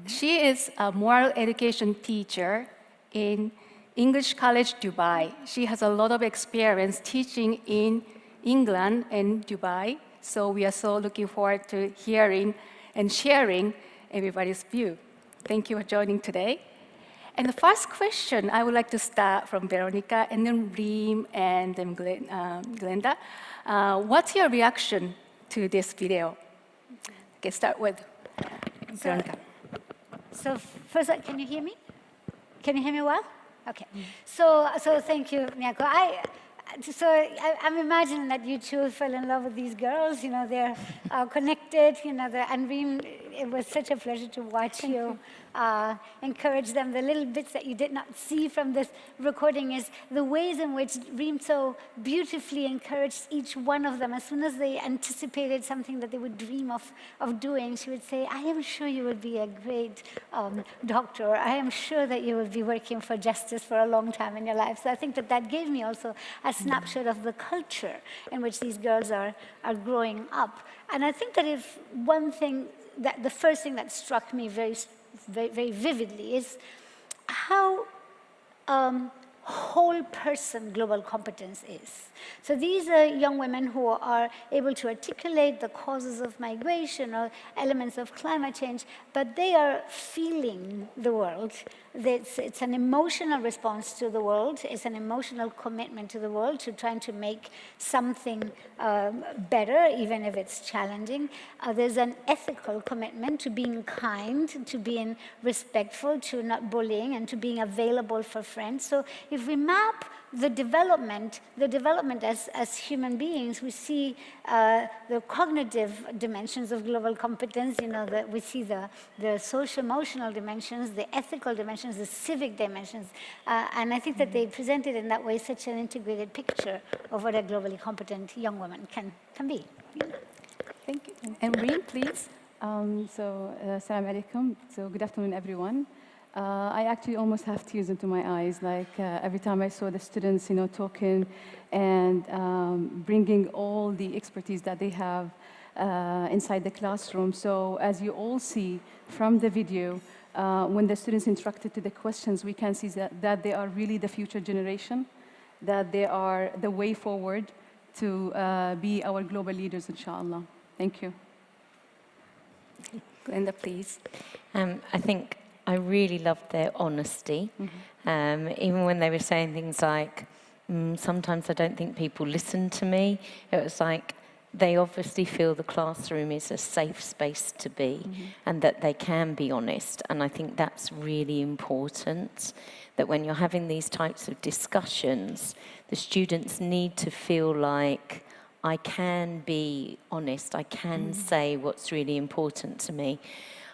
She is a moral education teacher in English College, Dubai. She has a lot of experience teaching in England and Dubai. So we are so looking forward to hearing and sharing everybody's view. Thank you for joining today. And the first question, I would like to start from Veronica and then Reem and then Glenda. What's your reaction to this video? Okay, start with Veronica. So first, can you hear me? Can you hear me well? Okay. So thank you, Miyako. I'm imagining that you two fell in love with these girls. They're connected. And Reem, it was such a pleasure to watch you encourage them. The little bits that you did not see from this recording is the ways in which Reem so beautifully encouraged each one of them. As soon as they anticipated something that they would dream of doing, she would say, I am sure you will be a great doctor. I am sure that you will be working for justice for a long time in your life. So I think that gave me also a snapshot of the culture in which these girls are growing up. And I think that if one thing, that the first thing that struck me very vividly is how whole person global competence is. So these are young women who are able to articulate the causes of migration or elements of climate change, but they are feeling the world. It's an emotional response to the world. It's an emotional commitment to the world, to trying to make something better, even if it's challenging. There's an ethical commitment to being kind, to being respectful, to not bullying, and to being available for friends. So if we map the development as human beings, we see the cognitive dimensions of global competence, we see the social-emotional dimensions, the ethical dimensions, the civic dimensions, and I think that they presented in that way such an integrated picture of what a globally competent young woman can be. Thank you. And Reem, please. Assalamu alaikum. So good afternoon, everyone. I actually almost have tears into my eyes, every time I saw the students, talking and bringing all the expertise that they have inside the classroom. So as you all see from the video, when the students interacted to the questions, we can see that they are really the future generation, that they are the way forward to be our global leaders, inshallah. Thank you. Glenda, please. I think I really loved their honesty. Even when they were saying things like, sometimes I don't think people listen to me. It was like, they obviously feel the classroom is a safe space to be and that they can be honest. And I think that's really important, that when you're having these types of discussions, the students need to feel like, I can be honest, I can say what's really important to me.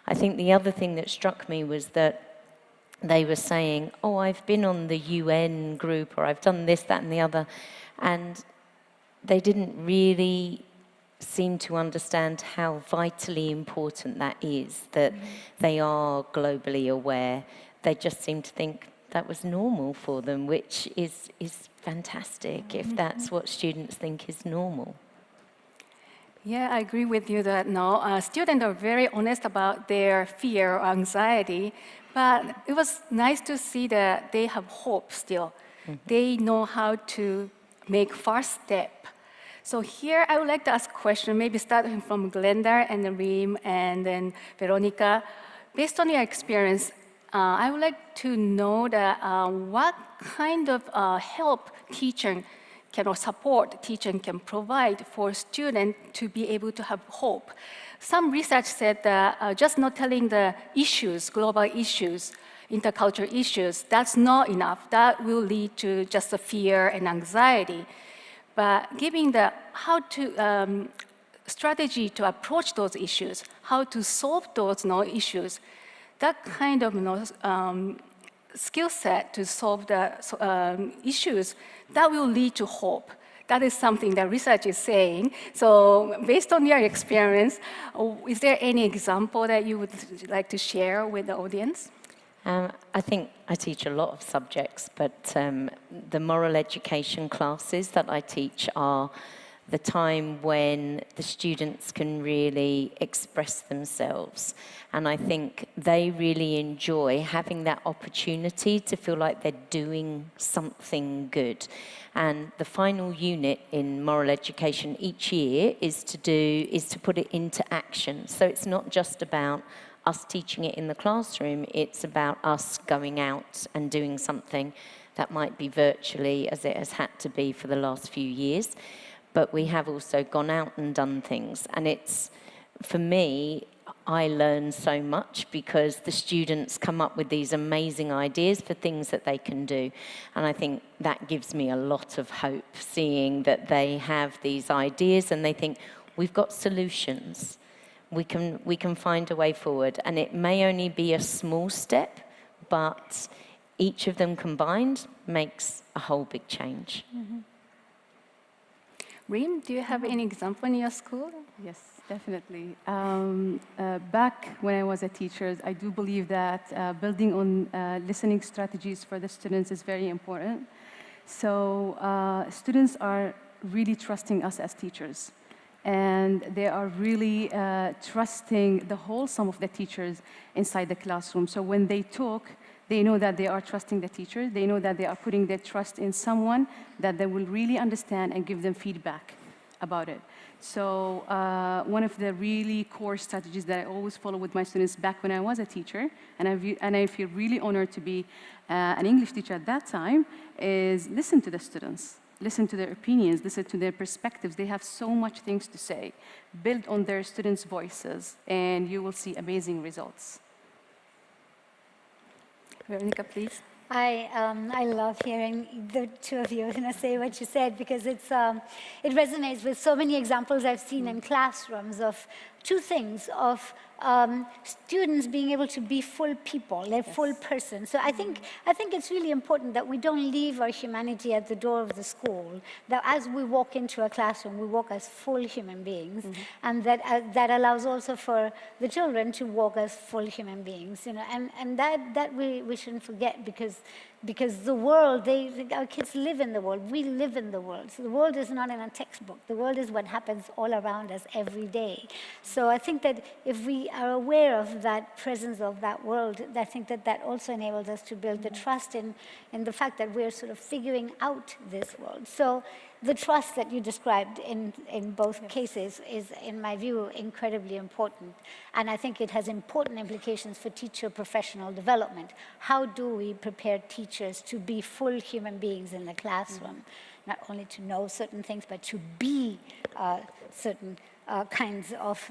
I think the other thing that struck me was that they were saying, oh, I've been on the UN group, or I've done this, that, and the other, and they didn't really seem to understand how vitally important that is, that they are globally aware. They just seem to think that was normal for them, which is fantastic if that's what students think is normal. Yeah, I agree with you that students are very honest about their fear or anxiety, but it was nice to see that they have hope still. They know how to make first step. So here I would like to ask a question, maybe starting from Glenda and then Reem and then Veronica. Based on your experience, I would like to know that what kind of help teacher or support teacher can provide for students to be able to have hope. Some research said that just not telling the issues, global issues, intercultural issues, that's not enough. That will lead to just a fear and anxiety. But giving the strategy to approach those issues, how to solve those issues, that kind of skill set to solve the issues, that will lead to hope. That is something that research is saying. So based on your experience, is there any example that you would like to share with the audience? I think I teach a lot of subjects, but the moral education classes that I teach are the time when the students can really express themselves. And I think they really enjoy having that opportunity to feel like they're doing something good. And the final unit in moral education each year is to put it into action. So it's not just about us teaching it in the classroom, it's about us going out and doing something that might be virtually, as it has had to be for the last few years. But we have also gone out and done things. And it's, for me, I learn so much because the students come up with these amazing ideas for things that they can do. And I think that gives me a lot of hope, seeing that they have these ideas and they think, we've got solutions. We can find a way forward. And it may only be a small step, but each of them combined makes a whole big change. Reem, do you have any example in your school? Yes, definitely. Back when I was a teacher, I do believe that building on listening strategies for the students is very important. So students are really trusting us as teachers. And they are really trusting the whole sum of the teachers inside the classroom. So when they talk, they know that they are trusting the teacher. They know that they are putting their trust in someone that they will really understand and give them feedback about it. So one of the really core strategies that I always follow with my students back when I was a teacher, and I feel really honored to be an English teacher at that time, is listen to the students. Listen to their opinions, listen to their perspectives. They have so much things to say. Build on their students' voices, and you will see amazing results. Veronica, please. I love hearing the two of you say what you said, because it resonates with so many examples I've seen in classrooms of two things, of students being able to be full people, like full person. So I think it's really important that we don't leave our humanity at the door of the school, that as we walk into a classroom, we walk as full human beings, and that allows also for the children to walk as full human beings, and that we shouldn't forget, because the world, our kids live in the world, we live in the world. So the world is not in a textbook. The world is what happens all around us every day. So I think that if we are aware of that presence of that world, I think that also enables us to build the trust in the fact that we're sort of figuring out this world. So the trust that you described in both cases is, in my view, incredibly important. And I think it has important implications for teacher professional development. How do we prepare teachers to be full human beings in the classroom? Not only to know certain things, but to be certain kinds of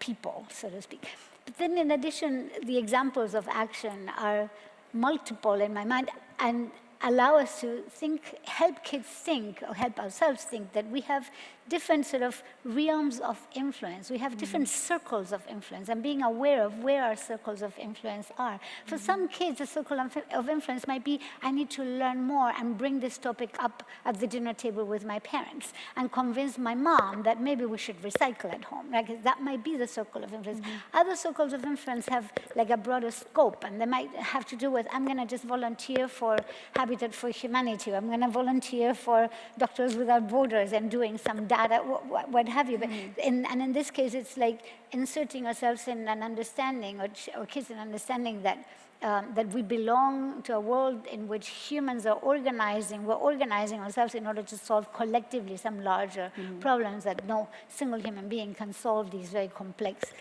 people, so to speak. But then in addition, the examples of action are multiple in my mind and allow us to think, help kids think, or help ourselves think that we have different sort of realms of influence. We have different circles of influence, and being aware of where our circles of influence are. For some kids, a circle of influence might be, I need to learn more and bring this topic up at the dinner table with my parents and convince my mom that maybe we should recycle at home. Like, that might be the circle of influence. Other circles of influence have like a broader scope, and they might have to do with, I'm going to just volunteer for Habitat for Humanity, or I'm going to volunteer for Doctors Without Borders and doing some data, what have you. But and in this case, it's like inserting ourselves in an understanding, or kids in understanding that that we belong to a world in which humans are organizing. We're organizing ourselves in order to solve collectively some larger problems, that no single human being can solve these very complex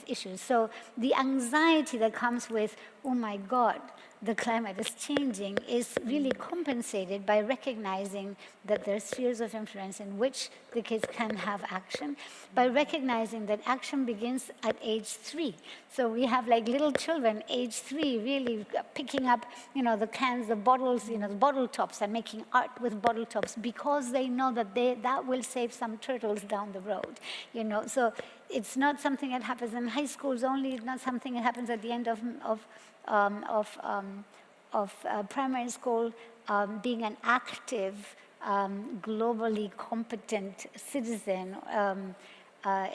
issues. So the anxiety that comes with, oh my God, the climate is changing, is really compensated by recognizing that there are spheres of influence in which the kids can have action, by recognizing that action begins at age 3. So we have like little children, age 3, really picking up, the cans, the bottles, the bottle tops, and making art with bottle tops because they know that that will save some turtles down the road. So it's not something that happens in high schools only. It's not something that happens at the end of primary school. Being an active, globally competent citizen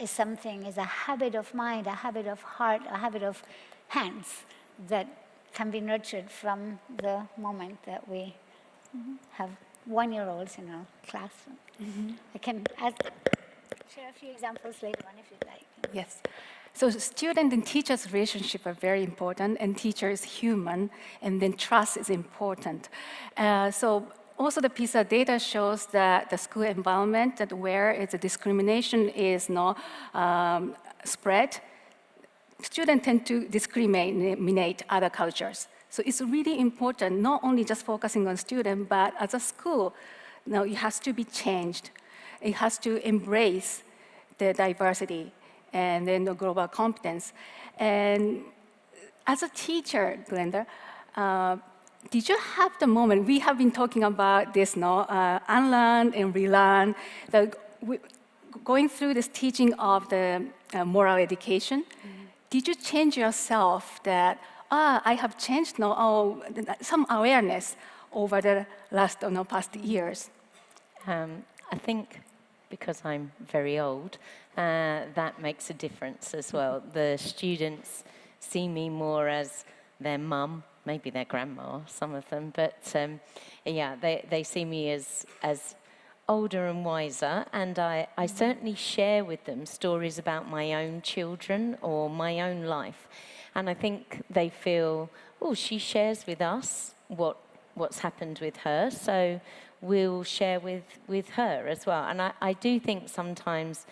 is a habit of mind, a habit of heart, a habit of hands that can be nurtured from the moment that we have one-year-olds in our classroom. I can share a few examples later on if you'd like. Yes. So student and teacher's relationship are very important, and teacher is human, and then trust is important. So also the PISA data shows that the school environment that where the discrimination is not spread, students tend to discriminate other cultures. So it's really important, not only just focusing on students, but as a school, it has to be changed. It has to embrace the diversity and then the global competence. And as a teacher, Glenda, did you have the moment, we have been talking about this, unlearn and relearn, going through this teaching of the moral education, did you change yourself that, I have changed some awareness over the last past years? I think because I'm very old, that makes a difference as well. The students see me more as their mum, maybe their grandma, some of them, but yeah, they see me as older and wiser, and I certainly share with them stories about my own children or my own life. And I think they feel, oh, she shares with us what's happened with her, so we'll share with her as well. And I do think sometimes,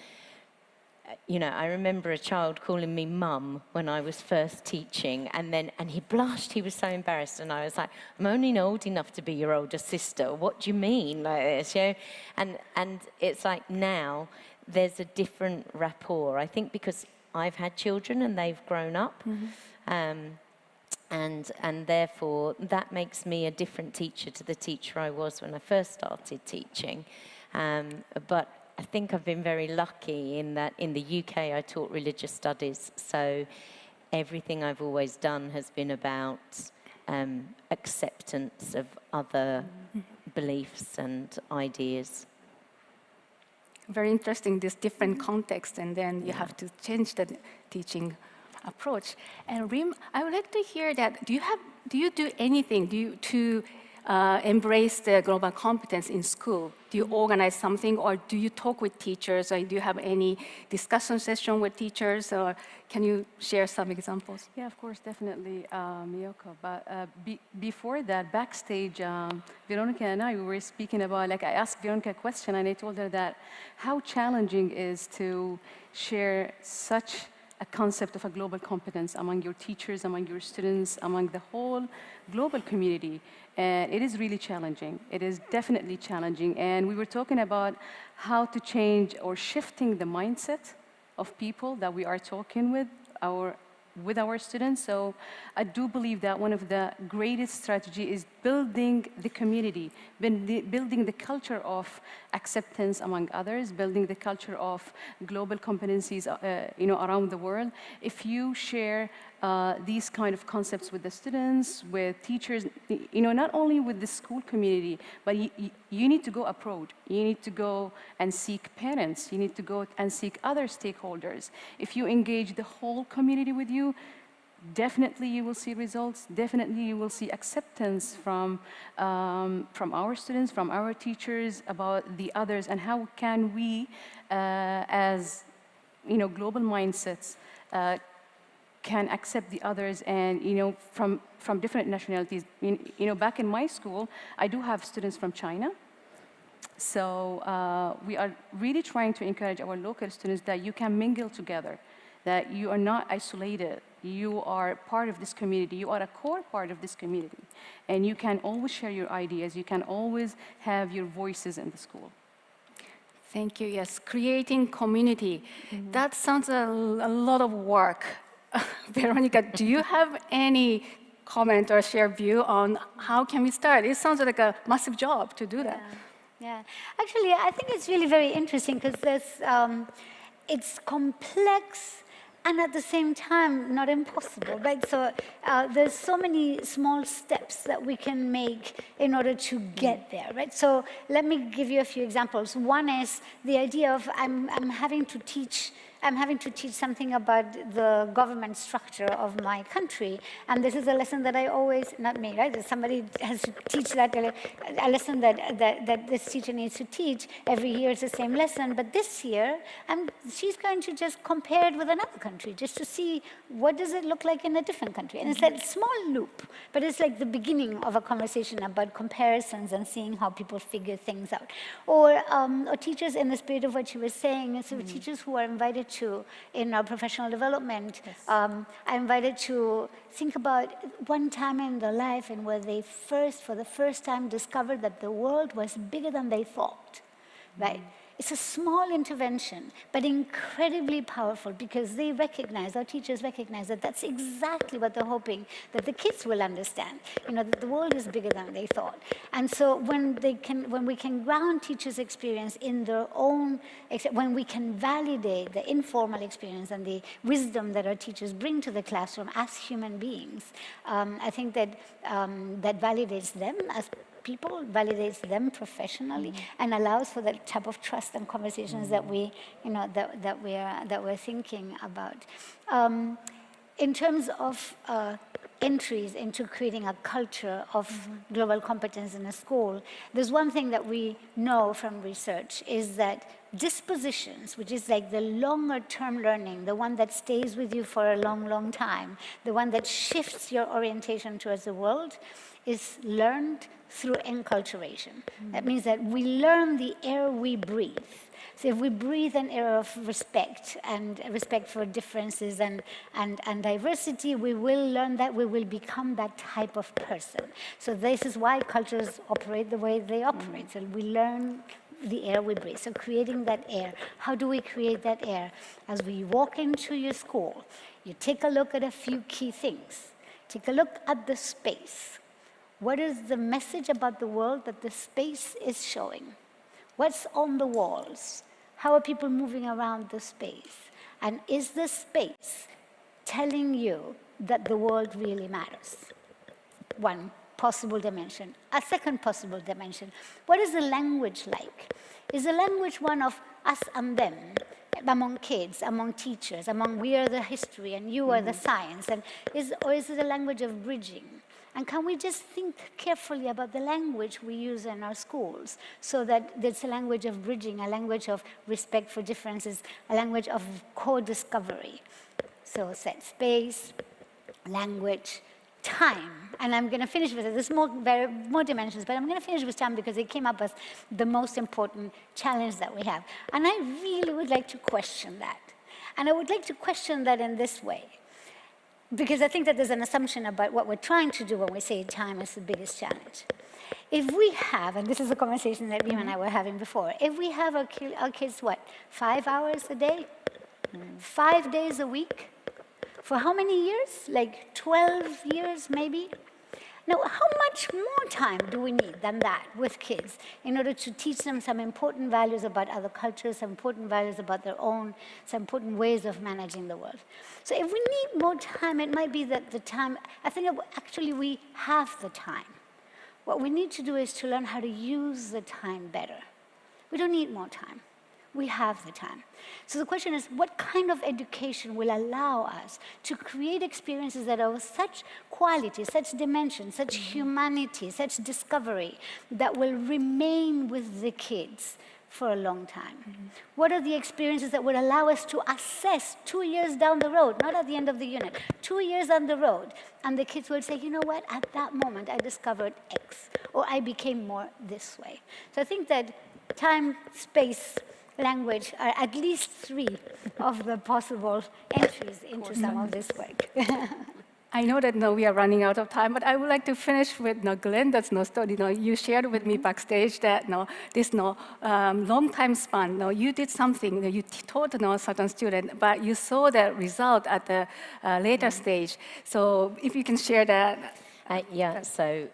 I remember a child calling me mum when I was first teaching, and he blushed, he was so embarrassed, and I was like, I'm only old enough to be your older sister, what do you mean, like this, And it's like now there's a different rapport, I think because I've had children and they've grown up, and therefore that makes me a different teacher to the teacher I was when I first started teaching. But I think I've been very lucky in that in the UK I taught religious studies, so everything I've always done has been about acceptance of other beliefs and ideas. Very interesting, this different context, and then you have to change the teaching approach. And Rim, I would like to hear that, do you do anything to embrace the global competence in school? Do you organize something, or do you talk with teachers, or do you have any discussion session with teachers, or can you share some examples? Yeah, of course, definitely, Miyoko. But before that, backstage, Veronica and I, we were speaking about, like I asked Veronica a question and I told her that how challenging it is to share such a concept of a global competence among your teachers, among your students, among the whole global community. And it is really challenging. It is definitely challenging. And we were talking about how to change or shifting the mindset of people that we are talking with our students. So I do believe that one of the greatest strategy is building the community, building the culture of acceptance among others, building the culture of global competencies around the world. If you share these kind of concepts with the students, with teachers, not only with the school community, but you need to go abroad. You need to go and seek parents. You need to go and seek other stakeholders. If you engage the whole community with you, definitely you will see results. Definitely you will see acceptance from our students, from our teachers about the others, and how can we, as global mindsets, can accept the others, and from different nationalities. Back in my school, I do have students from China. So we are really trying to encourage our local students that you can mingle together, that you are not isolated. You are part of this community. You are a core part of this community. And you can always share your ideas. You can always have your voices in the school. Thank you. Yes, creating community. That sounds a lot of work. Veronica, do you have any comment or share view on how can we start? It sounds like a massive job to do that. Yeah. Actually, I think it's really very interesting because it's complex and at the same time not impossible, right? So there's so many small steps that we can make in order to get there, right? So let me give you a few examples. One is the idea of I'm having to teach something about the government structure of my country. And this is a lesson that I always, not me, right? Somebody has to teach that, a lesson that this teacher needs to teach. Every year it's the same lesson. But this year, she's going to just compare it with another country, just to see what does it look like in a different country. And it's like a small loop, but it's like the beginning of a conversation about comparisons and seeing how people figure things out. Or teachers, in the spirit of what you were saying, so teachers who are invited to in our professional development, are invited to think about one time in their life and where they for the first time discovered that the world was bigger than they thought, right? It's a small intervention, but incredibly powerful because our teachers recognize that that's exactly what they're hoping that the kids will understand, that the world is bigger than they thought. And so when we can ground teachers' experience in their own, when we can validate the informal experience and the wisdom that our teachers bring to the classroom as human beings, I think that that validates them as people, validates them professionally, and allows for the type of trust and conversations that we're thinking about. In terms of entries into creating a culture of global competence in a school, there's one thing that we know from research is that dispositions, which is like the longer term learning, the one that stays with you for a long, long time, the one that shifts your orientation towards the world, is learned through enculturation. That means that we learn the air we breathe. So if we breathe an air of respect and respect for differences and diversity, we will learn that, we will become that type of person. So this is why cultures operate the way they operate. So we learn the air we breathe. So creating that air. How do we create that air? As we walk into your school, you take a look at a few key things. Take a look at the space. What is the message about the world that the space is showing? What's on the walls? How are people moving around the space? And is the space telling you that the world really matters? One possible dimension. A second possible dimension. What is the language like? Is the language one of us and them, among kids, among teachers, among we are the history and you are the science? Or is it a language of bridging? And can we just think carefully about the language we use in our schools so that it's a language of bridging, a language of respect for differences, a language of co-discovery. So set space, language, time. And I'm going to finish with it. There's more dimensions, but I'm going to finish with time because it came up as the most important challenge that we have. And I really would like to question that. And I would like to question that in this way. Because I think that there's an assumption about what we're trying to do when we say time is the biggest challenge. If we have, and this is a conversation that Reem and I were having before, if we have our kids, what, 5 hours a day? 5 days a week? For how many years? Like 12 years, maybe? Now, how much more time do we need than that with kids in order to teach them some important values about other cultures, some important values about their own, some important ways of managing the world? So if we need more time, it might be that the time, I think actually we have the time. What we need to do is to learn how to use the time better. We don't need more time. We have the time. So the question is, what kind of education will allow us to create experiences that are of such quality, such dimension, such humanity, such discovery, that will remain with the kids for a long time? What are the experiences that would allow us to assess 2 years down the road, not at the end of the unit, 2 years down the road, and the kids will say, you know what, at that moment I discovered X, or I became more this way. So I think that time, space, language are at least 3 of the possible entries into some of this work. I know that now we are running out of time, but I would like to finish with Glenda's story. You shared with me backstage that this long time span. You did something. You taught a certain student, but you saw the result at the later stage. So if you can share that. Yeah. So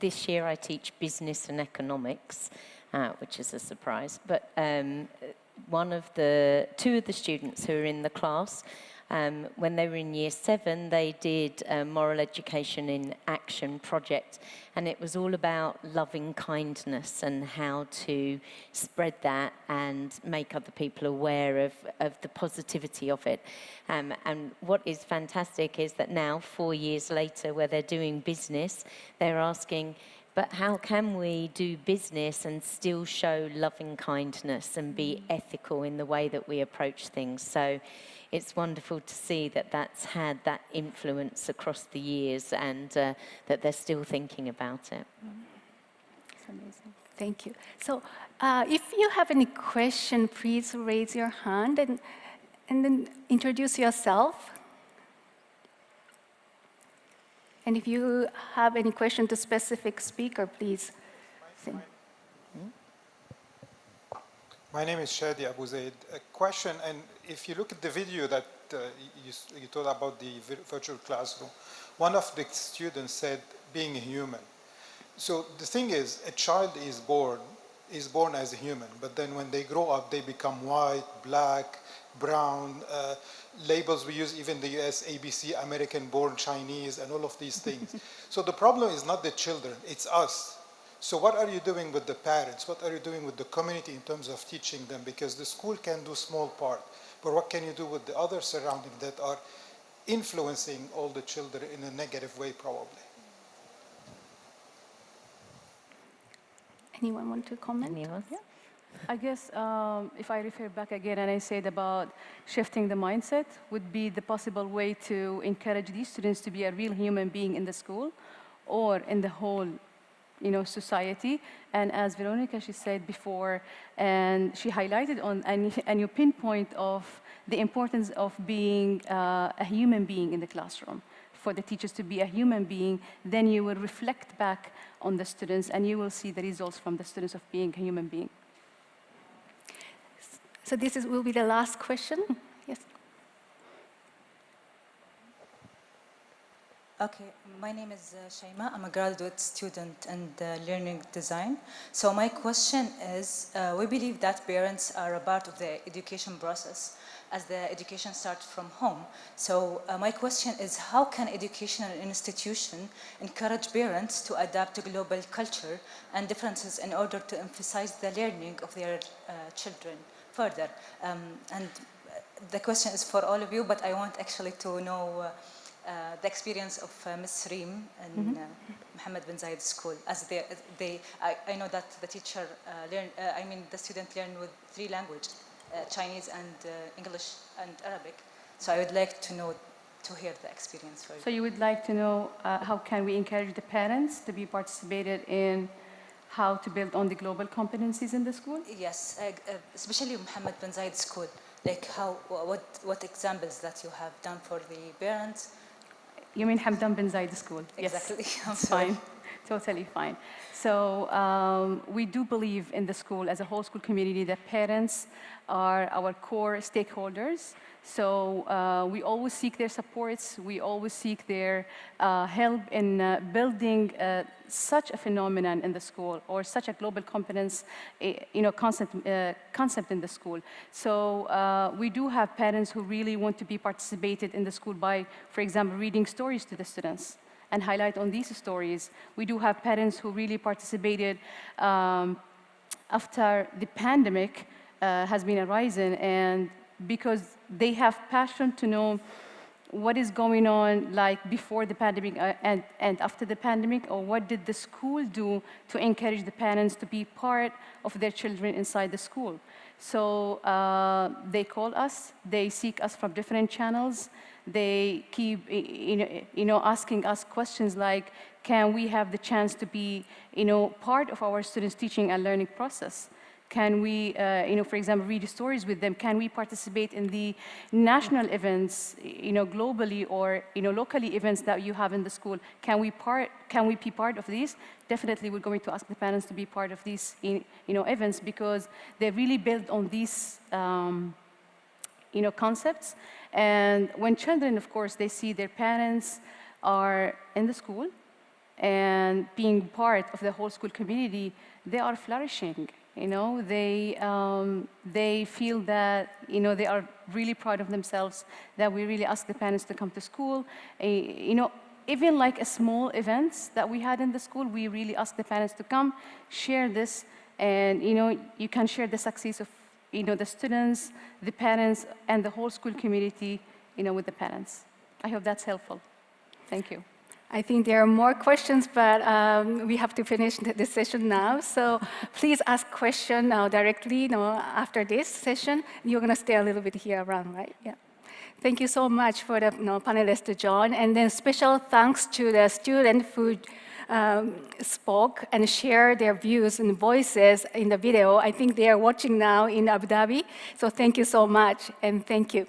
this year I teach business and economics. Which is a surprise, but two of the students who are in the class, when they were in year 7, they did a moral education in action project, and it was all about loving kindness and how to spread that and make other people aware of the positivity of it. And what is fantastic is that now, 4 years later, where they're doing business, they're asking, but how can we do business and still show loving kindness and be ethical in the way that we approach things? So it's wonderful to see that that's had that influence across the years and that they're still thinking about it. It's amazing. Thank you. So if you have any question, please raise your hand and then introduce yourself. And if you have any question to specific speaker, please. My name is Shadi Abu Zaid. A question, and if you look at the video that you told about the virtual classroom, one of the students said being human. So the thing is, a child is born as a human, but then when they grow up, they become white, black, brown, labels we use, even the US, ABC, American-born Chinese, and all of these things. So the problem is not the children, it's us. So what are you doing with the parents? What are you doing with the community in terms of teaching them? Because the school can do small part, but what can you do with the other surroundings that are influencing all the children in a negative way, probably? Anyone want to comment? Anyone? Yeah. I guess if I refer back again and I said about shifting the mindset would be the possible way to encourage these students to be a real human being in the school or in the whole society. And as Veronica, she said before, and she highlighted on, and you pinpoint of the importance of being a human being in the classroom. For the teachers to be a human being, then you will reflect back on the students and you will see the results from the students of being a human being. So this will be the last question. Yes. Okay, my name is Shaima. I'm a graduate student in learning design. So my question is, we believe that parents are a part of the education process as the education starts from home. So my question is, how can educational institutions encourage parents to adapt to global culture and differences in order to emphasize the learning of their children further? And the question is for all of you, but I want actually to know the experience of Ms. Reem and Mohamed bin Zayed School. As I know that the teacher the student learn with 3 languages, Chinese and English and Arabic. So I would like to hear the experience for you. So you would like to know how can we encourage the parents to be participated in how to build on the global competencies in the school? Yes, especially Mohamed bin Zayed School. Like what examples that you have done for the parents? You mean Hamdan bin Zayed School? Exactly. Yes, I'm sorry. fine, totally fine. So we do believe in the school, as a whole school community, that parents are our core stakeholders. So we always seek their supports. We always seek their help in building such a phenomenon in the school, or such a global competence, concept in the school. So we do have parents who really want to be participated in the school by, for example, reading stories to the students and highlight on these stories. We do have parents who really participated after the pandemic has been arising, and because they have passion to know what is going on, like before the pandemic and after the pandemic, or what did the school do to encourage the parents to be part of their children inside the school. So they call us, they seek us from different channels. They keep asking us questions like, can we have the chance to be part of our students' teaching and learning process? Can we, for example, read stories with them? Can we participate in the national events, globally, or locally events that you have in the school? Can we be part of these? Definitely, we're going to ask the parents to be part of these, events, because they really build on these, concepts. And when children, of course, they see their parents are in the school and being part of the whole school community, they are flourishing. They feel that, they are really proud of themselves, that we really ask the parents to come to school. Even like a small events that we had in the school, we really ask the parents to come, share this, and, you can share the success of, the students, the parents, and the whole school community, with the parents. I hope that's helpful. Thank you. I think there are more questions, but we have to finish this session now. So please ask questions now directly after this session. You're going to stay a little bit here around, right? Yeah. Thank you so much for the panelists to join. And then special thanks to the students who spoke and shared their views and voices in the video. I think they are watching now in Abu Dhabi. So thank you so much, and thank you.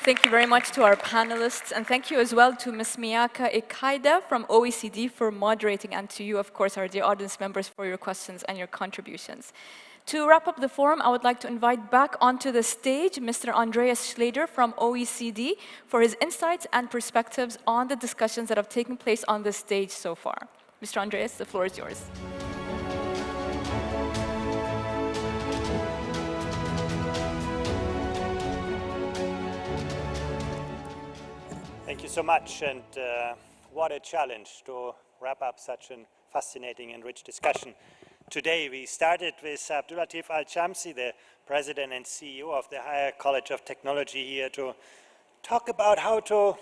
Thank you very much to our panelists, and thank you as well to Ms. Miyaka Ikaida from OECD for moderating, and to you, of course, our dear audience members, for your questions and your contributions. To wrap up the forum, I would like to invite back onto the stage Mr. Andreas Schleicher from OECD for his insights and perspectives on the discussions that have taken place on the stage so far. Mr. Andreas, the floor is yours. Thank you so much, and what a challenge to wrap up such a fascinating and rich discussion. Today we started with Abdullatif Al-Shamsi, the President and CEO of the Higher College of Technology here, to talk about how to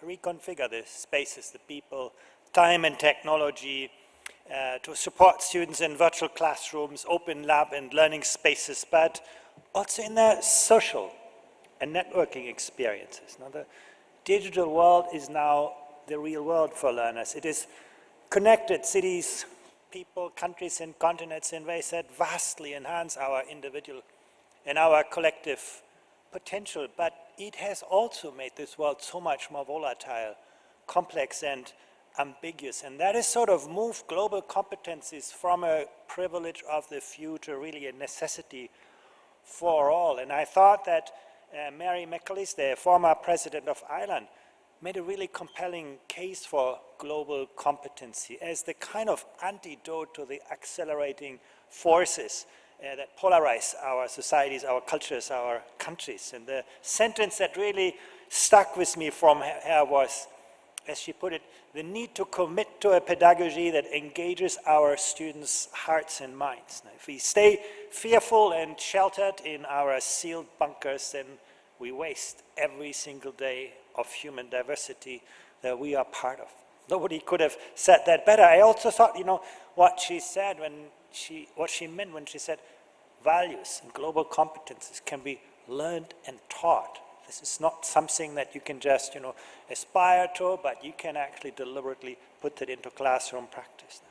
reconfigure the spaces, the people, time and technology, to support students in virtual classrooms, open lab and learning spaces, but also in their social and networking experiences. Now, the digital world is now the real world for learners. It is connected cities, people, countries, and continents in ways that vastly enhance our individual and our collective potential. But it has also made this world so much more volatile, complex, and ambiguous. And that has sort of moved global competencies from a privilege of the few to really a necessity for all. And I thought that Mary McAleese, the former president of Ireland, made a really compelling case for global competency as the kind of antidote to the accelerating forces that polarize our societies, our cultures, our countries. And the sentence that really stuck with me from her was, as she put it, the need to commit to a pedagogy that engages our students' hearts and minds. Now, if we stay fearful and sheltered in our sealed bunkers, then we waste every single day of human diversity that we are part of. Nobody could have said that better. I also thought, you know, what she said what she meant when she said values and global competences can be learned and taught. This is not something that you can just, you know, aspire to, but you can actually deliberately put it into classroom practice.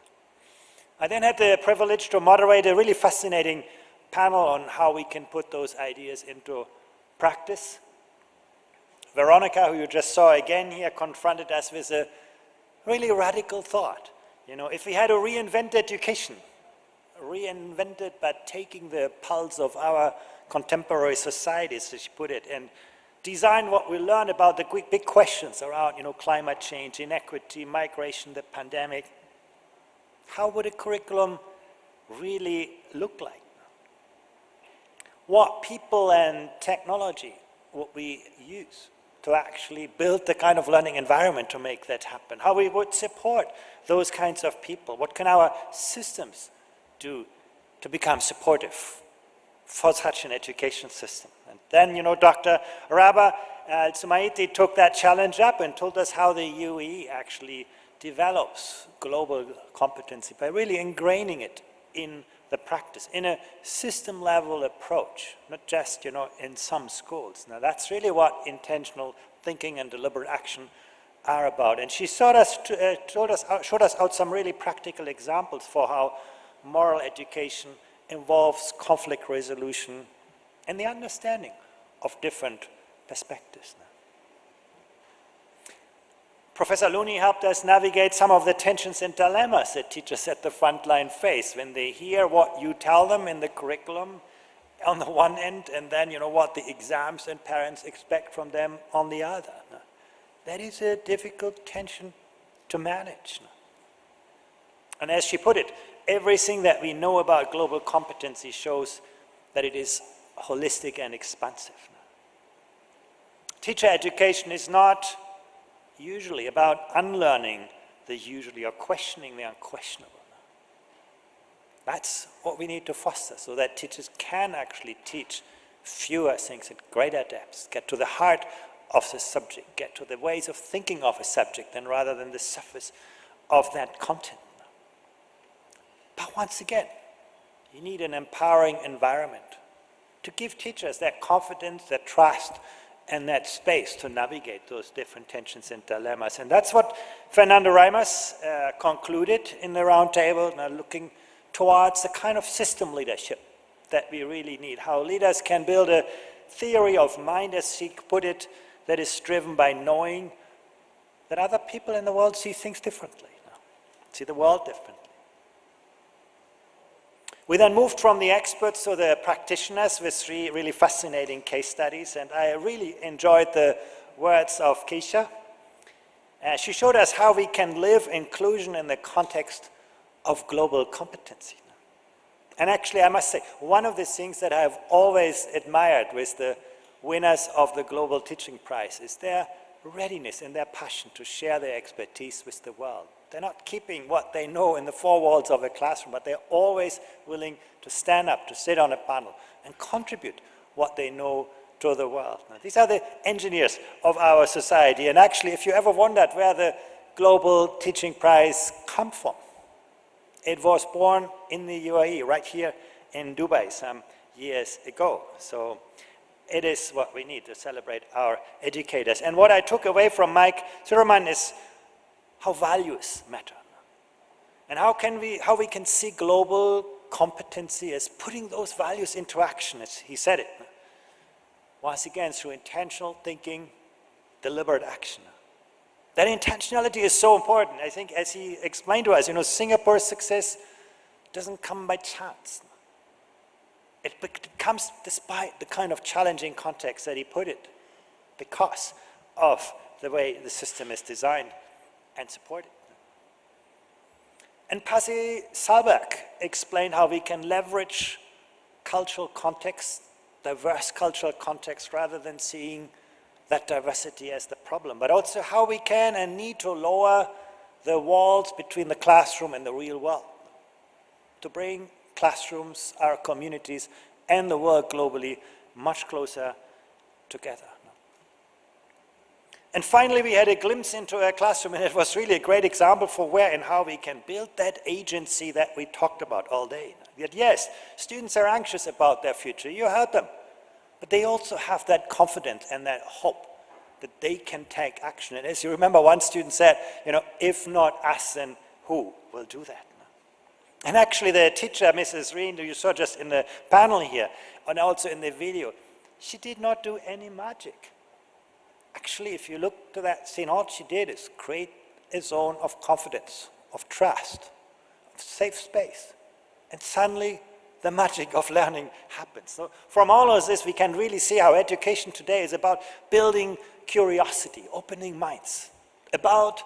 I then had the privilege to moderate a really fascinating panel on how we can put those ideas into practice. Veronica, who you just saw again here, confronted us with a really radical thought. You know, if we had to reinvent education, reinvent it by taking the pulse of our contemporary societies, as she put it, and design what we learned about the big questions around, you know, climate change, inequity, migration, the pandemic, how would a curriculum really look like? What people and technology would we use to actually build the kind of learning environment to make that happen? How we would support those kinds of people? What can our systems do to become supportive for such an education system? And then, you know, Dr. Rabah Al-Sumaiti took that challenge up and told us how the UAE actually develops global competency by really ingraining it in the practice, in a system-level approach, not just, you know, in some schools. Now, that's really what intentional thinking and deliberate action are about. And she showed us out some really practical examples for how moral education involves conflict resolution and the understanding of different perspectives. Professor Looney helped us navigate some of the tensions and dilemmas that teachers at the front line face when they hear what you tell them in the curriculum on the one end, and then, you know, what the exams and parents expect from them on the other. That is a difficult tension to manage. And as she put it, everything that we know about global competency shows that it is holistic and expansive. Teacher education is not usually about unlearning the usually or questioning the unquestionable. That's what we need to foster, so that teachers can actually teach fewer things at greater depths, get to the heart of the subject, get to the ways of thinking of a subject, and rather than the surface of that content. But once again, you need an empowering environment to give teachers that confidence, that trust, and that space to navigate those different tensions and dilemmas. And that's what Fernando Reimers concluded in the roundtable, now looking towards the kind of system leadership that we really need, how leaders can build a theory of mind, as he put it, that is driven by knowing that other people in the world see things differently, see the world differently. We then moved from the experts to the practitioners with 3 really fascinating case studies, and I really enjoyed the words of Keisha. She showed us how we can live inclusion in the context of global competency. And actually, I must say, one of the things that I've always admired with the winners of the Global Teaching Prize is their readiness and their passion to share their expertise with the world. They're not keeping what they know in the 4 walls of a classroom, but they're always willing to stand up, to sit on a panel, and contribute what they know to the world. Now, these are the engineers of our society. And actually, if you ever wondered where the Global Teaching Prize comes from, it was born in the UAE, right here in Dubai some years ago. So it is what we need to celebrate our educators. And what I took away from Mike Zimmerman is how values matter, and how we can see global competency as putting those values into action, as he said it. Once again, through intentional thinking, deliberate action. That intentionality is so important. I think, as he explained to us, you know, Singapore's success doesn't come by chance. It comes despite the kind of challenging context that he put it, because of the way the system is designed and supported. And Pasi Salberg explained how we can leverage cultural context, diverse cultural context, rather than seeing that diversity as the problem, but also how we can and need to lower the walls between the classroom and the real world, to bring classrooms, our communities, and the world globally much closer together. And finally, we had a glimpse into a classroom, and it was really a great example for where and how we can build that agency that we talked about all day. That yes, students are anxious about their future, you heard them, but they also have that confidence and that hope that they can take action. And as you remember, one student said, if not us, then who will do that? And actually the teacher, Mrs. Reen, who you saw just in the panel here, and also in the video, she did not do any magic. Actually, if you look to that scene, all she did is create a zone of confidence, of trust, of safe space. And suddenly, the magic of learning happens. So from all of this, we can really see how education today is about building curiosity, opening minds, about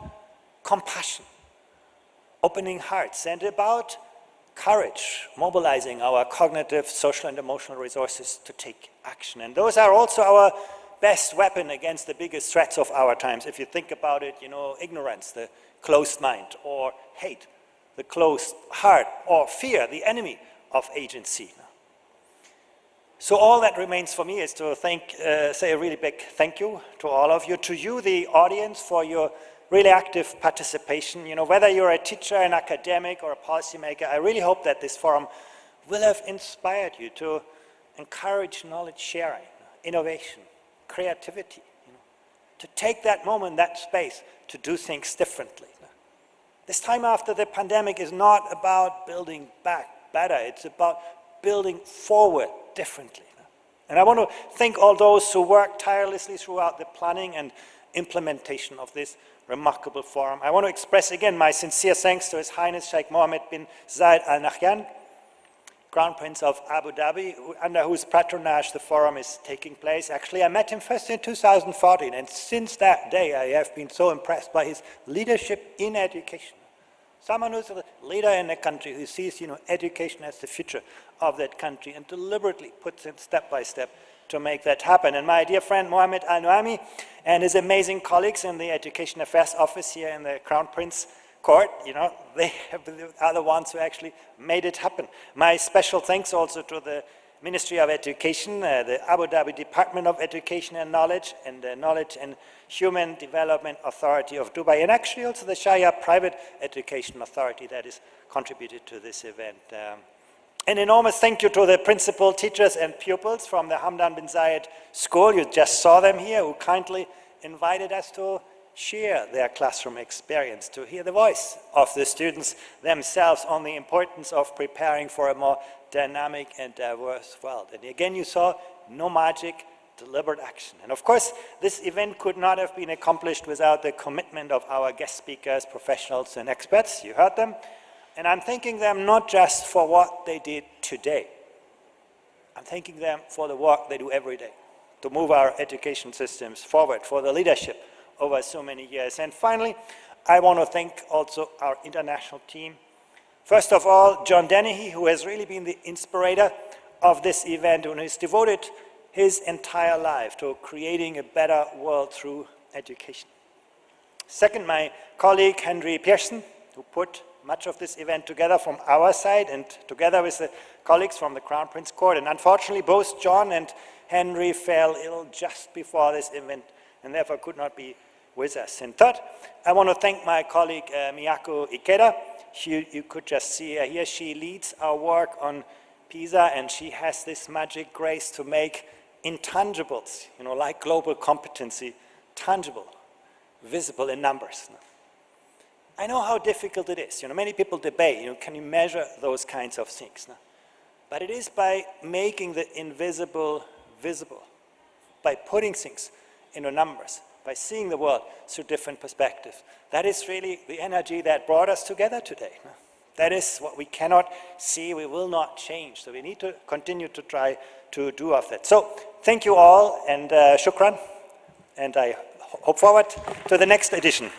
compassion, opening hearts, and about courage, mobilizing our cognitive, social, and emotional resources to take action. And those are also our best weapon against the biggest threats of our times. If you think about it, ignorance, the closed mind, or hate, the closed heart, or fear, the enemy of agency. So all that remains for me is to say a really big thank you to all of you, to you, the audience, for your really active participation. Whether you're a teacher, an academic, or a policymaker, I really hope that this forum will have inspired you to encourage knowledge sharing, innovation, creativity, to take that moment, that space, to do things differently. This time after the pandemic is not about building back better, it's about building forward differently. And I want to thank all those who worked tirelessly throughout the planning and implementation of this remarkable forum. I want to express again my sincere thanks to His Highness Sheikh Mohammed bin Zayed Al Nahyan, Crown Prince of Abu Dhabi, under whose patronage the forum is taking place. Actually, I met him first in 2014, and since that day I have been so impressed by his leadership in education. Someone who's a leader in a country who sees, education as the future of that country and deliberately puts it step by step to make that happen. And my dear friend Mohamed Al-Nuaimi and his amazing colleagues in the Education Affairs Office here in the Crown Prince Court, they are the ones who actually made it happen. My special thanks also to the Ministry of Education, the Abu Dhabi Department of Education and Knowledge, and the Knowledge and Human Development Authority of Dubai, and actually also the Shariah Private Education Authority that has contributed to this event. An enormous thank you to the principal, teachers, and pupils from the Hamdan bin Zayed School. You just saw them here, who kindly invited us to share their classroom experience, to hear the voice of the students themselves on the importance of preparing for a more dynamic and diverse world. And again, you saw no magic, deliberate action. And of course, this event could not have been accomplished without the commitment of our guest speakers, professionals, and experts. You heard them. And I'm thanking them not just for what they did today. I'm thanking them for the work they do every day to move our education systems forward, for the leadership over so many years. And finally, I want to thank also our international team. First of all, John Dennehy, who has really been the inspirator of this event and has devoted his entire life to creating a better world through education. Second, my colleague Henry Pearson, who put much of this event together from our side and together with the colleagues from the Crown Prince Court. And unfortunately, both John and Henry fell ill just before this event and therefore could not be with us. And third, I want to thank my colleague Miyako Ikeda. You could just see her here. She leads our work on PISA, and she has this magic grace to make intangibles, like global competency, tangible, visible in numbers. I know how difficult it is. Many people debate, can you measure those kinds of things? But it is by making the invisible visible, by putting things into numbers, by seeing the world through different perspectives. That is really the energy that brought us together today. That is what we cannot see, we will not change. So we need to continue to try to do of that. So thank you all, and shukran, and I hope forward to the next edition.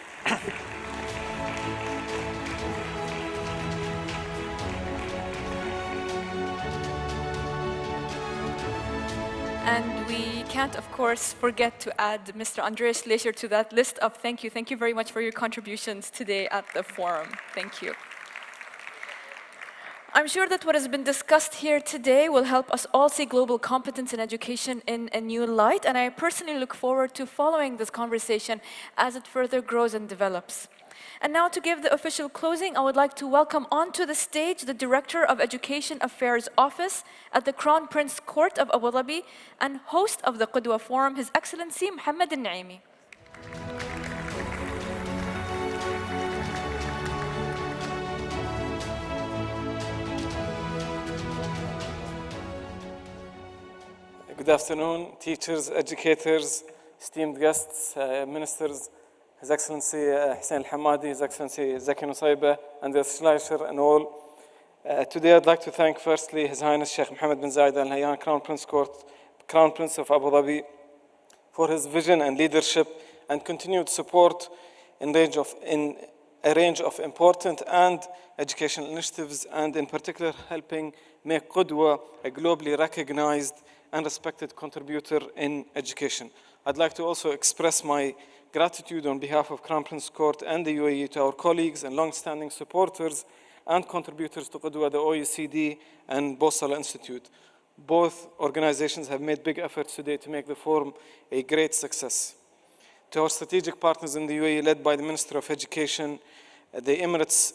And we can't, of course, forget to add Mr. Andreas Schleicher to that list of thank you. Thank you very much for your contributions today at the forum. Thank you. I'm sure that what has been discussed here today will help us all see global competence in education in a new light, and I personally look forward to following this conversation as it further grows and develops. And now to give the official closing, I would like to welcome onto the stage the Director of Education Affairs Office at the Crown Prince Court of Abu Dhabi and host of the Qudwa Forum, His Excellency Mohamed Nuaimi. Good afternoon, teachers, educators, esteemed guests, ministers, His Excellency Hussein Al-Hamadi, His Excellency Zaki Nusayba, Andreas Schleicher, and all. Today I'd like to thank firstly His Highness Sheikh Mohammed bin Zayed Al Nahyan, Crown Prince of Abu Dhabi, for his vision and leadership and continued support in a range of important and educational initiatives, and in particular helping make Qudwa a globally recognized and respected contributor in education. I'd like to also express my gratitude on behalf of Crown Prince Court and the UAE to our colleagues and long-standing supporters and contributors to Qudwa, the OECD and Bosala Institute. Both organizations have made big efforts today to make the forum a great success. To our strategic partners in the UAE, led by the Minister of Education, the Emirates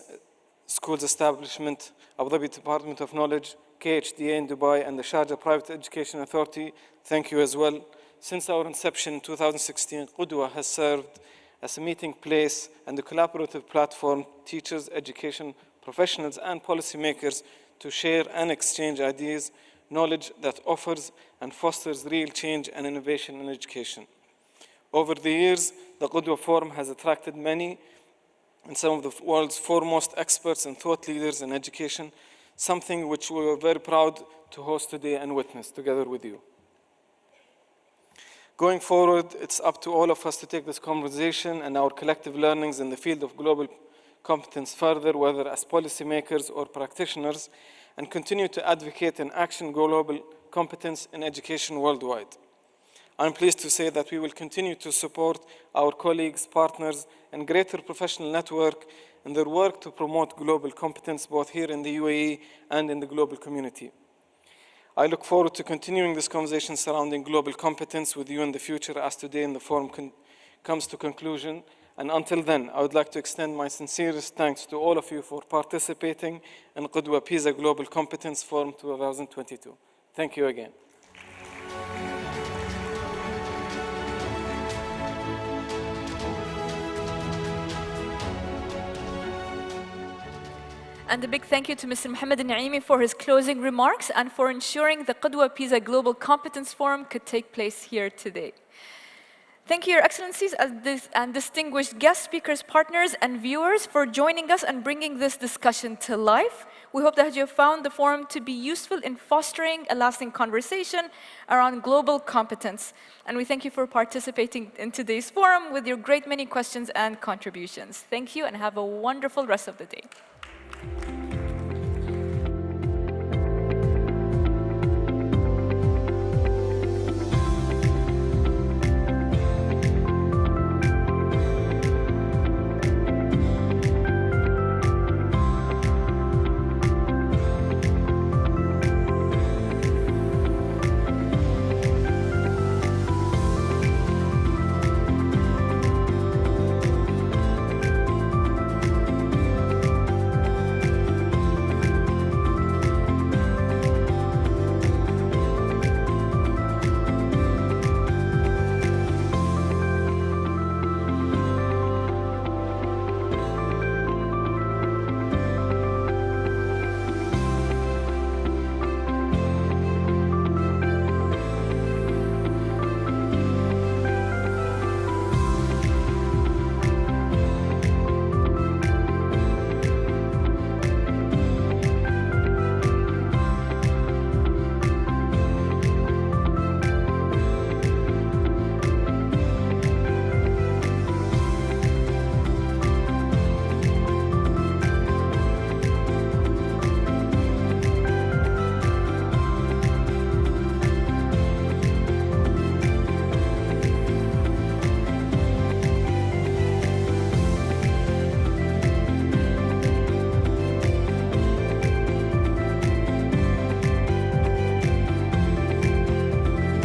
Schools Establishment, Abu Dhabi Department of Knowledge, KHDA in Dubai, and the Sharjah Private Education Authority, thank you as well. Since our inception in 2016, Qudwa has served as a meeting place and a collaborative platform, teachers, education professionals, and policymakers to share and exchange ideas, knowledge that offers and fosters real change and innovation in education. Over the years, the Qudwa Forum has attracted many and some of the world's foremost experts and thought leaders in education, something which we are very proud to host today and witness together with you. Going forward, it's up to all of us to take this conversation and our collective learnings in the field of global competence further, whether as policymakers or practitioners, and continue to advocate and action global competence in education worldwide. I'm pleased to say that we will continue to support our colleagues, partners, and greater professional network in their work to promote global competence both here in the UAE and in the global community. I look forward to continuing this conversation surrounding global competence with you in the future as today in the forum comes to conclusion. And until then, I would like to extend my sincerest thanks to all of you for participating in Qudwa-PISA Global Competence Forum 2022. Thank you again. And a big thank you to Mr. Mohamed Nuaimi for his closing remarks and for ensuring the Qudwa-PISA Global Competence Forum could take place here today. Thank you, Your Excellencies, and distinguished guest speakers, partners, and viewers for joining us and bringing this discussion to life. We hope that you have found the forum to be useful in fostering a lasting conversation around global competence. And we thank you for participating in today's forum with your great many questions and contributions. Thank you, and have a wonderful rest of the day.